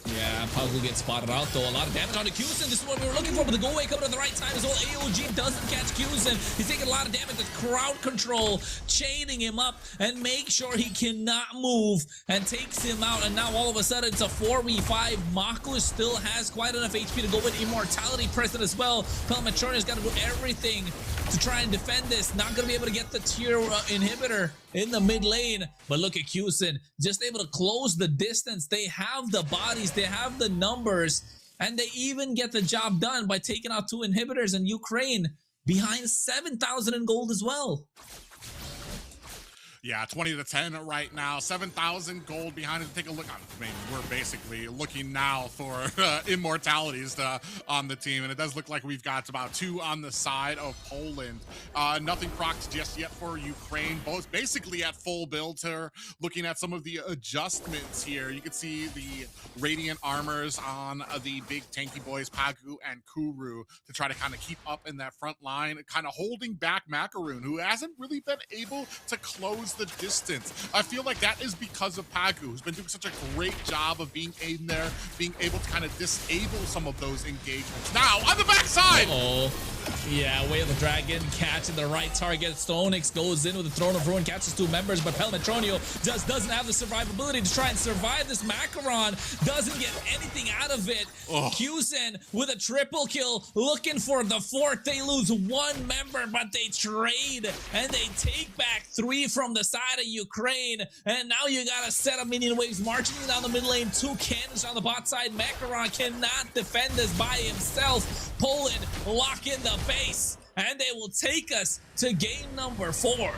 Speaker 9: Yeah, Pagu gets spotted out though. A lot of damage on the Cusin. This is what we were looking for, but the go away coming at the right time as well. AOG doesn't catch Cusin. He's taking a lot of damage. The crowd control chaining him up and make sure he cannot move and takes him out. And now all of a sudden it's a 4v5. Maku still has quite enough HP to go with immortality present as well. Pelmetronia's got to do everything to try and defend this. Not going to be able to get the tier inhibitor in the mid lane. But look at Cusin, just able to close the distance. They have the bodies, they have the numbers, and they even get the job done by taking out 2 inhibitors, and Ukraine behind 7,000 in gold as well.
Speaker 10: Yeah, 20-10 right now. 7,000 gold behind it. Take a look. I mean, we're basically looking now for immortalities on the team, and it does look like we've got about 2 on the side of Poland. Nothing procs just yet for Ukraine. Both basically at full build here. Looking at some of the adjustments here, you can see the radiant armors on the big tanky boys, Pagu and Kuru, to try to kind of keep up in that front line, kind of holding back Macaroon, who hasn't really been able to close the distance. I feel like that is because of Pagu, who's been doing such a great job of being in there, being able to kind of disable some of those engagements. Now, on the backside!
Speaker 9: Yeah, Way of the Dragon catching the right target. Stonix goes in with the Throne of Ruin, catches 2 members, but Pelmetronio just doesn't have the survivability to try and survive this Macaron. Doesn't get anything out of it. Cusin with a triple kill, looking for the 4th. They lose 1 member, but they trade, and they take back 3 from the side of Ukraine. And now you got a set of minion waves marching down the mid lane. 2 cannons on the bot side. Macaron cannot defend this by himself. Poland lock in the base, and they will take us to game number 4.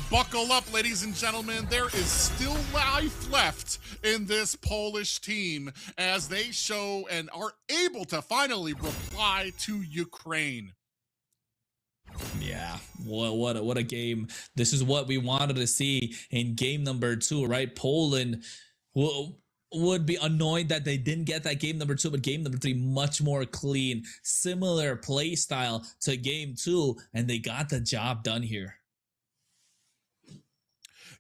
Speaker 10: Buckle up, ladies and gentlemen. There is still life left in this Polish team as they show and are able to finally reply to Ukraine.
Speaker 9: Yeah, what a game. This is what we wanted to see in game number 2, right? Poland would be annoyed that they didn't get that game number 2, but game number 3 much more clean, similar play style to game 2, and they got the job done here.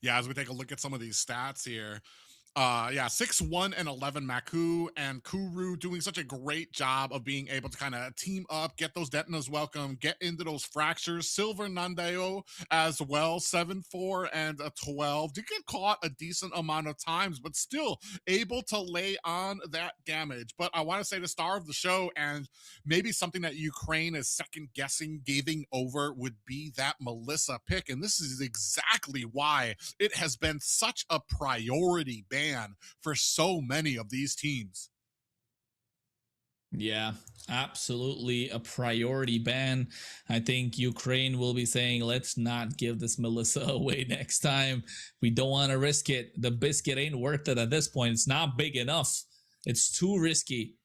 Speaker 10: Yeah, as we take a look at some of these stats here, 6-1 and 11 Maku and Kuru doing such a great job of being able to kind of team up, get those Detonas welcome, get into those fractures. Silver Nandeo as well, 7-4 and 12. Did get caught a decent amount of times, but still able to lay on that damage. But I want to say the star of the show, and maybe something that Ukraine is second guessing giving over, would be that Melissa pick. And this is exactly why it has been such a priority ban for so many of these teams.
Speaker 9: Yeah, absolutely a priority ban. I think Ukraine will be saying, let's not give this Melissa away next time. We don't want to risk it. The biscuit ain't worth it at this point. It's not big enough. It's too risky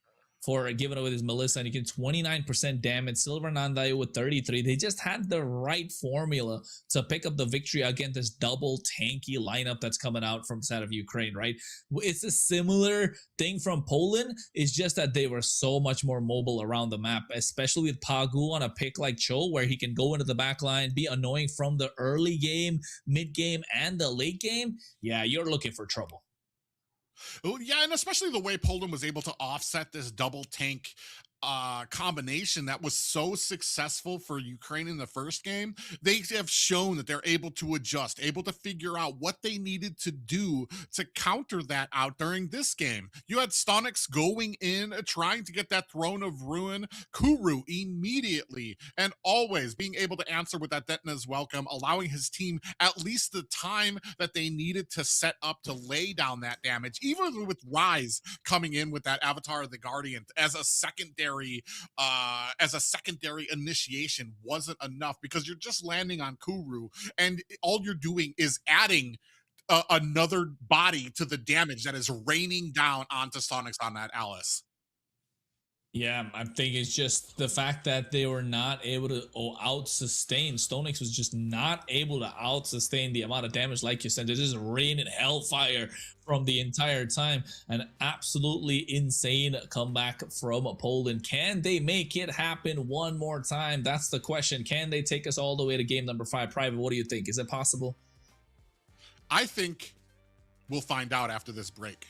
Speaker 9: for giving away this Melissa, and you get 29% damage. Silver Nandayo with 33. They just had the right formula to pick up the victory against this double tanky lineup that's coming out from the side of Ukraine, right? It's a similar thing from Poland. It's just that they were so much more mobile around the map, especially with Pagu on a pick like Cho, where he can go into the back line, be annoying from the early game, mid game, and the late game. Yeah, you're looking for trouble.
Speaker 10: Yeah, and especially the way Poland was able to offset this double tank combination that was so successful for Ukraine in the first game. They have shown that they're able to adjust, able to figure out what they needed to do to counter that out during this game. You had Stonix going in, trying to get that Throne of Ruin. Kuru immediately and always being able to answer with that Detona's welcome, allowing his team at least the time that they needed to set up to lay down that damage, even with Rise coming in with that Avatar of the Guardian as a secondary initiation wasn't enough, because you're just landing on Kuru and all you're doing is adding another body to the damage that is raining down onto Stonix on that Alice.
Speaker 9: Yeah, I think it's just the fact that they were not able to out-sustain. Stonix was just not able to out-sustain the amount of damage, like you said. There's just rain and hellfire from the entire time. An absolutely insane comeback from Poland. Can they make it happen one more time? That's the question. Can they take us all the way to game number 5? Private, what do you think? Is it possible?
Speaker 10: I think we'll find out after this break.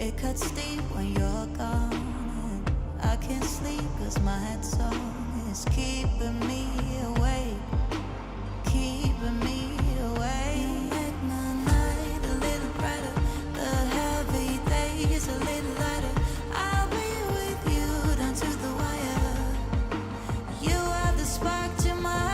Speaker 6: It cuts deep when you're gone. I can't sleep 'cause my song is keeping me awake, keeping me awake. You make my night a little brighter, the heavy days a little lighter. I'll be with you down to the wire. You are the spark to my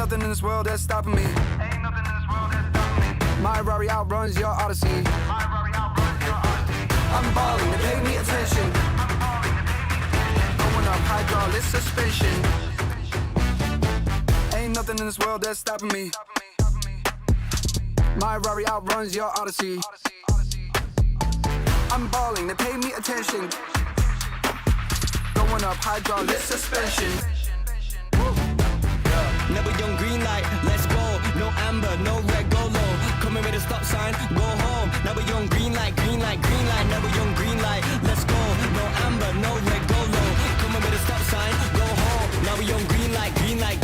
Speaker 3: nothing in this world that's stopping me. Ain't nothing in this world that's stopping me. My Rari outruns your Odyssey. My Rari outruns your Odyssey. I'm balling, they pay me attention. Going up hydraulic suspension. Ain't nothing in this world that's stopping me. My Rari outruns your Odyssey. I'm balling, they pay me attention. Going up hydraulic suspension.
Speaker 7: Never young green light, let's go. No amber, no red, go low. Coming with a stop sign, go home. Never young green light, green light, green light. Never young green light, let's go. No amber, no red, go low. Coming with a stop sign, go home. Never young green light, green light.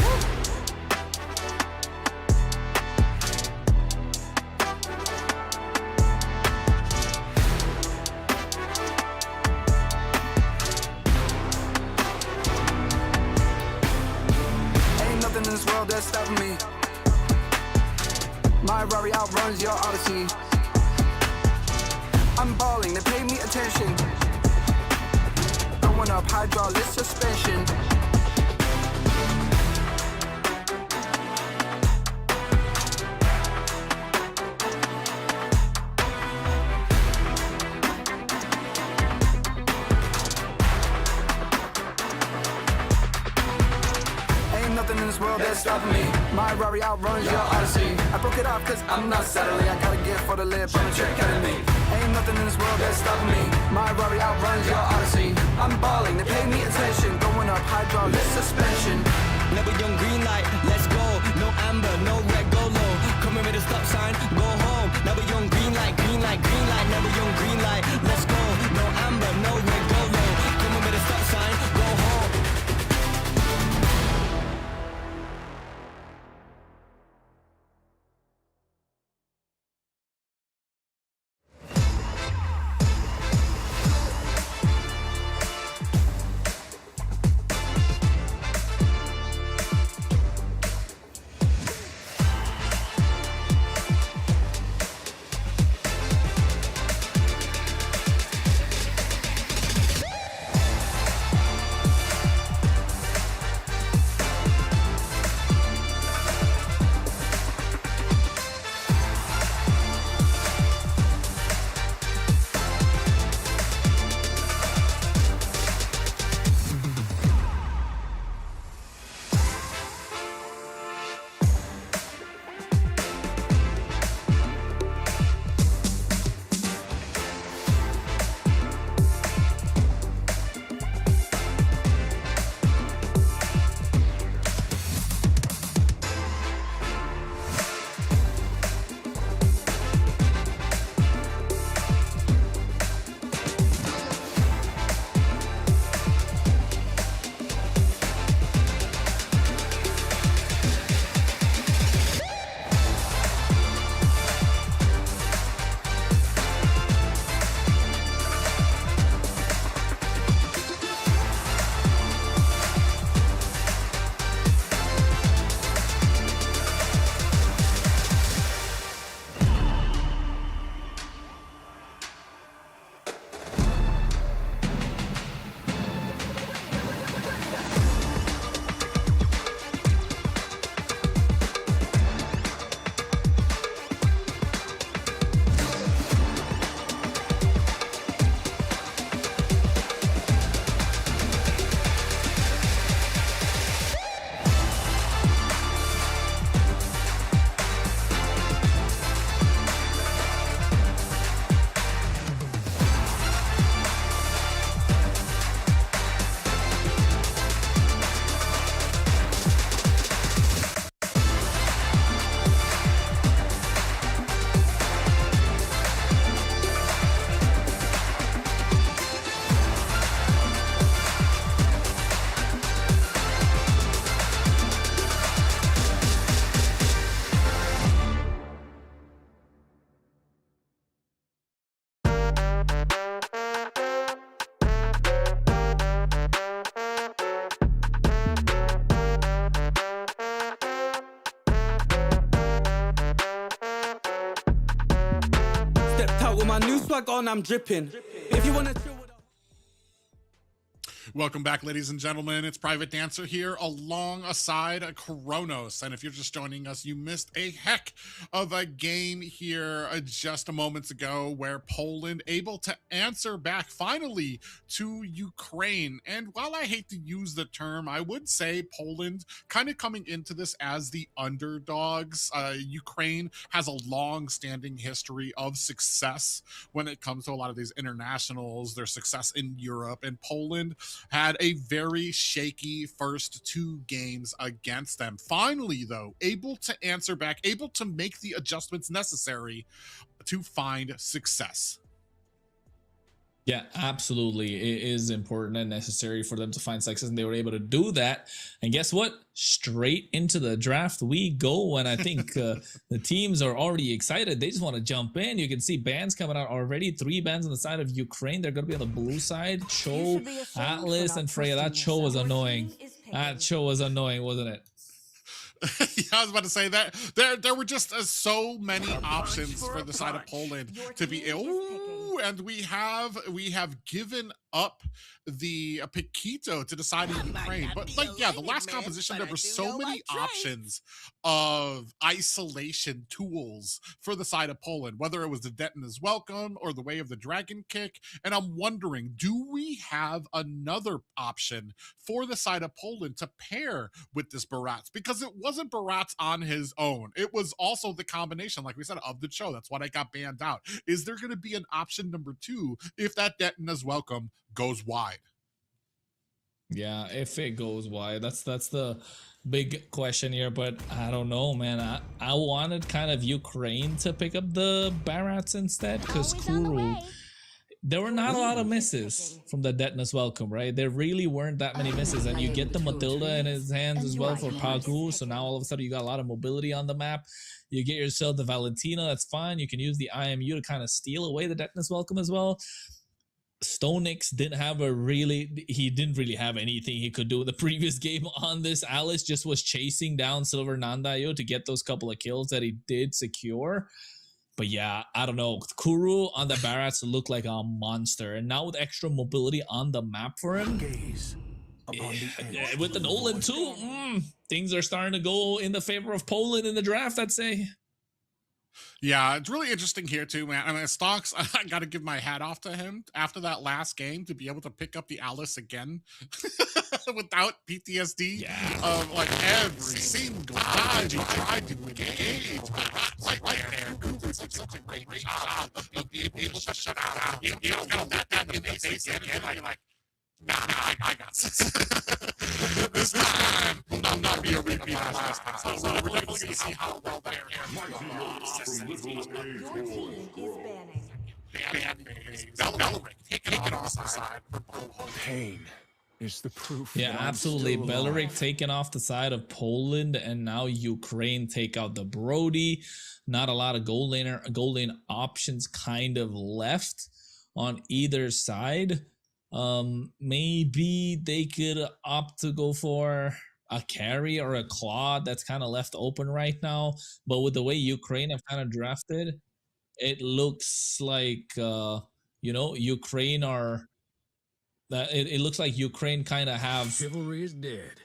Speaker 3: In this world that's stopping me. My Rari outruns your Odyssey. I'm balling, they pay me attention. Going up hydraulic suspension. Nothing in this world that's stopping me. My Rari outruns your Odyssey. I broke it off cause I'm not settling. I gotta get for the lip on the check cutting me. Ain't nothing in this world that's stopping me. My Rari outruns your Odyssey. I'm balling, they pay me attention. Going up hydraulic suspension.
Speaker 7: Never young green light, let's go. No amber, no red, go low. Coming with a stop sign, go home. Never young green light, green light, green light. Never young green light, let's go. No amber, no red, go low. Coming with a stop sign, go home.
Speaker 8: Stepped out with my new swag on, I'm dripping. If you wanna chill with
Speaker 10: Welcome back, ladies and gentlemen. It's Private Dancer here alongside Kronos. And if you're just joining us, you missed a heck of a game here just a moments ago where Poland able to answer back finally to Ukraine. And while I hate to use the term, I would say Poland kind of coming into this as the underdogs. Ukraine has a long-standing history of success when it comes to a lot of these internationals, their success in Europe, and Poland had a very shaky first 2 games against them. Finally, though, able to answer back, able to make the adjustments necessary to find success.
Speaker 9: Yeah, absolutely. It is important and necessary for them to find success, and they were able to do that. And guess what? Straight into the draft we go. And I think the teams are already excited. They just want to jump in. You can see bands coming out already. 3 bands on the side of Ukraine. They're going to be on the blue side. Cho, Atlas, and Freya. That Cho was annoying. That Cho was annoying, wasn't it?
Speaker 10: Yeah, I was about to say that there were just so many options for the side of Poland to be. Ooh, and we have given up the Paquito to the side of Ukraine. But like, yeah, the last composition, there were so many options of isolation tools for the side of Poland, whether it was the Detona's Welcome or the Way of the Dragon Kick. And I'm wondering, do we have another option for the side of Poland to pair with this Barats? Because it wasn't Barats on his own. It was also the combination, like we said, of the Cho. That's why I got banned out. Is there going to be an option number 2 if that Detona's Welcome goes wide?
Speaker 9: Yeah, if it goes wide, that's the big question here. But I don't know, man. I wanted kind of Ukraine to pick up the Barats instead, because Kuru, there were not a lot of misses from the Detona's Welcome, right? There really weren't that many misses, and you get the Matilda in his hands as well for Pagu, so now all of a sudden you got a lot of mobility on the map. You get yourself the Valentina, that's fine. You can use the IMU to kind of steal away the Detona's Welcome as well. Stonix didn't really have anything he could do in the previous game on this. Alice just was chasing down Silver Nandayo to get those couple of kills that he did secure. But yeah, I don't know. Kuru on the Barats looked like a monster. And now with extra mobility on the map for him, with the Nolan too, things are starting to go in the favor of Poland in the draft, I'd say.
Speaker 10: Yeah, it's really interesting here too, man. I mean, Stocks, I got to give my hat off to him after that last game to be able to pick up the Alice again without PTSD of like every single time he tried to engage. Like right there, Cooper's did such a great job of being able to shut out. You don't know that in the face again. Like, nah, I got this. This time will not be a repeat of last time. So we're going to see how well that
Speaker 5: Your team is banning.
Speaker 10: Take it off the side.
Speaker 11: Pain is the proof.
Speaker 9: Yeah, absolutely. Belleric taken off the side of Poland, and now Ukraine take out the Brody. Not a lot of goal lane options kind of left on either side. Maybe they could opt to go for a carry or a Claude that's kind of left open right now. But with the way Ukraine have kind of drafted, it looks like Ukraine are it looks like Ukraine kind of have
Speaker 11: Chivalry is dead.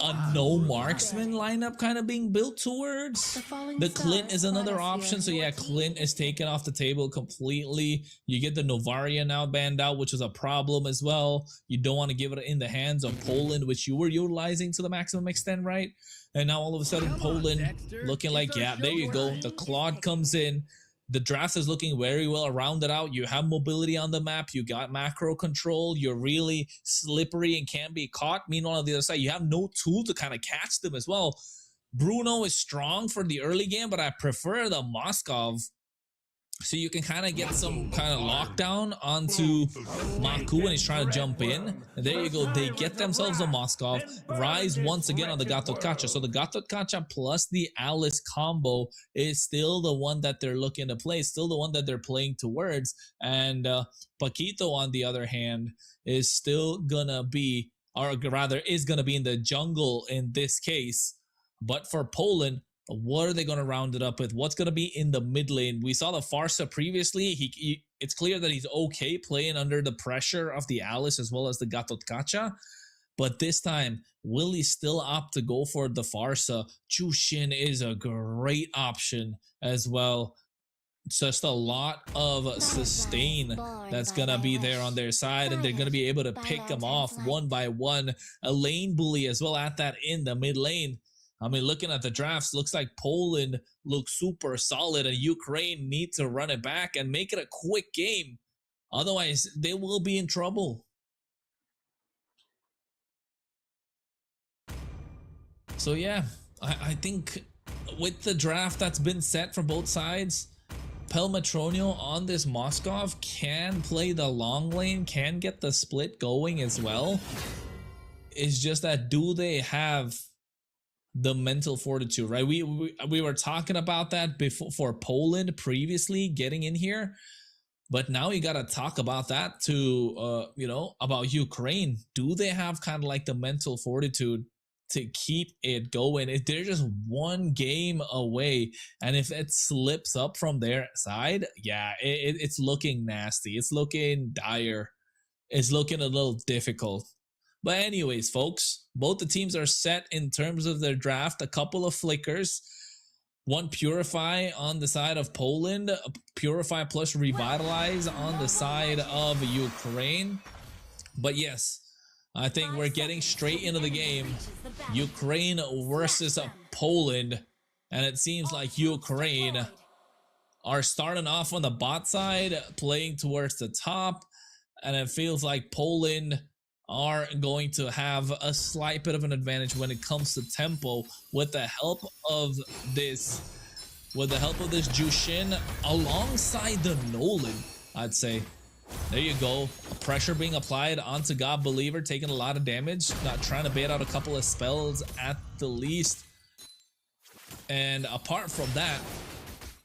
Speaker 9: a no marksman lineup kind of being built towards. The Clint is another option. So yeah, Clint is taken off the table completely. You get the Novaria now banned out, which is a problem as well. You don't want to give it in the hands of Poland, which you were utilizing to the maximum extent, right? And now all of a sudden Poland looking like, yeah, there you go. The Claude comes in. The draft is looking very well rounded out. You have mobility on the map. You got macro control. You're really slippery and can't be caught. Meanwhile, on the other side, you have no tool to kind of catch them as well. Bruno is strong for the early game, but I prefer the Moskov. So you can kind of get some kind of lockdown onto Maku when he's trying to jump in. And there you go. They get themselves a Moskov. Rise once again on the Gatot Kacha. So the Gatot Kacha plus the Alice combo is still the one that they're looking to play. Still the one that they're playing towards. And Paquito, on the other hand, is still going to be, or rather is going to be in the jungle in this case. But for Poland, What are they going to round it up with? What's going to be in the mid lane? We saw the Farsa previously. It's clear that he's okay playing under the pressure of the Alice as well as the Gatot Kacha. But this time, will he still opt to go for the Farsa? Jushin is a great option as well. Just a lot of sustain that's going to be there on their side, and they're going to be able to pick them off one by one. A lane bully as well at that in the mid lane. I mean, looking at the drafts, looks like Poland looks super solid, and Ukraine need to run it back and make it a quick game. Otherwise, they will be in trouble. So yeah, I think with the draft that's been set for both sides, Pelmetronio on this Moskov can play the long lane, can get the split going as well. It's just that, do they have the mental fortitude, right? We were talking about that before for Poland previously getting in here, but now you got to talk about that to about Ukraine. Do they have kind of like the mental fortitude to keep it going? If they're just one game away, and if it slips up from their side, yeah, it's looking nasty. It's looking dire. It's looking a little difficult. But anyways, folks, both the teams are set in terms of their draft. A couple of flickers. One Purify on the side of Poland, Purify plus Revitalize on the side of Ukraine. But yes, I think we're getting straight into the game. Ukraine versus Poland. And it seems like Ukraine are starting off on the bot side, playing towards the top. And it feels like Poland are going to have a slight bit of an advantage when it comes to tempo with the help of this Jushin alongside the Nolan, I'd say. There you go. Pressure being applied onto God Believer, taking a lot of damage. Not trying to bait out a couple of spells at the least. And apart from that,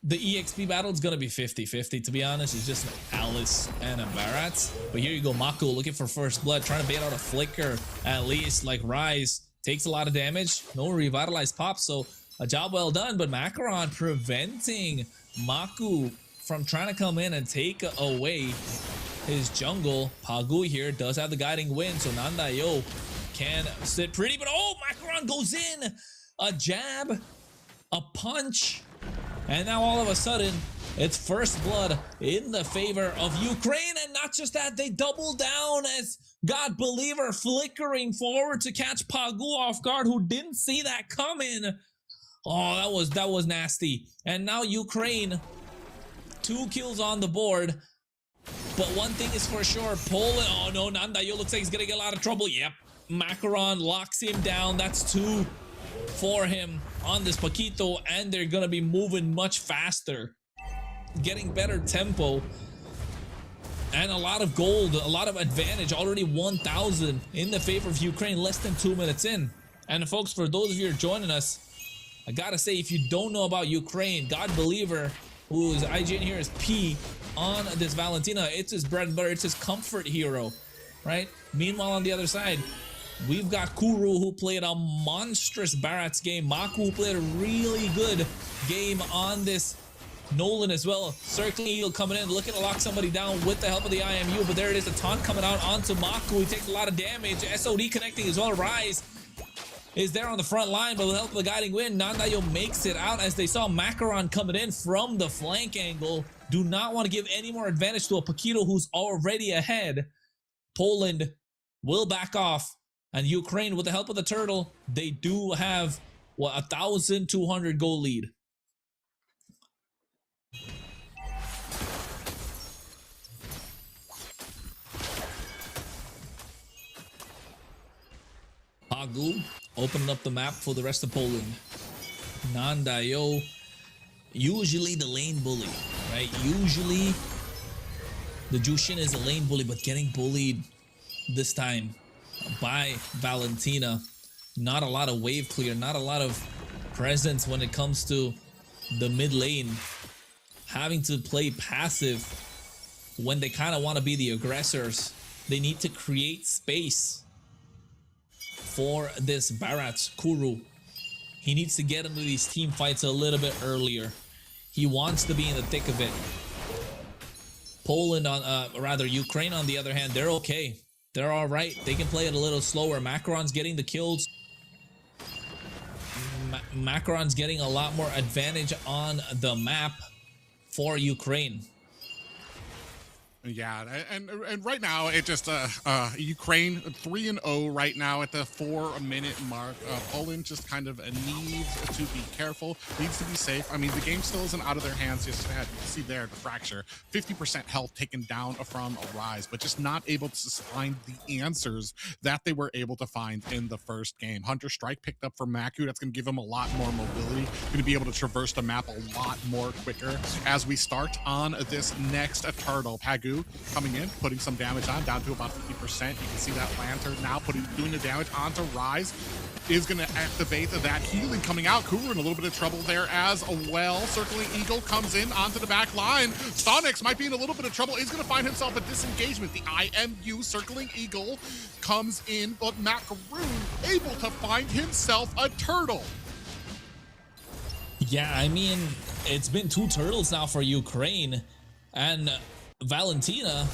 Speaker 9: the EXP battle is going to be 50-50, to be honest. It's just Alice and a Barat. But here you go, Mako looking for first blood, trying to bait out a flicker at least. Like Rise takes a lot of damage. No revitalized pop, so a job well done. But Macaron preventing Maku from trying to come in and take away his jungle. Pagu here does have the guiding wind, so Nandayo can sit pretty. But oh, Macaron goes in. A jab, a punch. And now all of a sudden, it's first blood in the favor of Ukraine. And not just that, they double down as God Believer flickering forward to catch Pagu off guard, who didn't see that coming. Oh, that was nasty. And now Ukraine, 2 kills on the board. But one thing is for sure, Poland, oh no, Nandayo looks like he's gonna get a lot of trouble. Yep, Macaron locks him down. That's 2 for him on this Paquito, and they're gonna be moving much faster, getting better tempo, and a lot of gold, a lot of advantage. Already 1,000 in the favor of Ukraine, less than 2 minutes in. And folks, for those of you who are joining us, I gotta say, if you don't know about Ukraine, God Believer, whose IGN here is P on this Valentina, it's his bread and butter, it's his comfort hero, right? Meanwhile, on the other side, we've got Kuru, who played a monstrous Barats game. Maku, who played a really good game on this Nolan as well. Circling Eagle coming in, looking to lock somebody down with the help of the IMU. But there it is, a taunt coming out onto Maku. He takes a lot of damage. SOD connecting as well. Rise is there on the front line, but with the help of the guiding wind, Nandayo makes it out as they saw Macaron coming in from the flank angle. Do not want to give any more advantage to a Paquito who's already ahead. Poland will back off. And Ukraine, with the help of the turtle, they do have, what, 1,200 goal lead. Pagu opening up the map for the rest of Poland. Nandayo, usually the lane bully, right? Usually the Jushin is a lane bully, but getting bullied this time by Valentina. Not a lot of wave clear, not a lot of presence when it comes to the mid lane. Having to play passive when they kind of want to be the aggressors. They need to create space for this Barat Kuru. He needs to get into these team fights a little bit earlier. He wants to be in the thick of it. Poland rather Ukraine on the other hand, they're okay. They're all right. They can play it a little slower. Macaron's getting the kills. Macaron's getting a lot more advantage on the map for Ukraine.
Speaker 10: Yeah, and right now it just Ukraine 3-0 right now at the 4-minute mark. Poland just kind of needs to be careful, needs to be safe. I mean, the game still isn't out of their hands. Just had, see there the fracture, 50% health taken down from Rise, but just not able to find the answers that they were able to find in the first game. Hunter Strike picked up for Maku. That's going to give him a lot more mobility. Going to be able to traverse the map a lot more quicker as we start on this next turtle. Pagu coming in, putting some damage on, down to about 50%. You can see that Lantern now doing the damage onto Rise. Is going to activate that healing coming out. Kuru in a little bit of trouble there as well. Circling Eagle comes in onto the back line. Stonix might be in a little bit of trouble. He's going to find himself a disengagement. The IMU Circling Eagle comes in, but Macaroon able to find himself a turtle.
Speaker 9: Yeah, I mean, it's been 2 turtles now for Ukraine, and Valentina,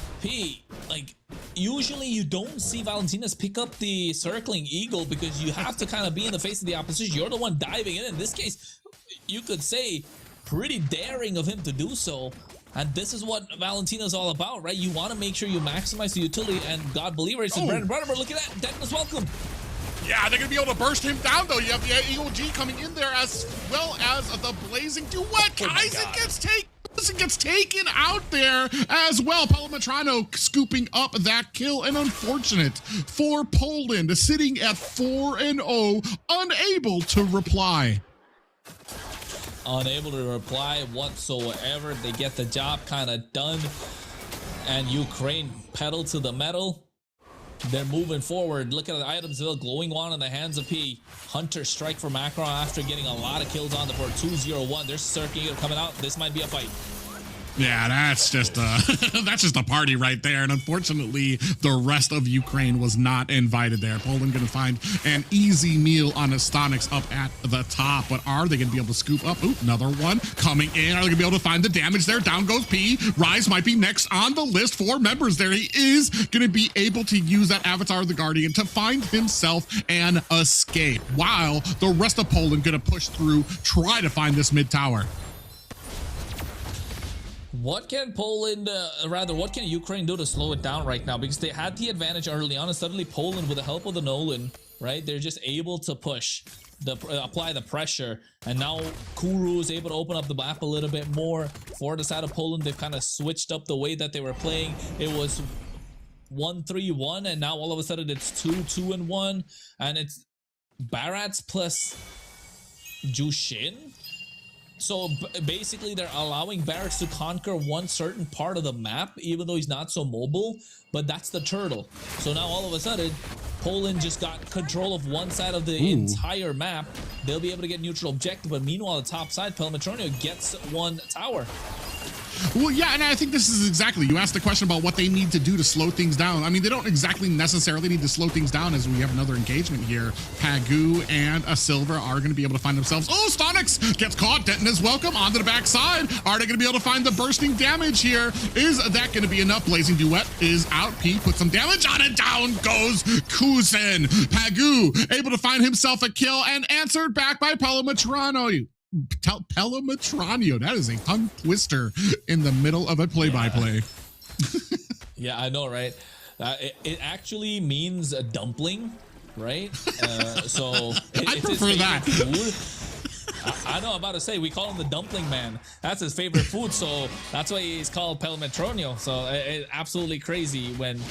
Speaker 9: like, usually you don't see Valentinas pick up the Circling Eagle because you have to kind of be in the face of the opposition. You're the one diving in. In this case, you could say pretty daring of him to do so. And this is what Valentina's all about, right? You want to make sure you maximize the utility, and God believer, it's Brandon Brotherberg. Look at that. Dennis, welcome.
Speaker 10: Yeah, they're going to be able to burst him down, though. You have the Eagle G coming in there as well as the Blazing Duet. Guys, it gets taken out there as well. Palometrano scooping up that kill, and unfortunate for Poland, sitting at 4-0, unable to reply.
Speaker 9: Unable to reply whatsoever. They get the job kind of done, and Ukraine pedal to the metal. They're moving forward. Look at the items still. Glowing Wand in the hands of P. Hunter Strike for Macaron after getting a lot of kills on the board. 2-0-1. There's Circling coming out. This might be a fight.
Speaker 10: Yeah, that's just a party right there. And unfortunately, the rest of Ukraine was not invited there. Poland going to find an easy meal on Astonix up at the top. But are they going to be able to scoop up? Ooh, another one coming in. Are they going to be able to find the damage there? Down goes P. Rise might be next on the list. 4 members there. He is going to be able to use that Avatar of the Guardian to find himself an escape. While the rest of Poland going to push through, try to find this mid tower.
Speaker 9: What can what can Ukraine do to slow it down right now? Because they had the advantage early on, and suddenly Poland, with the help of the Nolan, right, they're just able to push, apply the pressure. And now Kuru is able to open up the map a little bit more. For the side of Poland, they've kind of switched up the way that they were playing. It was 1-3-1, and now all of a sudden it's 2-2-1, and it's Barats plus Jushin. So basically, they're allowing Barracks to conquer one certain part of the map, even though he's not so mobile, but that's the turtle. So now all of a sudden, Poland just got control of one side of the entire map. They'll be able to get neutral objective, but meanwhile, the top side, Palometrano gets one tower.
Speaker 10: Well, yeah, and I think this is exactly, you asked the question about what they need to do to slow things down. I mean, they don't exactly necessarily need to slow things down, as we have another engagement here. Pagu and a Silver are going to be able to find themselves. Oh, Stonix gets caught. Denton is welcome onto the backside. Are they going to be able to find the bursting damage here? Is that going to be enough? Blazing Duet is out. P puts some damage on it. Down goes Kuzen. Pagu able to find himself a kill, and answered back by Palometrano. Palometranio, that is a tongue twister in the middle of a play-by-play.
Speaker 9: Yeah, I know, right? It actually means a dumpling, right? So
Speaker 10: I prefer that.
Speaker 9: Food. I know, I'm about to say, we call him the dumpling man. That's his favorite food, so that's why he's called Palometranio. So it's absolutely crazy when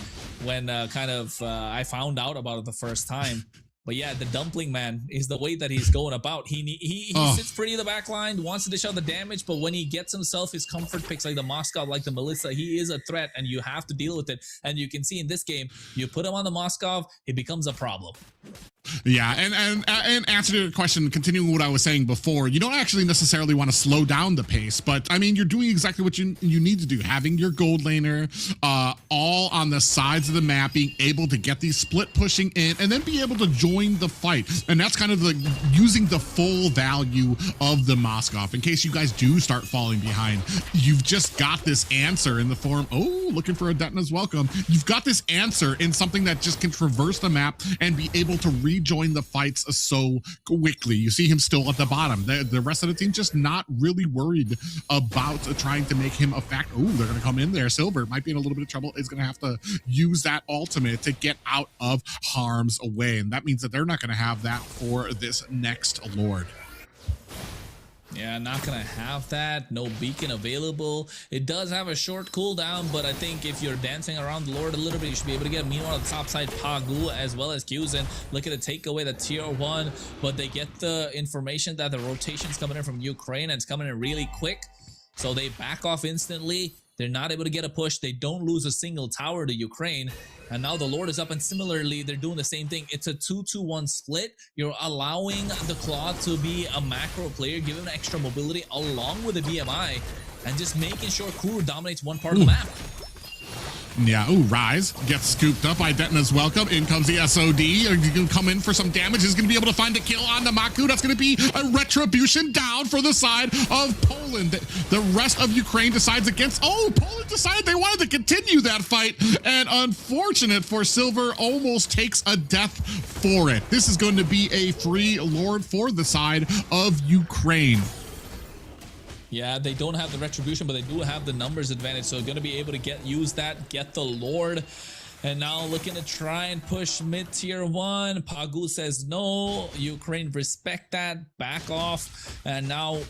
Speaker 9: I found out about it the first time. But yeah, the dumpling man is the way that he's going about. He sits pretty in the back line, wants to dish out the damage, but when he gets himself his comfort picks like the Moscow, like the Melissa, he is a threat, and you have to deal with it. And you can see in this game, you put him on the Moscow, it becomes a problem.
Speaker 10: Yeah, and answer to your question, continuing what I was saying before, you don't actually necessarily want to slow down the pace, but I mean, you're doing exactly what you need to do. Having your gold laner all on the sides of the map, being able to get these split pushing in and then be able to join the fight. And that's kind of the using the full value of the Moskov. In case you guys do start falling behind, you've just got this answer in the form, oh, looking for a Detna's welcome. You've got this answer in something that just can traverse the map and be able to rejoin the fights so quickly. You see him still at the bottom. The rest of the team just not really worried about trying to make him a fact. Oh, they're going to come in there. Silver might be in a little bit of trouble. Is going to have to use that ultimate to get out of harm's way. And that means that they're not going to have that for this next Lord.
Speaker 9: Yeah, not gonna have that. No beacon available. It does have a short cooldown, but I think if you're dancing around the Lord a little bit, you should be able to get. Meanwhile, on the top side, Pagu as well as Kyuzen looking to take away the tier 1, but they get the information that the rotation's coming in from Ukraine and it's coming in really quick, so they back off instantly. They're not able to get a push. They don't lose a single tower to Ukraine. And now the Lord is up, and similarly, they're doing the same thing. It's a 2-2-1 split. You're allowing the Claw to be a macro player, give him extra mobility along with the BMI, and just making sure Kuru dominates one part of the map.
Speaker 10: Yeah, ooh, Rise gets scooped up by Detna's welcome. In comes the SOD. Are you going to come in for some damage? He's going to be able to find a kill on the Maku. That's going to be a retribution down for the side of Poland. The rest of Ukraine decides against... Oh, Poland decided they wanted to continue that fight. And unfortunate for Silver, almost takes a death for it. This is going to be a free Lord for the side of Ukraine.
Speaker 9: Yeah, they don't have the retribution, but they do have the numbers advantage, so going to be able to use that, get the Lord. And now looking to try and push mid tier 1. Pagu says no. Ukraine respect that, back off. And now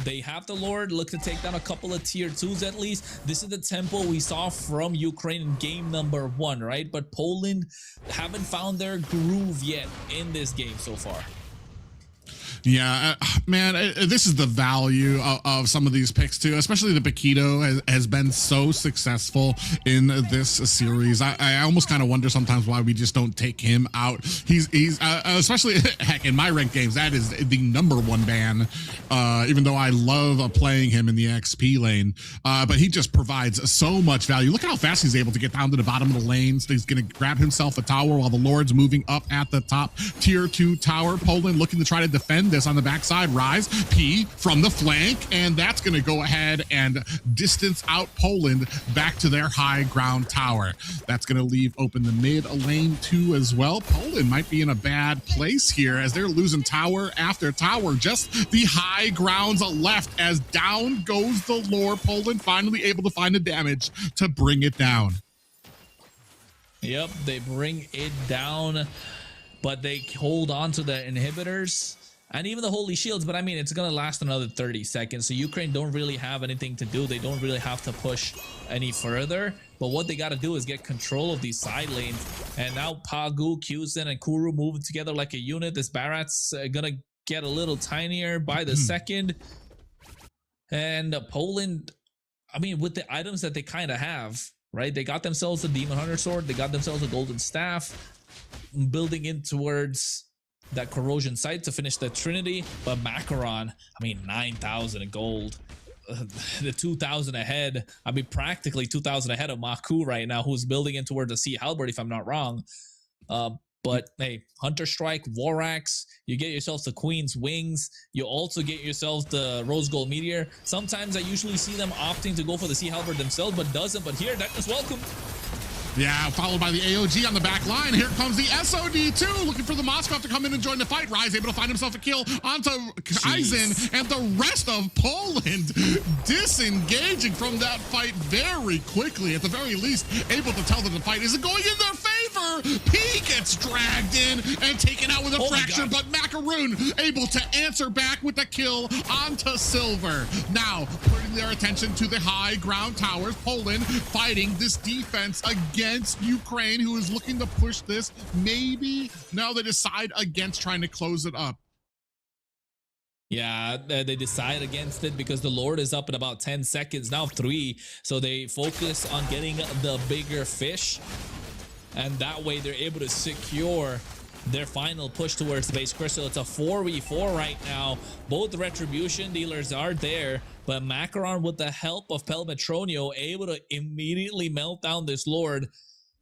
Speaker 9: they have the Lord, look to take down a couple of tier 2s at least. This is the tempo we saw from Ukraine in game number 1, right? But Poland haven't found their groove yet in this game so far.
Speaker 10: Yeah, man, this is the value of some of these picks too, especially the Paquito has been so successful in this series. I almost kind of wonder sometimes why we just don't take him out. He's especially, heck, in my ranked games, that is the #1 ban, even though I love playing him in the XP lane. But he just provides so much value. Look at how fast he's able to get down to the bottom of the lane. So he's going to grab himself a tower while the Lord's moving up at the top. Tier 2 tower. Poland looking to try to defend this on the backside. Rise P from the flank, and that's going to go ahead and distance out Poland back to their high ground tower. That's going to leave open the mid lane too as well. Poland might be in a bad place here as they're losing tower after tower. Just the high grounds left as down goes the Lord. Poland finally able to find the damage to bring it down.
Speaker 9: Yep, they bring it down, but they hold on to the inhibitors and even the holy shields, but I mean, it's gonna last another 30 seconds, so Ukraine don't really have anything to do. They don't really have to push any further, but what they got to do is get control of these side lanes. And now Pagu, Kyuzen, and Kuru moving together like a unit. This Barat's gonna get a little tinier by the second. And Poland, I mean, with the items that they kind of have, right? They got themselves a Demon Hunter Sword, they got themselves a Golden Staff, building in towards that corrosion site to finish the Trinity. But Macaron, I mean, 9,000 in gold, the 2,000 ahead. I mean, practically 2,000 ahead of Maku right now, who's building in towards the Sea Halberd, if I'm not wrong. But hey, Hunter Strike, War Axe, you get yourselves the Queen's Wings. You also get yourselves the Rose Gold Meteor. Sometimes I usually see them opting to go for the Sea Halberd themselves, but doesn't. But here, that is welcome.
Speaker 10: Yeah, followed by the AOG on the back line. Here comes the SOD too, looking for the Moskov to come in and join the fight. Rise able to find himself a kill onto Kaizen, and the rest of Poland disengaging from that fight very quickly. At the very least, able to tell that the fight isn't going in their favor. P gets dragged in and taken out with a fracture, but Macaroon able to answer back with the kill onto Silver. Now, putting their attention to the high ground towers. Poland fighting this defense against Ukraine, who is looking to push this. Maybe now they decide against trying to close it up.
Speaker 9: Yeah, they decide against it because the Lord is up in about 10 seconds, now 3. So they focus on getting the bigger fish. And that way they're able to secure their final push towards the base crystal. It's a 4v4 right now. Both the retribution dealers are there. but Macaron, with the help of Pelmetronio, able to immediately melt down this Lord.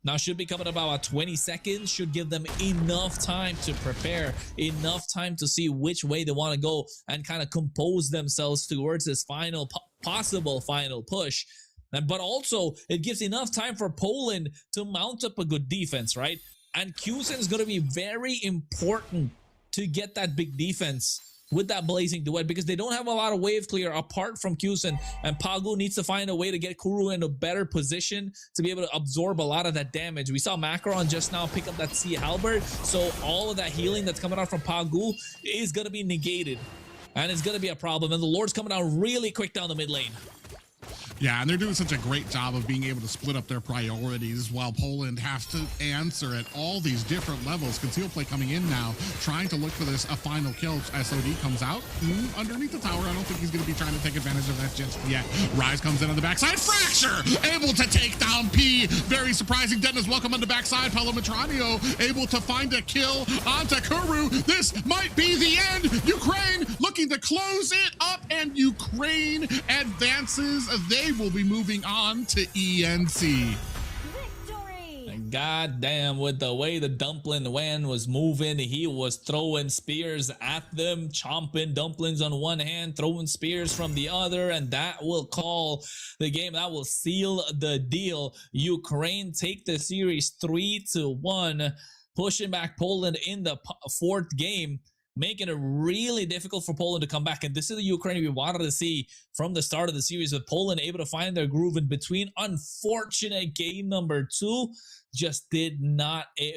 Speaker 9: Now should be coming about 20 seconds, should give them enough time to prepare, enough time to see which way they want to go and kind of compose themselves towards this final, possible final push. But also, it gives enough time for Poland to mount up a good defense, right? And Kusen is going to be very important to get that big defense with that Blazing Duet, because they don't have a lot of wave clear apart from Kusen, and Pagu needs to find a way to get Kuru in a better position to be able to absorb a lot of that damage. We saw Macaron just now pick up that Sea Halberd, so all of that healing that's coming out from Pagu is going to be negated, and it's going to be a problem, and the Lord's coming out really quick down the mid lane.
Speaker 10: Yeah, and they're doing such a great job of being able to split up their priorities while Poland has to answer at all these different levels. Conceal play coming in now, trying to look for this a final kill. SOD comes out underneath the tower. I don't think he's going to be trying to take advantage of that just yet. Rise comes in on the backside. Fracture able to take down P. Very surprising. Dennis welcome on the backside. Pelmetronio able to find a kill onto Kuru. This might be the end. Ukraine looking to close it up, and Ukraine advances. They will be moving on to ENC.
Speaker 9: God damn, with the way the Dumpling Wan was moving, he was throwing spears at them, chomping dumplings on one hand, throwing spears from the other, and that will call the game. That will seal the deal. Ukraine take the series 3-1, pushing back Poland in the fourth game, making it really difficult for Poland to come back. And this is the Ukraine we wanted to see from the start of the series, with Poland able to find their groove in between. Unfortunate game number 2, just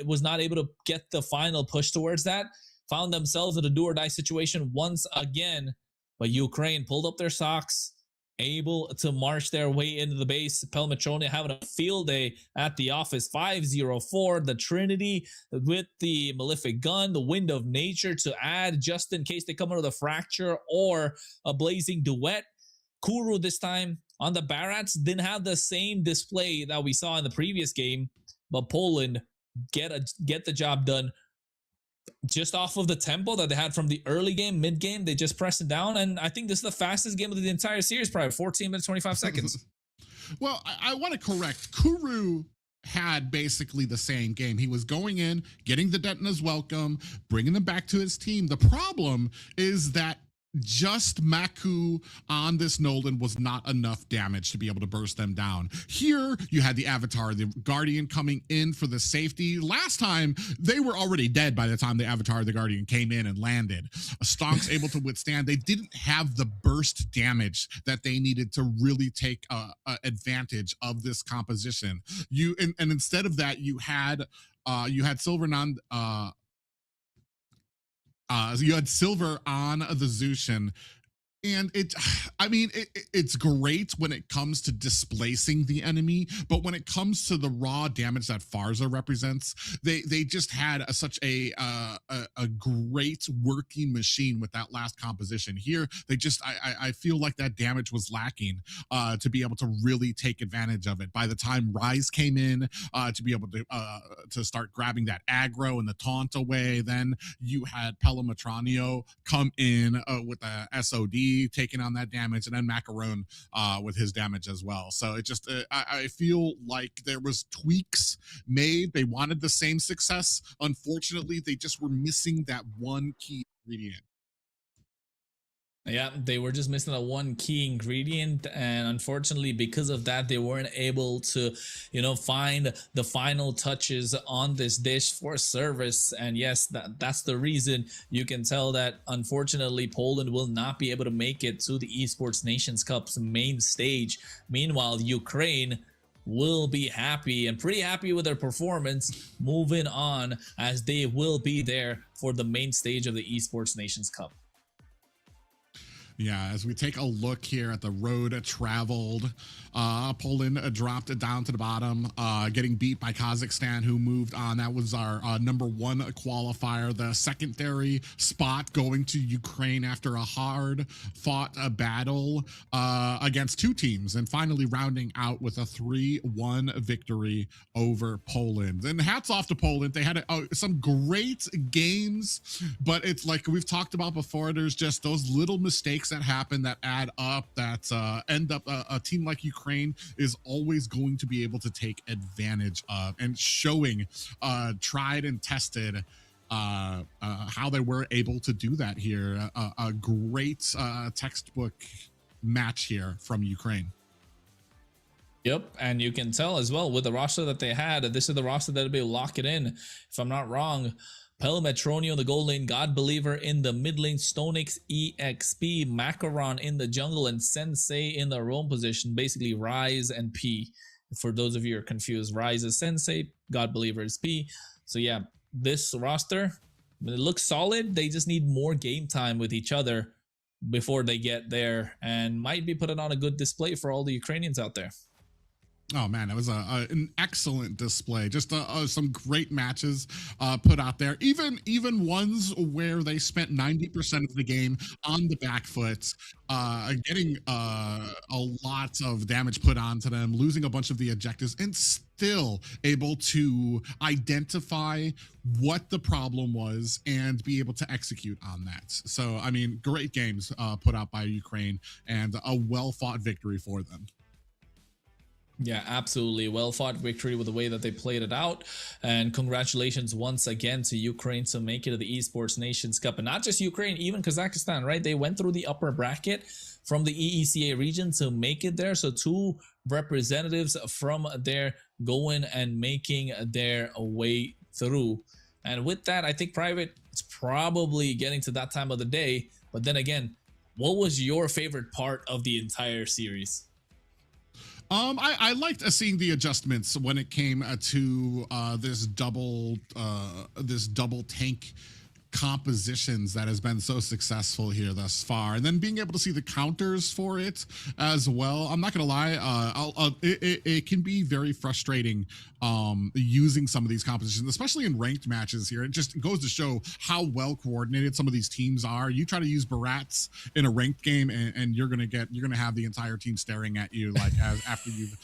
Speaker 9: was not able to get the final push towards that. Found themselves in a do or die situation once again, but Ukraine pulled up their socks, able to march their way into the base. Pelmetronio having a field day at the office. 5-0-4, the Trinity with the Malefic Gun, the Wind of Nature to add just in case they come under the Fracture or a Blazing Duet. Kuru this time on the Barats didn't have the same display that we saw in the previous game, but Poland get the job done. Just off of the tempo that they had from the early game, mid game, they just pressed it down. And I think this is the fastest game of the entire series, probably 14 minutes, 25 seconds.
Speaker 10: Well, I want to correct. Kuru had basically the same game. He was going in, getting the Detona's welcome, bringing them back to his team. The problem is that just Maku on this Nolan was not enough damage to be able to burst them down. Here, you had the Avatar, the Guardian coming in for the safety. Last time, they were already dead by the time the Avatar, the Guardian came in and landed. Stonks able to withstand. They didn't have the burst damage that they needed to really take advantage of this composition. And instead of that, you had Silver Non. You had Silver on the Zushin, and it's great when it comes to displacing the enemy, but when it comes to the raw damage that Farza represents, they just had such a great working machine with that last composition. Here, they just I feel like that damage was lacking to be able to really take advantage of it. By the time Rise came in to be able to start grabbing that aggro and the taunt away, then you had Pelmetronio come in with the SOD taking on that damage, and then Macaron with his damage as well. So it just I feel like there was tweaks made. They wanted the same success. Unfortunately, they just were missing that one key ingredient.
Speaker 9: Yeah, they were just missing that one key ingredient, and unfortunately, because of that, they weren't able to, find the final touches on this dish for service. And yes, that's the reason you can tell that, unfortunately, Poland will not be able to make it to the Esports Nations Cup's main stage. Meanwhile, Ukraine will be happy and pretty happy with their performance moving on, as they will be there for the main stage of the Esports Nations Cup.
Speaker 10: Yeah, as we take a look here at the road traveled, Poland dropped down to the bottom, getting beat by Kazakhstan, who moved on. That was our number 1 qualifier. The secondary spot going to Ukraine after a hard-fought battle against 2 teams, and finally rounding out with a 3-1 victory over Poland. And hats off to Poland. They had some great games, but it's like we've talked about before, there's just those little mistakes mistakes that happen that add up, that end up a team like Ukraine is always going to be able to take advantage of, and showing tried and tested how they were able to do that here. A great textbook match here from Ukraine.
Speaker 9: Yep, and you can tell as well with the roster that they had, this is the roster that'll be lock it in. If I'm not wrong, Pelmetronio in the gold lane, God Believer in the mid lane, Stonix, EXP, Macaron in the jungle, and Sensei in the roam position. Basically, Rise and P. For those of you who are confused, Rise is Sensei, God Believer is P. So yeah, this roster, it looks solid. They just need more game time with each other before they get there, and might be putting on a good display for all the Ukrainians out there.
Speaker 10: Oh man, it was an excellent display. Just some great matches put out there. Even ones where they spent 90% of the game on the back foot, getting a lot of damage put onto them, losing a bunch of the objectives, and still able to identify what the problem was and be able to execute on that. So, I mean, great games put out by Ukraine, and a well-fought victory for them.
Speaker 9: Yeah, absolutely. Well fought victory with the way that they played it out. And congratulations once again to Ukraine to make it to the Esports Nations Cup. And not just Ukraine, even Kazakhstan, right? They went through the upper bracket from the EECA region to make it there. So 2 representatives from there going and making their way through. And with that, I think Private, it's probably getting to that time of the day. But then again, what was your favorite part of the entire series?
Speaker 10: I liked seeing the adjustments when it came to this double tank compositions that has been so successful here thus far, and then being able to see the counters for it as well. I'm not gonna lie, it can be very frustrating using some of these compositions, especially in ranked matches here. It just goes to show how well coordinated some of these teams are. You try to use Barats in a ranked game, and you're gonna have the entire team staring at you like after you've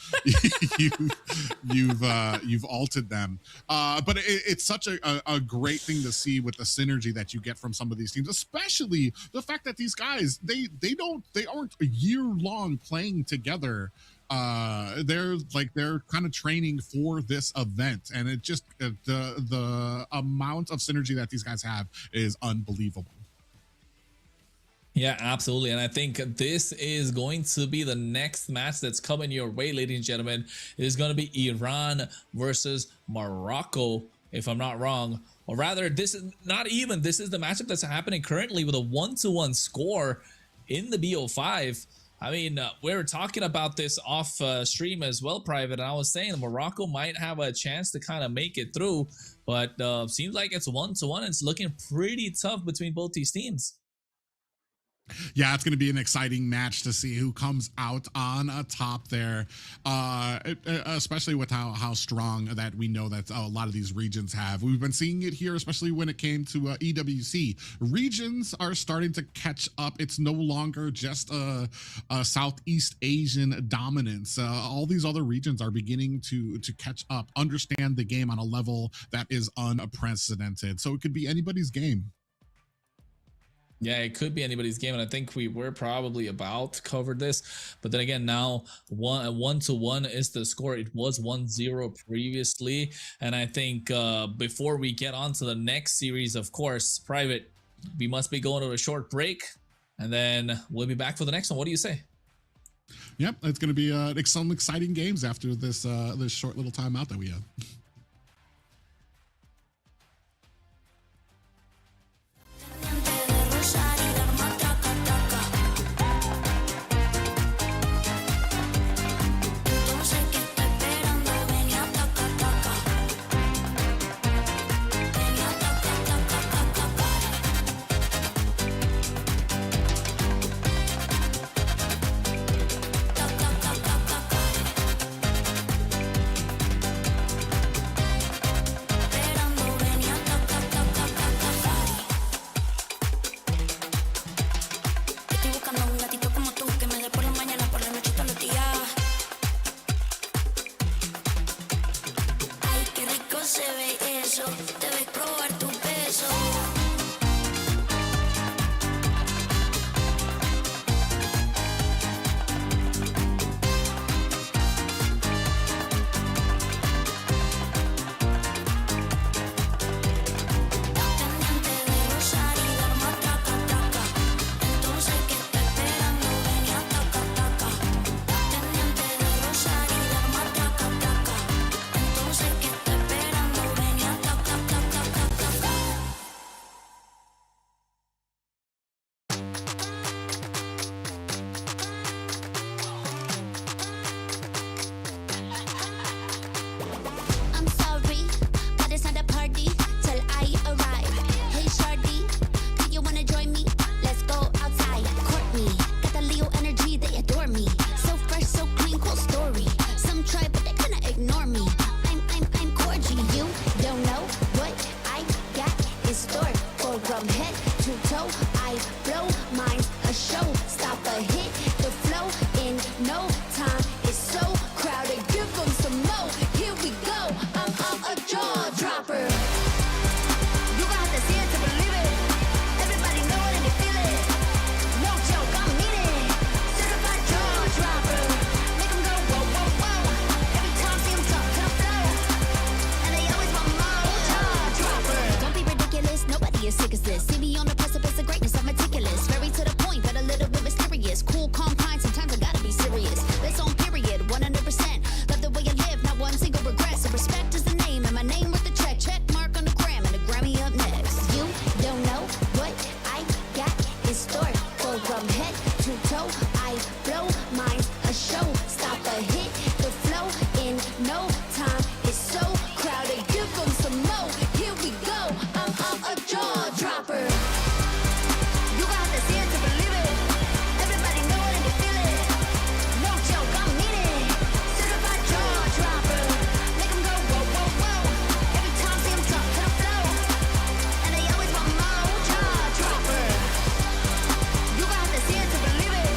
Speaker 10: ulted them. But it's such a great thing to see with the synergy that you get from some of these teams, especially the fact that these guys they aren't a year long playing together. They're kind of training for this event, and it just the amount of synergy that these guys have is unbelievable.
Speaker 9: Yeah, absolutely. And I think this is going to be the next match that's coming your way, ladies and gentlemen. It is going to be Iran versus Morocco, if I'm not wrong. Or rather, this is not even. This is the matchup that's happening currently with a 1-1 score in the BO5. I mean, we were talking about this off stream as well, Private, and I was saying Morocco might have a chance to kind of make it through, but seems like it's 1-1. It's looking pretty tough between both these teams.
Speaker 10: Yeah, it's going to be an exciting match to see who comes out on top there, especially with how strong that we know that a lot of these regions have. We've been seeing it here, especially when it came to EWC. Regions are starting to catch up. It's no longer just a Southeast Asian dominance. All these other regions are beginning to catch up, understand the game on a level that is unprecedented. So it could be anybody's game.
Speaker 9: Yeah, it could be anybody's game, and I think we were probably about to cover this. But then again, now 1-1 is the score. It was 1-0 previously, and I think before we get on to the next series, of course, Private, we must be going to a short break, and then we'll be back for the next one. What do you say?
Speaker 10: Yep, it's going to be some exciting games after this this short little timeout that we have.
Speaker 6: two-toe, I blow, mine's a show. Stop a hit, the flow in no time. It's so crowded, give them some more. Here we go, I'm a jaw dropper. You got to see it to believe it. Everybody know it and they feel it. No joke, I mean it. Certified jaw dropper. Make them go whoa, whoa, whoa. Every time see them drop to the floor. And they always want more. Jaw dropper. Don't be ridiculous, nobody as sick as this. See me on the precipice of greatness, I'm meticulous. Very to the point, but a little bit mysterious. Cool, calm, kind, sometimes I gotta be serious. That's on period, 100%. Love the way I live, not one single regret. So respect is the name, and my name with the check. Check mark on the gram, and the Grammy up next. You don't know what I got in store. Go from head to toe, I blow, mine's a show. Stop a hit, the flow in no time. It's so crowded, give them some more. Here we go, I'm a jaw dropper. You got to see it to believe it. Everybody know it and they feel it. No joke, I mean it. Certified jaw dropper. Make them go whoa, whoa, whoa. Every time see them drop to the floor. And they always want more. Jaw dropper. You got to see it to believe it.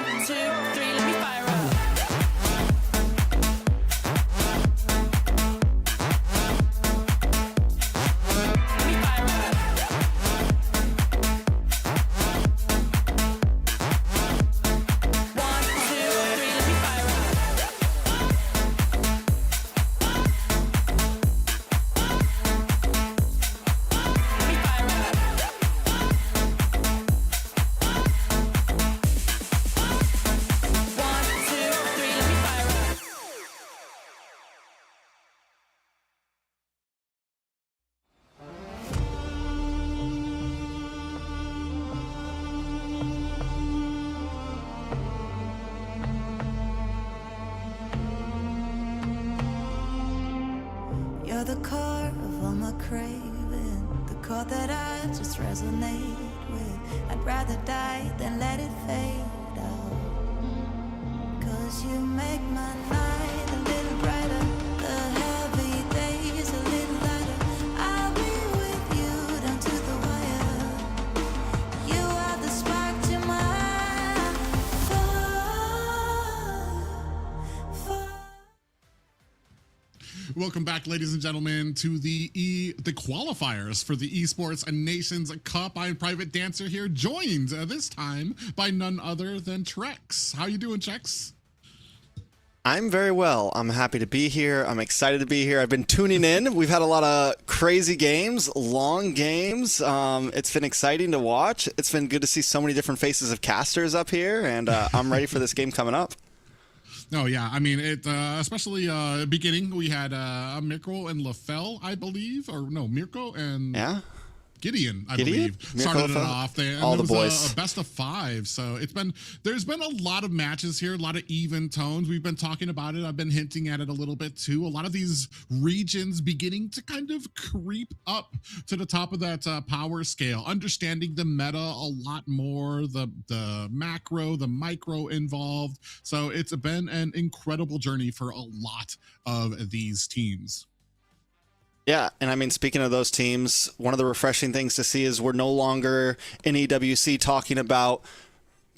Speaker 6: 1, 2, 3, let me fire up. Let me fire up. 1, 2, 3, let me fire up. Let me fire up. 1, 2, 3, let me fire up.
Speaker 12: You're the core of all my craving, the chord that I just resonate with. I'd rather die than let it fade out. 'Cause you make my night a little brighter, the heavy days a little lighter. I'll be with you down to the wire. You are the spark to my fire.
Speaker 10: Welcome back, ladies and gentlemen, to the qualifiers for the Esports Nations Cup. I'm Private Dancer here, joined this time by none other than Trex. How you doing, Trex?
Speaker 13: I'm very well. I'm happy to be here. I'm excited to be here. I've been tuning in. We've had a lot of crazy games, long games. It's been exciting to watch. It's been good to see so many different faces of casters up here, and I'm ready for this game coming up.
Speaker 10: Oh yeah, I mean it. Especially beginning, we had Mirko and LaFell, I believe, or no, Mirko and Gideon, I believe, started it off.
Speaker 13: All the
Speaker 10: was
Speaker 13: boys.
Speaker 10: a best of 5. So there's been a lot of matches here, a lot of even tones. We've been talking about it. I've been hinting at it a little bit too. A lot of these regions beginning to kind of creep up to the top of that power scale, understanding the meta a lot more, the macro, the micro involved. So it's been an incredible journey for a lot of these teams.
Speaker 13: Yeah, and I mean, speaking of those teams, one of the refreshing things to see is we're no longer in EWC talking about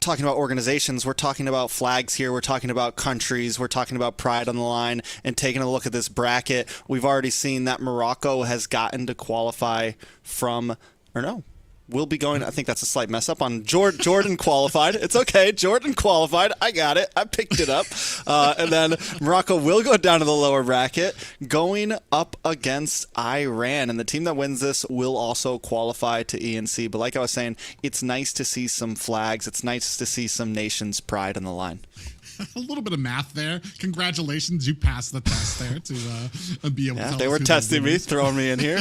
Speaker 13: organizations. We're talking about flags here. We're talking about countries. We're talking about pride on the line. And taking a look at this bracket, we've already seen that Morocco has gotten to qualify from, or no, will be going. I think that's a slight mess up on Jordan qualified. It's okay. Jordan qualified. I got it. I picked it up. And then Morocco will go down to the lower bracket, going up against Iran. And the team that wins this will also qualify to ENC. But like I was saying, it's nice to see some flags. It's nice to see some nation's pride on the line.
Speaker 10: A little bit of math there. Congratulations, you passed the test there to be able to tell
Speaker 13: they
Speaker 10: us
Speaker 13: were
Speaker 10: who
Speaker 13: testing me,
Speaker 10: winners.
Speaker 13: throwing me in here.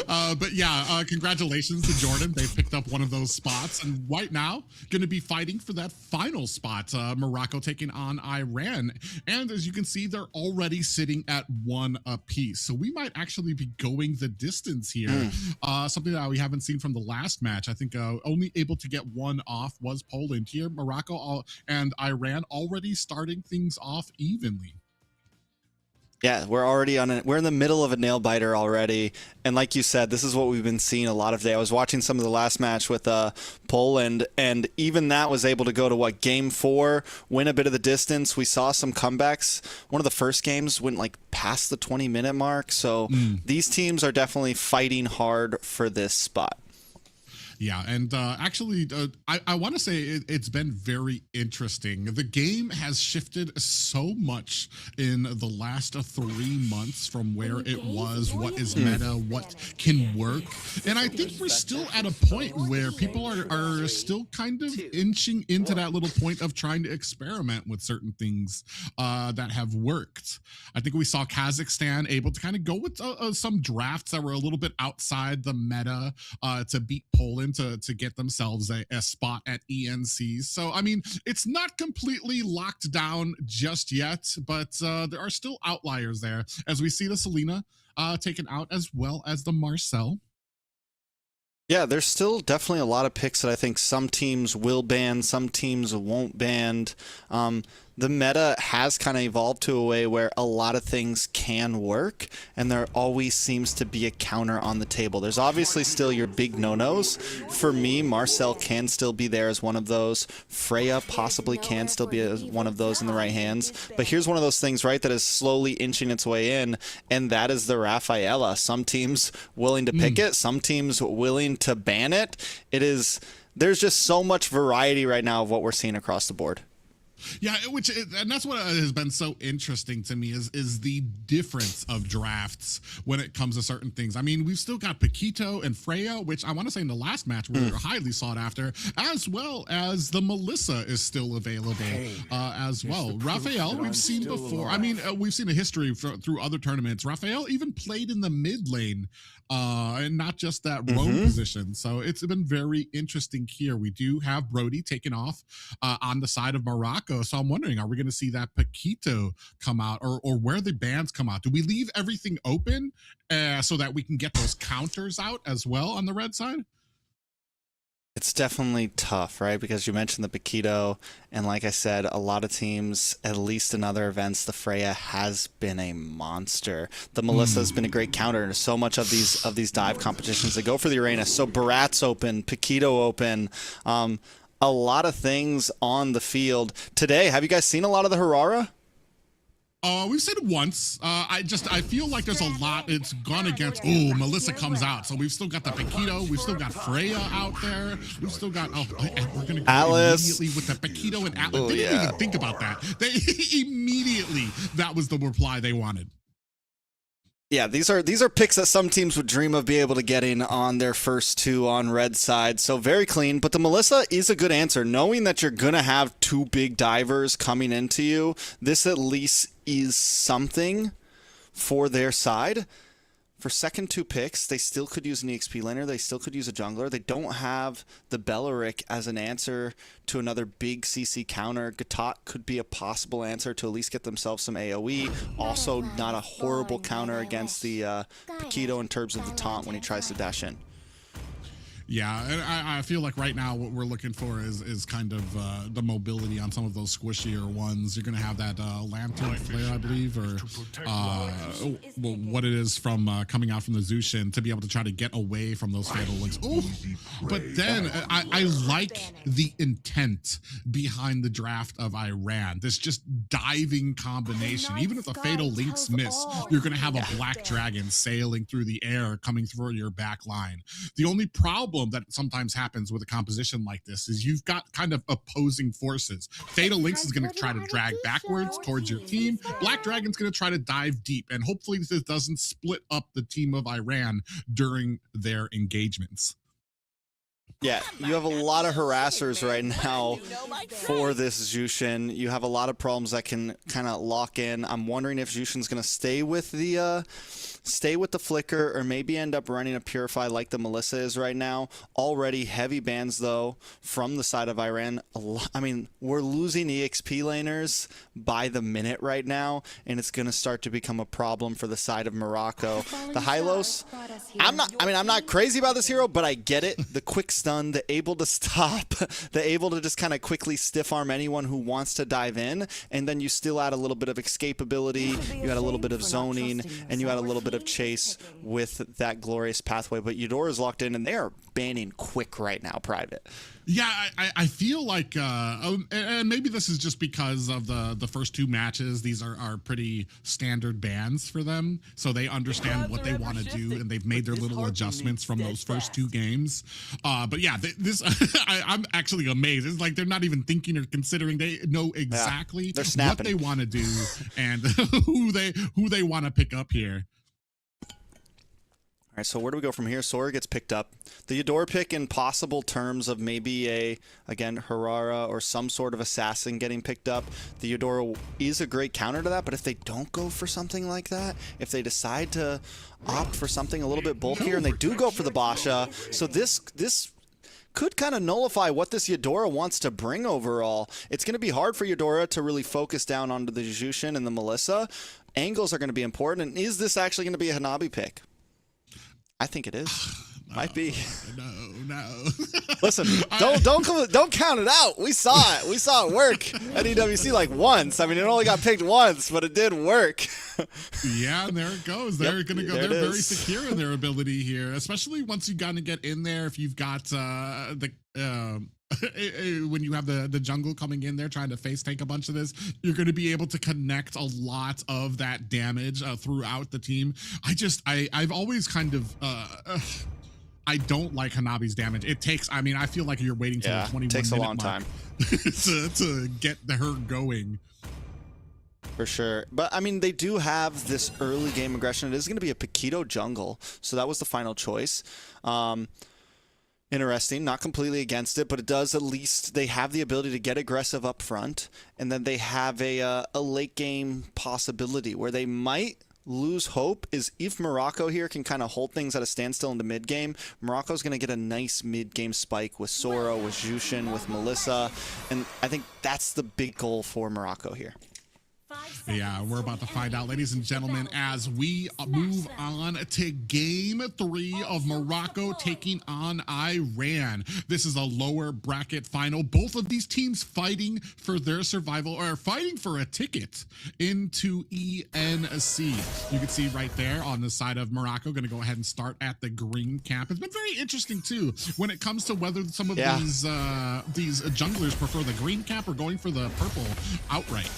Speaker 10: But yeah, congratulations to Jordan. They picked up one of those spots, and right now going to be fighting for that final spot. Morocco taking on Iran, and as you can see, they're already sitting at 1 apiece. So we might actually be going the distance here. Something that we haven't seen from the last match. I think only able to get 1 off was Poland. Here, Morocco and Iran already starting things off evenly.
Speaker 13: Yeah, we're already we're in the middle of a nail biter already. And like you said, this is what we've been seeing a lot of today. I was watching some of the last match with Poland, and even that was able to go to game 4, win a bit of the distance. We saw some comebacks. One of the first games went like past the 20-minute mark. So these teams are definitely fighting hard for this spot.
Speaker 10: Yeah, and actually, I want to say it's been very interesting. The game has shifted so much in the last 3 months from where it was, what is meta, what can work. And I think we're still at a point where people are still kind of inching into that little point of trying to experiment with certain things that have worked. I think we saw Kazakhstan able to kind of go with some drafts that were a little bit outside the meta to beat Poland to get themselves a spot at ENC. So, I mean, it's not completely locked down just yet, but there are still outliers there, as we see the Selena taken out as well as the Marcel.
Speaker 13: Yeah, there's still definitely a lot of picks that I think some teams will ban, some teams won't ban. the meta has kind of evolved to a way where a lot of things can work, and there always seems to be a counter on the table. There's obviously still your big no-nos. For me, Marcel can still be there as one of those. Freya possibly can still be one of those in the right hands. But here's one of those things, right, that is slowly inching its way in, and that is the Rafaela. Some teams willing to pick it, some teams willing to ban it. There's just so much variety right now of what we're seeing across the board.
Speaker 10: Yeah, and that's what has been so interesting to me is the difference of drafts when it comes to certain things. I mean, we've still got Paquito and Freya, which I want to say in the last match were highly sought after, as well as the Melissa is still available as well. Raphael, we've seen before. I mean, we've seen a history through other tournaments. Raphael even played in the mid lane, and not just that roam position. So it's been very interesting here. We do have Brody taken off on the side of Morocco. So I'm wondering, are we going to see that Paquito come out, or where the bans come out? Do we leave everything open so that we can get those counters out as well on the red side?
Speaker 13: It's definitely tough, right? Because you mentioned the Paquito, and like I said, a lot of teams, at least in other events, the Freya has been a monster. The Melissa has been a great counter to so much of these dive competitions. They go for the arena. So Barat's open, Paquito open. A lot of things on the field today. Have you guys seen a lot of the Harara?
Speaker 10: We've seen it once. I feel like there's a lot. It's gone against. Oh, Melissa comes out. So we've still got the Paquito. We've still got Freya out there. We've still got. And we're gonna go
Speaker 13: Alice
Speaker 10: immediately with the Paquito and Atlas. They didn't even think about that. They immediately, that was the reply they wanted.
Speaker 13: Yeah, these are picks that some teams would dream of being able to getting on their first two on red side. So very clean. But the Melissa is a good answer. Knowing that you're going to have two big divers coming into you, this at least is something for their side. For second two picks, they still could use an EXP laner. They still could use a jungler. They don't have the Bellaric as an answer to another big CC counter. Gatot could be a possible answer to at least get themselves some AoE. Also, not a horrible counter against the Paquito in terms of the taunt when he tries to dash in.
Speaker 10: Yeah, and I feel like right now what we're looking for is kind of the mobility on some of those squishier ones. You're going to have that Lantern Flare, I believe, or what it is from coming out from the Zushin to be able to try to get away from those Fatal Links. Ooh, but then I like the intent behind the draft of Iran. This just diving combination. Even if the Fatal Links miss, you're going to have a Black Dragon sailing through the air coming through your back line. The only problem that sometimes happens with a composition like this is you've got kind of opposing forces. Fatal Links is going to try to drag backwards towards your team. Black Dragon's going to try to dive deep, and hopefully this doesn't split up the team of Iran during their engagements.
Speaker 13: Yeah, you have a lot of harassers right now for this Jushin. You have a lot of problems that can kind of lock in. I'm wondering if Jushin's going to stay with the Flicker or maybe end up running a Purify like the Melissa is right now. Already heavy bans, though, from the side of Iran. I mean, we're losing EXP laners by the minute right now, and it's going to start to become a problem for the side of Morocco. The Hylos, I'm not crazy about this hero, but I get it. The quick stun, the able to stop, the able to just kind of quickly stiff arm anyone who wants to dive in, and then you still add a little bit of escapability, you add a little bit of zoning, and you add a little bit of chase with that glorious pathway. But Eudora's locked in, and they are banning quick right now, private.
Speaker 10: Yeah, I feel like, and maybe this is just because of the first two matches. These are pretty standard bans for them, so they understand what they want to do, and they've made their little adjustments from those first two games. But yeah, I'm actually amazed. It's like they're not even thinking or considering. They know exactly what they want to do and who they want to pick up here.
Speaker 13: All right, so where do we go from here? Sora gets picked up. The Eudora pick in possible terms of maybe again, Harara or some sort of assassin getting picked up. The Eudora is a great counter to that, but if they don't go for something like that, if they decide to opt for something a little bit bulkier and they do go for the Basha, so this could kind of nullify what this Eudora wants to bring overall. It's going to be hard for Eudora to really focus down onto the Jushin and the Melissa. Angles are going to be important, and is this actually going to be a Hanabi pick? I think it is. Might be.
Speaker 10: No.
Speaker 13: Listen, don't count it out. We saw it. We saw it work at EWC like once. I mean, it only got picked once, but it did work.
Speaker 10: Yeah, and there it goes. They're
Speaker 13: Yep,
Speaker 10: going to go.
Speaker 13: there
Speaker 10: They're
Speaker 13: it
Speaker 10: very
Speaker 13: is.
Speaker 10: secure in their ability here, especially once you got to get in there. If you've got when you have the jungle coming in there trying to face tank a bunch of this, you're going to be able to connect a lot of that damage throughout the team. I've always kind of I don't like Hanabi's damage. It takes, I mean, I feel like you're waiting till the 21
Speaker 13: takes a
Speaker 10: minute
Speaker 13: long
Speaker 10: mark
Speaker 13: time
Speaker 10: to get her going.
Speaker 13: for sure. But I mean, they do have this early game aggression. It is going to be a Paquito jungle, so that was the final choice. Interesting, not completely against it, but it does, at least they have the ability to get aggressive up front, and then they have a late game possibility where they might lose hope is if Morocco here can kind of hold things at a standstill in the mid game. Morocco's going to get a nice mid game spike with Sora, with Jushin, with Melissa, and I think that's the big goal for Morocco here.
Speaker 10: Yeah, we're about to find out, ladies and gentlemen, as we move on to game 3 of Morocco taking on Iran. This is a lower bracket final. Both of these teams fighting for their survival, or fighting for a ticket into ENC. You can see right there on the side of Morocco, going to go ahead and start at the green camp. It's been very interesting too when it comes to whether some of these junglers prefer the green camp or going for the purple outright.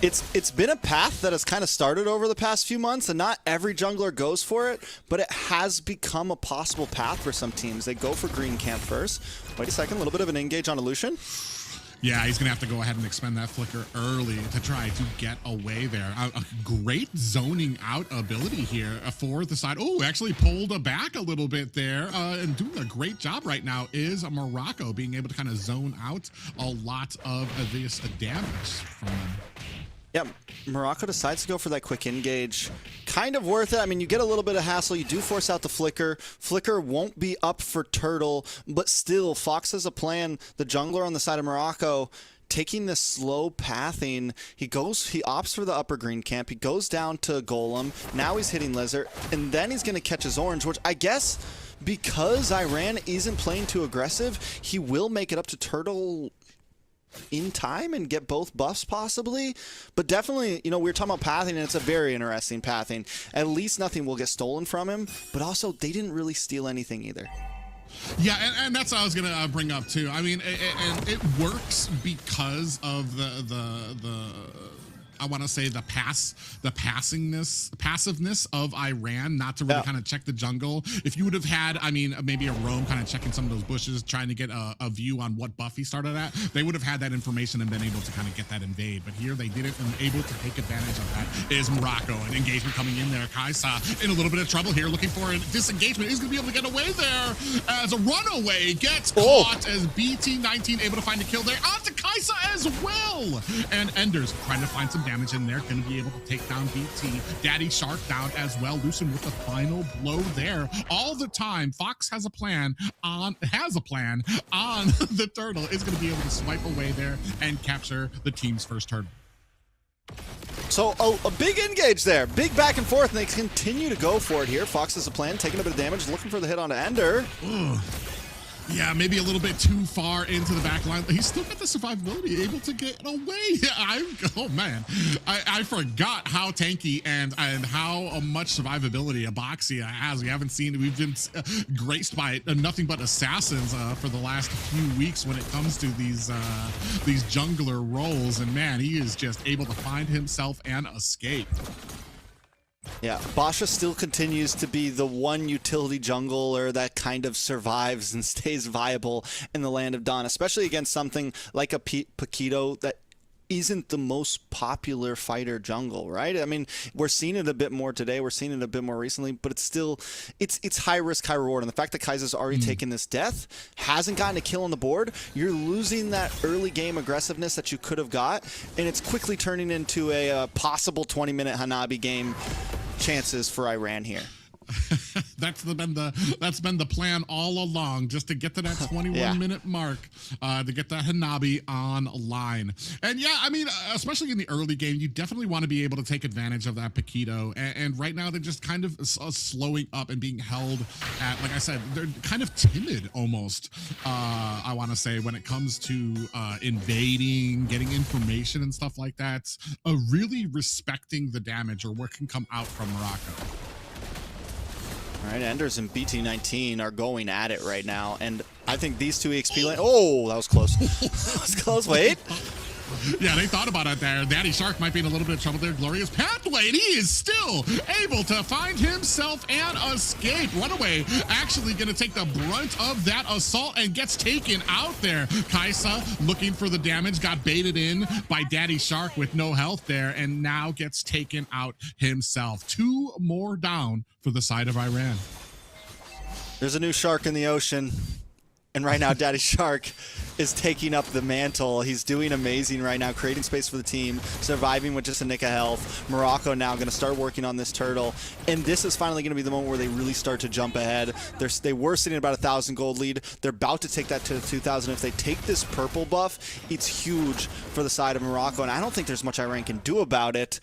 Speaker 13: It's been a path that has kind of started over the past few months, and not every jungler goes for it, but it has become a possible path for some teams. They go for green camp first. Wait a second, a little bit of an engage on Lucian.
Speaker 10: Yeah, he's going to have to go ahead and expend that flicker early to try to get away there. A great zoning out ability here for the side. Oh, actually pulled back a little bit there and doing a great job right now is Morocco, being able to kind of zone out a lot of this damage from them.
Speaker 13: Yeah, Morocco decides to go for that quick engage. Kind of worth it. I mean, you get a little bit of hassle. You do force out the flicker. Flicker won't be up for Turtle, but still, Fox has a plan. The jungler on the side of Morocco, taking this slow pathing, he opts for the upper green camp. He goes down to Golem. Now he's hitting Lizard, and then he's going to catch his orange, which I guess because Iran isn't playing too aggressive, he will make it up to Turtle in time and get both buffs possibly. But definitely, you know, we were talking about pathing, and it's a very interesting pathing. At least nothing will get stolen from him, but also they didn't really steal anything either.
Speaker 10: Yeah, and that's what I was gonna bring up too. I mean, and it works because of the I want to say the passiveness of Iran, not to really kind of check the jungle. If you would have had, I mean, maybe a roam kind of checking some of those bushes, trying to get a view on what buff he started at, they would have had that information and been able to kind of get that invade. But here they didn't, and able to take advantage of that is Morocco. An engagement coming in there. Kaisa in a little bit of trouble here, looking for a disengagement. He's going to be able to get away there as a runaway gets caught as BT19 able to find a kill there. Onto Kaisa as well. And Ender's trying to find some damage in there, going to be able to take down BT. Daddy Shark down as well. Lucen with the final blow there. All the time, Fox has a plan on the turtle. Is going to be able to swipe away there and capture the team's first turtle.
Speaker 13: So a big engage there, big back and forth, and they continue to go for it here. Fox has a plan, taking a bit of damage, looking for the hit on Ender.
Speaker 10: Yeah, maybe a little bit too far into the back line. He's still got the survivability, able to get away. Oh man, I forgot how tanky and how much survivability Aboxia has. We've been graced by nothing but assassins for the last few weeks when it comes to these jungler roles, and man, he is just able to find himself and escape.
Speaker 13: Yeah, Basha still continues to be the one utility jungler that kind of survives and stays viable in the land of Dawn, especially against something like a Paquito that isn't the most popular fighter jungle, right? I mean, we're seeing it a bit more today. We're seeing it a bit more recently, but it's still, it's high risk, high reward. And the fact that Kaiser's already taken this death, hasn't gotten a kill on the board, you're losing that early game aggressiveness that you could have got, and it's quickly turning into a possible 20-minute Hanabi game chances for Iran here.
Speaker 10: been the plan all along, just to get to that 21-minute mark, to get that Hanabi online. And yeah, I mean, especially in the early game, you definitely want to be able to take advantage of that Paquito. And right now, they're just kind of slowing up and being held at, like I said, they're kind of timid almost. I want to say when it comes to invading, getting information and stuff like that, really respecting the damage or what can come out from Morocco.
Speaker 13: All right, Enders and BT19 are going at it right now, and I think these two EXP lane. Oh, that was close. That was close. Wait.
Speaker 10: Yeah, they thought about it there. Daddy Shark might be in a little bit of trouble there. Glorious pathway, and he is still able to find himself and escape. Runaway actually going to take the brunt of that assault and gets taken out there. Kaisa looking for the damage, got baited in by Daddy Shark with no health there, and now gets taken out himself. 2 more down for the side of Iran.
Speaker 13: There's a new shark in the ocean. And right now, Daddy Shark is taking up the mantle. He's doing amazing right now, creating space for the team, surviving with just a nick of health. Morocco now going to start working on this turtle. And this is finally going to be the moment where they really start to jump ahead. They were sitting at about 1,000 gold lead. They're about to take that to 2,000. If they take this purple buff, it's huge for the side of Morocco. And I don't think there's much Iran can do about it.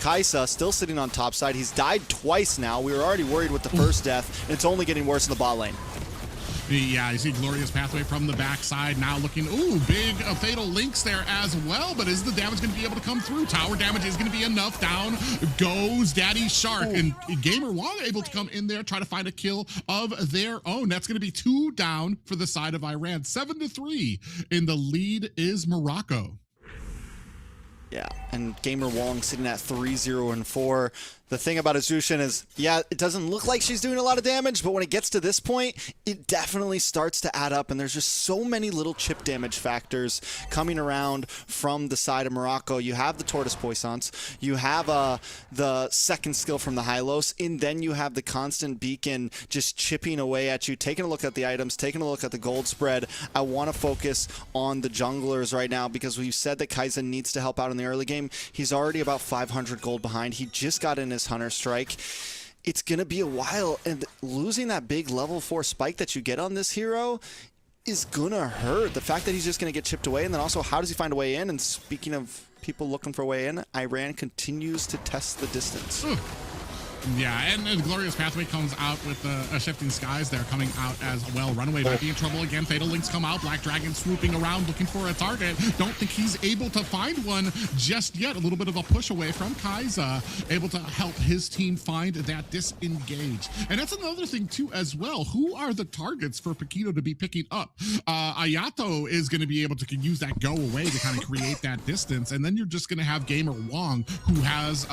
Speaker 13: Kaisa still sitting on top side. He's died twice now. We were already worried with the first death, and it's only getting worse in the bot lane.
Speaker 10: Yeah, you see Glorious Pathway from the backside now looking, ooh, big fatal links there as well, but is the damage going to be able to come through? Tower damage is going to be enough. Down goes Daddy Shark, and Gamer Wong able to come in there, try to find a kill of their own. That's going to be 2 down for the side of Iran. 7-3 in the lead is Morocco.
Speaker 13: Yeah, and Gamer Wong sitting at 3-0-4. The thing about Azushin is, yeah, it doesn't look like she's doing a lot of damage, but when it gets to this point, it definitely starts to add up, and there's just so many little chip damage factors coming around from the side of Morocco. You have the Tortoise Puissance, you have the second skill from the Hylos, and then you have the constant beacon just chipping away at you, taking a look at the items, taking a look at the gold spread. I want to focus on the junglers right now because we've said that Kaizen needs to help out in the early game. He's already about 500 gold behind. He just got in his Hunter Strike. It's gonna be a while, and losing that big level 4 spike that you get on this hero is gonna hurt. The fact that he's just gonna get chipped away, and then also how does he find a way in? And speaking of people looking for a way in, Iran continues to test the distance.
Speaker 10: Yeah, and Glorious Pathway comes out with Shifting Skies there coming out as well. Runaway might be in trouble again. Fatal Links come out. Black Dragon swooping around looking for a target. Don't think he's able to find one just yet. A little bit of a push away from Kaisa, able to help his team find that disengage. And that's another thing too as well. Who are the targets for Paquito to be picking up? Ayato is going to be able to use that go away to kind of create that distance. And then you're just going to have Gamer Wong, who has,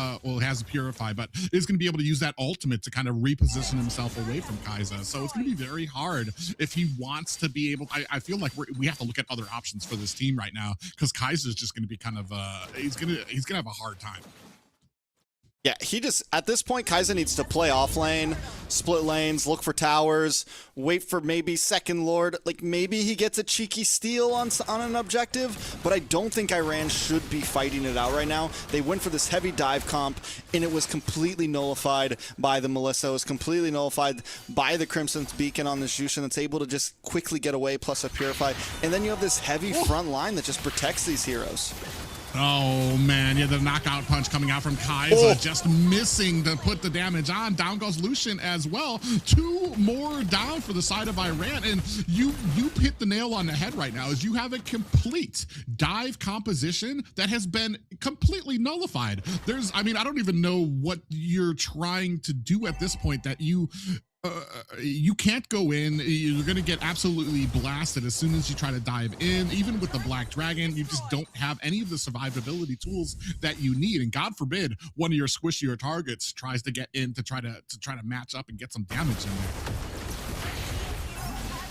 Speaker 10: has Purify, but is going to be able to use that ultimate to kind of reposition himself away from Kaisa. So it's going to be very hard if he wants to be able. I feel like we have to look at other options for this team right now because Kaisa is just going to be kind of he's gonna have a hard time.
Speaker 13: Yeah, he just, at this point, Kaizen needs to play off lane, split lanes, look for towers, wait for maybe second Lord. Like, maybe he gets a cheeky steal on an objective, but I don't think Iran should be fighting it out right now. They went for this heavy dive comp, and it was completely nullified by the Melissa. It was completely nullified by the Crimson's Beacon on this Jushin that's able to just quickly get away, plus a Purify. And then you have this heavy front line that just protects these heroes.
Speaker 10: Oh, man. Yeah, the knockout punch coming out from Kaisa, just missing to put the damage on. Down goes Lucian as well. 2 more down for the side of Iran. And you hit the nail on the head right now, as you have a complete dive composition that has been completely nullified. I don't even know what you're trying to do at this point that you can't go in. You're going to get absolutely blasted as soon as you try to dive in. Even with the Black Dragon, you just don't have any of the survivability tools that you need. And God forbid one of your squishier targets tries to get in to try to match up and get some damage in there.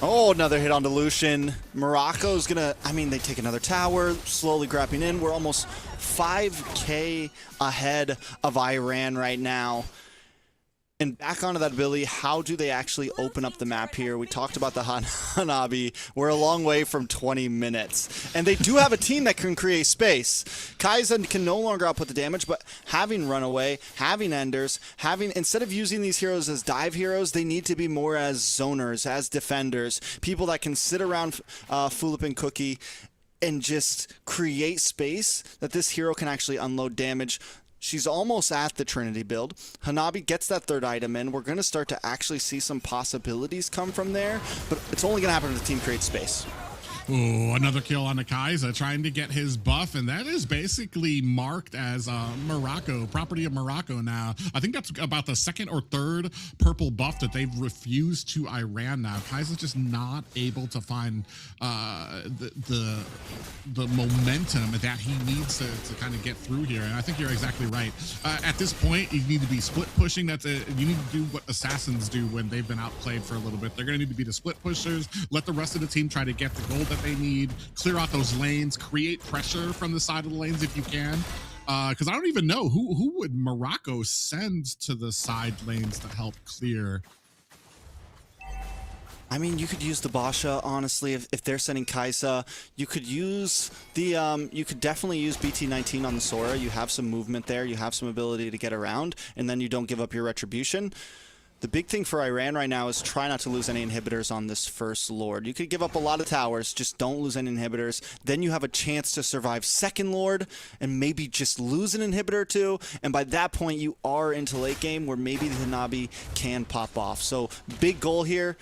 Speaker 13: Oh, another hit onto Lucian. Morocco's gonna, they take another tower, slowly grabbing in. We're almost 5K ahead of Iran right now. And back onto that ability, how do they actually open up the map here? We talked about the Hanabi. We're a long way from 20 minutes. And they do have a team that can create space. Kaizen can no longer output the damage, but having Runaway, having Enders, instead of using these heroes as dive heroes, they need to be more as zoners, as defenders, people that can sit around Fulip and Cookie and just create space that this hero can actually unload damage. She's almost at the Trinity build. Hanabi gets that third item in. We're going to start to actually see some possibilities come from there, but it's only going to happen if the team creates space.
Speaker 10: Ooh, another kill on the Kaiser, trying to get his buff, and that is basically marked as Morocco, property of Morocco now. I think that's about the second or third purple buff that they've refused to Iran now. Kaiser's just not able to find the momentum that he needs to kind of get through here, and I think you're exactly right. At this point, you need to be split pushing. You need to do what assassins do when they've been outplayed for a little bit. They're going to need to be the split pushers, let the rest of the team try to get the gold that they need, clear out those lanes, create pressure from the side of the lanes if you can. Because I don't even know who would Morocco send to the side lanes to help clear.
Speaker 13: I mean, you could use the Basha, honestly, if they're sending Kaisa. You could use the, you could definitely use BT19 on the Sora. You have some movement there, you have some ability to get around, and then you don't give up your retribution. The big thing for Iran right now is try not to lose any inhibitors on this first Lord. You could give up a lot of towers, just don't lose any inhibitors. Then you have a chance to survive second Lord and maybe just lose an inhibitor or two. And by that point, you are into late game where maybe the Hanabi can pop off. So big goal here,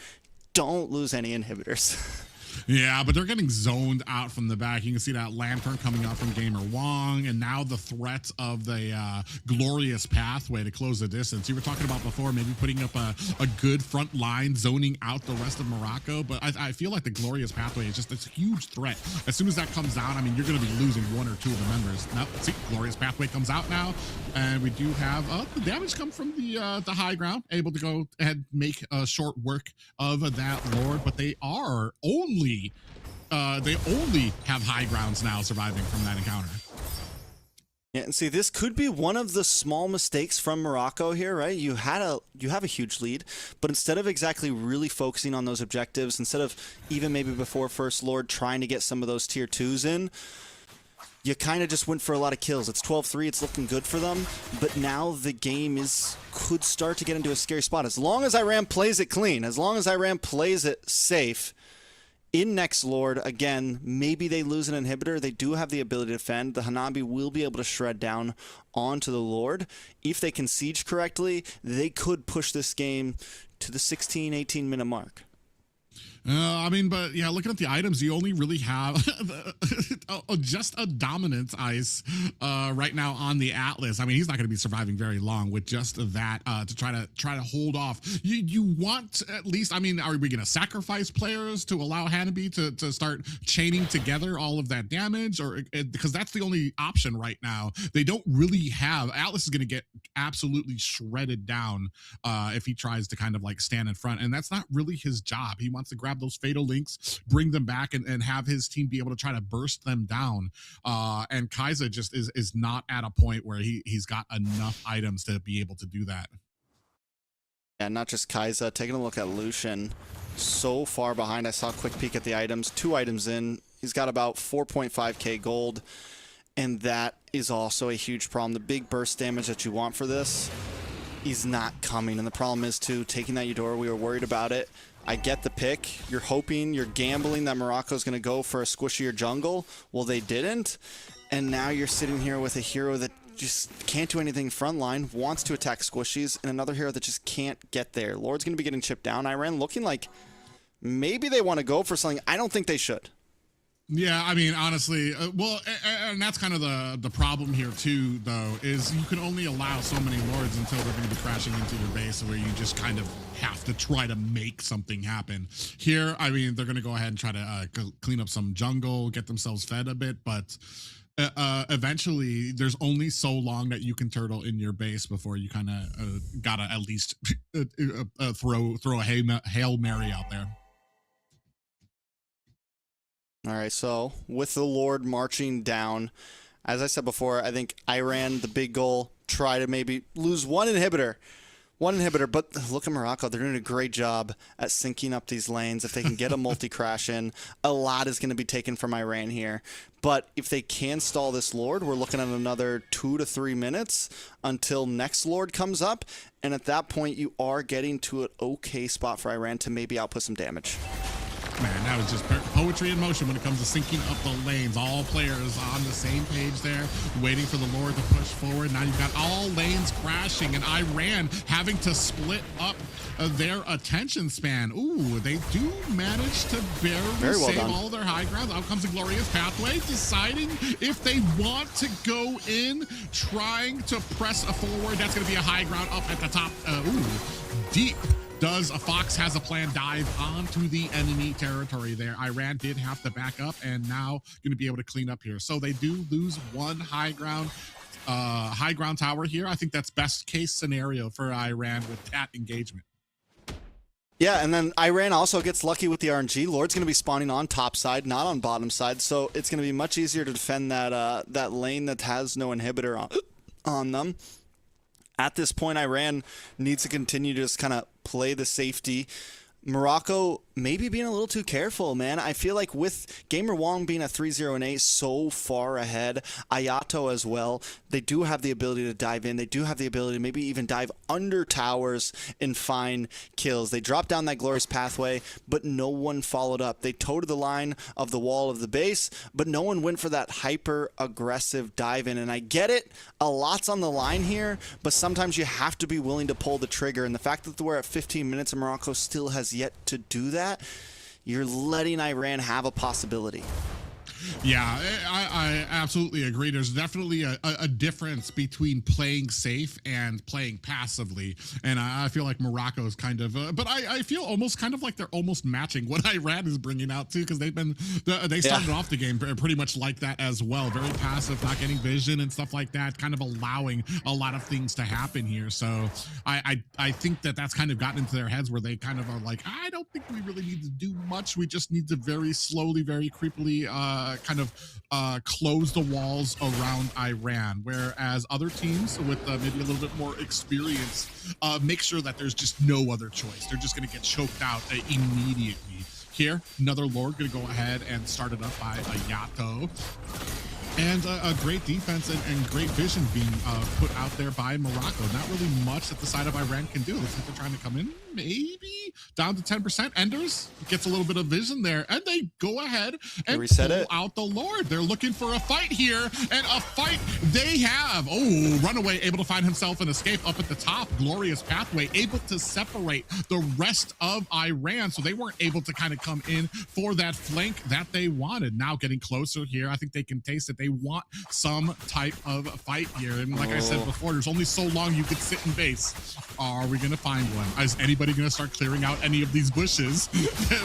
Speaker 13: don't lose any inhibitors.
Speaker 10: Yeah, but they're getting zoned out from the back. You can see that Lantern coming out from Gamer Wong, and now the threat of the glorious pathway to close the distance. You were talking about before, maybe putting up a good front line, zoning out the rest of Morocco, but I feel like the glorious pathway is just this huge threat. As soon as that comes out, I mean, you're going to be losing one or two of the members. Now, see, glorious pathway comes out now, and we do have the damage come from the high ground, able to go ahead and make short work of that Lord, but they are only have high grounds now surviving from that encounter.
Speaker 13: Yeah, and see, this could be one of the small mistakes from Morocco here, right? You have a huge lead, but instead of exactly really focusing on those objectives, instead of even maybe before First Lord trying to get some of those tier 2s in, you kind of just went for a lot of kills. It's 12-3, it's looking good for them, but now the game could start to get into a scary spot. As long as Iran plays it clean, as long as Iran plays it safe, in next Lord, again, maybe they lose an inhibitor. They do have the ability to defend. The Hanabi will be able to shred down onto the Lord. If they can siege correctly, they could push this game to the 16, 18 minute mark.
Speaker 10: I mean, but yeah, looking at the items, you only really have just a dominant ice right now on the Atlas. I mean, he's not going to be surviving very long with just that to try to hold off. You want at least, I mean, are we going to sacrifice players to allow Hanabi to start chaining together all of that damage, or because that's the only option right now? They don't really have. Atlas is going to get absolutely shredded down if he tries to kind of like stand in front, and that's not really his job. He wants to grab those fatal links, bring them back, and have his team be able to try to burst them down. And Kaiser just is not at a point where he's got enough items to be able to do that.
Speaker 13: Yeah, not just Kaiser. Taking a look at Lucian, so far behind. I saw a quick peek at the items. 2 items in. He's got about 4.5k gold, and that is also a huge problem. The big burst damage that you want for this is not coming, and the problem is too, taking that Eudora, we were worried about it. I get the pick. You're hoping, you're gambling that Morocco's going to go for a squishier jungle. Well, they didn't. And now you're sitting here with a hero that just can't do anything frontline, wants to attack squishies, and another hero that just can't get there. Lord's going to be getting chipped down. Iran looking like maybe they want to go for something. I don't think they should.
Speaker 10: Yeah, I mean, honestly, well, and that's kind of the problem here too, though, is you can only allow so many Lords until they're going to be crashing into your base, where you just kind of have to try to make something happen. Here, I mean, they're going to go ahead and try to clean up some jungle, get themselves fed a bit, but eventually there's only so long that you can turtle in your base before you kind of gotta at least throw a Hail Mary out there.
Speaker 13: All right, so with the Lord marching down, as I said before, I think Iran, the big goal, try to maybe lose one inhibitor. One inhibitor, but look at Morocco. They're doing a great job at syncing up these lanes. If they can get a multi-crash in, a lot is going to be taken from Iran here. But if they can stall this Lord, we're looking at another 2 to 3 minutes until next Lord comes up. And at that point, you are getting to an okay spot for Iran to maybe output some damage.
Speaker 10: Man, that was just poetry in motion when it comes to syncing up the lanes. All players on the same page there, waiting for the Lord to push forward. Now you've got all lanes crashing, and Iran having to split up their attention span. Ooh, they do manage to barely save all their high grounds. Out comes the glorious pathway, deciding if they want to go in, trying to press forward. That's going to be a high ground up at the top. Deep. Does a Fox has a plan dive onto the enemy territory there? Iran did have to back up and now going to be able to clean up here. So they do lose one high ground tower here. I think that's best case scenario for Iran with that engagement.
Speaker 13: Yeah, and then Iran also gets lucky with the RNG. Lord's going to be spawning on top side, not on bottom side. So it's going to be much easier to defend that that lane that has no inhibitor on them. At this point, Iran needs to continue to just kind of play the safety. Morocco maybe being a little too careful, man. I feel like with Gamer Wong being a 3-0 and 8 so far ahead, Ayato as well, they do have the ability to dive in. They do have the ability to maybe even dive under towers and find kills. They dropped down that glorious pathway, but no one followed up. They toed the line of the wall of the base, but no one went for that hyper-aggressive dive in. And I get it, a lot's on the line here, but sometimes you have to be willing to pull the trigger. And the fact that we're at 15 minutes and Morocco still has yet to do that, you're letting Iran have a possibility.
Speaker 10: Yeah, I absolutely agree. There's definitely a difference between playing safe and playing passively. And I feel like Morocco is kind of, but I feel almost kind of like they're almost matching what Iran is bringing out too, because they started off the game pretty much like that as well. Very passive, not getting vision and stuff like that, kind of allowing a lot of things to happen here. So I think that that's kind of gotten into their heads where they kind of are like, I don't think we really need to do much. We just need to very slowly, very creepily, kind of close the walls around Iran, whereas other teams with maybe a little bit more experience make sure that there's just no other choice. They're just going to get choked out immediately. Here, another Lord going to go ahead and start it up by Ayato. And a great defense and great vision being put out there by Morocco. Not really much that the side of Iran can do. Looks like they're trying to come in, maybe down to 10%. Enders gets a little bit of vision there, and they go ahead and pull out the Lord. They're looking for a fight here, and a fight they have. Oh, Runaway able to find himself an escape up at the top. Glorious pathway able to separate the rest of Iran, so they weren't able to kind of come in for that flank that they wanted. Now getting closer here, I think they can taste it. They want some type of fight here. And like I said before, there's only so long you could sit in base. Are we going to find one? Is anybody going to start clearing out any of these bushes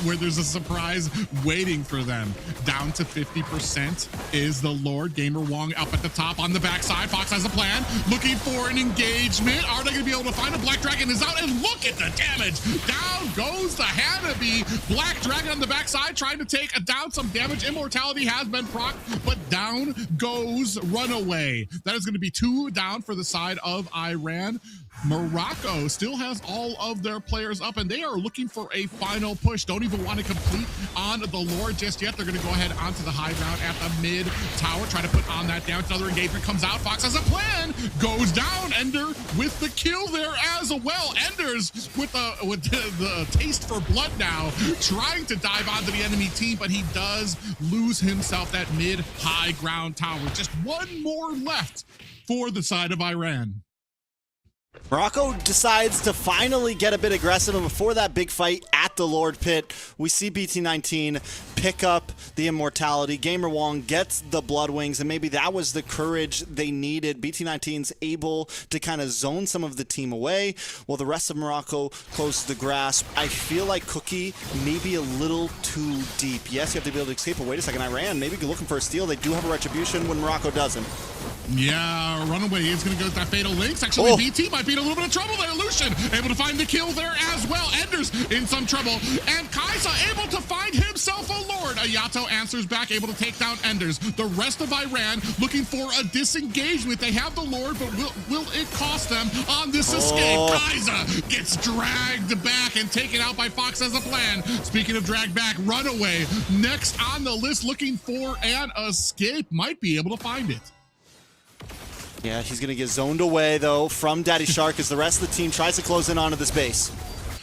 Speaker 10: where there's a surprise waiting for them? Down to 50% is the Lord. Gamer Wong up at the top on the backside. Fox has a plan, looking for an engagement. Are they going to be able to find a Black Dragon is out? And look at the damage. Down goes the Hanabi. Black Dragon on the backside trying to take down some damage. Immortality has been procced, but down goes Runaway. That is going to be 2 down for the side of Iran. Morocco still has all of their players up, and they are looking for a final push. Don't even want to complete on the Lord just yet. They're going to go ahead onto the high ground at the mid tower, try to put on that damage. Another engagement comes out. Fox has a plan, goes down. Ender with the kill there as well. Enders with the taste for blood now, trying to dive onto the enemy team, but he does lose himself that mid high ground tower. Just one more left for the side of Iran.
Speaker 13: Morocco decides to finally get a bit aggressive, and before that big fight at the Lord Pit, we see BT19 pick up the Immortality. Gamer Wong gets the Blood Wings, and maybe that was the courage they needed. BT19's able to kind of zone some of the team away, while the rest of Morocco closes the grasp. I feel like Cookie may be a little too deep. Yes, you have to be able to escape, but wait a second, Iran maybe looking for a steal. They do have a retribution when Morocco doesn't.
Speaker 10: Yeah, Runaway is going to go with that Fatal Links. Actually, BT might be in a little bit of trouble there. Lucian able to find the kill there as well. Enders in some trouble. And Kaisa able to find himself a Lord. Ayato answers back, able to take down Enders. The rest of Iran looking for a disengagement. They have the Lord, but will it cost them on this escape? Kaisa gets dragged back and taken out by Fox as a plan. Speaking of drag back, Runaway next on the list looking for an escape. Might be able to find it.
Speaker 13: Yeah, he's going to get zoned away, though, from Daddy Shark as the rest of the team tries to close in onto this base.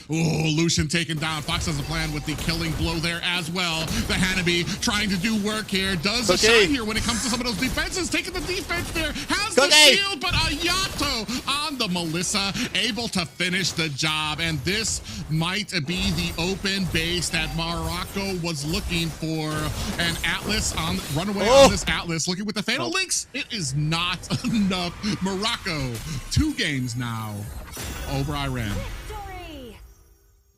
Speaker 10: Oh, Lucian taken down. Fox has a plan with the killing blow there as well. The Hanabi trying to do work here. Does a shine here when it comes to some of those defenses. Taking the defense there. Has the shield, but Ayato on the Melissa. Able to finish the job. And this might be the open base that Morocco was looking for. And Atlas on runaway on this Atlas. Looking with the Fatal Links. It is not enough. Morocco, 2 games now over Iran.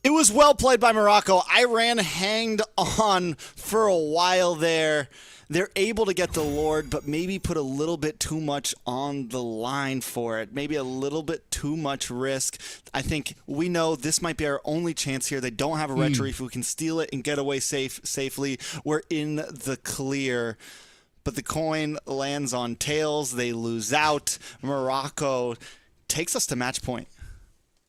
Speaker 13: It was well played by Morocco. Iran hanged on for a while there. They're able to get the Lord, but maybe put a little bit too much on the line for it. Maybe a little bit too much risk. I think we know this might be our only chance here. They don't have a red Reef who can steal it and get away safely. We're in the clear. But the coin lands on tails. They lose out. Morocco takes us to match point.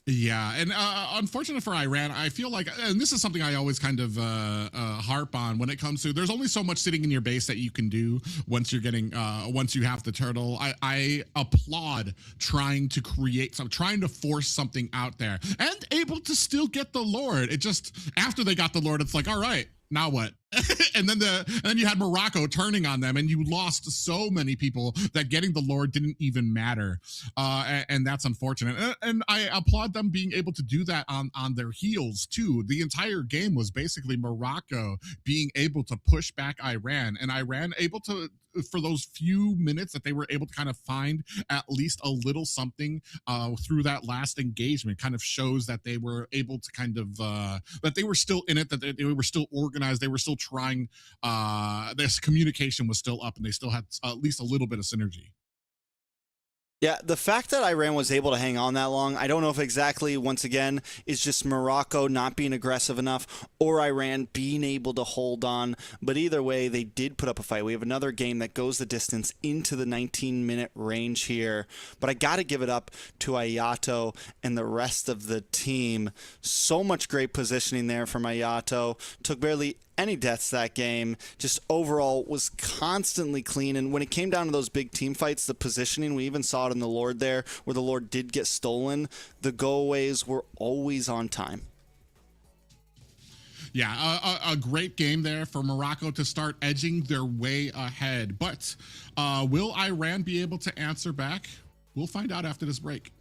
Speaker 10: Yeah, and unfortunate for Iran, I feel like, and this is something I always kind of harp on when it comes to, there's only so much sitting in your base that you can do once you're getting, once you have the turtle. I applaud trying to create some, trying to force something out there and able to still get the Lord. It just, after they got the Lord, it's like, all right, now what? and then you had Morocco turning on them, and you lost so many people that getting the Lord didn't even matter, and that's unfortunate. And I applaud them being able to do that on their heels too. The entire game was basically Morocco being able to push back Iran, and Iran able to, for those few minutes that they were able to kind of find at least a little something through that last engagement, kind of shows that they were able to kind of that they were still in it, that they were still organized, they were still trying, this communication was still up, and they still had at least a little bit of synergy.
Speaker 13: Yeah, the fact that Iran was able to hang on that long, I don't know if exactly, once again, is just Morocco not being aggressive enough or Iran being able to hold on. But either way, they did put up a fight. We have another game that goes the distance into the 19-minute range here. But I got to give it up to Ayato and the rest of the team. So much great positioning there from Ayato. Took barely any deaths that game, just overall was constantly clean. And when it came down to those big team fights, the positioning, we even saw it in the Lord there, where the Lord did get stolen. The go-aways were always on time.
Speaker 10: Yeah, a great game there for Morocco to start edging their way ahead. But will Iran be able to answer back? We'll find out after this break.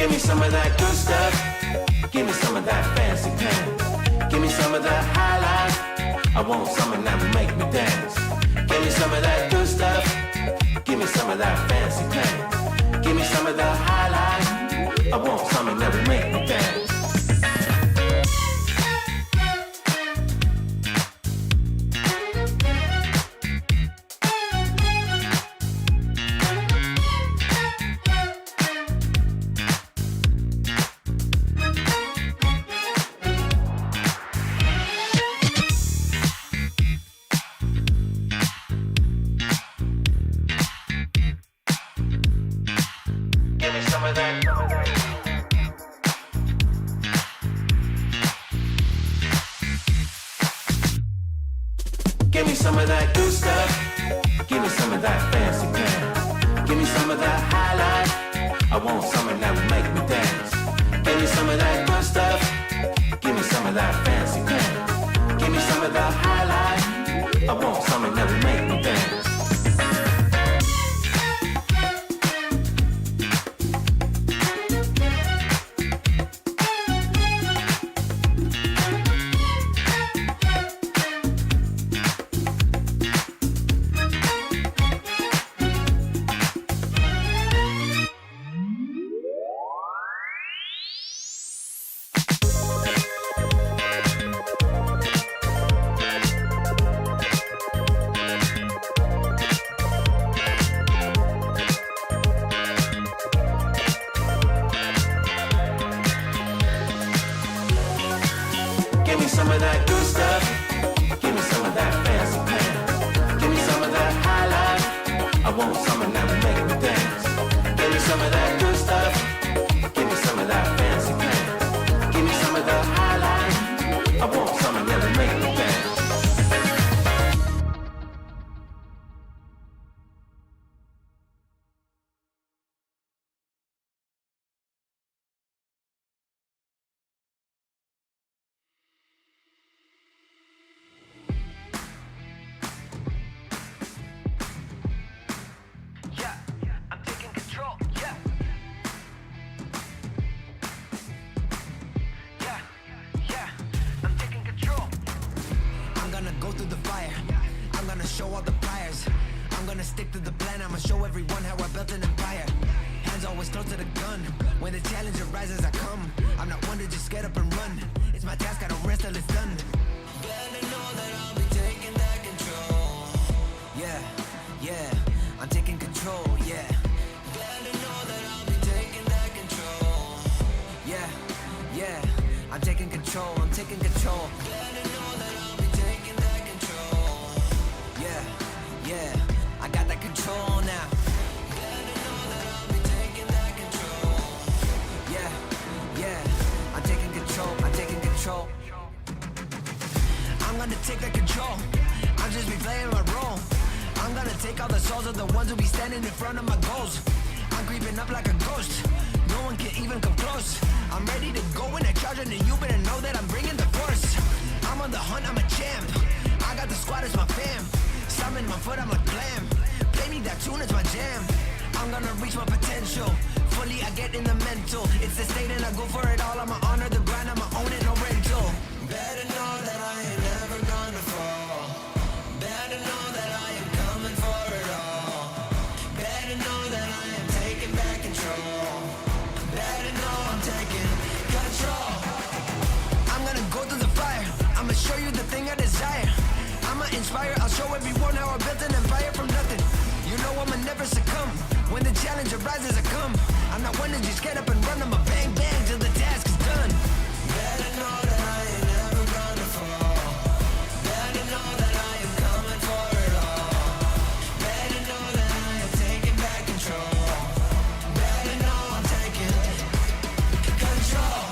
Speaker 3: Give me some of that good stuff. Give me some of that fancy pants. Give me some of that highlight. I want something that will make me dance. Give me some of that good stuff. Give me some of that fancy pants. Give me some of that highlight. I want something that will make me dance. Give me some of that good stuff. Give me some of that fancy pants. Give me some of that highlight. I want something that will make me dance. Give me some of that good stuff. Give me some of that fancy pants. Give me some of that highlight. I want something that will make me dance. Give me some of that good stuff. Give me some of that fancy pants. Give me some of that highlight. I want something that will make me dance. Give me some of that good stuff. Give me some of that fancy pants. Give me some of that highlight. I want something that will make me dance. Show all the pliers. I'm gonna stick to the plan. I'ma show everyone how I built an empire. Hands always close to the gun. When the challenge arises, I come. I'm not one to just get up and run. It's my task, I don't rest till it's done. Better know that I'll be taking that control. Yeah, yeah, I'm taking control, yeah. Better know that I'll be taking that control. Yeah, yeah, I'm taking control, I'm taking control. Better know that I'll be taking that control. Yeah, yeah, I got that control now. Better know that I'll be taking that control. Yeah, yeah, I'm taking control, I'm taking control. I'm gonna take that control. I'm just be playing my role. I'm gonna take all the souls of the ones who be standing in front of my goals. I'm creeping up like a ghost. No one can even come close. I'm ready to go in a charge, and you better know that I'm bringing the force. I'm on the hunt, I'm a champ. I got the squad as my fam. Summon my foot, I'm a glam. Play me that tune, it's my jam. I'm gonna reach my potential. Fully, I get in the mental. It's the state and I go for it all. I'ma honor the grind, I'ma own it, no rental. Better know that I ain't never gonna fall. Better know that I am coming for it all. Better know that I am taking back control. Better know I'm taking control. I'm gonna go through the fire. I'ma show you the thing I desire. I'ma inspire, I'll show everyone how I built an empire from nothing. You know I'ma never succumb. When the challenge arises, I come. I'm not one to just get up and run. I'ma bang bang till the task is done. Better know that I ain't never gonna fall. Better know that I am coming for it all. Better know that I am taking back control. Better know I'm taking control.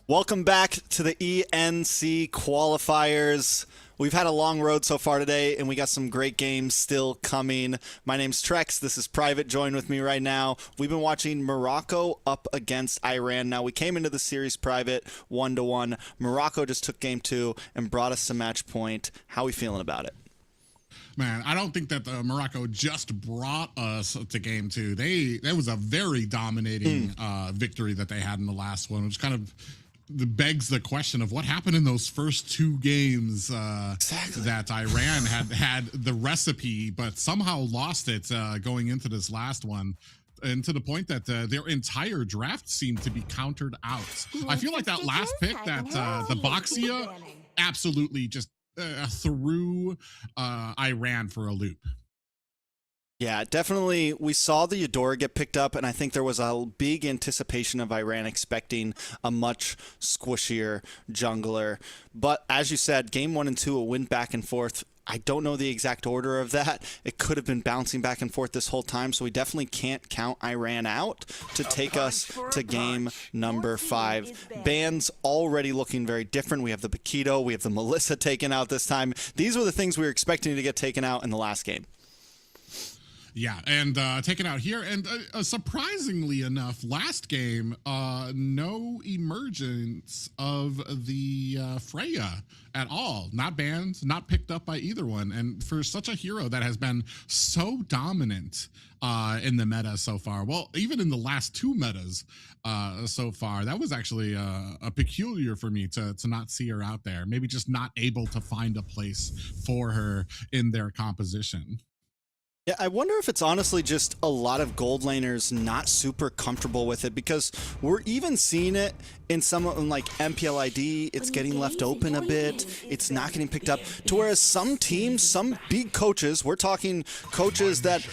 Speaker 13: Welcome back to the ENC qualifiers. We've had a long road so far today, and we got some great games still coming. My name's Trex. This is Private. Join with me right now. We've been watching Morocco up against Iran. Now, we came into the series Private 1-1. Morocco just took game 2 and brought us to match point. How are we feeling about it?
Speaker 10: Man, I don't think that Morocco just brought us to game 2. That was a very dominating victory that they had in the last one, which kind of begs the question of what happened in those first 2 games that Iran had the recipe, but somehow lost it going into this last one. And to the point that their entire draft seemed to be countered out. I feel like that last pick, that the Boxia, absolutely just threw Iran for a loop.
Speaker 13: Yeah, definitely. We saw the Eudora get picked up, and I think there was a big anticipation of Iran expecting a much squishier jungler. But as you said, game 1 and 2, it went back and forth. I don't know the exact order of that. It could have been bouncing back and forth this whole time, so we definitely can't count Iran out to take us to game number 5. Bans already looking very different. We have the Paquito, we have the Melissa taken out this time. These were the things we were expecting to get taken out in the last game.
Speaker 10: Yeah, and taken out here. And surprisingly enough, last game, no emergence of the Freya at all. Not banned, not picked up by either one. And for such a hero that has been so dominant in the meta so far, well, even in the last 2 metas so far, that was actually a peculiar for me to not see her out there. Maybe just not able to find a place for her in their composition.
Speaker 13: Yeah, I wonder if it's honestly just a lot of gold laners not super comfortable with it, because we're even seeing it in some of them like MPLID. It's getting left open a bit. It's not getting picked up. To whereas some teams, some big coaches, we're talking coaches that,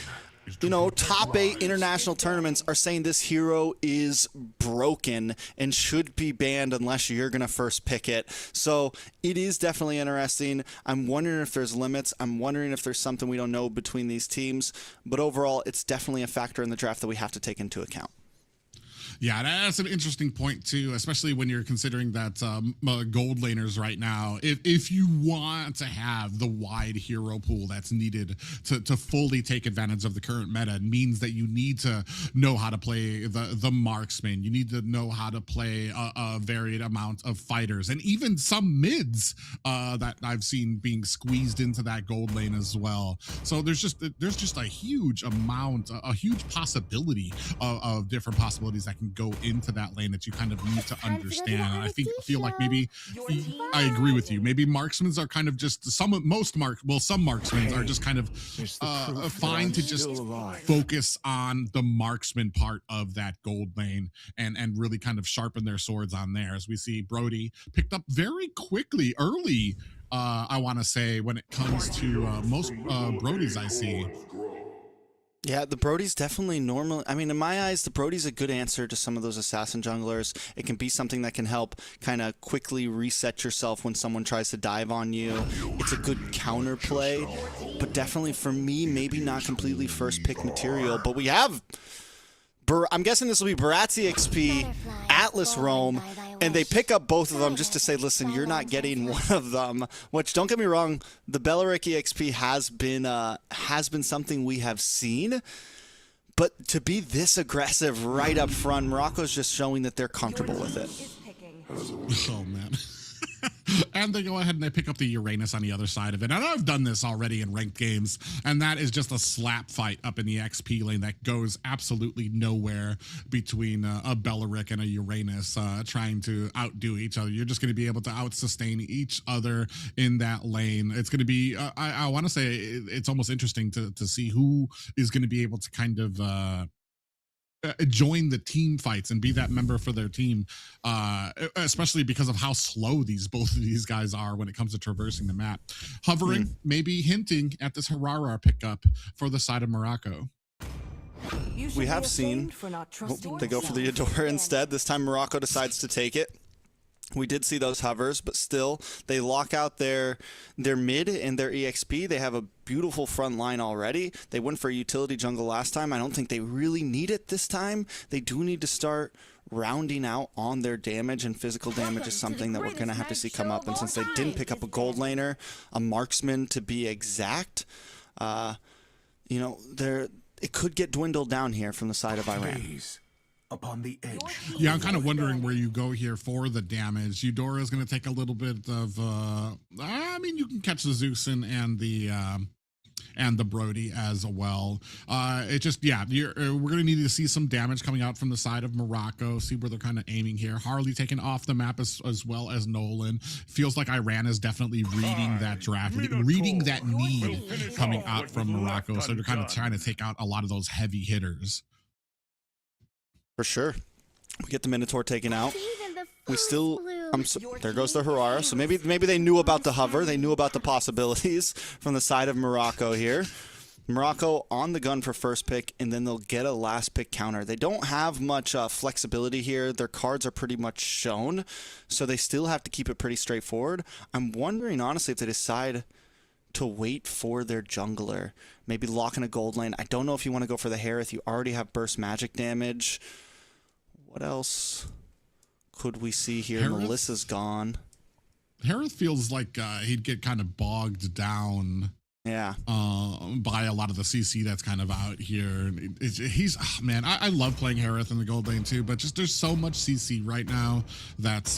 Speaker 13: you know, top 8 international tournaments are saying this hero is broken and should be banned unless you're going to first pick it. So it is definitely interesting. I'm wondering if there's limits. I'm wondering if there's something we don't know between these teams. But overall, it's definitely a factor in the draft that we have to take into account.
Speaker 10: Yeah, that's an interesting point too, especially when you're considering that gold laners right now, if you want to have the wide hero pool that's needed to fully take advantage of the current meta, it means that you need to know how to play the marksman. You need to know how to play a varied amount of fighters, and even some mids that I've seen being squeezed into that gold lane as well. So there's just a huge amount, a huge possibility of different possibilities that can go into that lane that you kind of need to understand. And I feel like maybe I agree with you. Maybe marksmen are kind of just some marksmen are just kind of fine to just focus on the marksman part of that gold lane and really kind of sharpen their swords on there. As we see Brody picked up very quickly early, I want to say, when it comes to most Brodies I see.
Speaker 13: Yeah, the Brody's definitely normal. I mean, in my eyes, the Brody's a good answer to some of those assassin junglers. It can be something that can help kind of quickly reset yourself when someone tries to dive on you. It's a good counterplay, but definitely for me, maybe not completely first pick material. But we have, I'm guessing this will be Baratzi XP, Atlas Roam, and they pick up both of them just to say, listen, you're not getting one of them. Which, don't get me wrong, the Beleric EXP has been something we have seen, but to be this aggressive right up front, Morocco's just showing that they're comfortable with it.
Speaker 10: Oh man. And they go ahead and they pick up the Uranus on the other side of it. And I've done this already in ranked games, and that is just a slap fight up in the XP lane that goes absolutely nowhere between a Beleric and a Uranus trying to outdo each other. You're just going to be able to out-sustain each other in that lane. It's going to be, I want to say, it's almost interesting to see who is going to be able to kind of join the team fights and be that member for their team, especially because of how slow both of these guys are when it comes to traversing the map. Hovering, maybe hinting at this Harara pickup for the side of Morocco.
Speaker 13: We have seen they go for the Eudora instead. This time Morocco decides to take it. We did see those hovers, but still, they lock out their mid and their EXP. They have a beautiful front line already. They went for a utility jungle last time. I don't think they really need it this time. They do need to start rounding out on their damage, and physical damage is something that we're going to have to see come up. And since they didn't pick up a gold laner, a marksman to be exact, you know, it could get dwindled down here from the side of Iran.
Speaker 11: Upon the edge.
Speaker 10: Yeah, I'm kind of wondering where you go here for the damage. Eudora is going to take a little bit of. I mean, you can catch the Zeus'in and the Brody as well. It just, yeah, we're going to need to see some damage coming out from the side of Morocco. See where they're kind of aiming here. Harley taken off the map as well as Nolan. Feels like Iran is definitely reading that draft, reading that need coming out from Morocco. So they're kind of trying to take out a lot of those heavy hitters.
Speaker 13: For sure. We get the Minotaur taken out. We still, there goes the Harara. So maybe they knew about the hover. They knew about the possibilities from the side of Morocco here. Morocco on the gun for first pick, and then they'll get a last pick counter. They don't have much flexibility here. Their cards are pretty much shown, so they still have to keep it pretty straightforward. I'm wondering, honestly, if they decide to wait for their jungler, maybe lock in a gold lane. I don't know if you want to go for the Harith. You already have burst magic damage. What else could we see here?
Speaker 10: Harith?
Speaker 13: Melissa's gone.
Speaker 10: Harith feels like he'd get kind of bogged down.
Speaker 13: Yeah.
Speaker 10: By a lot of the CC that's kind of out here. He's man, I love playing Harith in the gold lane too, but just there's so much CC right now that's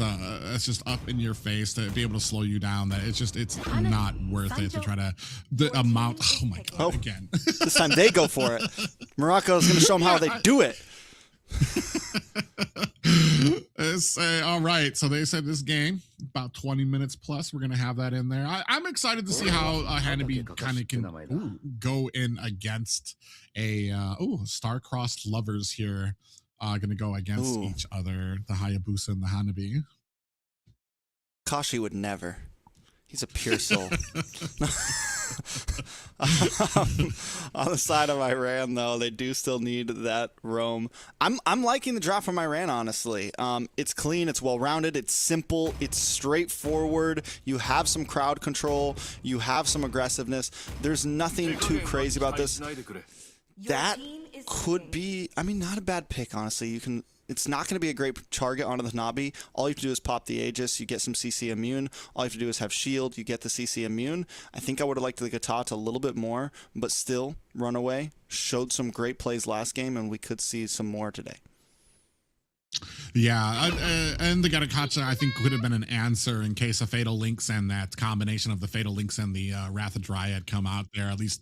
Speaker 10: just up in your face to be able to slow you down that it's not worth it to try to the amount. Oh my god! Again,
Speaker 13: this time they go for it. Morocco's going to show them how they do it.
Speaker 10: All right, so they said this game about 20 minutes plus. We're gonna have that in there. I'm excited to see how Hanabi kind of can go in against a star-crossed lovers here. Gonna go against each other, the Hayabusa and the Hanabi.
Speaker 13: Kashi would never. He's a pure soul. On the side of Iran, though, they do still need that roam. I'm liking the draft from Iran, honestly. It's clean, it's well-rounded, it's simple, it's straightforward. You have some crowd control, you have some aggressiveness. There's nothing too crazy about this. That could be, I mean, not a bad pick, honestly. It's not going to be a great target onto the Nabi. All you have to do is pop the Aegis, you get some CC immune. All you have to do is have shield, you get the CC immune. I think I would have liked the Gatot a little bit more, but still, Runaway showed some great plays last game, and we could see some more today.
Speaker 10: Yeah, and the Gattacacha, I think, could have been an answer in case a Fatal Links and that combination of the Fatal Links and the Wrath of Dryad come out there. At least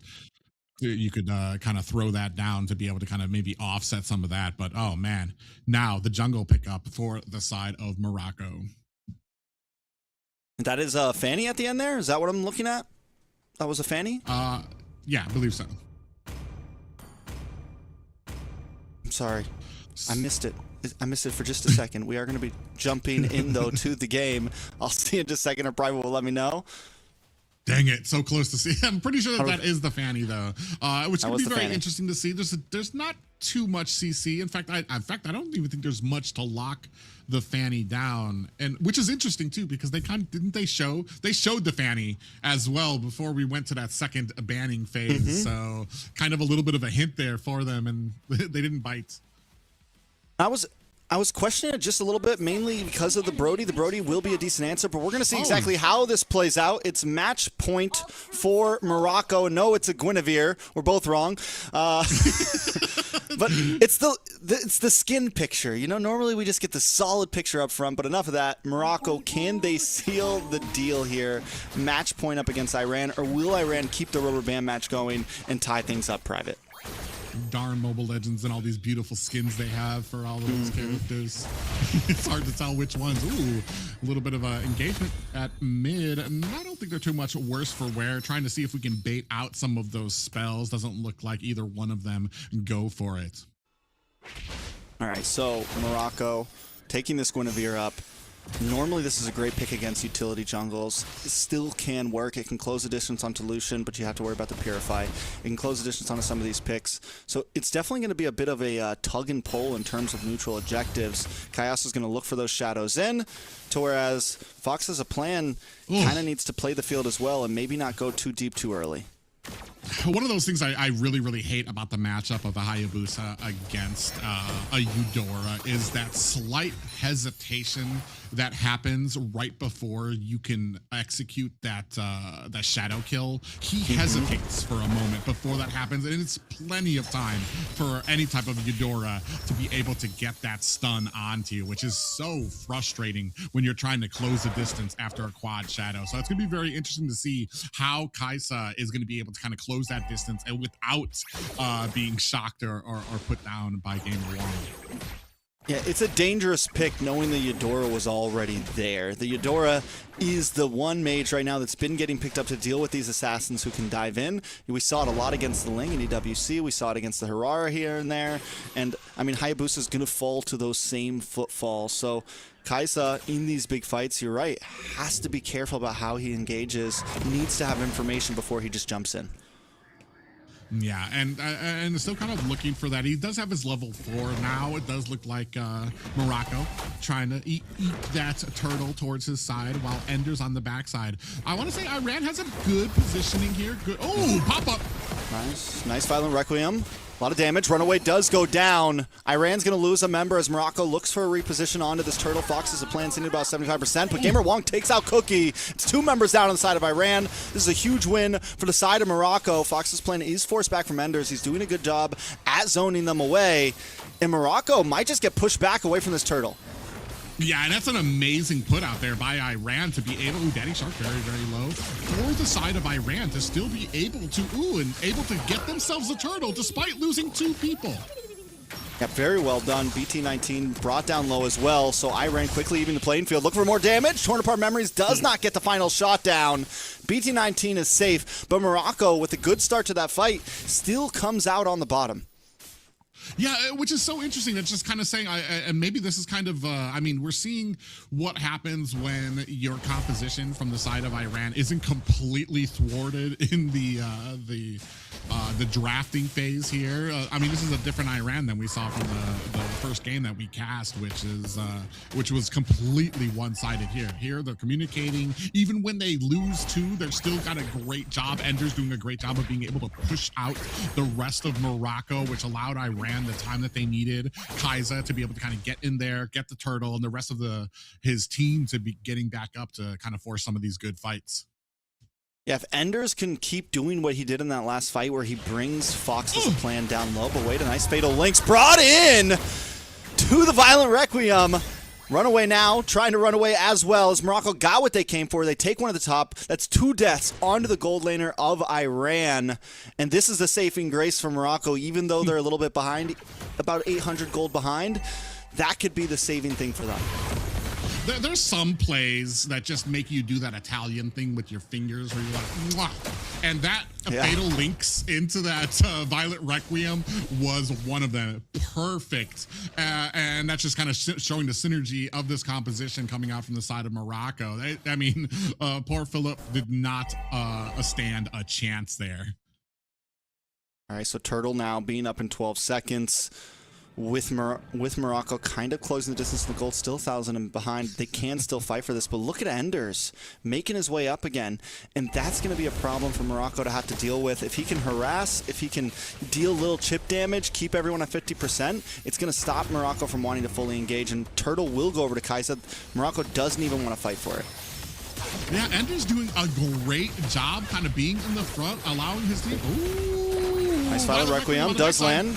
Speaker 10: you could kind of throw that down to be able to kind of maybe offset some of that. But oh man, now the jungle pickup for the side of Morocco.
Speaker 13: That is Fanny at the end there? Is that what I'm looking at? That was a Fanny?
Speaker 10: Yeah, I believe so.
Speaker 13: I'm sorry. I missed it. I missed it for just a second. We are going to be jumping in, though, to the game. I'll see you in just a second, or probably will let me know.
Speaker 10: Dang it, so close to see. I'm pretty sure that is the Fanny, though, which would be very interesting to see. There's not too much CC. In fact, I don't even think there's much to lock the Fanny down, and which is interesting too, because they showed the Fanny as well before we went to that second banning phase. So kind of a little bit of a hint there for them, and they didn't bite.
Speaker 13: I was questioning it just a little bit, mainly because of the Brody. The Brody will be a decent answer, but we're going to see exactly how this plays out. It's match point for Morocco. No, it's a Guinevere. We're both wrong. But it's the skin picture. You know, normally we just get the solid picture up front, but enough of that. Morocco, can they seal the deal here? Match point up against Iran, or will Iran keep the rubber band match going and tie things up private?
Speaker 10: Darn Mobile Legends and all these beautiful skins they have for all of those characters. It's hard to tell which ones. Ooh, a little bit of engagement at mid. And I don't think they're too much worse for wear. Trying to see if we can bait out some of those spells. Doesn't look like either one of them go for it.
Speaker 13: All right, so Morocco taking this Guinevere up. Normally this is a great pick against utility jungles. It still can work. It can close the distance onto Lucian, but you have to worry about the Purify. It can close the distance onto some of these picks. So it's definitely going to be a bit of a tug and pull in terms of neutral objectives. Kaios is going to look for those shadows in, to whereas Fox has a plan, kind of needs to play the field as well and maybe not go too deep too early.
Speaker 10: One of those things I really, really hate about the matchup of the Hayabusa against a Eudora is that slight hesitation that happens right before you can execute that shadow kill. He hesitates for a moment before that happens, and it's plenty of time for any type of Eudora to be able to get that stun onto you, which is so frustrating when you're trying to close the distance after a quad shadow. So it's going to be very interesting to see how Kaisa is going to be able to kind of close that distance and without being shocked or put down by Game of One.
Speaker 13: Yeah, it's a dangerous pick knowing the Eudora was already there. The Eudora is the one mage right now that's been getting picked up to deal with these assassins who can dive in. We saw it a lot against the Ling in EWC. We saw it against the Hirara here and there. And, I mean, Hayabusa is going to fall to those same footfalls. So Kaisa, in these big fights, you're right, has to be careful about how he engages. Needs to have information before he just jumps in.
Speaker 10: Yeah, and still kind of looking for that. He does have his level 4 now. It does look like Morocco trying to eat that turtle towards his side while Ender's on the backside. I want to say Iran has a good positioning here. Good. Oh, pop up.
Speaker 13: Nice Violent Requiem. A lot of damage. Runaway does go down. Iran's going to lose a member as Morocco looks for a reposition onto this turtle. Fox is a plan sitting at about 75%, but Gamer Wong takes out Cookie. It's 2 members down on the side of Iran. This is a huge win for the side of Morocco. Fox's plan is forced back from Enders. He's doing a good job at zoning them away, and Morocco might just get pushed back away from this turtle.
Speaker 10: Yeah, and that's an amazing put out there by Iran to be able, Daddy Shark very, very low, for the side of Iran to still be able to, and able to get themselves a turtle despite losing 2 people.
Speaker 13: Yeah, very well done. BT19 brought down low as well, so Iran quickly leaving the playing field. Look for more damage. Torn Apart Memories does not get the final shot down. BT19 is safe, but Morocco, with a good start to that fight, still comes out on the bottom.
Speaker 10: Yeah, which is so interesting. That's just kind of saying, and maybe this is kind of, I mean, we're seeing what happens when your composition from the side of Iran isn't completely thwarted in the drafting phase here. I mean, this is a different Iran than we saw from the first game that we cast, which was completely one-sided here. Here, they're communicating. Even when they lose 2, they're still got a great job. Ender's doing a great job of being able to push out the rest of Morocco, which allowed Iran the time that they needed. Kaisa to be able to kind of get in there, get the turtle, and the rest of his team to be getting back up to kind of force some of these good fights.
Speaker 13: Yeah, if Enders can keep doing what he did in that last fight where he brings Fox's plan down low, but wait, a nice Fatal Links brought in to the Violent Requiem. Runaway now, trying to run away as well as Morocco got what they came for. They take one at the top. That's 2 deaths onto the gold laner of Iran. And this is a saving grace for Morocco, even though they're a little bit behind, about 800 gold behind. That could be the saving thing for them.
Speaker 10: There's some plays that just make you do that Italian thing with your fingers where you're like, mwah. And that Fatal Links into that Violet Requiem was one of them. Perfect. And that's just kind of showing the synergy of this composition coming out from the side of Morocco. I mean, poor Philip did not stand a chance there.
Speaker 13: All right, so Turtle now being up in 12 seconds. With Morocco kind of closing the distance to the gold, still 1,000 and behind. They can still fight for this, but look at Enders making his way up again, and that's going to be a problem for Morocco to have to deal with. If he can harass, if he can deal little chip damage, keep everyone at 50%, it's going to stop Morocco from wanting to fully engage, and Turtle will go over to Kaisa. Morocco doesn't even want to fight for it.
Speaker 10: Yeah, Ender's doing a great job kind of being in the front, allowing his team. Ooh,
Speaker 13: nice Violent Requiem does land.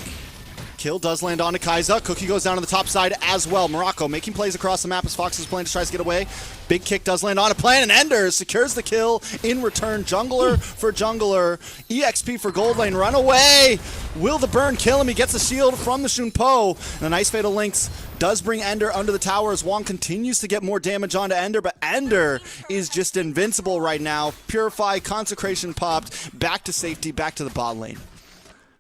Speaker 13: Kill does land onto Kaisa. Cookie goes down to the top side as well. Morocco making plays across the map as Fox's plan tries to get away. Big kick does land on a plan, and Enders secures the kill in return. Jungler for jungler. EXP for gold lane. Run away. Will the burn kill him? He gets a shield from the Shunpo. And a nice Fatal Links does bring Ender under the tower as Wong continues to get more damage onto Ender, but Ender is just invincible right now. Purify, Consecration popped. Back to safety, back to the bot lane.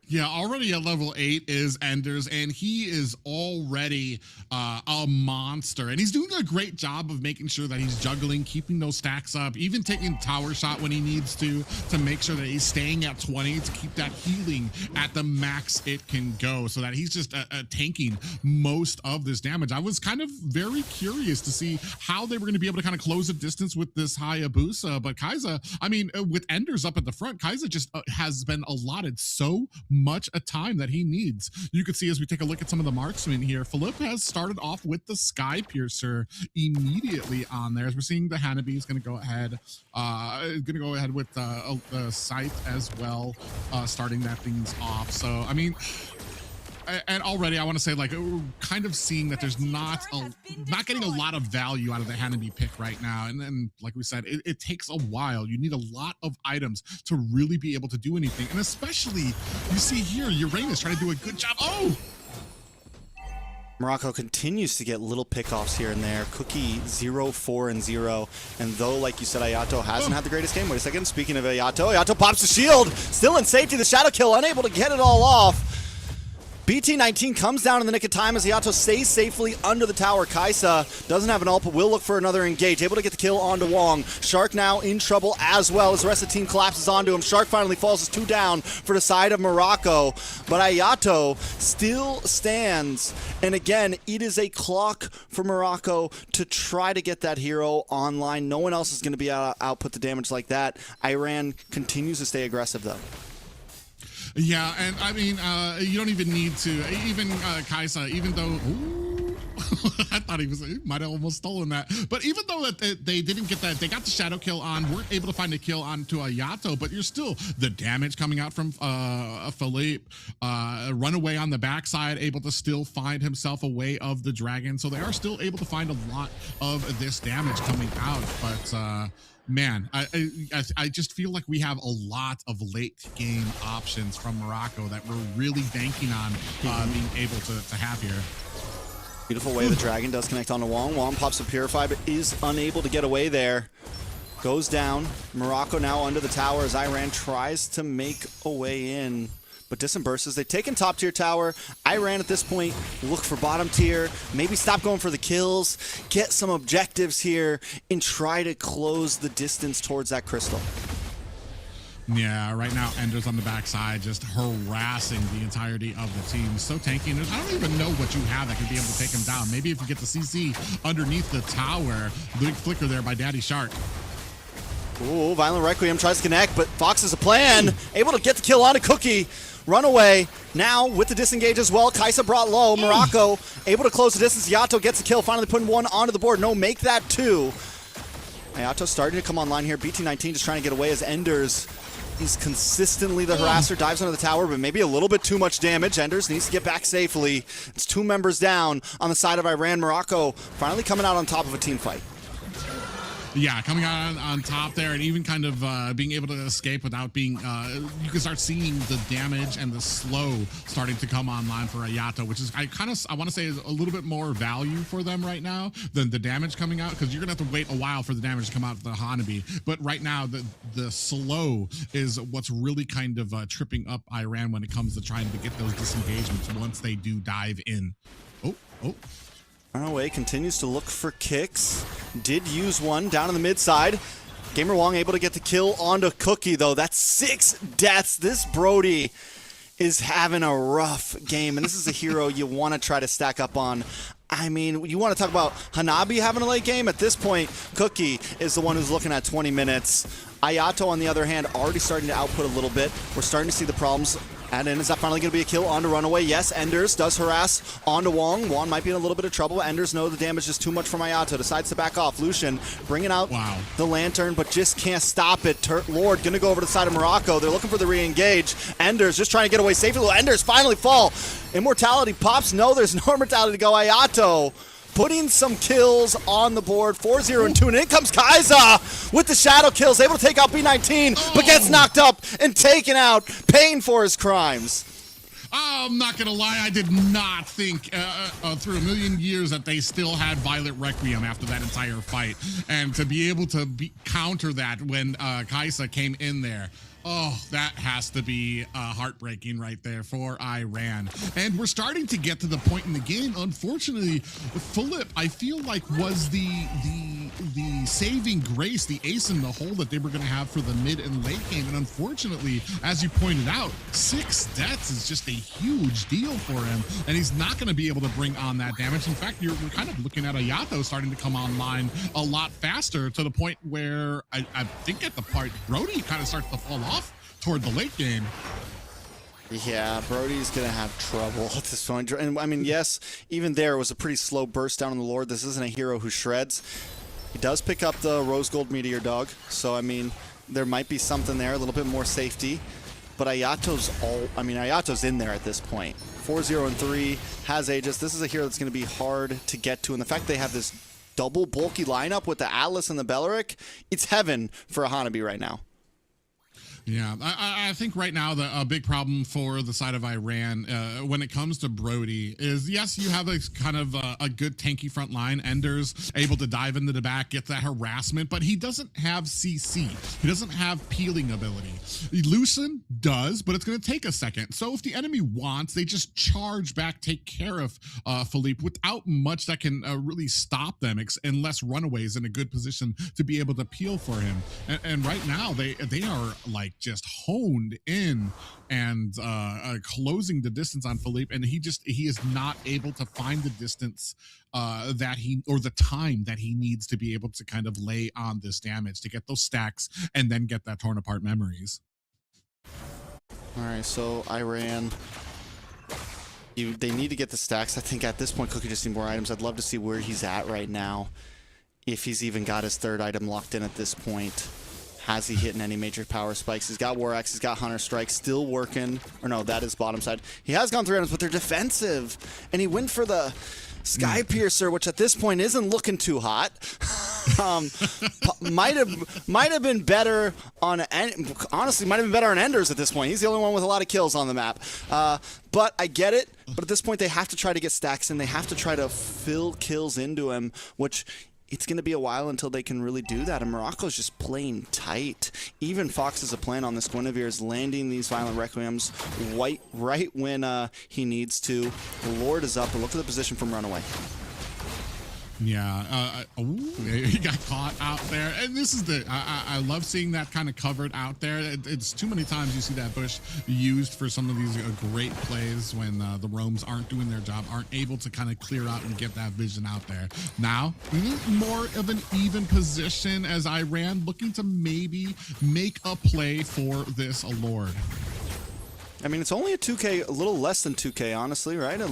Speaker 10: Yeah, already at level 8 is Enders, and he is already a monster. And he's doing a great job of making sure that he's juggling, keeping those stacks up, even taking tower shot when he needs to make sure that he's staying at 20 to keep that healing at the max it can go, so that he's just tanking most of this damage. I was kind of very curious to see how they were going to be able to kind of close the distance with this Hayabusa, but Kai'Sa, I mean, with Enders up at the front, Kai'Sa just has been allotted so much a time that he needs. You can see as we take a look at some of the marksmen here, Philippe has started off with the Sky Piercer immediately on there. As we're seeing the Hanabi is going to go ahead with the Scythe as well, starting that things off. So I mean, and already I want to say, like, we're kind of seeing that there's not getting a lot of value out of the Hanabi pick right now. And then, like we said, it takes a while. You need a lot of items to really be able to do anything. And especially, you see here, Uranus trying to do a good job. Oh!
Speaker 13: Morocco continues to get little pickoffs here and there. Cookie 0-4-0. And though, like you said, Ayato hasn't had the greatest game. Wait a second. Speaking of Ayato pops the shield. Still in safety. The shadow kill, unable to get it all off. BT19 comes down in the nick of time as Hayato stays safely under the tower. Kai'Sa doesn't have an ult, but will look for another engage. Able to get the kill onto Wong. Shark now in trouble as well as the rest of the team collapses onto him. Shark finally falls as 2 down for the side of Morocco. But Hayato still stands. And again, it is a clock for Morocco to try to get that hero online. No one else is going to be able to output the damage like that. Iran continues to stay aggressive, though.
Speaker 10: Yeah, and I mean, you don't even need to. Even Kai'Sa, even though, ooh, I thought he might have almost stolen that. But even though that they didn't get that, they got the shadow kill on, weren't able to find a kill onto Ayato, but you're still, the damage coming out from Philippe, runaway on the backside, able to still find himself a way of the dragon. So they are still able to find a lot of this damage coming out, but man, I just feel like we have a lot of late game options from Morocco that we're really banking on being able to have here.
Speaker 13: Beautiful way the dragon does connect onto Wong. Wong pops a Purify, but is unable to get away there. Goes down. Morocco now under the tower as Iran tries to make a way in. But distant bursts. They've taken top tier tower. Iran at this point look for bottom tier. Maybe stop going for the kills. Get some objectives here and try to close the distance towards that crystal.
Speaker 10: Yeah, right now Ender's on the backside just harassing the entirety of the team. So tanky. And I don't even know what you have that could be able to take him down. Maybe if you get the CC underneath the tower. The big flicker there by Daddy Shark.
Speaker 13: Ooh, Violent Requiem tries to connect, but Fox has a plan. Able to get the kill on a Cookie. Runaway now with the disengage as well. Kai'Sa brought low. Morocco able to close the distance. Yato gets the kill, finally putting 1 onto the board. No, make that 2. Ayato starting to come online here. BT19 just trying to get away as Enders is consistently the harasser. Dives under the tower, but maybe a little bit too much damage. Enders needs to get back safely. It's 2 members down on the side of Iran. Morocco finally coming out on top of a team fight.
Speaker 10: Yeah, coming out on top there and even kind of being able to escape without being, you can start seeing the damage and the slow starting to come online for Ayato, which is, I want to say is a little bit more value for them right now than the damage coming out, because you're going to have to wait a while for the damage to come out of the Hanabi. But right now, the slow is what's really kind of tripping up Iran when it comes to trying to get those disengagements once they do dive in. Oh.
Speaker 13: Runaway continues to look for kicks. Did use one down in the mid side. Gamer Wong able to get the kill onto Cookie, though. That's 6 deaths. This Brody is having a rough game, and this is a hero you want to try to stack up on. I mean, you want to talk about Hanabi having a late game? At this point, Cookie is the one who's looking at 20 minutes. Ayato, on the other hand, already starting to output a little bit. We're starting to see the problems. And then is that finally going to be a kill onto Runaway? Yes, Enders does harass onto Wong. Wong might be in a little bit of trouble. Enders know the damage is too much from Ayato. Decides to back off. Lucian bringing out the Lantern, but just can't stop it. Lord going to go over to the side of Morocco. They're looking for the re-engage. Enders just trying to get away safely. Enders finally fall. Immortality pops. No, there's no immortality to go. Ayato putting some kills on the board. 4-0 and 2. And in comes Kai'Sa with the shadow kills. Able to take out B19, but gets knocked up and taken out, paying for his crimes.
Speaker 10: I'm not going to lie, I did not think through a million years that they still had Violet Requiem after that entire fight. And to be able to counter that when Kai'Sa came in there. Oh, that has to be heartbreaking right there for Iran. And we're starting to get to the point in the game. Unfortunately, Philip, I feel like was the saving grace, the ace in the hole that they were going to have for the mid and late game. And unfortunately, as you pointed out, 6 deaths is just a huge deal for him. And he's not going to be able to bring on that damage. In fact, we're kind of looking at Ayato starting to come online a lot faster, to the point where I think at the part Brody kind of starts to fall off toward the late game.
Speaker 13: Yeah, Brody's going to have trouble at this point. And I mean, yes, even there it was a pretty slow burst down on the Lord. This isn't a hero who shreds. He does pick up the Rose Gold Meteor Dog. So, I mean, there might be something there, a little bit more safety. But Ayato's in there at this point. 4-0 and 3, has Aegis. This is a hero that's going to be hard to get to. And the fact they have this double bulky lineup with the Atlas and the Belleric, it's heaven for a Hanabi right now.
Speaker 10: Yeah, I think right now a big problem for the side of Iran when it comes to Brody is, yes, you have a kind of a good tanky front line. Ender's able to dive into the back, get that harassment, but he doesn't have CC. He doesn't have peeling ability. Lucian does, but it's going to take a second. So if the enemy wants, they just charge back, take care of Philippe without much that can really stop them, unless Runaway is in a good position to be able to peel for him. And right now, they are like just honed in and closing the distance on Philippe, and he is not able to find the distance the time that he needs to be able to kind of lay on this damage to get those stacks and then get that torn apart memories.
Speaker 13: All right, so Iran, they need to get the stacks. I think at this point Cookie just need more items. I'd love to see where he's at right now, if he's even got his 3rd item locked in at this point. Has he hit any major power spikes? He's got War Axe, he's got Hunter Strike, still working. Or no, that is bottom side. He has gone 3 items, but they're defensive. And he went for the Sky Piercer, which at this point isn't looking too hot. Might have been better on, honestly, might have been better on Enders at this point. He's the only one with a lot of kills on the map. But I get it. But at this point, they have to try to get stacks in. They have to try to fill kills into him, which it's going to be a while until they can really do that. And Morocco's just playing tight. Even Fox has a plan on this. Guinevere is landing these Violent Requiems right when he needs to. The Lord is up, but look at the position from Runaway.
Speaker 10: Yeah, he got caught out there, and this is I love seeing that kind of covered out there. It's too many times you see that bush used for some of these great plays when the roams aren't doing their job, aren't able to kind of clear out and get that vision out there. Now, more of an even position as Iran looking to maybe make a play for this Lord.
Speaker 13: I mean, it's only a 2K, a little less than 2K, honestly, right? A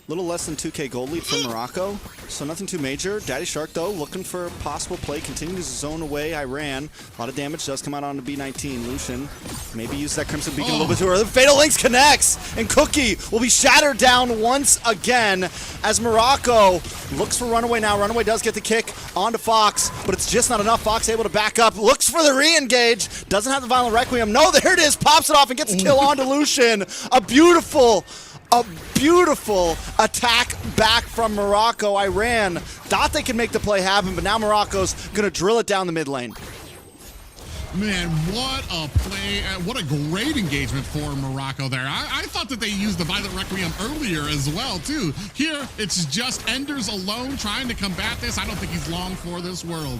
Speaker 13: little less than 2K gold lead for Morocco, so nothing too major. Daddy Shark, though, looking for a possible play, continues to zone away Iran. A lot of damage does come out on the B19. Lucian maybe use that Crimson Beacon a little bit too early. Fatal Links connects, and Cookie will be shattered down once again as Morocco looks for Runaway now. Runaway does get the kick onto Fox, but it's just not enough. Fox able to back up, looks for the re-engage, doesn't have the Violent Requiem. No, there it is, pops it off and gets a kill onto Lucian. A beautiful attack back from Morocco. Iran thought they could make the play happen, but now Morocco's going to drill it down the mid lane.
Speaker 10: Man, what a play. What a great engagement for Morocco there. I thought that they used the Violent Requiem earlier as well, too. Here, it's just Enders alone trying to combat this. I don't think he's long for this world.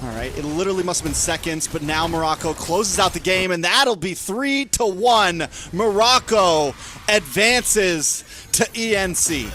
Speaker 13: All right, it literally must have been seconds, but now Morocco closes out the game, and that'll be 3-1. Morocco advances to ENC.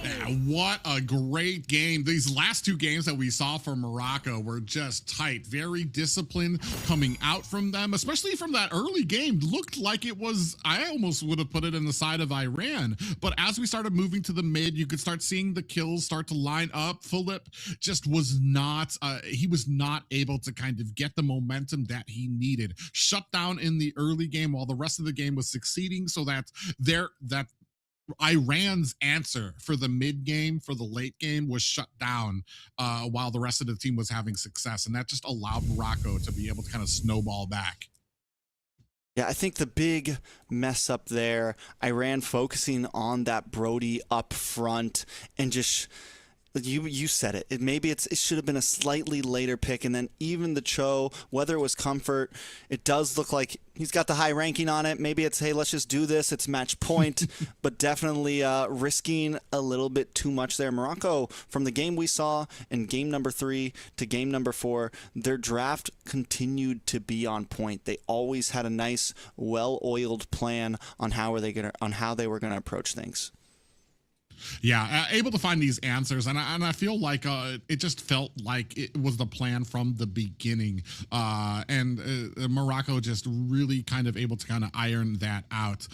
Speaker 10: Yeah, what a great game. These last 2 games that we saw from Morocco were just tight, very disciplined coming out from them, especially from that early game. Looked like it was, I almost would have put it in the side of Iran. But as we started moving to the mid, you could start seeing the kills start to line up. Philip just was not, he was not able to kind of get the momentum that he needed. Shut down in the early game while the rest of the game was succeeding, so that Iran's answer for the mid game, for the late game, was shut down while the rest of the team was having success. And that just allowed Morocco to be able to kind of snowball back.
Speaker 13: Yeah, I think the big mess up there, Iran focusing on that Brody up front and just You said it. Maybe it should have been a slightly later pick, and then even the Cho, whether it was comfort, it does look like he's got the high ranking on it. Maybe it's, hey, let's just do this. It's match point, but definitely risking a little bit too much there. Morocco, from the game we saw in game number 3 to game number 4, their draft continued to be on point. They always had a nice, well-oiled plan on how they were gonna approach things.
Speaker 10: Yeah, able to find these answers, and I feel like it just felt like it was the plan from the beginning, and Morocco just really kind of able to kind of iron that out.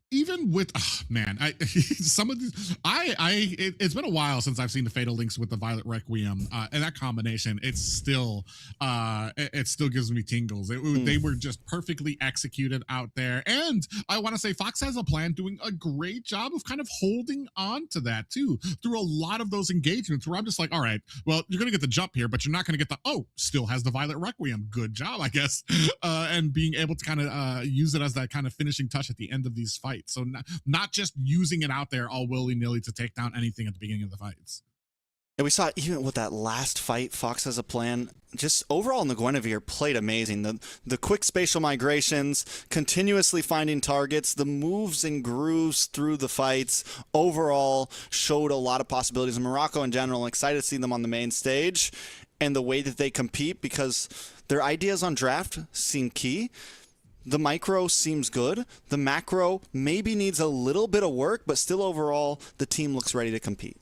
Speaker 10: Even with some of these, it's been a while since I've seen the Fatal Links with the Violet Requiem, and that combination, it still gives me tingles. They were just perfectly executed out there, and I want to say Fox has a plan, doing a great job of kind of holding on to that too through a lot of those engagements. Where I'm just like, all right, well, you're gonna get the jump here, but you're not gonna get the still has the Violet Requiem. Good job, I guess, and being able to kind of use it as that kind of finishing touch at the end of these fights. So not just using it out there all willy-nilly to take down anything at the beginning of the fights.
Speaker 13: And we saw even with that last fight, Fox has a plan. Just overall, the Guinevere played amazing. The quick spatial migrations, continuously finding targets, the moves and grooves through the fights, overall showed a lot of possibilities. And Morocco in general, excited to see them on the main stage and the way that they compete, because their ideas on draft seem key. The micro seems good. The macro maybe needs a little bit of work, but still overall, the team looks ready to compete.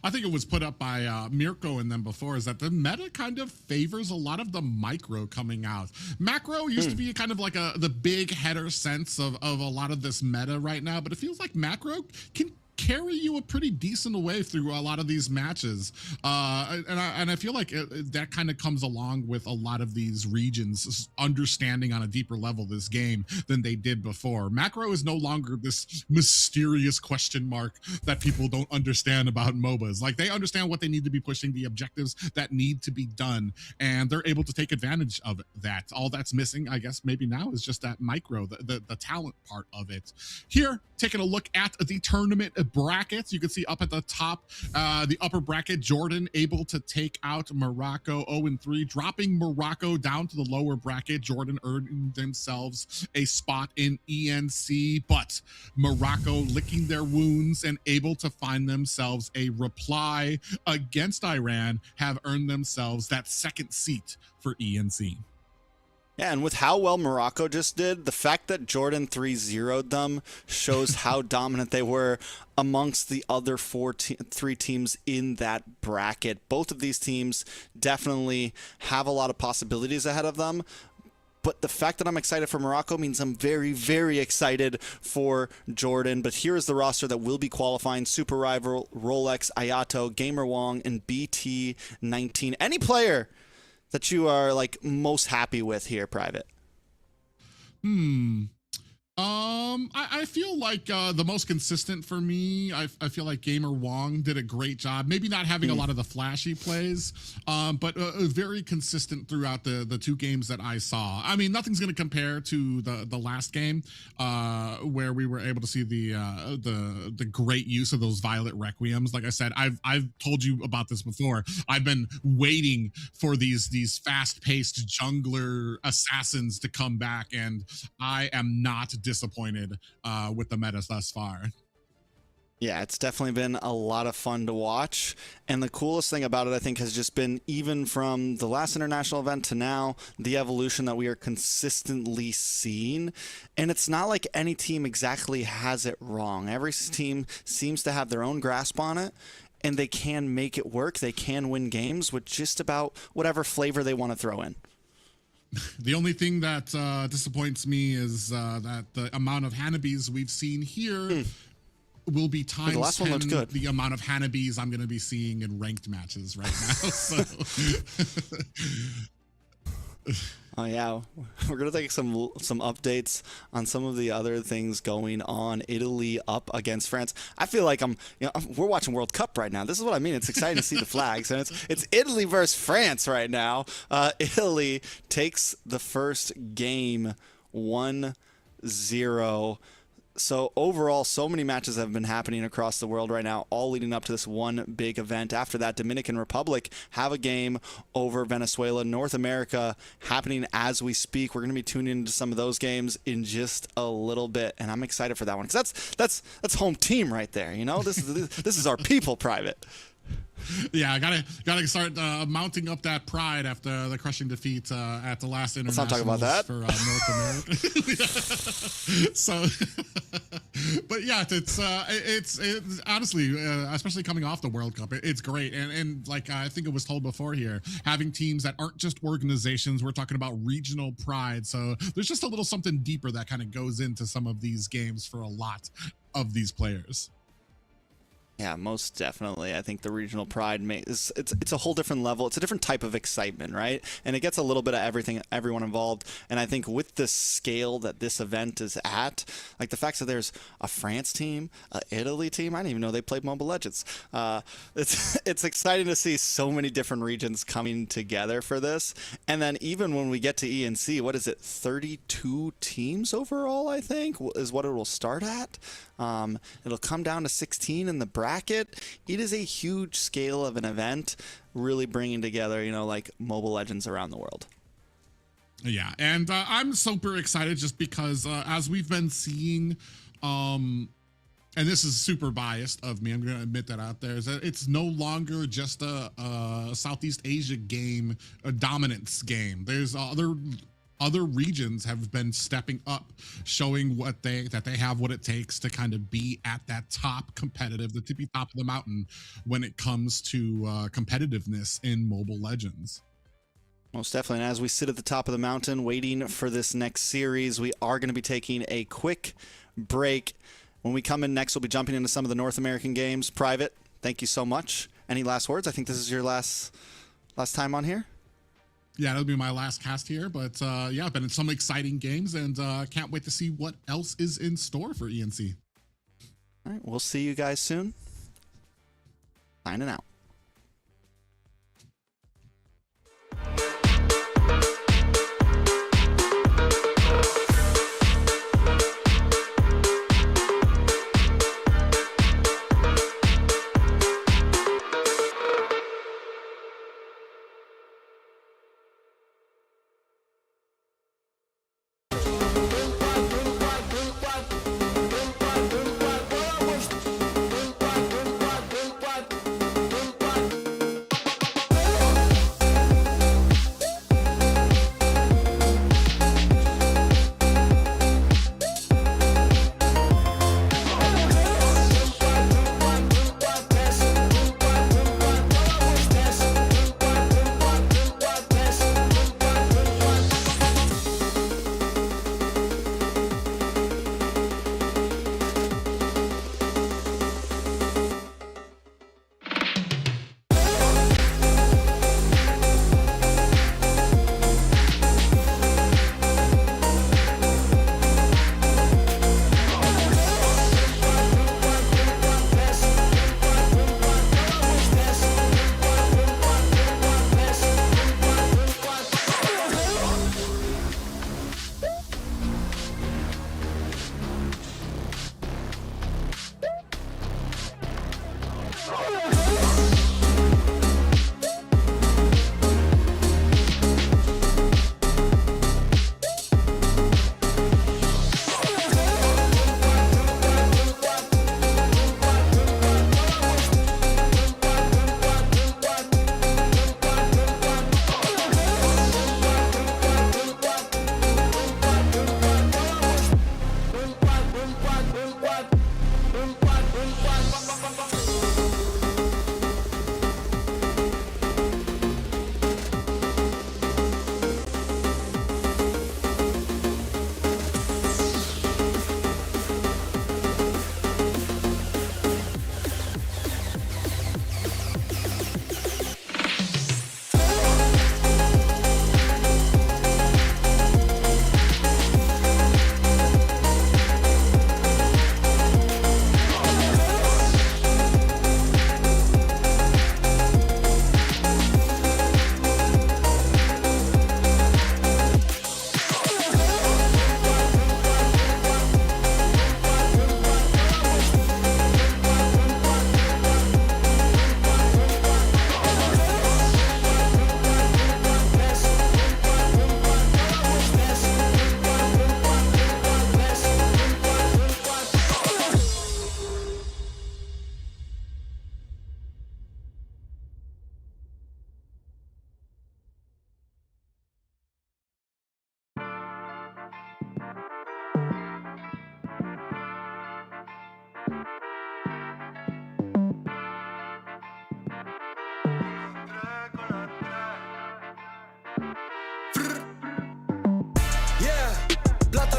Speaker 10: I think it was put up by Mirko and them before, is that the meta kind of favors a lot of the micro coming out. Macro used to be kind of like the big header sense of a lot of this meta right now, but it feels like macro can carry you a pretty decent way through a lot of these matches, and I feel like that kind of comes along with a lot of these regions understanding on a deeper level this game than they did before. Macro is no longer this mysterious question mark that people don't understand about MOBAs. Like, they understand what they need to be pushing, the objectives that need to be done, and they're able to take advantage of that. All that's missing, I guess, maybe now is just that micro, the talent part of it. Here, taking a look at the tournament brackets, you can see up at the top, the upper bracket, Jordan able to take out Morocco 0-3, dropping Morocco down to the lower bracket. Jordan earning themselves a spot in ENC, but Morocco licking their wounds and able to find themselves a reply against Iran, have earned themselves that second seat for ENC.
Speaker 13: Yeah, and with how well Morocco just did, the fact that Jordan 3-0'd them shows how dominant they were amongst the other three teams in that bracket. Both of these teams definitely have a lot of possibilities ahead of them. But the fact that I'm excited for Morocco means I'm very, very excited for Jordan. But here is the roster that will be qualifying: Super Rival, Rolex, Ayato, Gamer Wong, and BT19. Any player that you are like most happy with here, Private?
Speaker 10: I feel like the most consistent for me, I feel like Gamer Wong did a great job. Maybe not having a lot of the flashy plays, but very consistent throughout the two games that I saw. I mean, nothing's going to compare to the last game, where we were able to see the great use of those Violet Requiems. Like I said, I've told you about this before. I've been waiting for these fast-paced jungler assassins to come back, and I am not disappointed with the meta thus far.
Speaker 13: Yeah, it's definitely been a lot of fun to watch. And the coolest thing about it, I think, has just been, even from the last international event to now, the evolution that we are consistently seeing. And it's not like any team exactly has it wrong. Every team seems to have their own grasp on it, and they can make it work. They can win games with just about whatever flavor they want to throw in.
Speaker 10: The only thing that disappoints me is that the amount of Hanabis we've seen here will be times
Speaker 13: the last
Speaker 10: 10
Speaker 13: one looked good.
Speaker 10: The amount of Hanabis I'm going to be seeing in ranked matches right now. So.
Speaker 13: Oh yeah, we're gonna take some updates on some of the other things going on. Italy up against France. I feel like we're watching World Cup right now. This is what I mean. It's exciting to see the flags, and it's Italy versus France right now. Italy takes the first game 1-0. So overall, so many matches have been happening across the world right now, all leading up to this one big event. After that, Dominican Republic have a game over Venezuela. North America happening as we speak. We're going to be tuning into some of those games in just a little bit, and I'm excited for that one because that's home team right there. You know, this is our people, Private.
Speaker 10: Yeah, I gotta start mounting up that pride after the crushing defeat at the last internationals.
Speaker 13: Let's not talk about that.
Speaker 10: For North America. So, but yeah, it's honestly, especially coming off the World Cup, it's great. And like I think it was told before here, having teams that aren't just organizations, we're talking about regional pride. So there's just a little something deeper that kind of goes into some of these games for a lot of these players.
Speaker 13: Yeah, most definitely. I think the regional pride it's a whole different level. It's a different type of excitement, right? And it gets a little bit of everyone involved. And I think with the scale that this event is at, like the fact that there's a France team, an Italy team, I didn't even know they played Mobile Legends. It's exciting to see so many different regions coming together for this. And then even when we get to ENC, what is it? 32 teams overall, I think, is what it will start at. It'll come down to 16 in the bracket. It is a huge scale of an event, really bringing together, you know, like Mobile Legends around the world.
Speaker 10: Yeah, and I'm super excited just because as we've been seeing, and this is super biased of me, I'm going to admit that out there, is that it's no longer just a Southeast Asia game, a dominance game. There's other regions have been stepping up, showing that they have what it takes to kind of be at that top competitive, the tippy top of the mountain when it comes to competitiveness in Mobile Legends.
Speaker 13: Most definitely. And as we sit at the top of the mountain waiting for this next series, we are going to be taking a quick break. When we come in next, we'll be jumping into some of the North American games. Private, thank you so much. Any last words? I think this is your last time on here.
Speaker 10: Yeah, that'll be my last cast here, but yeah, been in some exciting games and can't wait to see what else is in store for ENC.
Speaker 13: All right, we'll see you guys soon. Signing out.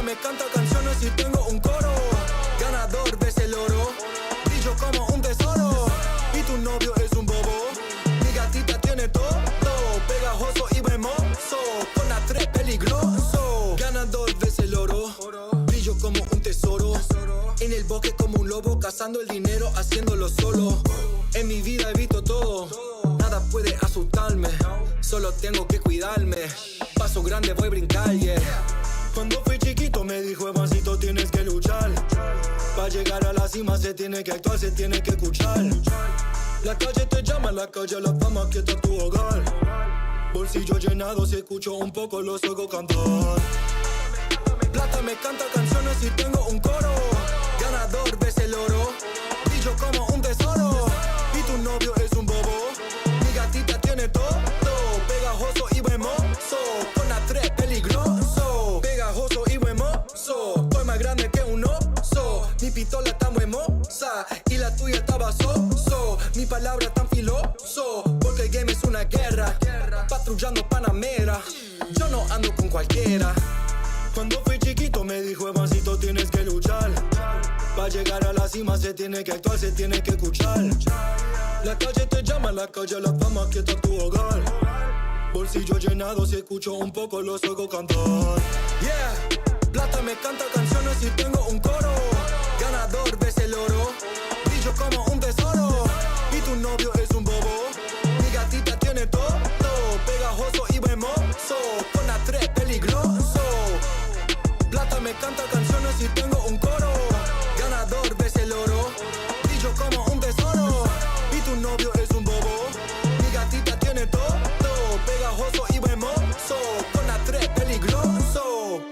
Speaker 3: me canta canciones y tengo un coro. Ganador ves el oro, brillo como un tesoro. Y tu novio es un bobo, mi gatita tiene todo, pegajoso y hermoso, con la tres peligroso. Ganador ves el oro, brillo como un tesoro. En el bosque como un lobo, cazando el dinero, haciéndolo solo. En mi vida he visto todo, nada puede asustarme, solo tengo que cuidarme. Paso grande voy a brincar, yeah. Cuando fui chiquito me dijo, Evancito, tienes que luchar. Para llegar a la cima se tiene que actuar, se tiene que escuchar. La calle te llama, la calle, la fama, que está tu hogar. Bolsillo llenado, si escucho un poco los oigo cantar. Plata me canta canciones y tengo un coro. Ganador ves el oro, brillo como un tesoro. Y tu novio es un bobo, mi gatita tiene todo, pegajoso y hermoso, con la tres peligroso. Pegajoso y hermoso, estoy más grande que un oso. Mi pistola está muy hermosa y la tuya estaba so. Mi palabra tan filoso, porque el game es una guerra. Patrullando Panamera, yo no ando con cualquiera. Cuando fui chiquito me dijo, Evancito, tienes que luchar. Para llegar a la cima se tiene que actuar, se tiene que escuchar. La calle te llama, la calle, la fama, que está tu hogar. Bolsillo llenado, si escucho un poco los oigo cantar. Yeah, plata me canta canciones y tengo un coro. Ganador ves el oro, brillo como un tesoro. Y tu novio es un bobo, mi gatita tiene todo, pegajoso y hermoso, con la tres peligroso. Plata me canta canciones y tengo un coro. Ganador ves el oro, brillo como un tesoro. Y tu novio es un bobo, mi gatita tiene todo, pegajoso y hermoso, con la tres peligroso.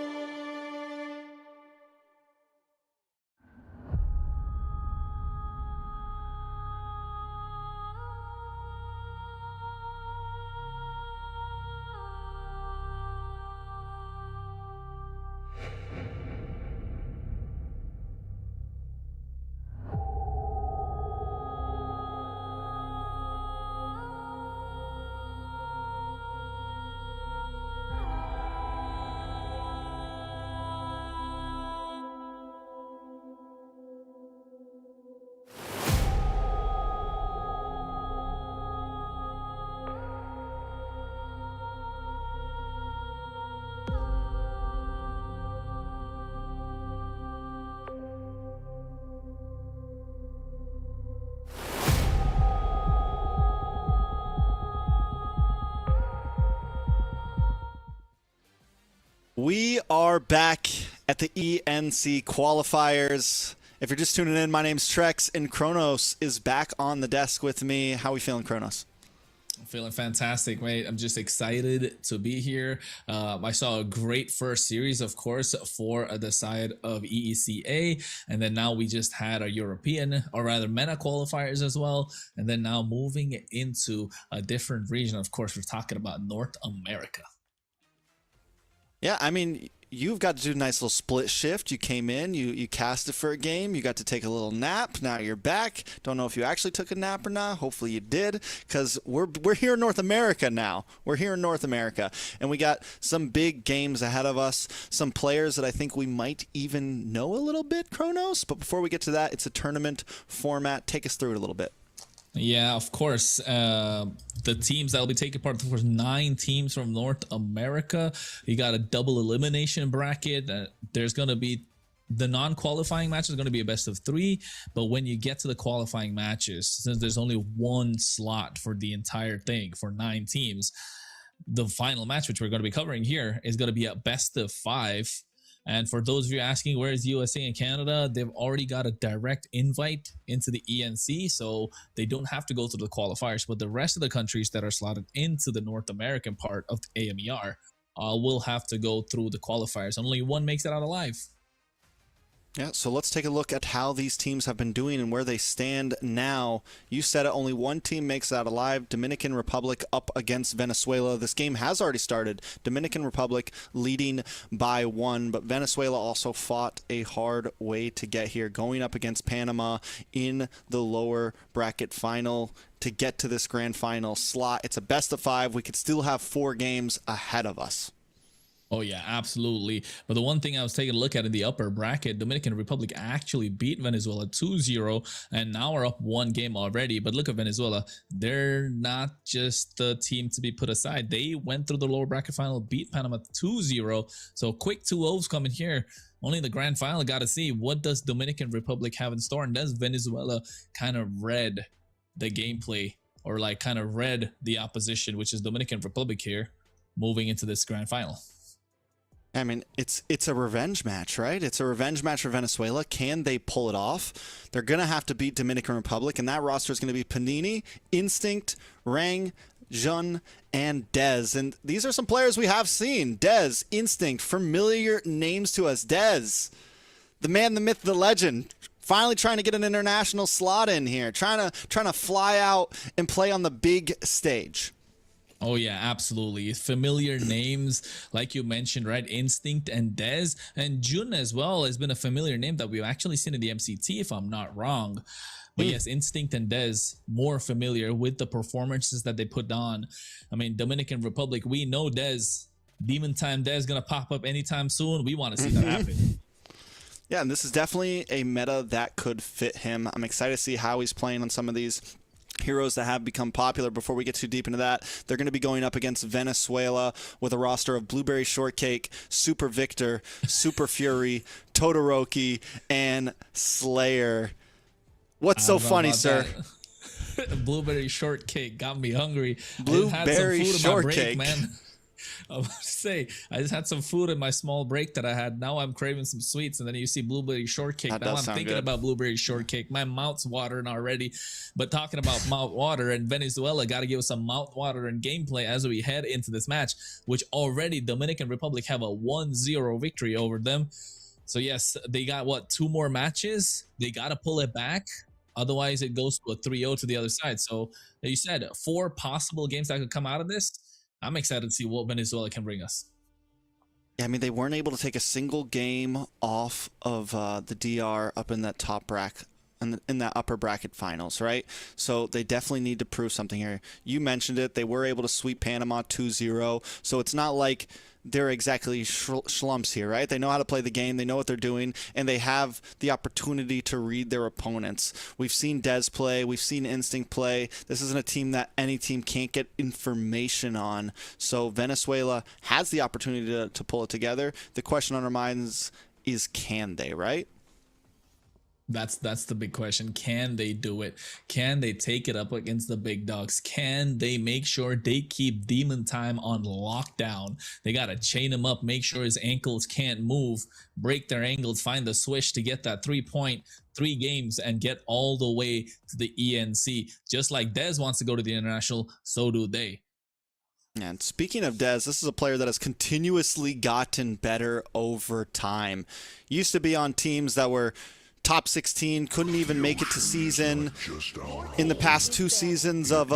Speaker 13: We are back at the ENC qualifiers. If you're just tuning in, my name's Trex, and Kronos is back on the desk with me. How are we feeling, Kronos?
Speaker 9: I'm feeling fantastic, mate. I'm just excited to be here. I saw a great first series, of course, for the side of EECA. And then now we just had our European, or rather MENA qualifiers as well. And then now moving into a different region. Of course, we're talking about North America.
Speaker 13: Yeah, I mean, you've got to do a nice little split shift. You came in, you casted for a game, you got to take a little nap. Now you're back. Don't know if you actually took a nap or not. Hopefully you did, because we're here in North America now. We're here in North America, and we got some big games ahead of us, some players that I think we might even know a little bit, Kronos. But before we get to that, it's a tournament format. Take us through it a little bit.
Speaker 9: Yeah, of course. The teams that will be taking part, of course, 9 teams from North America. You got a double elimination bracket. There's going to be the non-qualifying matches are going to be a best of 3. But when you get to the qualifying matches, since there's only one slot for the entire thing for 9 teams, the final match, which we're going to be covering here, is going to be a best of 5. And for those of you asking, where is USA and Canada? They've already got a direct invite into the ENC, so they don't have to go through the qualifiers. But the rest of the countries that are slotted into the North American part of the AMER will have to go through the qualifiers. Only one makes it out alive.
Speaker 13: Yeah, so let's take a look at how these teams have been doing and where they stand now. You said it, only one team makes it out alive. Dominican Republic up against Venezuela. This game has already started. Dominican Republic leading by 1, but Venezuela also fought a hard way to get here, going up against Panama in the lower bracket final to get to this grand final slot. It's a best of 5. We could still have 4 games ahead of us.
Speaker 9: Oh yeah, absolutely. But the one thing I was taking a look at in the upper bracket, Dominican Republic actually beat Venezuela 2-0 and now are up 1 game already. But look at Venezuela. They're not just the team to be put aside. They went through the lower bracket final, beat Panama 2-0. So quick 2-0s coming here. Only in the grand final got to see what does Dominican Republic have in store, and does Venezuela kind of read the gameplay, or like kind of read the opposition, which is Dominican Republic here, moving into this grand final.
Speaker 13: I mean, it's a revenge match, right? It's a revenge match for Venezuela. Can they pull it off? They're going to have to beat Dominican Republic, and that roster is going to be Panini, Instinct, Rang, Jun, and Dez. And these are some players we have seen. Dez, Instinct, familiar names to us. Dez, the man, the myth, the legend, finally trying to get an international slot in here, trying to fly out and play on the big stage.
Speaker 9: Oh yeah, absolutely. Familiar names, like you mentioned, right? Instinct and Dez, and Jun as well has been a familiar name that we've actually seen in the MCT, if I'm not wrong. But yes, Instinct and Dez more familiar with the performances that they put on. I mean, Dominican Republic, we know Dez, Demon Time Dez gonna pop up anytime soon. We want to see that happen.
Speaker 13: Yeah, and this is definitely a meta that could fit him. I'm excited to see how he's playing on some of these heroes that have become popular. Before we get too deep into that, they're going to be going up against Venezuela with a roster of Blueberry Shortcake, Super Victor, Super Fury, Todoroki, and Slayer. What's so funny, sir?
Speaker 9: Blueberry Shortcake got me hungry.
Speaker 13: Blueberry Shortcake,
Speaker 9: man. I was to say, I just had some food in my small break that I had. Now I'm craving some sweets, and then you see Blueberry Shortcake.
Speaker 13: That
Speaker 9: now I'm thinking about Blueberry Shortcake. My mouth's watering already. But talking about mouth water, and Venezuela got to give us some mouth water and gameplay as we head into this match, which already Dominican Republic have a 1-0 victory over them. So yes, they got, what, 2 more matches? They got to pull it back. Otherwise, it goes to a 3-0 to the other side. So like you said, 4 possible games that could come out of this. I'm excited to see what Venezuela can bring us.
Speaker 13: Yeah, I mean, they weren't able to take a single game off of the DR up in that top bracket, in that upper bracket finals, right? So they definitely need to prove something here. You mentioned it. They were able to sweep Panama 2-0. So it's not like they're exactly schlumps here, right? They know how to play the game. They know what they're doing, and they have the opportunity to read their opponents. We've seen Dez play. We've seen Instinct play. This isn't a team that any team can't get information on. So Venezuela has the opportunity to pull it together. The question on our minds is, can they, right?
Speaker 9: That's the big question. Can they do it? Can they take it up against the big dogs? Can they make sure they keep Demon Time on lockdown? They got to chain him up, make sure his ankles can't move, break their ankles, find the switch to get that 3-point, 3 games, and get all the way to the ENC. Just like Dez wants to go to the international, so do they.
Speaker 13: And speaking of Dez, this is a player that has continuously gotten better over time. Used to be on teams that were top 16, couldn't even make it to season. In the past 2 seasons of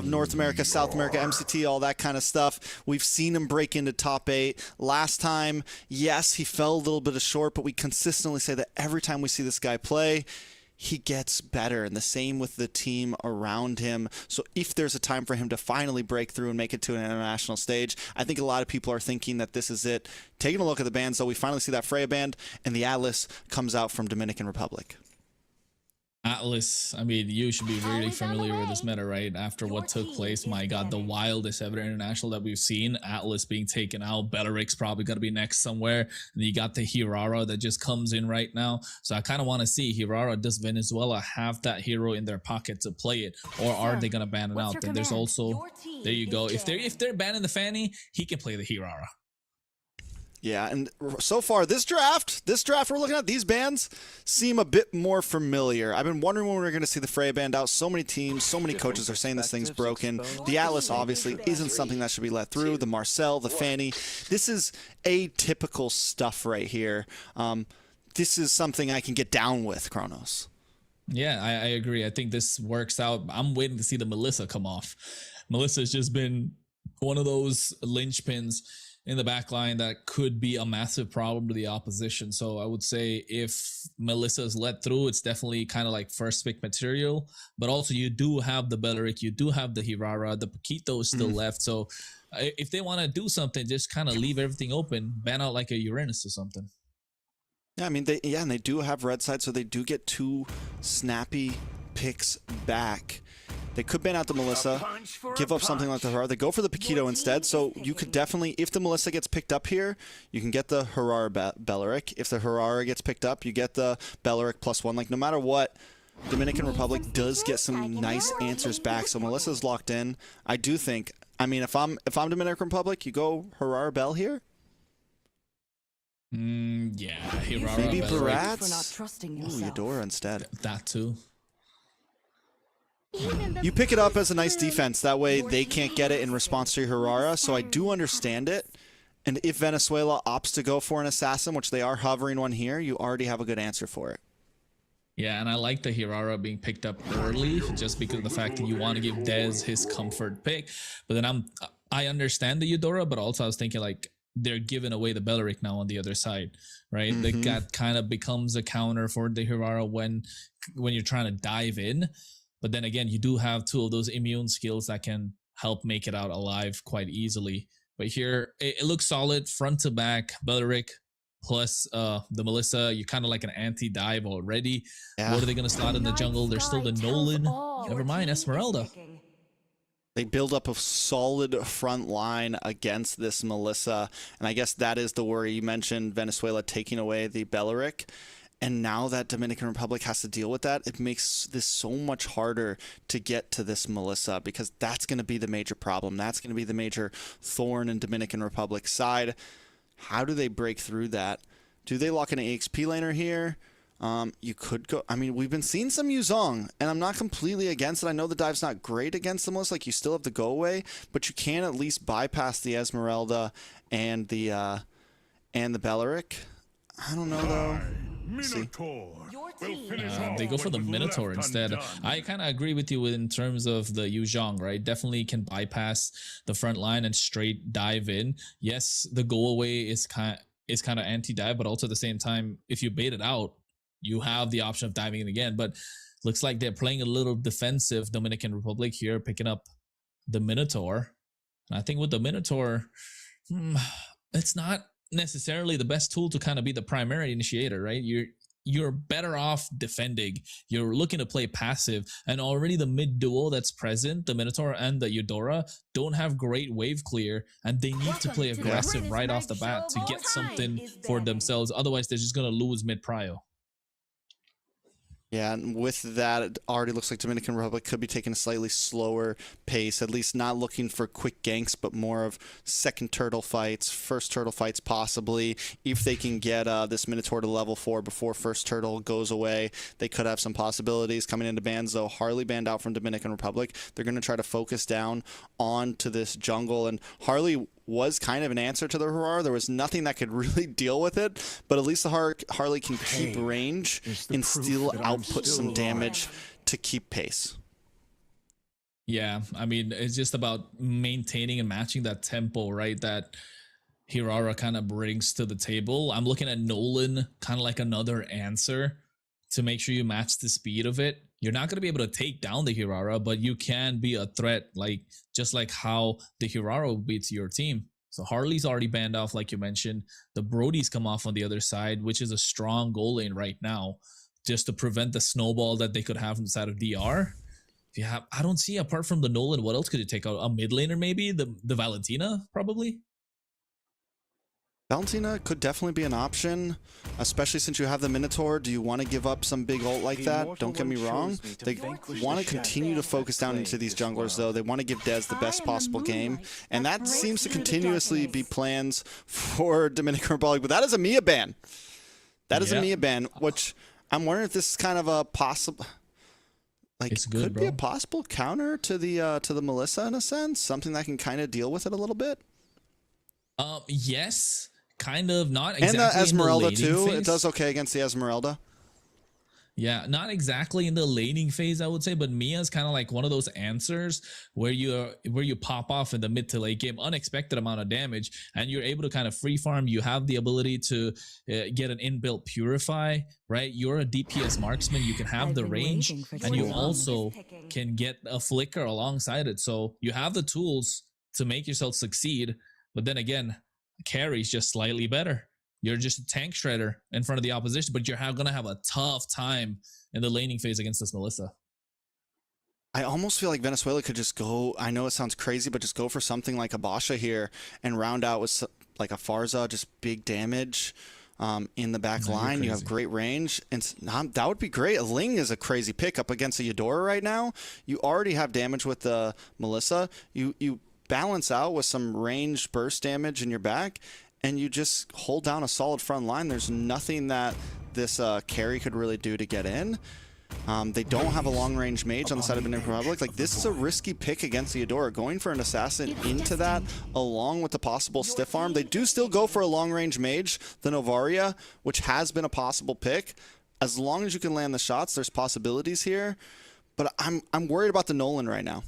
Speaker 13: North America, South America, MCT, all that kind of stuff, we've seen him break into top 8. Last time, yes, he fell a little bit short, but we consistently say that every time we see this guy play, he gets better, and the same with the team around him. So if there's a time for him to finally break through and make it to an international stage, I think a lot of people are thinking that this is it. Taking a look at the bands, though, we finally see that Freya band, and the Atlas comes out from Dominican Republic.
Speaker 9: Atlas, I mean, you should be really familiar with this meta, right? After what took place, my God, the wildest ever international that we've seen. Atlas being taken out. Belleric's probably got to be next somewhere. And you got the Hirara that just comes in right now. So I kind of want to see, Hirara, does Venezuela have that hero in their pocket to play it? Or are they going to ban it out? Then there's also, there you go. If they're banning the Fanny, he can play the Hirara.
Speaker 13: Yeah, and so far, this draft we're looking at, these bands seem a bit more familiar. I've been wondering when we're going to see the Freya band out. So many teams, so many coaches are saying this thing's broken. The Atlas obviously isn't something that should be let through. The Marcel, the Fanny. This is atypical stuff right here. This is something I can get down with, Kronos.
Speaker 9: Yeah, I agree. I think this works out. I'm waiting to see the Melissa come off. Melissa's just been one of those linchpins in the back line that could be a massive problem to the opposition. So I would say if Melissa is let through, it's definitely kind of like first pick material. But also you do have the Belleric, you do have the Hirara, the Paquito is still left. So if they want to do something, just kind of leave everything open, ban out like a Uranus or something.
Speaker 13: Yeah, I mean, and they do have red side, so they do get 2 snappy picks back. They could ban out the Melissa, give up something like the Harar. They go for the Paquito instead, so you could definitely, if the Melissa gets picked up here, you can get the Harar Belleric. If the Harar gets picked up, you get the Belleric +1. Like, no matter what, Dominican Republic does get some nice answers back, so Melissa's locked in. I do think, I mean, if I'm Dominican Republic, you go Harar Bell here.
Speaker 9: Yeah, Hirara,
Speaker 13: Maybe
Speaker 9: Belleric.
Speaker 13: Barats. Ooh, Eudora instead.
Speaker 9: That too.
Speaker 13: You pick it up as a nice defense. That way they can't get it in response to Hirara, so I do understand it. And if Venezuela opts to go for an assassin, which they are hovering one here, you already have a good answer for it.
Speaker 9: Yeah, and I like the Hirara being picked up early just because of the fact that you want to give Dez his comfort pick. But then I understand the Eudora, but also I was thinking like they're giving away the Belleric now on the other side, right? That kind of becomes a counter for the Hirara when you're trying to dive in. But then again, you do have 2 of those immune skills that can help make it out alive quite easily. But here, it looks solid front to back. Belleric plus the Melissa, you're kind of like an anti-dive already. Yeah. What are they going to slot in the jungle? There's still the Nolan. Never mind, Esmeralda.
Speaker 13: They build up a solid front line against this Melissa. And I guess that is the worry. You mentioned Venezuela taking away the Belleric. And now that Dominican Republic has to deal with that, it makes this so much harder to get to this Melissa, because that's going to be the major problem. That's going to be the major thorn in Dominican Republic's side. How do they break through that? Do they lock in an EXP laner here? You could go. I mean, we've been seeing some Yuzong, and I'm not completely against it. I know the dive's not great against the Melissa. Like, you still have the go away, but you can at least bypass the Esmeralda and the Belleric. I don't know though.
Speaker 9: They go for the Minotaur instead. I kind of agree with you in terms of the Yuzhong, right? Definitely can bypass the front line and straight dive in. Yes, the go away is kind of anti-dive, but also at the same time, if you bait it out, you have the option of diving in again. But looks like they're playing a little defensive, Dominican Republic here, picking up the Minotaur. And I think with the Minotaur, it's not necessarily the best tool to kind of be the primary initiator, right? You're better off defending. You're looking to play passive, and already the mid duo that's present, the Minotaur and the Eudora, don't have great wave clear, and they need to play aggressive right off the bat to get something for themselves. Otherwise, they're just going to lose mid prio.
Speaker 13: Yeah, and with that, it already looks like Dominican Republic could be taking a slightly slower pace, at least not looking for quick ganks, but more of second turtle fights, first turtle fights possibly. If they can get this Minotaur to level 4 before first turtle goes away, they could have some possibilities coming into bans, though. Harley banned out from Dominican Republic. They're going to try to focus down onto this jungle, and Harley was kind of an answer to the Harar. There was nothing that could really deal with it, but at least the Harley can keep range and still output some damage to keep pace.
Speaker 9: Yeah, I mean, it's just about maintaining and matching that tempo, right? That Hirara kind of brings to the table. I'm looking at Nolan kind of like another answer to make sure you match the speed of it. You're not going to be able to take down the Hirara, but you can be a threat, like just like how the Hirara will be to your team. So Harley's already banned off, like you mentioned. The Brodies come off on the other side, which is a strong goal lane right now, just to prevent the snowball that they could have inside of DR. If you have, I don't see, apart from the Nolan, what else could you take out? A mid laner maybe? The Valentina probably?
Speaker 13: Valentina could definitely be an option, especially since you have the Minotaur. Do you want to give up some big ult like that? Don't get me wrong. They want to continue to focus down into these junglers, though. They want to give Dez the best possible game, and that seems to continuously be plans for Dominican Republic. But that is a Mia ban. That is a Mia ban, which I'm wondering if this is kind of a possible, like,
Speaker 9: it's good,
Speaker 13: could
Speaker 9: bro.
Speaker 13: be a possible counter to the Melissa in a sense, something that can kind of deal with it a little bit.
Speaker 9: Yes. Kind of, not exactly.
Speaker 13: And the Esmeralda
Speaker 9: in the
Speaker 13: too.
Speaker 9: phase.
Speaker 13: It does okay against the Esmeralda.
Speaker 9: Yeah, not exactly in the laning phase, I would say, but Mia's kind of like one of those answers where you pop off in the mid to late game, unexpected amount of damage, and you're able to kind of free farm. You have the ability to get an inbuilt purify, right? You're a DPS marksman. You can have the range, and you also can get a flicker alongside it. So you have the tools to make yourself succeed. But then again, carry's just slightly better. You're just a tank shredder in front of the opposition, but you're going to have a tough time in the laning phase against this Melissa.
Speaker 13: I almost feel like Venezuela could just go, I know it sounds crazy, but just go for something like a Basha here and round out with like a Farza, just big damage in the back line. You have great range, and that would be great. A Ling is a crazy pick up against a Eudora right now. You already have damage with the Melissa. You balance out with some ranged burst damage in your back, and you just hold down a solid front line. There's nothing that this carry could really do to get in. They don't have a long-range mage on the side of Dominican Republic. Like, this is a risky pick against the Eudora. Going for an assassin into that, along with the possible stiff arm. They do still go for a long-range mage, the Novaria, which has been a possible pick. As long as you can land the shots, there's possibilities here. But I'm worried about the Nolan right now.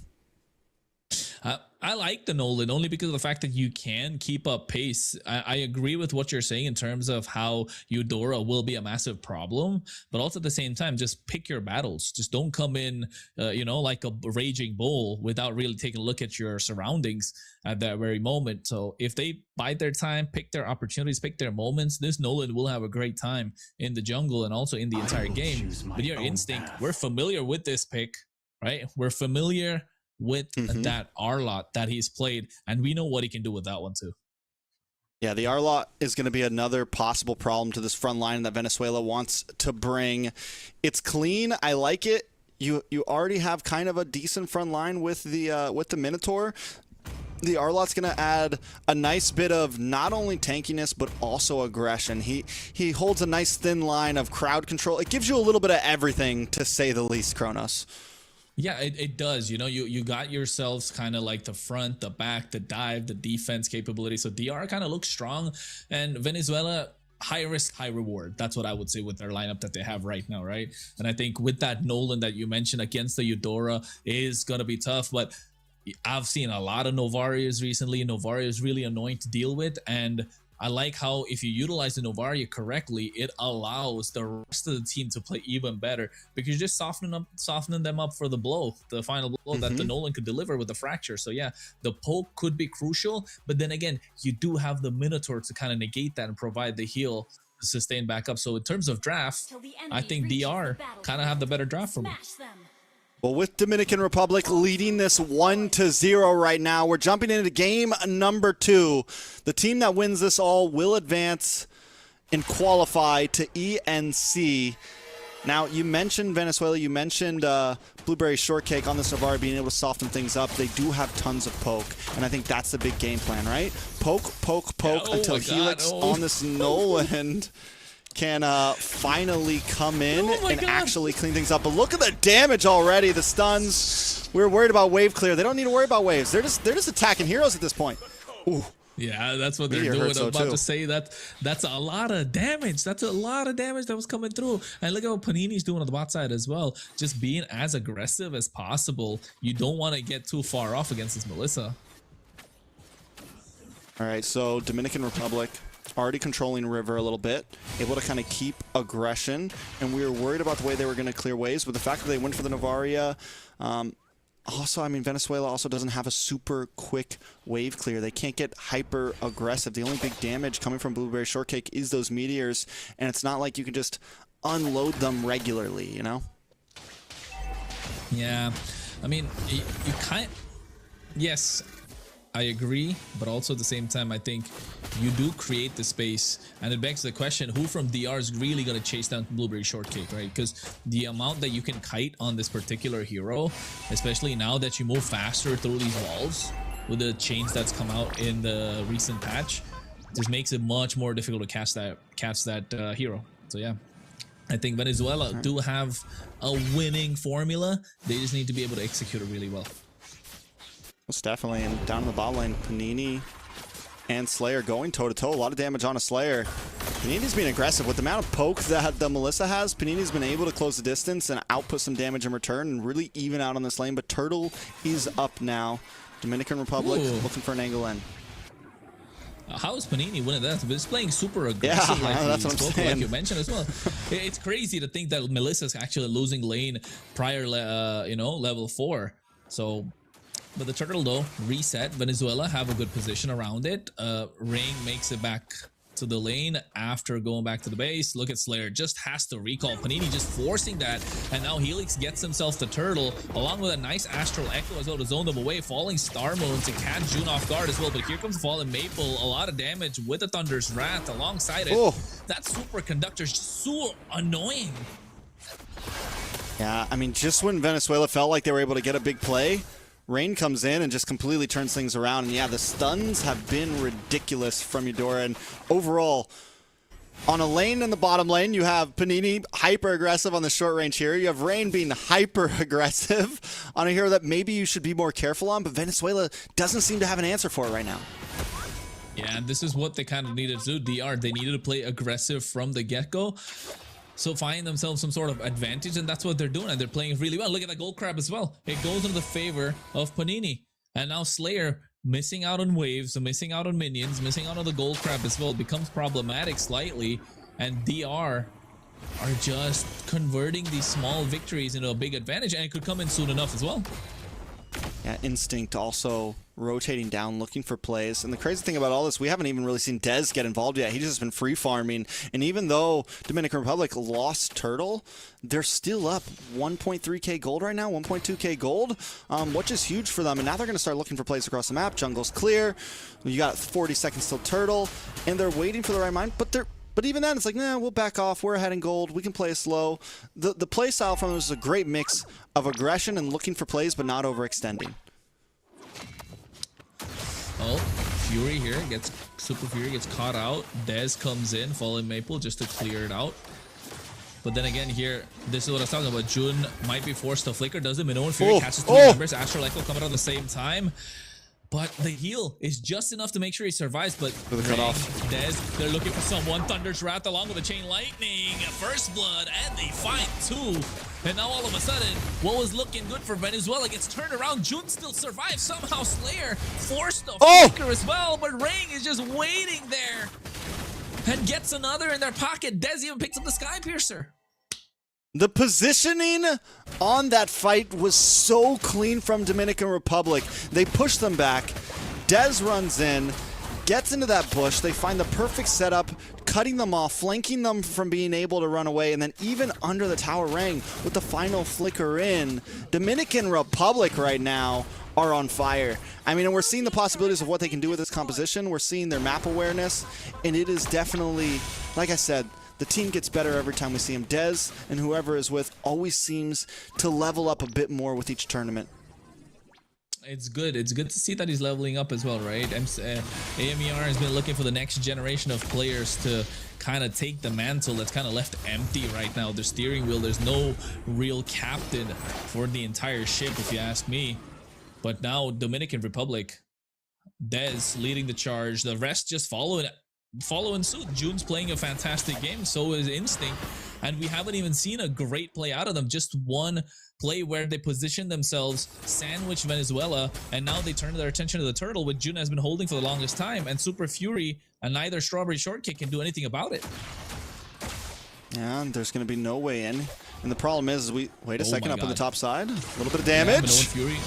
Speaker 9: I like the Nolan only because of the fact that you can keep up pace. I agree with what you're saying in terms of how Eudora will be a massive problem, but also at the same time, just pick your battles. Just don't come in, like a raging bull without really taking a look at your surroundings at that very moment. So if they bide their time, pick their opportunities, pick their moments, this Nolan will have a great time in the jungle and also in the entire game. But your instinct, we're familiar with this pick, right? We're familiar with that R-Lot that he's played, and we know what he can do with that one too.
Speaker 13: Yeah, the R-Lot is going to be another possible problem to this front line that Venezuela wants to bring. It's clean. I like it. You already have kind of a decent front line with the Minotaur. The R-Lot's going to add a nice bit of not only tankiness, but also aggression. He holds a nice thin line of crowd control. It gives you a little bit of everything, to say the least, Kronos.
Speaker 9: Yeah, it does. You got yourselves kind of like the front, the back, the dive, the defense capability. So DR kind of looks strong, and Venezuela, high risk, high reward. That's what I would say with their lineup that they have right now, right? And I think with that Nolan that you mentioned against the Eudora is going to be tough, but I've seen a lot of Novarias recently. Novaria is really annoying to deal with, and I like how if you utilize the Novaria correctly, it allows the rest of the team to play even better because you're just softening them up for the blow, the final blow that the Nolan could deliver with the fracture. So yeah, the poke could be crucial, but then again, you do have the Minotaur to kind of negate that and provide the heal to sustain back up. So in terms of draft, I think DR kind of have the better draft for me.
Speaker 13: Well, with Dominican Republic leading this 1-0 right now, we're jumping into game number 2. The team that wins this all will advance and qualify to ENC. Now, you mentioned Venezuela. You mentioned Blueberry Shortcake on this Navarre being able to soften things up. They do have tons of poke, and I think that's the big game plan, right? Poke, poke, poke until Helix on this Nolan can finally come in and actually clean things up. But look at the damage already. The stuns. We were worried about wave clear. They don't need to worry about waves. They're just attacking heroes at this point. Ooh.
Speaker 9: Yeah, that's what they're doing. I'm about to say that's a lot of damage. That's a lot of damage that was coming through. And look at what Panini's doing on the bot side as well. Just being as aggressive as possible. You don't want to get too far off against this Melissa.
Speaker 13: All right, so Dominican Republic already controlling River a little bit, able to kind of keep aggression, and we were worried about the way they were going to clear waves, but the fact that they went for the Novaria, also, I mean, Venezuela also doesn't have a super quick wave clear. They can't get hyper aggressive. The only big damage coming from Blueberry Shortcake is those meteors, and it's not like you can just unload them regularly, you know?
Speaker 9: Yeah, I mean, you can't. Yes, I agree, but also at the same time, I think you do create the space, and it begs the question, who from DR is really going to chase down Blueberry Shortcake, right? Because the amount that you can kite on this particular hero, especially now that you move faster through these walls with the chains that's come out in the recent patch, just makes it much more difficult to catch that hero. So yeah, I think Venezuela do have a winning formula. They just need to be able to execute it really well.
Speaker 13: Most definitely, and down in the bot lane, Panini and Slayer going toe-to-toe. A lot of damage on a Slayer. Panini's being aggressive. With the amount of poke that the Melissa has, Panini's been able to close the distance and output some damage in return and really even out on this lane. But Turtle is up now. Dominican Republic looking for an angle in.
Speaker 9: How is Panini winning that? It's playing super aggressive,
Speaker 13: Yeah, that's what I'm saying.
Speaker 9: like you mentioned as well. It's crazy to think that Melissa's actually losing lane prior, level 4. So, but the Turtle though reset. Venezuela have a good position around it. Rain makes it back to the lane after going back to the base. Look at Slayer, just has to recall. Panini just forcing that, and now Helix gets himself the Turtle along with a nice Astral Echo as well to zone them away. Falling Star Moon to catch June off guard as well, but here comes Fallen Maple. A lot of damage with the Thunder's Wrath alongside it.
Speaker 13: Oh.
Speaker 9: That Super Conductor's just so annoying.
Speaker 13: Yeah, I mean, just when Venezuela felt like they were able to get a big play, Rain comes in and just completely turns things around. And yeah, the stuns have been ridiculous from Eudora. And overall, on a lane in the bottom lane, you have Panini hyper aggressive on the short range hero. You have Rain being hyper aggressive on a hero that maybe you should be more careful on. But Venezuela doesn't seem to have an answer for it right now.
Speaker 9: Yeah, and this is what they kind of needed to do. DR, they needed to play aggressive from the get-go. So find themselves some sort of advantage, and that's what they're doing, and they're playing really well. Look at that gold crab as well. It goes into the favor of Panini. And now Slayer missing out on waves, so missing out on minions, missing out on the gold crab as well. It becomes problematic slightly, and DR are just converting these small victories into a big advantage, and it could come in soon enough as well.
Speaker 13: Yeah, Instinct also rotating down, looking for plays. And the crazy thing about all this, we haven't even really seen Dez get involved yet. He's just been free farming. And even though Dominican Republic lost Turtle, they're still up 1.3k gold right now, 1.2k gold, which is huge for them. And now they're going to start looking for plays across the map. Jungle's clear. You got 40 seconds till Turtle, and they're waiting for the right mind. But even then, it's like, nah, we'll back off. We're ahead in gold. We can play slow. The play style from them is a great mix of aggression and looking for plays, but not overextending.
Speaker 9: Oh, Fury here gets Super Fury gets caught out. Dez comes in, Fallen Maple just to clear it out. But then again here, this is what I was talking about. Jun might be forced to flicker. Does it? Minoan Fury catches 2 members. Astral Echo coming out at the same time. But the heal is just enough to make sure he survives. But
Speaker 13: for the cutoff,
Speaker 9: Dez, they're looking for someone. Thunder's Wrath along with the Chain Lightning. First Blood, and they find 2. And now all of a sudden, what was looking good for Venezuela gets turned around. June still survives. Somehow Slayer forced the flicker as well. But Ring is just waiting there. And gets another in their pocket. Dez even picks up the Sky Piercer.
Speaker 13: The positioning on that fight was so clean from Dominican Republic. They push them back. Dez runs in, gets into that bush. They find the perfect setup, cutting them off, flanking them from being able to run away, and then even under the tower ring with the final flicker in. Dominican Republic right now are on fire. I mean, and we're seeing the possibilities of what they can do with this composition. We're seeing their map awareness, and it is definitely, like I said, the team gets better every time we see him. Dez and whoever is with always seems to level up a bit more with each tournament.
Speaker 9: It's good. It's good to see that he's leveling up as well, right? AMER has been looking for the next generation of players to kind of take the mantle that's kind of left empty right now. The steering wheel, there's no real captain for the entire ship, if you ask me. But now Dominican Republic, Dez leading the charge. The rest just following suit. June's playing a fantastic game, so is Instinct, and we haven't even seen a great play out of them. Just one play where they position themselves, sandwich Venezuela, and now they turn their attention to the Turtle, which June has been holding for the longest time, and Super Fury and neither Strawberry Shortcake can do anything about it.
Speaker 13: Yeah, and there's going to be no way in. And the problem is, wait a second, up on the top side, a little bit of damage.
Speaker 9: Yeah, Fury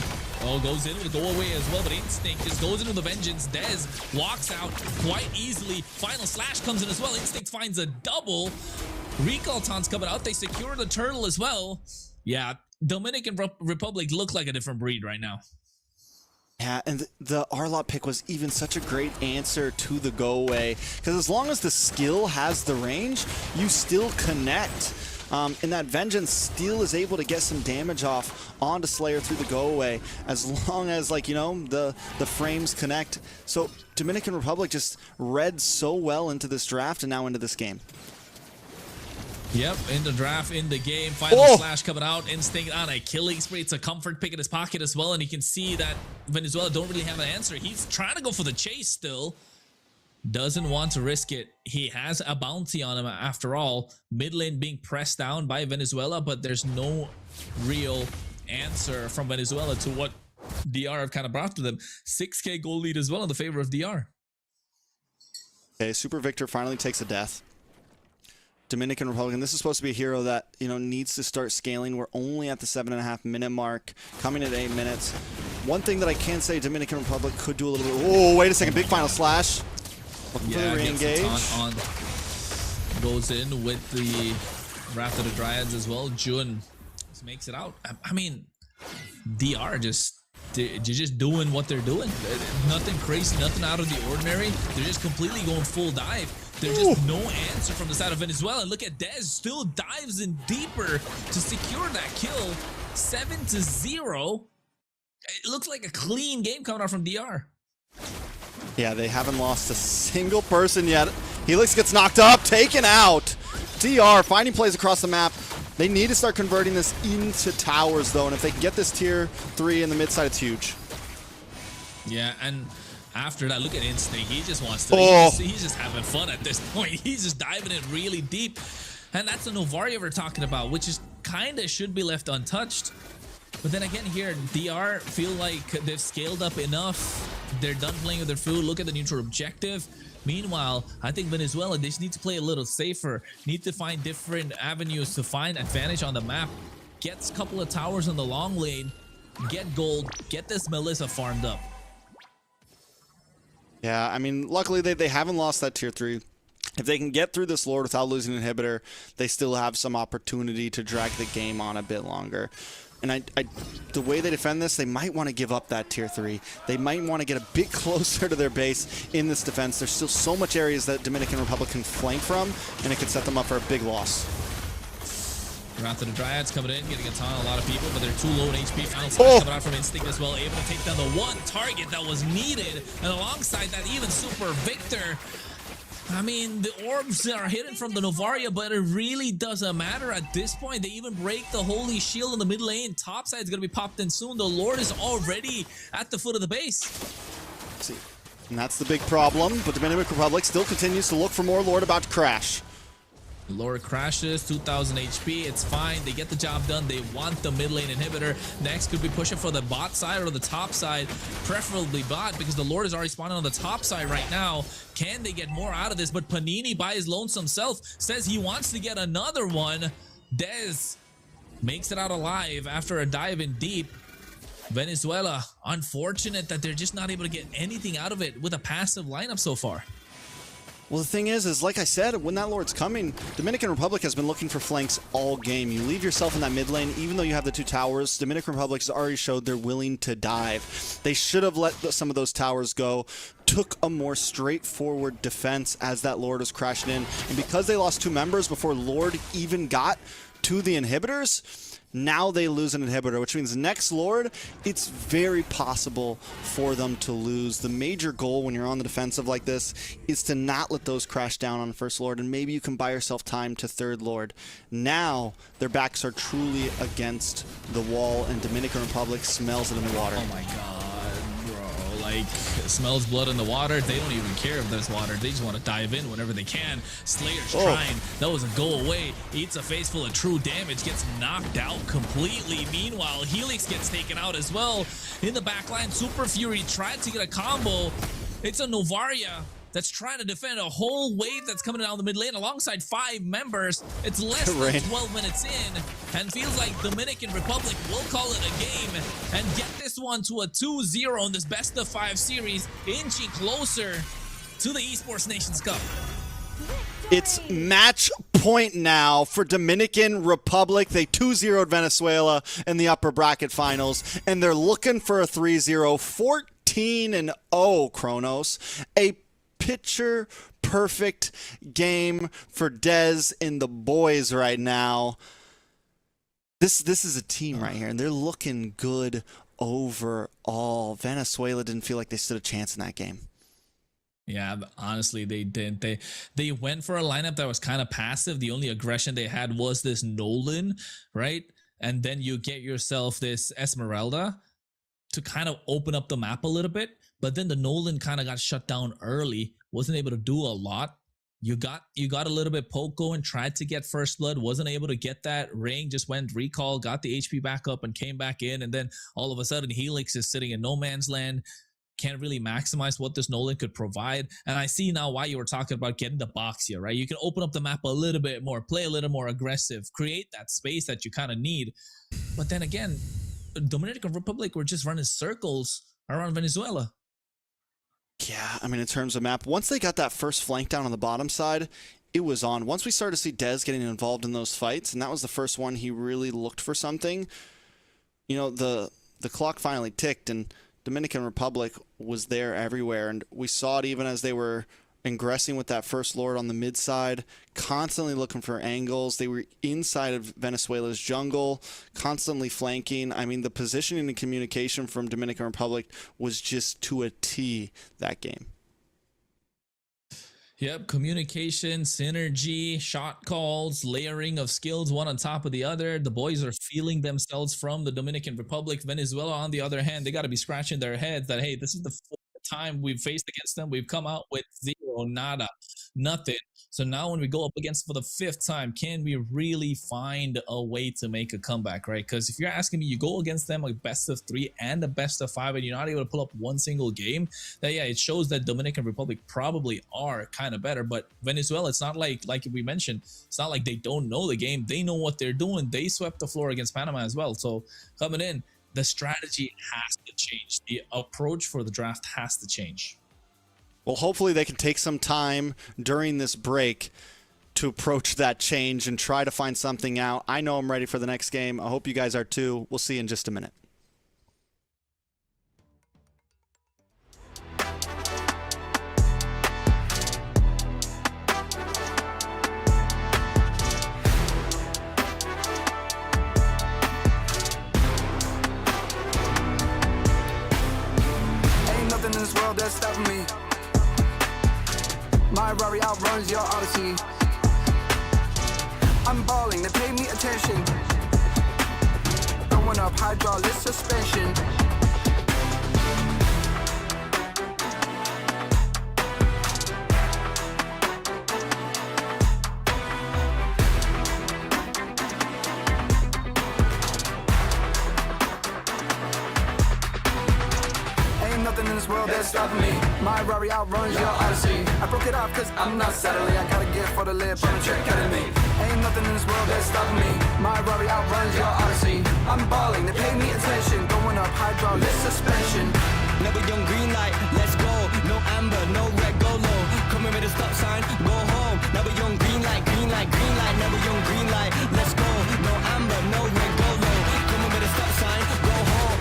Speaker 9: goes in with a go away as well, but Instinct just goes into the Vengeance. Dez walks out quite easily. Final Slash comes in as well. Instinct finds a double. Recall taunts coming out. They secure the Turtle as well. Yeah, Dominican Republic look like a different breed right now.
Speaker 13: Yeah, and the Arlot pick was even such a great answer to the go away, because as long as the skill has the range, you still connect. And that Vengeance still is able to get some damage off onto Slayer through the go away, as long as, like, you know, the frames connect. So Dominican Republic just read so well into this draft and now into this game.
Speaker 9: Yep, in the draft, in the game. Final Slash coming out. Instinct on a killing spree. It's a comfort pick in his pocket as well, and you can see that Venezuela don't really have an answer. He's trying to go for the chase still. doesn't want to risk it. He has a bounty on him after all. Mid lane being pressed down by Venezuela, but there's no real answer from Venezuela to what DR have kind of brought to them. 6k goal lead as well in the favor of DR.
Speaker 13: Okay, Super Victor finally takes a death. Dominican Republic, and this is supposed to be a hero that, you know, needs to start scaling. We're only at the 7.5 minute mark, coming at 8 minutes. One thing that I can say Dominican Republic could do a little bit. Oh, wait a second, big final slash. Looking for the re-engage.
Speaker 9: On goes in with the Wrath of the Dryads as well. Jun just makes it out. I mean, DR they're just doing what they're doing. Nothing crazy, nothing out of the ordinary. They're just completely going full dive. There's just no answer from the side of Venezuela. Look at Dez, still dives in deeper to secure that kill. 7-0. It looks like a clean game coming out from DR.
Speaker 13: Yeah, they haven't lost a single person yet. Helix gets knocked up, taken out. DR finding plays across the map. They need to start converting this into towers, though, and if they can get this tier 3 in the mid side, it's huge.
Speaker 9: Yeah, and after that, look at Instinct. He just wants to. He's just having fun at this point. He's just diving in really deep, and that's the Novaria we're talking about, which is kind of should be left untouched. But then again, here DR feel like they've scaled up enough. They're done playing with their food. Look at the neutral objective. Meanwhile, I think Venezuela, they just need to play a little safer, need to find different avenues to find advantage on the map, get a couple of towers in the long lane, get gold, get this Melissa farmed up.
Speaker 13: Yeah, I mean, luckily they haven't lost that tier 3. If they can get through this Lord without losing an inhibitor, they still have some opportunity to drag the game on a bit longer. And the way they defend this, they might want to give up that tier 3. They might want to get a bit closer to their base in this defense. There's still so much areas that Dominican Republic can flank from, and it could set them up for a big loss.
Speaker 9: Wrath of the Dryads coming in, getting a ton of a lot of people, but they're too low in HP. Final slash coming out from Instinct as well, able to take down the one target that was needed. And alongside that, even Super Victor. I mean, the orbs are hidden from the Novaria, but it really doesn't matter at this point. They even break the Holy Shield in the mid lane. Top side's going to be popped in soon. The Lord is already at the foot of the base.
Speaker 13: See, and that's the big problem, but Dominican Republic still continues to look for more Lord about to crash.
Speaker 9: Lord crashes, 2000 HP, it's fine. They get the job done. They want the mid lane inhibitor. Next could be pushing for the bot side or the top side, preferably bot, because the Lord is already spawning on the top side right now. Can they get more out of this? But Panini, by his lonesome self, says he wants to get another one. Dez makes it out alive after a dive in deep. Venezuela, unfortunate that they're just not able to get anything out of it with a passive lineup so far.
Speaker 13: Well, the thing is like I said, when that Lord's coming, Dominican Republic has been looking for flanks all game. You leave yourself in that mid lane, even though you have the 2 towers, Dominican Republic has already showed they're willing to dive. They should have let some of those towers go, took a more straightforward defense as that Lord was crashing in. And because they lost 2 members before Lord even got to the inhibitors, now they lose an inhibitor, which means next Lord, it's very possible for them to lose. The major goal when you're on the defensive like this is to not let those crash down on first Lord, and maybe you can buy yourself time to third Lord. Now, their backs are truly against the wall, and Dominican Republic smells it in the water.
Speaker 9: Oh my god, bro. Like, it smells blood in the water. They don't even care if there's water. They just want to dive in whenever they can. Slayer's trying. That was a go away. Eats a face full of true damage. Gets knocked out completely. Meanwhile, Helix gets taken out as well. In the backline, Super Fury tried to get a combo. It's a Novaria that's trying to defend a whole wave that's coming down the mid lane alongside 5 members. It's less than 12 minutes in, and feels like Dominican Republic will call it a game and get this one to a 2-0 in this best of 5 series, inching closer to the Esports Nations Cup.
Speaker 13: It's match point now for Dominican Republic. They 2-0'd Venezuela in the upper bracket finals, and they're looking for a 3-0, 14-0 Kronos. A picture perfect game for Dez and the boys right now. This is a team right here, and they're looking good overall. Venezuela didn't feel like they stood a chance in that game.
Speaker 9: Yeah, honestly, they didn't. They went for a lineup that was kind of passive. The only aggression they had was this Nolan, right? And then you get yourself this Esmeralda to kind of open up the map a little bit. but then the Nolan kind of got shut down early, wasn't able to do a lot. You got a little bit poke going, tried to get first blood, wasn't able to get that. Ring just went recall, got the HP back up and came back in, and then all of a sudden Helix is sitting in no man's land. Can't really maximize what this Nolan could provide. And I see now why you were talking about getting the box here, right? You can open up the map a little bit more, play a little more aggressive, create that space that you kind of need. But then again, Dominican Republic were just running circles around Venezuela.
Speaker 13: Yeah, I mean, in terms of map, once they got that first flank down on the bottom side, it was on. Once we started to see Dez getting involved in those fights, and that was the first one he really looked for something, you know, the clock finally ticked, and Dominican Republic was there everywhere, and we saw it even as they were ingressing with that first Lord on the mid side, constantly looking for angles. They were inside of Venezuela's jungle, constantly flanking. I mean, the positioning and communication from Dominican Republic was just to a T that game.
Speaker 9: Yep, communication, synergy, shot calls, layering of skills one on top of the other. The boys are feeling themselves from the Dominican Republic. Venezuela, on the other hand, they got to be scratching their heads that, hey, this is the fourth time we've faced against them. We've come out with zero, nada, nothing. So now when we go up against for the fifth time, can we really find a way to make a comeback, right? Because if you're asking me, you go against them like best of 3 and a best of 5, and you're not able to pull up one single game, that yeah, it shows that Dominican Republic probably are kind of better. But Venezuela, it's not like we mentioned, it's not like they don't know the game. They know what they're doing. They swept the floor against Panama as well. So coming in, the strategy has to change. The approach for the draft has to change.
Speaker 13: Well, hopefully they can take some time during this break to approach that change and try to find something out. I know I'm ready for the next game. I hope you guys are too. We'll see you in just a minute.
Speaker 3: Ain't nothing in this world that's stopping me. My Rari outruns your Odyssey. I'm balling, they pay me attention. Throwing up hydraulic suspension. Ain't nothing in this world that's stopping me. My Rari outruns your Odyssey. I broke it off cause I'm not settling. I got a gift for the lip, I'm a check at me. Ain't nothing in this world that's stopping me. My Rari outruns your Odyssey. I'm balling, they pay me attention. Going up hydraulic suspension.
Speaker 7: Never young green light, let's go. No amber, no red, go low. Coming with a stop sign, go home. Never young green light, green light, green light. Never young green light, let's go. No amber, no red, go low. Coming with a stop sign, go home.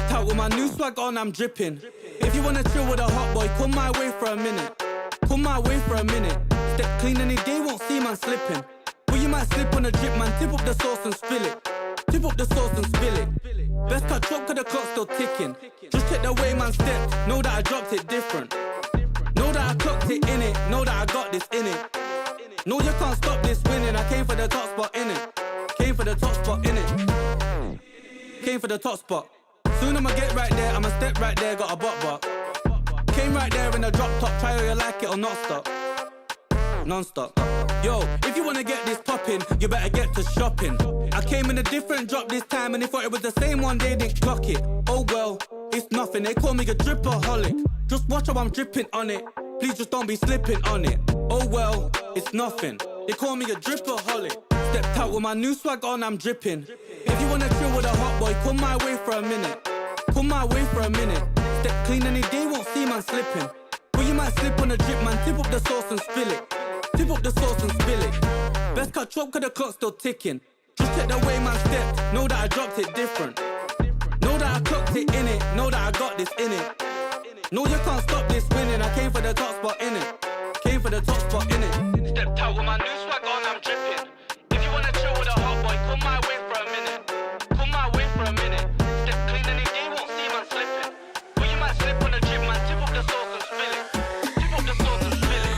Speaker 8: Stepped out with my new swag on, I'm dripping. If you wanna chill with a hot boy, come my way for a minute. Come my way for a minute. Step clean any day, won't see man slipping. But you might slip on a drip, man. Tip up the sauce and spill it. Tip up the sauce and spill it. Best catch up, cause the clock's still ticking. Just check the way man stepped, know that I dropped it different. Know that I clocked it in it, know that I got this in it. No, you can't stop this winning. I came for the top spot in it. Came for the top spot in it. Came for the top spot. Soon I'ma get right there, I'ma step right there, got a bot. Came right there in a drop top, try how you like it or not stop. Non-stop. Yo, if you wanna get this poppin', you better get to shopping. I came in a different drop this time and they thought it was the same one, they didn't clock it. Oh well, it's nothing, they call me a dripperholic. Just watch how I'm dripping on it, please just don't be slipping on it. Oh well, it's nothing, they call me a dripperholic. Stepped out with my new swag on, I'm dripping. If you wanna chill with a hot boy, come my way for a minute. Come my way for a minute. Step clean any day, won't see man slipping. But you might slip on a drip, man. Tip up the sauce and spill it. Tip up the sauce and spill it. Best catch up, cause the clock's still ticking. Just check the way man stepped, know that I dropped it different. Know that I clocked it in it, know that I got this in it. No, you can't stop this winning. I came for the top spot in it. Came for the top spot in it. Stepped out with my new swag on, I'm dripping. If you wanna chill with a hot boy, come my way for a minute. Come my way for a minute. Step clean any day, won't see man slipping. But you might slip on the drip, man. Tip up the sauce and spill it. Tip up the sauce and spill it.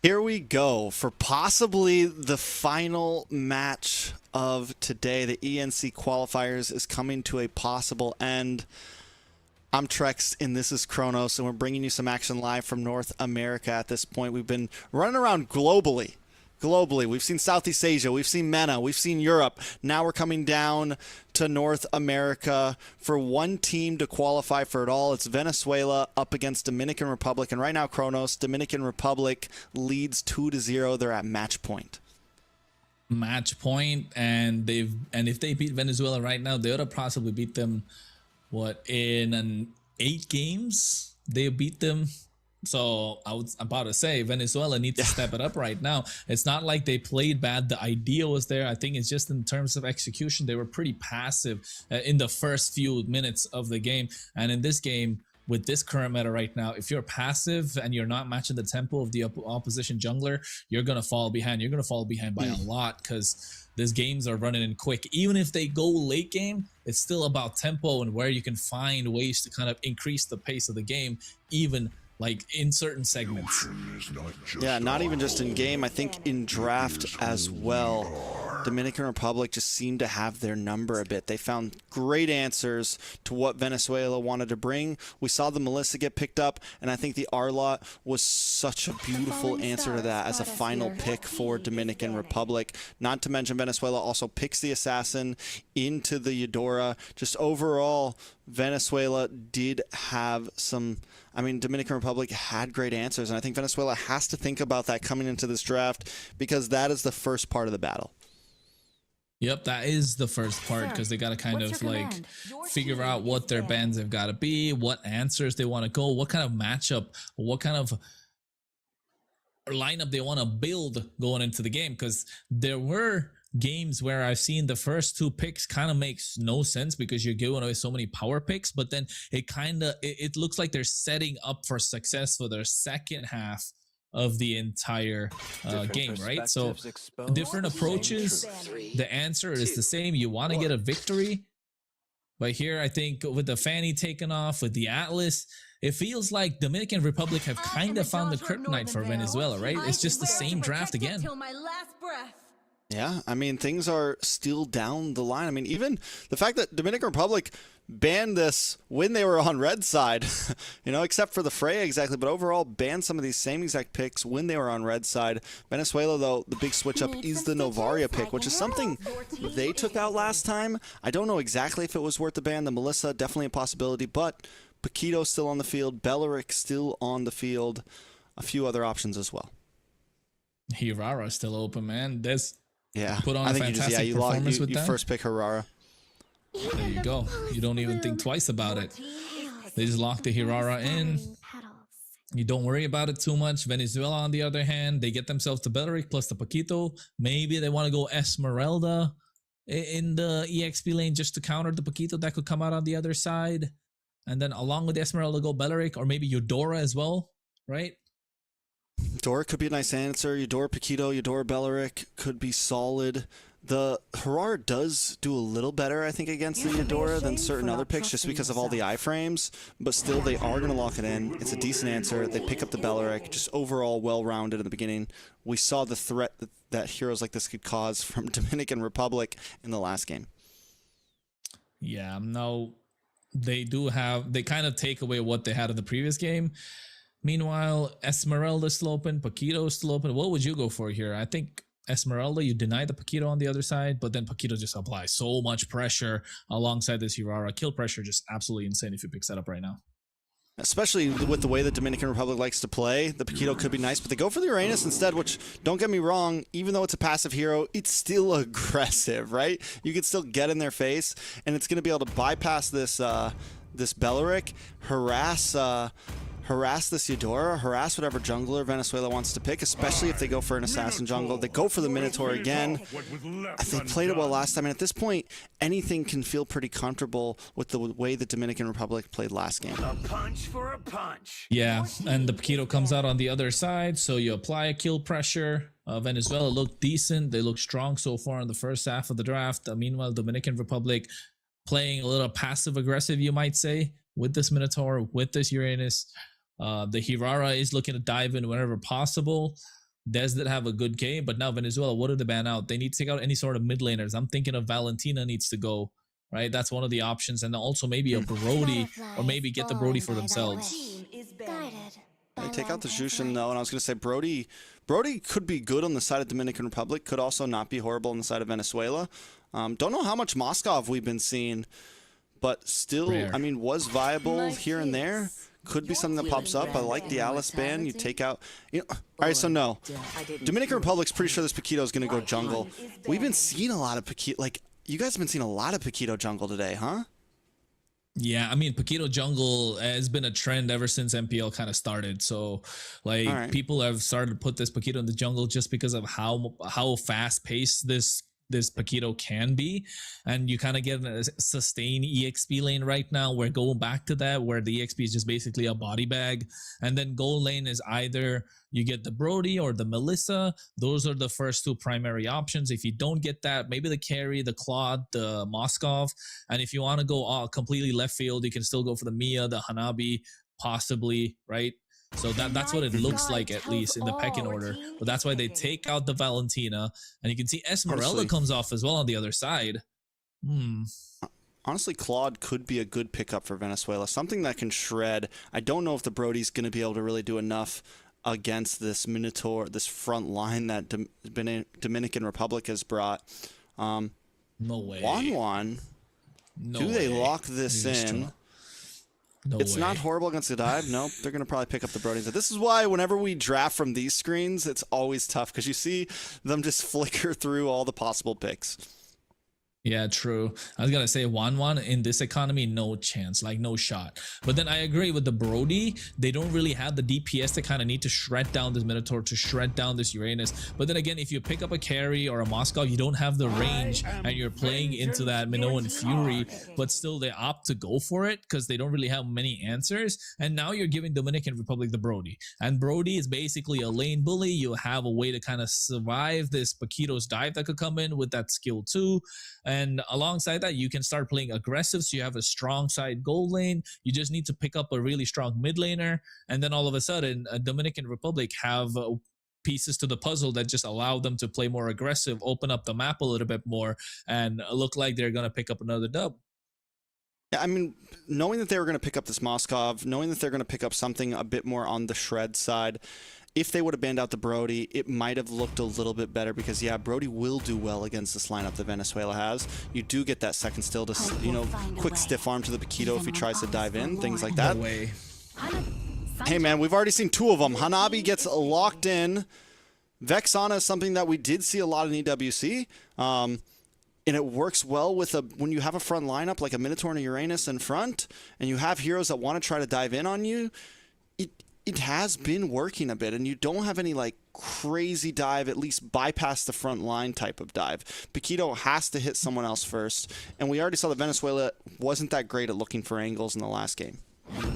Speaker 13: Here we go for possibly the final match of today. The ENC qualifiers is coming to a possible end. I'm Trex and this is Kronos, and we're bringing you some action live from North America at this point. We've been running around globally. We've seen Southeast Asia, we've seen MENA, we've seen Europe. Now we're coming down to North America for one team to qualify for it all. It's Venezuela up against Dominican Republic. And right now, Kronos, Dominican Republic leads 2-0. They're at match point.
Speaker 9: And if they beat Venezuela right now, they ought to possibly beat them, in 8 games? They beat them. So I'm about to say Venezuela needs to step it up right now. It's not like they played bad. The idea was there. I think it's just in terms of execution, they were pretty passive in the first few minutes of the game. And in this game, with this current meta right now, if you're passive and you're not matching the tempo of the opposition jungler, you're going to fall behind. You're going to fall behind by a lot because these games are running in quick. Even if they go late game, it's still about tempo and where you can find ways to kind of increase the pace of the game, even like in certain segments.
Speaker 13: Yeah, not even just in game, I think in draft as well. Dominican Republic just seemed to have their number a bit. They found great answers to what Venezuela wanted to bring. We saw the Melissa get picked up, and I think the Arlot was such a beautiful answer to that as a final pick for Dominican Republic. Not to mention Venezuela also picks the Assassin into the Eudora. Just overall, Venezuela did have some... I mean, Dominican Republic had great answers, and I think Venezuela has to think about that coming into this draft because that is the first part of the battle.
Speaker 9: Yep, that is the first part because they got to kind of like figure out what their bands have got to be, what answers they want to go, what kind of matchup, what kind of lineup they want to build going into the game, because there were games where I've seen the first two picks kind of makes no sense because you're giving away so many power picks, but then it looks like they're setting up for success for their second half of the entire game, right? So different approaches, the answer is the same. You want to get a victory, but here I think with the Fanny taken off, with the Atlas, it feels like Dominican Republic have kind of found the kryptonite for Venezuela, right? It's just the same draft again.
Speaker 13: Yeah, I mean, things are still down the line. I mean, even the fact that Dominican Republic banned this when they were on red side, you know, except for the Freya exactly, but overall banned some of these same exact picks when they were on red side. Venezuela, though, the big switch up is the Novaria pick, which is something they took out last time. I don't know exactly if it was worth the ban. The Melissa, definitely a possibility, but Paquito still on the field, Belleric still on the field, a few other options as well.
Speaker 9: Hirara still open, man.
Speaker 13: Yeah,
Speaker 9: put on a fantastic performance with that.
Speaker 13: You first pick Hirara.
Speaker 9: There you go. You don't even think twice about it. They just lock the Hirara in. You don't worry about it too much. Venezuela, on the other hand, they get themselves the Belleric plus the Paquito. Maybe they want to go Esmeralda in the EXP lane just to counter the Paquito that could come out on the other side. And then along with the Esmeralda, go Belleric or maybe Eudora as well, right?
Speaker 13: Eudora could be a nice answer. Eudora Paquito, Eudora Belleric could be solid. The Hirara does do a little better, I think, against the Eudora than certain other picks just because of all the iframes, but still they are going to lock it in. It's a decent answer. They pick up the Belleric, just overall well-rounded in the beginning. We saw the threat that heroes like this could cause from Dominican Republic in the last game.
Speaker 9: Yeah, no, they kind of take away what they had in the previous game. Meanwhile, Esmeralda still open, Paquito still open. What would you go for here? I think Esmeralda, you deny the Paquito on the other side, but then Paquito just applies so much pressure alongside this Hirara. Kill pressure just absolutely insane if you pick that up right now.
Speaker 13: Especially with the way the Dominican Republic likes to play, the Paquito could be nice, but they go for the Uranus instead, which, don't get me wrong, even though it's a passive hero, it's still aggressive, right? You can still get in their face, and it's going to be able to bypass this this Belleric, harass this Eudora, harass whatever jungler Venezuela wants to pick, especially if they go for an assassin jungle. They go for the Minotaur again. They played it well last time, and at this point, anything can feel pretty comfortable with the way the Dominican Republic played last game.
Speaker 11: A punch for a punch.
Speaker 9: Yeah, and the Paquito comes out on the other side, so you apply a kill pressure. Venezuela looked decent. They look strong so far in the first half of the draft. Meanwhile, Dominican Republic playing a little passive-aggressive, you might say, with this Minotaur, with this Uranus. The Hirara is looking to dive in whenever possible. Des did have a good game, but now Venezuela, what do they ban out? They need to take out any sort of mid laners. I'm thinking of Valentina needs to go, right? That's one of the options. And also maybe a Brody, or maybe get the Brody for themselves.
Speaker 13: They take out the Jushin, though, and I was going to say Brody could be good on the side of Dominican Republic, could also not be horrible on the side of Venezuela. Don't know how much Moskov we've been seeing, but still,
Speaker 9: Rare.
Speaker 13: I mean, was viable here and there. Could be something that pops up. I like the Alice ban. You take out... all right, so no. Dominican Republic's pretty sure this Paquito is going to go jungle. We've been seeing a lot of Paquito... Like, you guys have been seeing a lot of Paquito jungle today, huh?
Speaker 9: Yeah, I mean, Paquito jungle has been a trend ever since MPL kind of started. So, like, people have started to put this Paquito in the jungle just because of how fast-paced this this Paquito can be, and you kind of get a sustained EXP lane right now. We're going back to that, where the EXP is just basically a body bag, and then gold lane is either you get the Brody or the Melissa. Those are the first two primary options. If you don't get that, maybe the carry, the Claude, the Moskov, and if you want to go completely left field, you can still go for the Mia, the Hanabi, possibly, right? So that's what it looks like, at least in the pecking order. But that's why they take out the Valentina, and you can see Esmeralda
Speaker 13: Honestly,
Speaker 9: comes off as well on the other side.
Speaker 13: Honestly, Claude could be a good pickup for Venezuela, something that can shred. I don't know if the Brody's going to be able to really do enough against this Minotaur, this front line that Dominican Republic has brought.
Speaker 9: No way.
Speaker 13: Juan,
Speaker 9: No
Speaker 13: do they
Speaker 9: way.
Speaker 13: lock this in?
Speaker 9: No
Speaker 13: It's
Speaker 9: way.
Speaker 13: not horrible against the dive. Nope, they're going to probably pick up the Brodies. This is why whenever we draft from these screens, it's always tough because you see them just flicker through all the possible picks.
Speaker 9: Yeah, true. I was gonna say Juan in this economy, no chance, like no shot. But then I agree with the Brody. They don't really have the DPS to kind of need to shred down this Minotaur, to shred down this Uranus. But then again, if you pick up a carry or a Moscow, you don't have the range, and you're playing into that Minoan Fury, but still they opt to go for it because they don't really have many answers. And now you're giving Dominican Republic the Brody, and Brody is basically a lane bully. You have a way to kind of survive this Paquito's dive that could come in with that skill too. And alongside that, you can start playing aggressive, so you have a strong side gold lane. You just need to pick up a really strong mid laner, and then all of a sudden, Dominican Republic have pieces to the puzzle that just allow them to play more aggressive, open up the map a little bit more, and look like they're going to pick up another dub.
Speaker 13: Yeah, I mean, knowing that they were going to pick up this Moskov, knowing that they're going to pick up something a bit more on the shred side, if they would have banned out the Brody, it might have looked a little bit better because, yeah, Brody will do well against this lineup that Venezuela has. You do get that second still to, you know, quick stiff arm to the Paquito if he tries to dive in, things like that.
Speaker 9: No way.
Speaker 13: Hey, man, we've already seen two of them. Hanabi gets locked in. Vexana is something that we did see a lot in EWC. And it works well with when you have a front lineup like a Minotaur and a Uranus in front, and you have heroes that want to try to dive in on you. It has been working a bit, and you don't have any like crazy dive, at least bypass the front line type of dive. Paquito has to hit someone else first, and we already saw that Venezuela wasn't that great at looking for angles in the last game.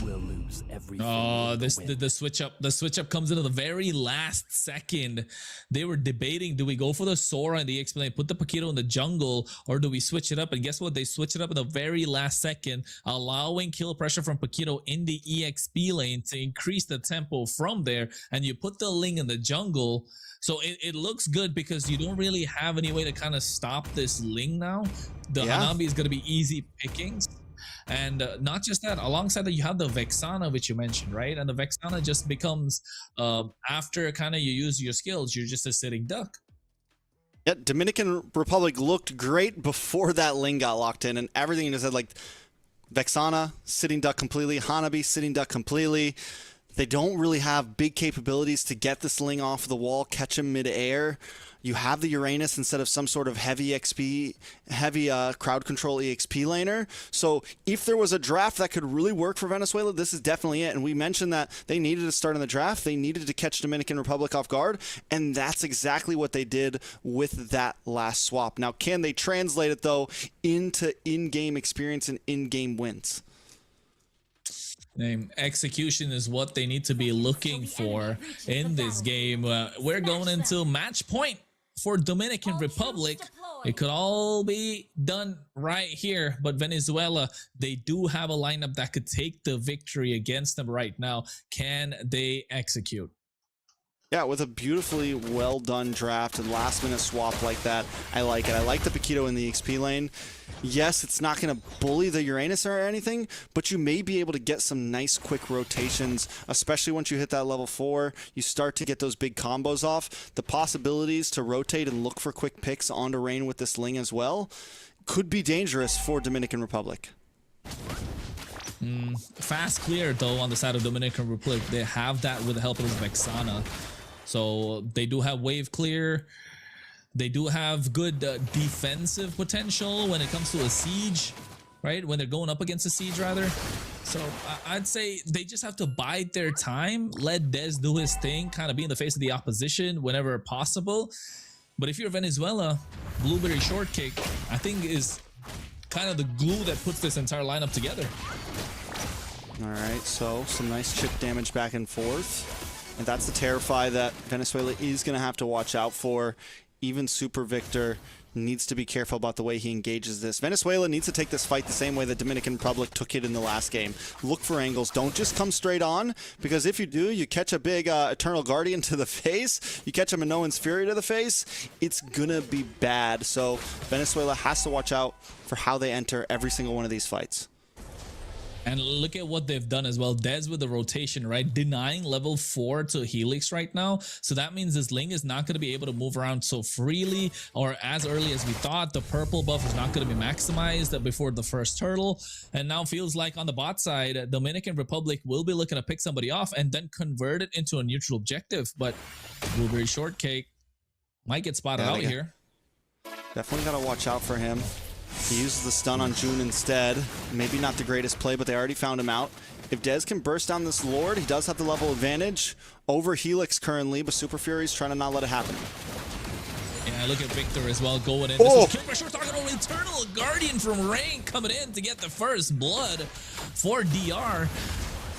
Speaker 11: Will lose everything.
Speaker 9: Oh, the switch up. The switch up comes into the very last second. They were debating: do we go for the Sora and the EXP lane, put the Paquito in the jungle, or do we switch it up? And guess what? They switch it up in the very last second, allowing kill pressure from Paquito in the EXP lane to increase the tempo from there. And you put the Ling in the jungle. So it looks good because you don't really have any way to kind of stop this Ling now. The Hanabi is going to be easy pickings. And not just that, alongside that, you have the Vexana, which you mentioned, right? And the Vexana just becomes, after kind of you use your skills, you're just a sitting duck.
Speaker 13: Yeah, Dominican Republic looked great before that Ling got locked in, and everything just had like Vexana, sitting duck completely, Hanabi, sitting duck completely. They don't really have big capabilities to get this Ling off the wall, catch him mid-air. You have the Uranus instead of some sort of heavy crowd control EXP laner. So if there was a draft that could really work for Venezuela, this is definitely it. And we mentioned that they needed to start in the draft. They needed to catch Dominican Republic off guard. And that's exactly what they did with that last swap. Now, can they translate it, though, into in-game experience and in-game wins?
Speaker 9: Execution is what they need to be looking for in this game. We're going into match point for Dominican Republic. It could all be done right here, but Venezuela, they do have a lineup that could take the victory against them right now. Can they execute?
Speaker 13: Yeah, with a beautifully well done draft and last minute swap like that, I like it. I like the Paquito in the XP lane. Yes, it's not going to bully the Uranus or anything, but you may be able to get some nice quick rotations, especially once you hit that level 4. You start to get those big combos off. The possibilities to rotate and look for quick picks onto Rain with this Ling as well could be dangerous for Dominican Republic.
Speaker 9: Fast clear, though, on the side of Dominican Republic. They have that with the help of Vexana. So they do have wave clear. They do have good defensive potential when it comes to a siege, right? When they're going up against a siege, rather. So I'd say they just have to bide their time, let Dez do his thing, kind of be in the face of the opposition whenever possible. But if you're Venezuela, Blueberry Shortcake, I think is kind of the glue that puts this entire lineup together.
Speaker 13: All right, so some nice chip damage back and forth. And that's the Terrify that Venezuela is going to have to watch out for. Even Super Victor needs to be careful about the way he engages this. Venezuela needs to take this fight the same way the Dominican Republic took it in the last game. Look for angles. Don't just come straight on, because if you do, you catch a big Eternal Guardian to the face, you catch a Minoan's Fury to the face, it's gonna be bad. So Venezuela has to watch out for how they enter every single one of these fights.
Speaker 9: And look at what they've done as well. Dez with the rotation, right? Denying level 4 to Helix right now. So that means this Ling is not going to be able to move around so freely or as early as we thought. The purple buff is not going to be maximized before the first turtle. And now feels like on the bot side, Dominican Republic will be looking to pick somebody off and then convert it into a neutral objective. But Blueberry Shortcake might get spotted out here.
Speaker 13: Definitely got to watch out for him. He uses the stun on June instead. Maybe not the greatest play, but they already found him out. If Dez can burst down this Lord, he does have the level advantage over Helix currently, but Super Fury's trying to not let it happen.
Speaker 9: Yeah, look at Victor as well going in.
Speaker 13: Oh.
Speaker 9: This is Kilpressure talking about Eternal Guardian from Rain coming in to get the first blood for DR.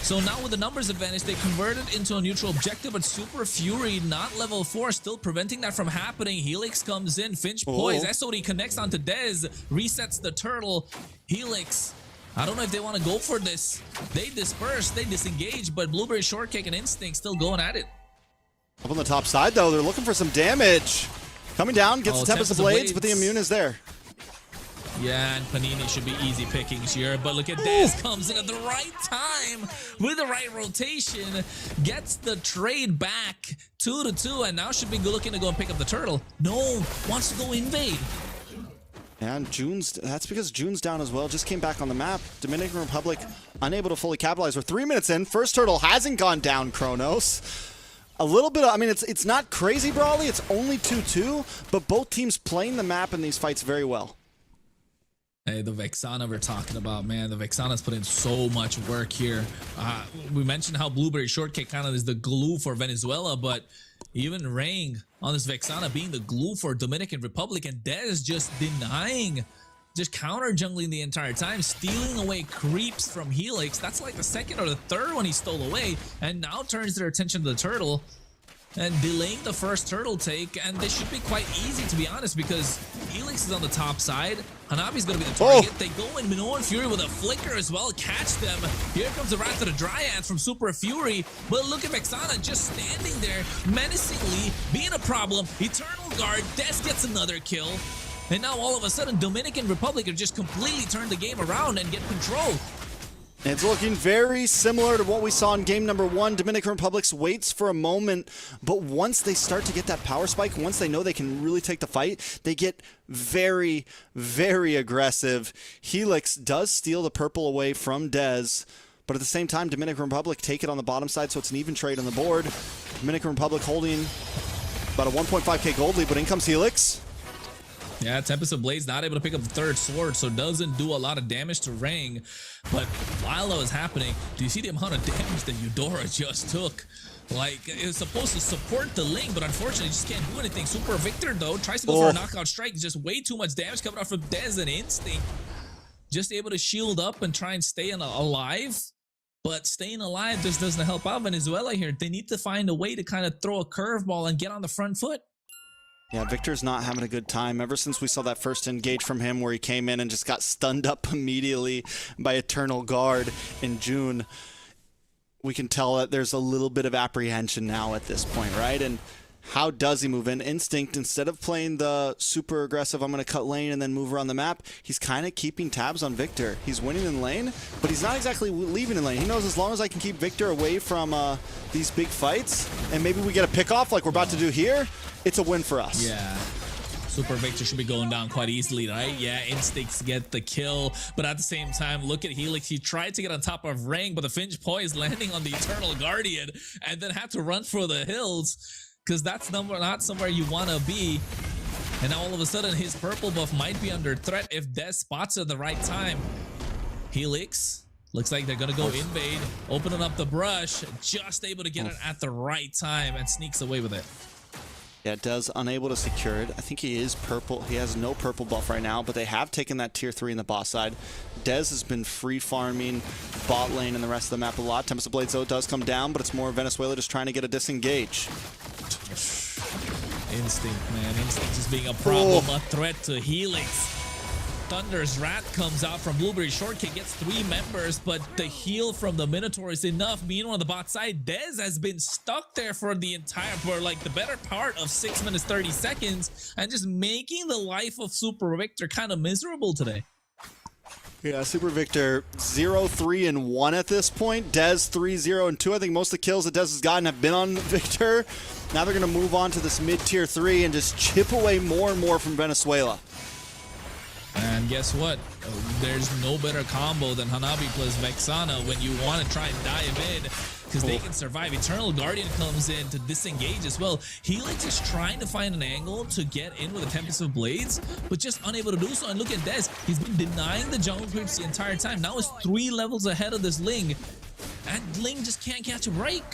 Speaker 9: So now with the numbers advantage, they converted into a neutral objective, but Super Fury, not level 4, still preventing that from happening. Helix comes in, Finch poise, SOD connects onto Dez, resets the turtle. Helix, I don't know if they want to go for this. They disperse, they disengage, but Blueberry Shortcake and Instinct still going at it.
Speaker 13: Up on the top side, though, they're looking for some damage. Coming down, gets the Tempest of Blades, but the immune is there.
Speaker 9: Yeah, and Panini should be easy pickings here, but look at Dez comes in at the right time with the right rotation, gets the trade back 2-2, and now should be looking to go and pick up the turtle. No, wants to go invade.
Speaker 13: And that's because June's down as well, just came back on the map. Dominican Republic unable to fully capitalize. We're 3 minutes in, first turtle hasn't gone down, Kronos. A little bit, I mean, it's not crazy brawly, it's only 2-2, but both teams playing the map in these fights very well.
Speaker 9: Hey, the Vexana we're talking about, man. The Vexana's put in so much work here. We mentioned how Blueberry Shortcake kind of is the glue for Venezuela, but even Rain on this Vexana being the glue for Dominican Republic, and Dez just denying, just counter jungling the entire time, stealing away creeps from Helix. That's like the second or the third one he stole away, and now turns their attention to the turtle and delaying the first turtle take, and this should be quite easy, to be honest, because Helix is on the top side. Hanabi's gonna be the target. They go in Minoan Fury with a flicker as well, catch them. Here comes the Wrath of the Dryads from Super Fury, but look at Vexana just standing there, menacingly, being a problem. Eternal Guard, Des gets another kill, and now all of a sudden, Dominican Republic have just completely turned the game around and get control.
Speaker 13: It's looking very similar to what we saw in game number 1. Dominican Republic waits for a moment, but once they start to get that power spike, once they know they can really take the fight, they get very, very aggressive. Helix does steal the purple away from Dez, but at the same time, Dominican Republic take it on the bottom side, so it's an even trade on the board. Dominican Republic holding about a 1.5k gold lead, but in comes Helix.
Speaker 9: Yeah, Tempest of Blades not able to pick up the third sword, so doesn't do a lot of damage to Rang. But while that was happening, do you see the amount of damage that Eudora just took? Like, it was supposed to support the Ling, but unfortunately just can't do anything. Super Victor, though, tries to go for a knockout strike. Just way too much damage coming out from Dez and Instinct. Just able to shield up and try and stay alive. But staying alive just doesn't help out Venezuela here. They need to find a way to kind of throw a curveball and get on the front foot.
Speaker 13: Yeah, Victor's not having a good time. Ever since we saw that first engage from him where he came in and just got stunned up immediately by Eternal Guard in June, we can tell that there's a little bit of apprehension now at this point, right? And how does he move in? Instinct, instead of playing the super aggressive, I'm going to cut lane and then move around the map, he's kind of keeping tabs on Victor. He's winning in lane, but he's not exactly leaving in lane. He knows as long as I can keep Victor away from these big fights, and maybe we get a pick off like we're about to do here, it's a win for us.
Speaker 9: Yeah. Super Victor should be going down quite easily, right? Yeah, Instincts get the kill, but at the same time, look at Helix. He tried to get on top of Rang, but the Finch poise landing on the Eternal Guardian, and then had to run for the hills, because that's not somewhere you want to be. And now all of a sudden, his purple buff might be under threat if Dez spots it at the right time. Helix, looks like they're going to go invade, opening up the brush, just able to get it at the right time, and sneaks away with it.
Speaker 13: Yeah, Dez unable to secure it. I think he is purple. He has no purple buff right now, but they have taken that tier 3 in the boss side. Dez has been free farming bot lane and the rest of the map a lot. Tempest of Blades, though, does come down, but it's more Venezuela just trying to get a disengage.
Speaker 9: Instinct, man. Instinct is being a problem, a threat to Helix. Thunder's Wrath comes out from Blueberry Shortcake, gets 3 members, but the heal from the Minotaur is enough. Meanwhile, on the bot side, Dez has been stuck there for the better part of 6 minutes, 30 seconds, and just making the life of Super Victor kind of miserable today.
Speaker 13: Yeah, Super Victor 0-3-1 at this point. Dez 3-0-2. I think most of the kills that Dez has gotten have been on Victor. Now they're going to move on to this mid-tier 3 and just chip away more and more from Venezuela.
Speaker 9: And guess what? There's no better combo than Hanabi plus Vexana when you want to try and dive in, because they can survive. Eternal Guardian comes in to disengage as well. Helix is trying to find an angle to get in with a Tempest of Blades, but just unable to do so. And look at Dez. He's been denying the jungle creeps the entire time. Now he's 3 levels ahead of this Ling, and Ling just can't catch a break.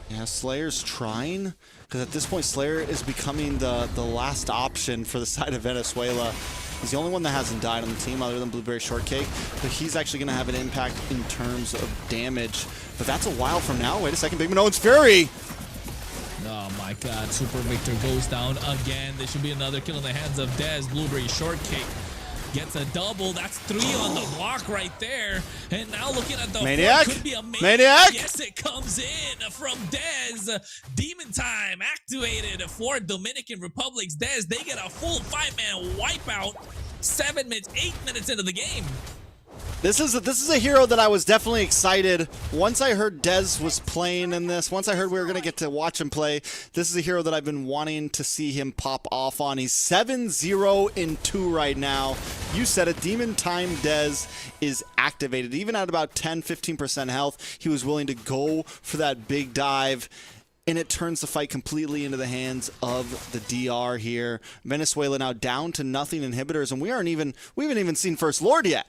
Speaker 13: Yeah, Slayer's trying, because at this point Slayer is becoming the last option for the side of Venezuela. He's the only one that hasn't died on the team other than Blueberry Shortcake, but he's actually going to have an impact in terms of damage. But that's a while from now. Wait a second, Big Minoan's Fury!
Speaker 9: Oh my god, Super Victor goes down again. There should be another kill in the hands of Dez. Blueberry Shortcake gets a double. That's 3 on the block right there. And now looking at the
Speaker 13: Maniac.
Speaker 9: could be a
Speaker 13: Maniac.
Speaker 9: Yes, it comes in from Dez. Demon Time activated for Dominican Republic's Dez. They get a full 5-man wipeout. 7 minutes, 8 minutes into the game.
Speaker 13: This is a hero that I was definitely excited. Once I heard Dez was playing in this, once I heard we were going to get to watch him play, this is a hero that I've been wanting to see him pop off on. He's 7-0-2 right now. You said it, Demon Time Dez is activated. Even at about 10-15% health, he was willing to go for that big dive. And it turns the fight completely into the hands of the DR here. Venezuela now down to nothing inhibitors, and we haven't even seen First Lord yet.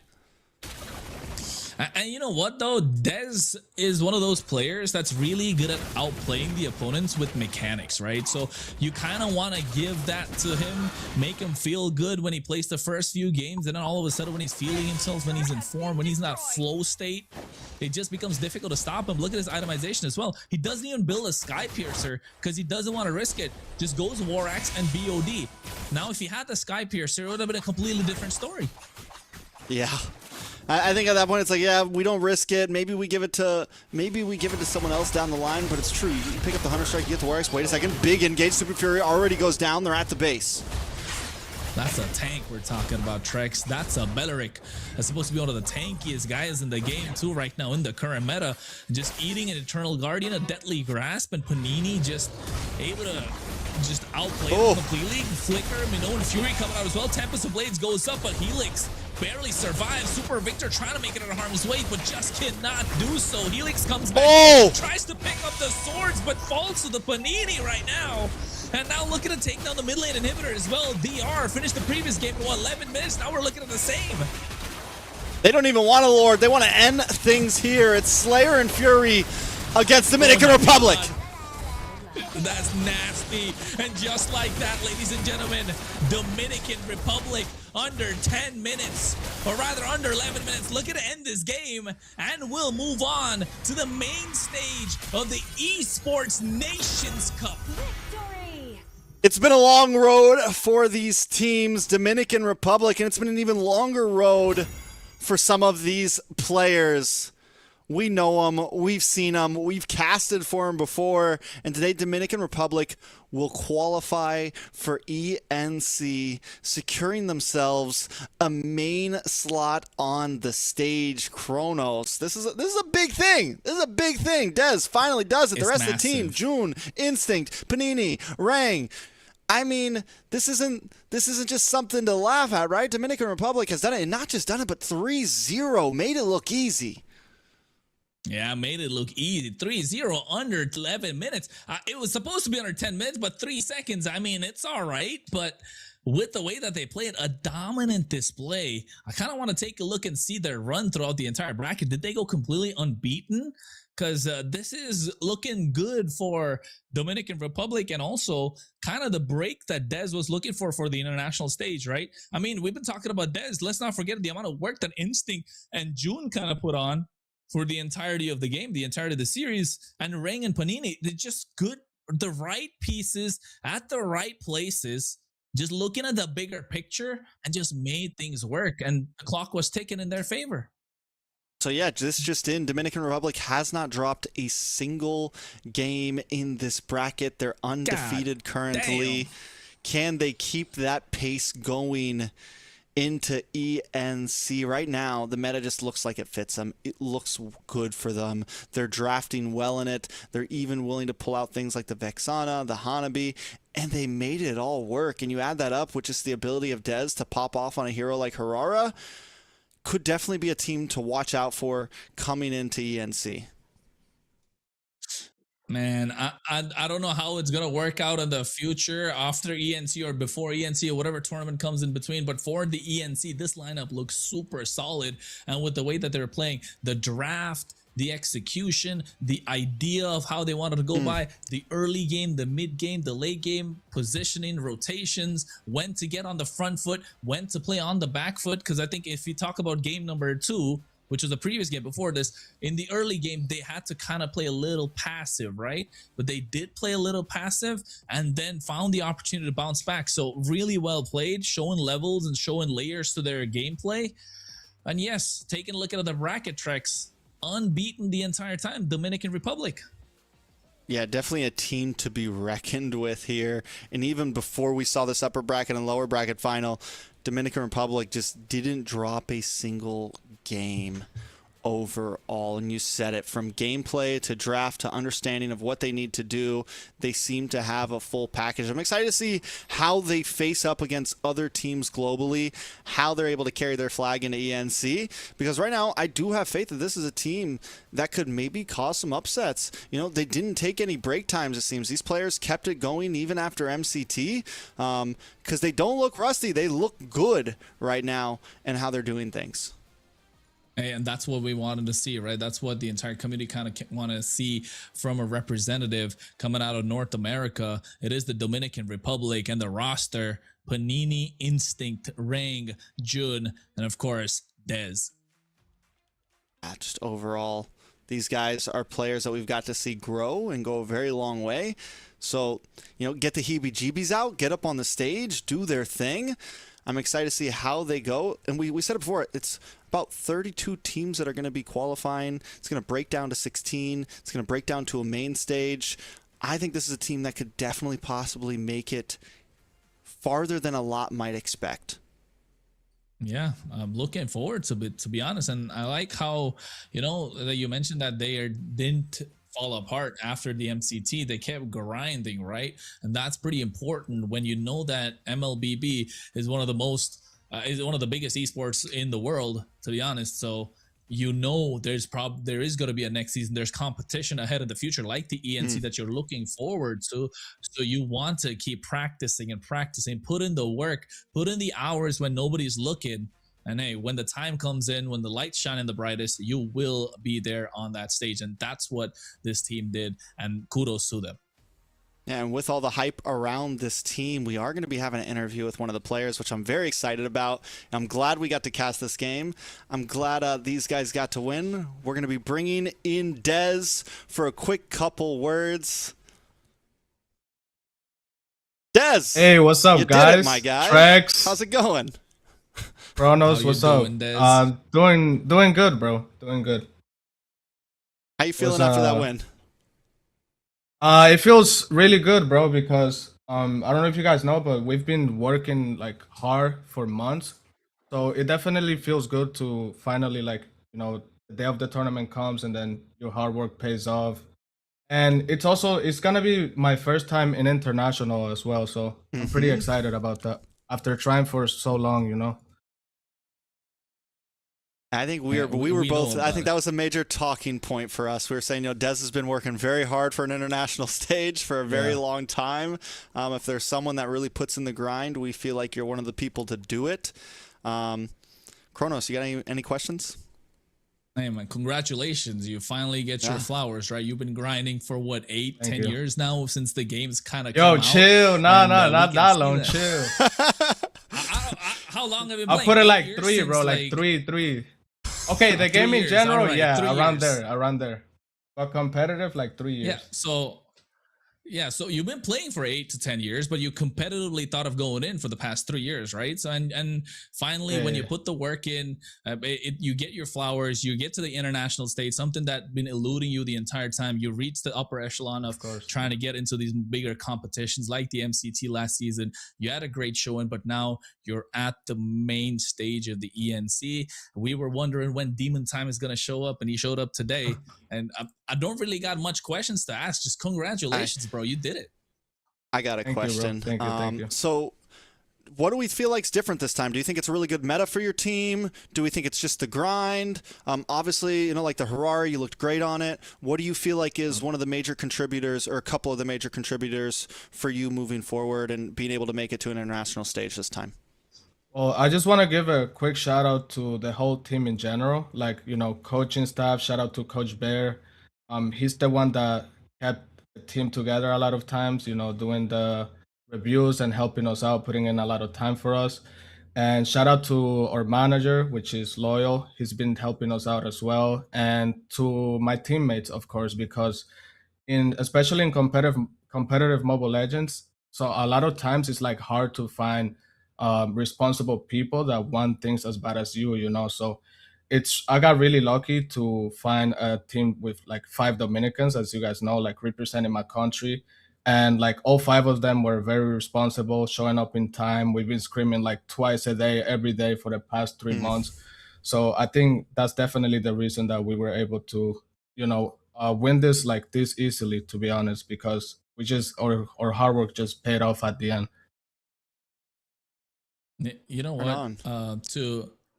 Speaker 9: And you know what though? Dez is one of those players that's really good at outplaying the opponents with mechanics, right? So you kind of want to give that to him, make him feel good when he plays the first few games, and then all of a sudden when he's feeling himself, when he's in form, when he's in that flow state, it just becomes difficult to stop him. Look at his itemization as well. He doesn't even build a Sky Piercer because he doesn't want to risk it. Just goes War Axe and BOD. Now if he had the Sky Piercer, it would have been a completely different story.
Speaker 13: Yeah. I think at that point it's like, yeah, we don't risk it. Maybe we give it to someone else down the line. But it's true. You pick up the Hunter Strike, you get the War Axe. Wait a second, big engage. Super Fury already goes down. They're at the base.
Speaker 9: That's a tank we're talking about, Trex. That's a Beleric. That's supposed to be one of the tankiest guys in the game too right now in the current meta. Just eating an Eternal Guardian, a Deadly Grasp, and Panini just able to just outplay him completely. Flicker, Minoan Fury coming out as well. Tempest of Blades goes up, but Helix barely survives. Super Victor trying to make it out of harm's way, but just cannot do so. Helix comes back, tries to pick up the swords, but falls to the Panini right now. And now looking to take down the mid lane inhibitor as well. DR finished the previous game in 11 minutes. Now we're looking at the same.
Speaker 13: They don't even want a Lord. They want to end things here. It's Slayer and Fury against Dominican Republic.
Speaker 9: God. That's nasty. And just like that, ladies and gentlemen, Dominican Republic under 10 minutes, or rather under 11 minutes, looking to end this game, and we'll move on to the main stage of the Esports Nations Cup.
Speaker 13: It's been a long road for these teams, Dominican Republic, and it's been an even longer road for some of these players. We know them, we've seen them, we've casted for them before, and today Dominican Republic will qualify for ENC, securing themselves a main slot on the stage. Kronos. This is a big thing. This is a big thing. Dez finally does it. The rest of the team, June, Instinct, Panini, Rang. I mean, this isn't just something to laugh at, right? Dominican Republic has done it, and not just done it, but 3-0, made it look easy.
Speaker 9: Yeah, made it look easy. 3-0 under 11 minutes. It was supposed to be under 10 minutes, but 3 seconds. I mean, it's all right. But with the way that they played, a dominant display. I kind of want to take a look and see their run throughout the entire bracket. Did they go completely unbeaten? Because this is looking good for Dominican Republic, and also kind of the break that Dez was looking for the international stage, right? I mean, we've been talking about Dez. Let's not forget the amount of work that Instinct and June kind of put on for the entirety of the game, the entirety of the series. And Rang and Panini, they're just good, the right pieces at the right places, just looking at the bigger picture, and just made things work. And the clock was ticking in their favor.
Speaker 13: So yeah, just in, Dominican Republic has not dropped a single game in this bracket. They're undefeated currently.
Speaker 9: Damn.
Speaker 13: Can they keep that pace going into ENC? Right now, the meta just looks like it fits them. It looks good for them. They're drafting well in it. They're even willing to pull out things like the Vexana, the Hanabi, and they made it all work. And you add that up with just the ability of Dez to pop off on a hero like Harara, could definitely be a team to watch out for coming into ENC.
Speaker 9: Man, I don't know how it's gonna work out in the future after ENC or before ENC or whatever tournament comes in between. But for the ENC, this lineup looks super solid, and with the way that they're playing, the draft, the execution, the idea of how they wanted to go by, the early game, the mid game, the late game, positioning, rotations, when to get on the front foot, when to play on the back foot. Because I think if you talk about game number 2, which was the previous game before this, in the early game, they had to kind of play a little passive, right? But they did play a little passive and then found the opportunity to bounce back. So really well played, showing levels and showing layers to their gameplay. And yes, taking a look at the bracket treks, unbeaten the entire time, Dominican Republic.
Speaker 13: Yeah, definitely a team to be reckoned with here. And even before we saw this upper bracket and lower bracket final, Dominican Republic just didn't drop a single game overall. And you said it, from gameplay to draft to understanding of what they need to do, they seem to have a full package. I'm excited to see how they face up against other teams globally, how they're able to carry their flag into ENC, because right now I do have faith that this is a team that could maybe cause some upsets. You know, they didn't take any break times, it seems. These players kept it going even after MCT, because they don't look rusty. They look good right now and how they're doing things.
Speaker 9: And that's what we wanted to see, right? That's what the entire community kind of want to see from a representative coming out of North America. It is the Dominican Republic and the roster: Panini, Instinct, Rang, Jun, and of course, Dez.
Speaker 13: Just overall, these guys are players that we've got to see grow and go a very long way. So, you know, get the heebie-jeebies out, get up on the stage, do their thing. I'm excited to see how they go. And we said it before, it's about 32 teams that are going to be qualifying. It's going to break down to 16. It's going to break down to a main stage. I think this is a team that could definitely possibly make it farther than a lot might expect.
Speaker 9: Yeah, I'm looking forward to it, to be honest. And I like how, you know, that you mentioned that they didn't fall apart after the MCT. They kept grinding, right? And that's pretty important when you know that MLBB is one of the most is one of the biggest esports in the world, to be honest. So you know there is going to be a next season. There's competition ahead in the future, like the ENC that you're looking forward to. So you want to keep practicing and practicing, put in the work, put in the hours when nobody's looking. And hey, when the time comes in, when the lights shine in the brightest, you will be there on that stage. And that's what this team did. And kudos to them.
Speaker 13: And with all the hype around this team, we are going to be having an interview with one of the players, which I'm very excited about. I'm glad we got to cast this game. I'm glad these guys got to win. We're going to be bringing in Dez for a quick couple words. Dez!
Speaker 14: Hey, what's up, guys?
Speaker 13: Did it, my guy.
Speaker 14: Trex.
Speaker 13: How's it going?
Speaker 14: Bronos, what's up? Doing good, bro. Doing good.
Speaker 13: How you feeling after that win?
Speaker 14: It feels really good, bro, because I don't know if you guys know, but we've been working like hard for months. So it definitely feels good to finally, like, you know, the day of the tournament comes and then your hard work pays off. And it's gonna be my first time in international as well. So I'm pretty excited about that after trying for so long, you know.
Speaker 13: I think we were
Speaker 9: we know
Speaker 13: both. I
Speaker 9: about
Speaker 13: think
Speaker 9: it.
Speaker 13: that was a major talking point for us. We were saying, Des has been working very hard for an international stage for a very long time. If there's someone that really puts in the grind, we feel like you're one of the people to do it. Kronos, you got any questions?
Speaker 9: Hey man, congratulations! You finally get your flowers, right? You've been grinding for what, 8, 10 years now since the game's kind of
Speaker 14: Yo, chill. Nah, not that long.
Speaker 9: that.
Speaker 14: Chill.
Speaker 9: How long have you been
Speaker 14: I'll
Speaker 9: playing?
Speaker 14: put it
Speaker 9: 8
Speaker 14: like
Speaker 9: years
Speaker 14: 3, bro.
Speaker 9: since,
Speaker 14: Like 3. Okay, the
Speaker 9: 3
Speaker 14: game in
Speaker 9: years,
Speaker 14: general,
Speaker 9: alright,
Speaker 14: yeah,
Speaker 9: 3
Speaker 14: around
Speaker 9: years.
Speaker 14: there. But competitive, like 3 years.
Speaker 9: So you've been playing for 8 to 10 years, but you competitively thought of going in for the past 3 years, right? So and finally, when you put the work in, you get your flowers, you get to the international stage, something that's been eluding you the entire time. You reach the upper echelon of trying to get into these bigger competitions like the MCT last season. You had a great showing, but now you're at the main stage of the ENC. We were wondering when Demon Time is going to show up, and he showed up today. And I don't really got much questions to ask. Just congratulations, bro. You did it.
Speaker 13: I got a question.
Speaker 14: Thank you.
Speaker 13: So what do we feel like's different this time? Do you think it's a really good meta for your team? Do we think it's just the grind? Obviously, like the Harari, you looked great on it. What do you feel like is one of the major contributors, or a couple of the major contributors for you moving forward and being able to make it to an international stage this time?
Speaker 14: Well, I just want to give a quick shout out to the whole team in general, like, coaching staff. Shout out to Coach Bear. He's the one that kept the team together a lot of times, doing the reviews and helping us out, putting in a lot of time for us. And shout out to our manager, which is Loyal. He's been helping us out as well. And to my teammates, of course, because especially in competitive Mobile Legends, so a lot of times it's like hard to find responsible people that want things as bad as you. So I got really lucky to find a team with like 5 Dominicans, as you guys know, like representing my country, and like all 5 of them were very responsible, showing up in time. We've been screaming like twice a day, every day for the past 3 months. So I think that's definitely the reason that we were able to win this like this easily, to be honest, because our hard work just paid off at the end.
Speaker 9: You know what?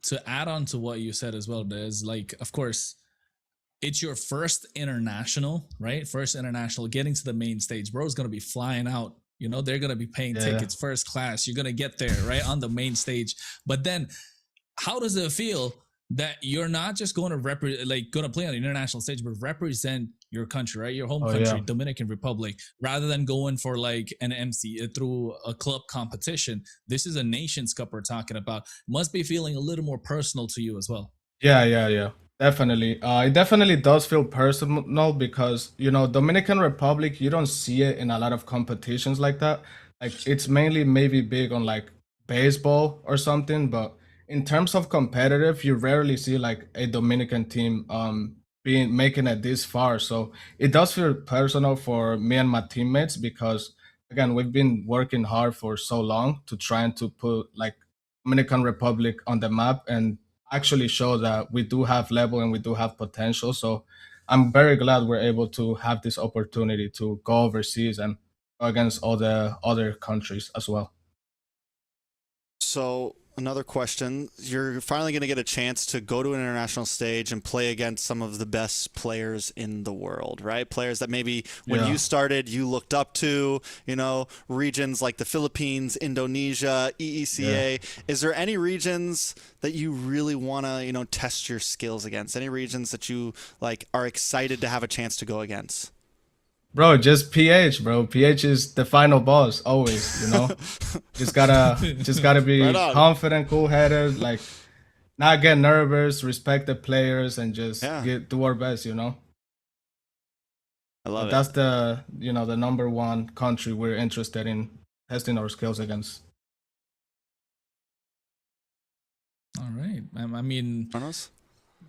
Speaker 9: To add on to what you said as well, there's like, of course, it's your first international, right? First international, getting to the main stage. Bro's gonna be flying out. They're gonna be paying tickets, first class. You're gonna get there, right, on the main stage. But then, how does it feel that you're not just going to play on the international stage, but represent your country, right? Your home country, Dominican Republic, rather than going for like an MC through a club competition. This is a Nations Cup we're talking about. Must be feeling a little more personal to you as well.
Speaker 14: Yeah. Definitely. It definitely does feel personal because, Dominican Republic, you don't see it in a lot of competitions like that. Like it's mainly maybe big on like baseball or something, but in terms of competitive, you rarely see like a Dominican team making it this far. So it does feel personal for me and my teammates because, again, we've been working hard for so long to trying to put like Dominican Republic on the map and actually show that we do have level and we do have potential. So I'm very glad we're able to have this opportunity to go overseas and go against all the other countries as well.
Speaker 13: So another question, you're finally going to get a chance to go to an international stage and play against some of the best players in the world, right? Players that maybe when you started, you looked up to, regions like the Philippines, Indonesia, EECA. Is there any regions that you really want to, test your skills against? Any regions that you like are excited to have a chance to go against?
Speaker 14: Bro, just PH, bro. PH is the final boss, always, Just gotta be confident, cool-headed, like not get nervous, respect the players, and just do our best,
Speaker 13: I love it.
Speaker 14: That's the, the number one country we're interested in testing our skills against.
Speaker 9: All right. I mean,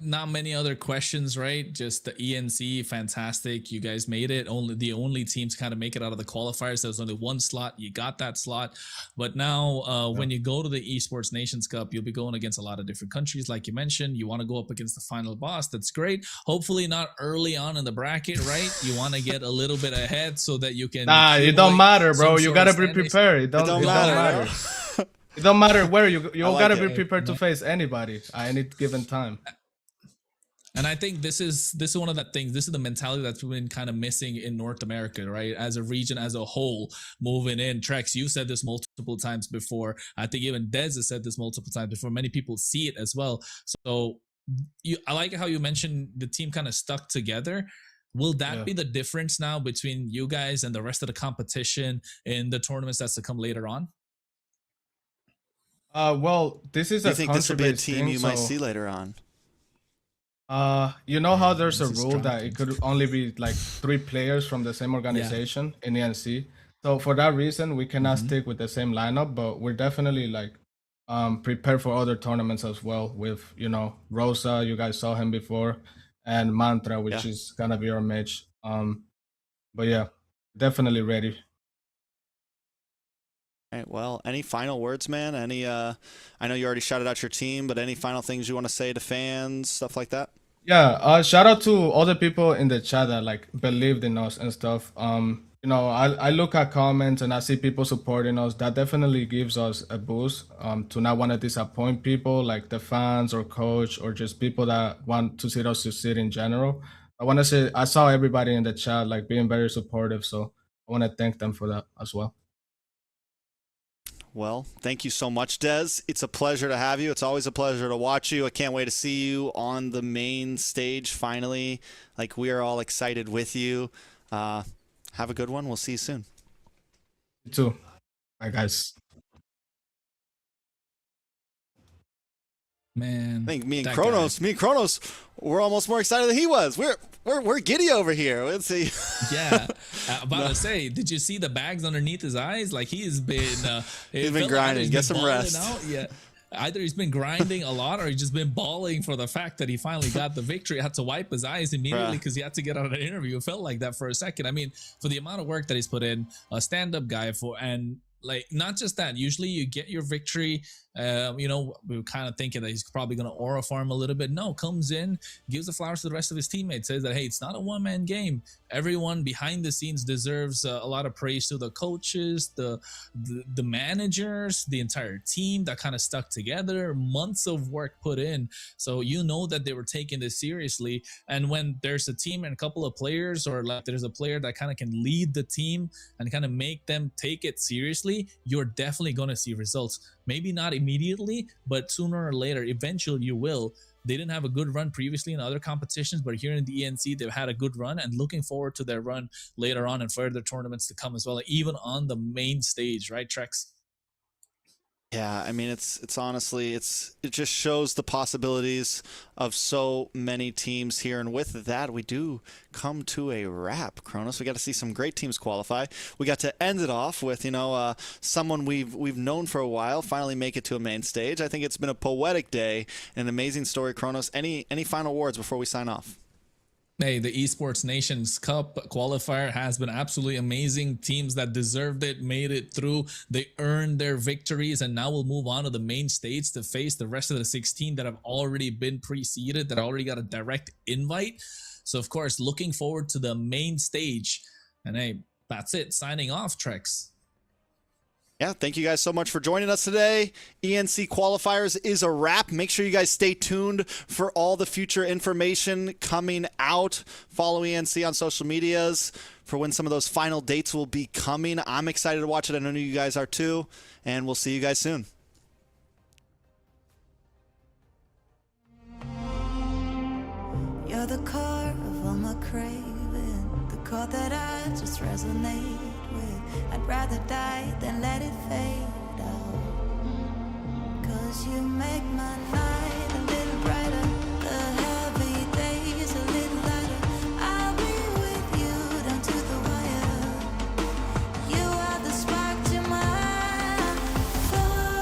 Speaker 9: not many other questions, right? Just the ENC, fantastic. You guys made it. The only team to kind of make it out of the qualifiers. There was only one slot. You got that slot. But now when you go to the Esports Nations Cup, you'll be going against a lot of different countries. Like you mentioned, you want to go up against the final boss. That's great. Hopefully not early on in the bracket, right? You want to get a little bit ahead so that you can...
Speaker 14: Nah, it don't matter, bro. You got to be prepared. It don't matter. It don't matter where you
Speaker 13: like
Speaker 14: gotta
Speaker 13: it.
Speaker 14: be prepared to face anybody at any given time.
Speaker 9: And I think this is one of the things. This is the mentality that's been kind of missing in North America, right? As a region, as a whole, moving in. Trex, you said this multiple times before. I think even Dez has said this multiple times before. Many people see it as well. So I like how you mentioned the team kind of stuck together. Will that be the difference now between you guys and the rest of the competition in the tournaments that's to come later on?
Speaker 14: Well, this is
Speaker 13: Do
Speaker 14: a
Speaker 13: you think this will be a
Speaker 14: country-based
Speaker 13: team
Speaker 14: thing,
Speaker 13: you might
Speaker 14: so-
Speaker 13: see later on?
Speaker 14: You know how there's a
Speaker 9: this is
Speaker 14: rule
Speaker 9: strong.
Speaker 14: that it could only be like 3 players from the same organization in ENC. So for that reason, we cannot stick with the same lineup, but we're definitely like prepared for other tournaments as well. With Rosa, you guys saw him before, and Mantra, which is gonna be our match. But yeah, definitely ready.
Speaker 13: All right, well, any final words, man? Any I know you already shouted out your team, but any final things you want to say to fans, stuff like that?
Speaker 14: Yeah, shout out to all the people in the chat that like believed in us and stuff. I look at comments and I see people supporting us. That definitely gives us a boost to not want to disappoint people, like the fans or coach or just people that want to see us succeed in general. I want to say I saw everybody in the chat like being very supportive, so I want to thank them for that as well.
Speaker 13: Well, thank you so much, Dez. It's a pleasure to have you. It's always a pleasure to watch you. I can't wait to see you on the main stage finally. Like, we are all excited with you. Have a good one. We'll see you soon.
Speaker 14: You too. Bye, guys.
Speaker 9: Man,
Speaker 13: I think me and
Speaker 9: that
Speaker 13: Kronos, we're almost more excited than he was. We're giddy over here. Let's see.
Speaker 9: Yeah, about to say, did you see the bags underneath his eyes? Like he's been,
Speaker 13: He's been grinding. Get some rest.
Speaker 9: Yeah, either he's been grinding a lot, or he's just been bawling for the fact that he finally got the victory. Had to wipe his eyes immediately because he had to get out of an interview. It felt like that for a second. I mean, for the amount of work that he's put in, a stand-up guy and. Like, not just that, usually you get your victory, we were kind of thinking that he's probably going to aura farm a little bit. No, comes in, gives the flowers to the rest of his teammates, says that, hey, it's not a one-man game. Everyone behind the scenes deserves a lot of praise to the coaches, the managers, the entire team that kind of stuck together, months of work put in. So you know that they were taking this seriously. And when there's a team and a couple of players, or like there's a player that kind of can lead the team and kind of make them take it seriously, you're definitely going to see results. Maybe not immediately, but sooner or later, eventually you will. They didn't have a good run previously in other competitions, but here in the ENC, they've had a good run, and looking forward to their run later on and further tournaments to come as well, even on the main stage, right, Trex?
Speaker 13: Yeah, I mean, it's honestly, it just shows the possibilities of so many teams here. And with that, we do come to a wrap, Kronos. We got to see some great teams qualify. We got to end it off with, someone we've known for a while finally make it to a main stage. I think it's been a poetic day, an amazing story, Kronos. Any final words before we sign off?
Speaker 9: Hey, the Esports Nations Cup qualifier has been absolutely amazing. Teams that deserved it made it through. They earned their victories, and now we'll move on to the main stage to face the rest of the 16 that have already been preceded, that already got a direct invite. So, of course, looking forward to the main stage. And hey, that's it. Signing off, Trex.
Speaker 13: Yeah, thank you guys so much for joining us today. ENC Qualifiers is a wrap. Make sure you guys stay tuned for all the future information coming out. Follow ENC on social medias for when some of those final dates will be coming. I'm excited to watch it. I know you guys are too. And we'll see you guys soon.
Speaker 12: You're the core of all my craving, the chord that I just resonate with. I'd rather die than let it fade out. 'Cause you make my night a little brighter, the heavy days a little lighter. I'll be with you down to the wire. You are the spark to my fire.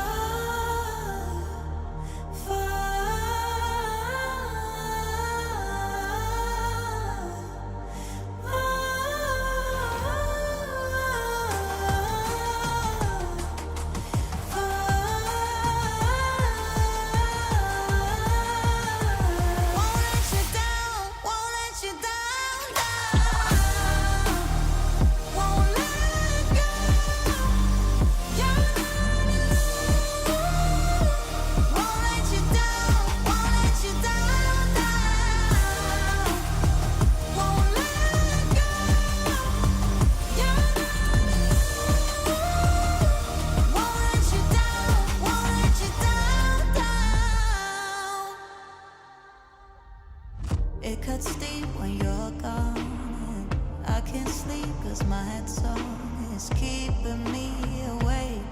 Speaker 12: It cuts deep when you're gone. And I can't sleep 'cause my head song is keeping me awake,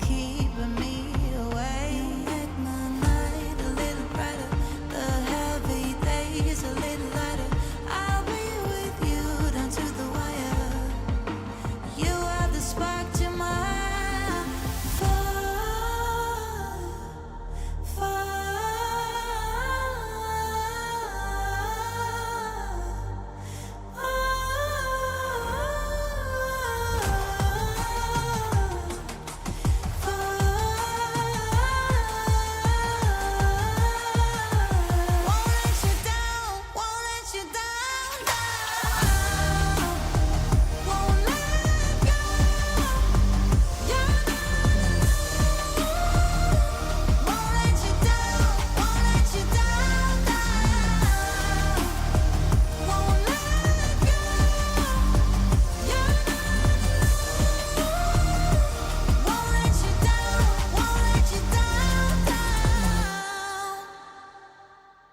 Speaker 12: keeping me awake. You make my night a little brighter, the heavy days a little lighter. I'll be with you down to the wire. You are the spark to my fire, fire.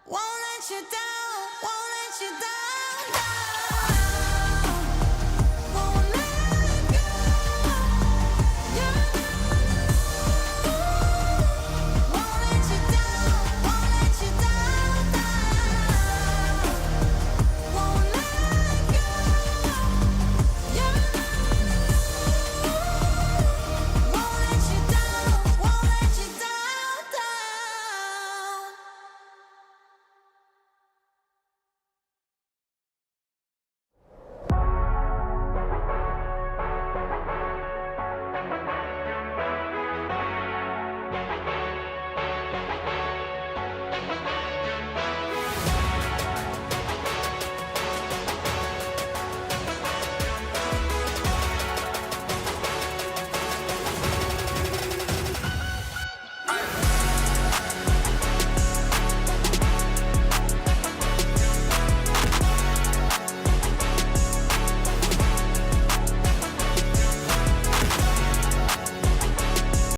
Speaker 12: Won't let you down, won't let you down.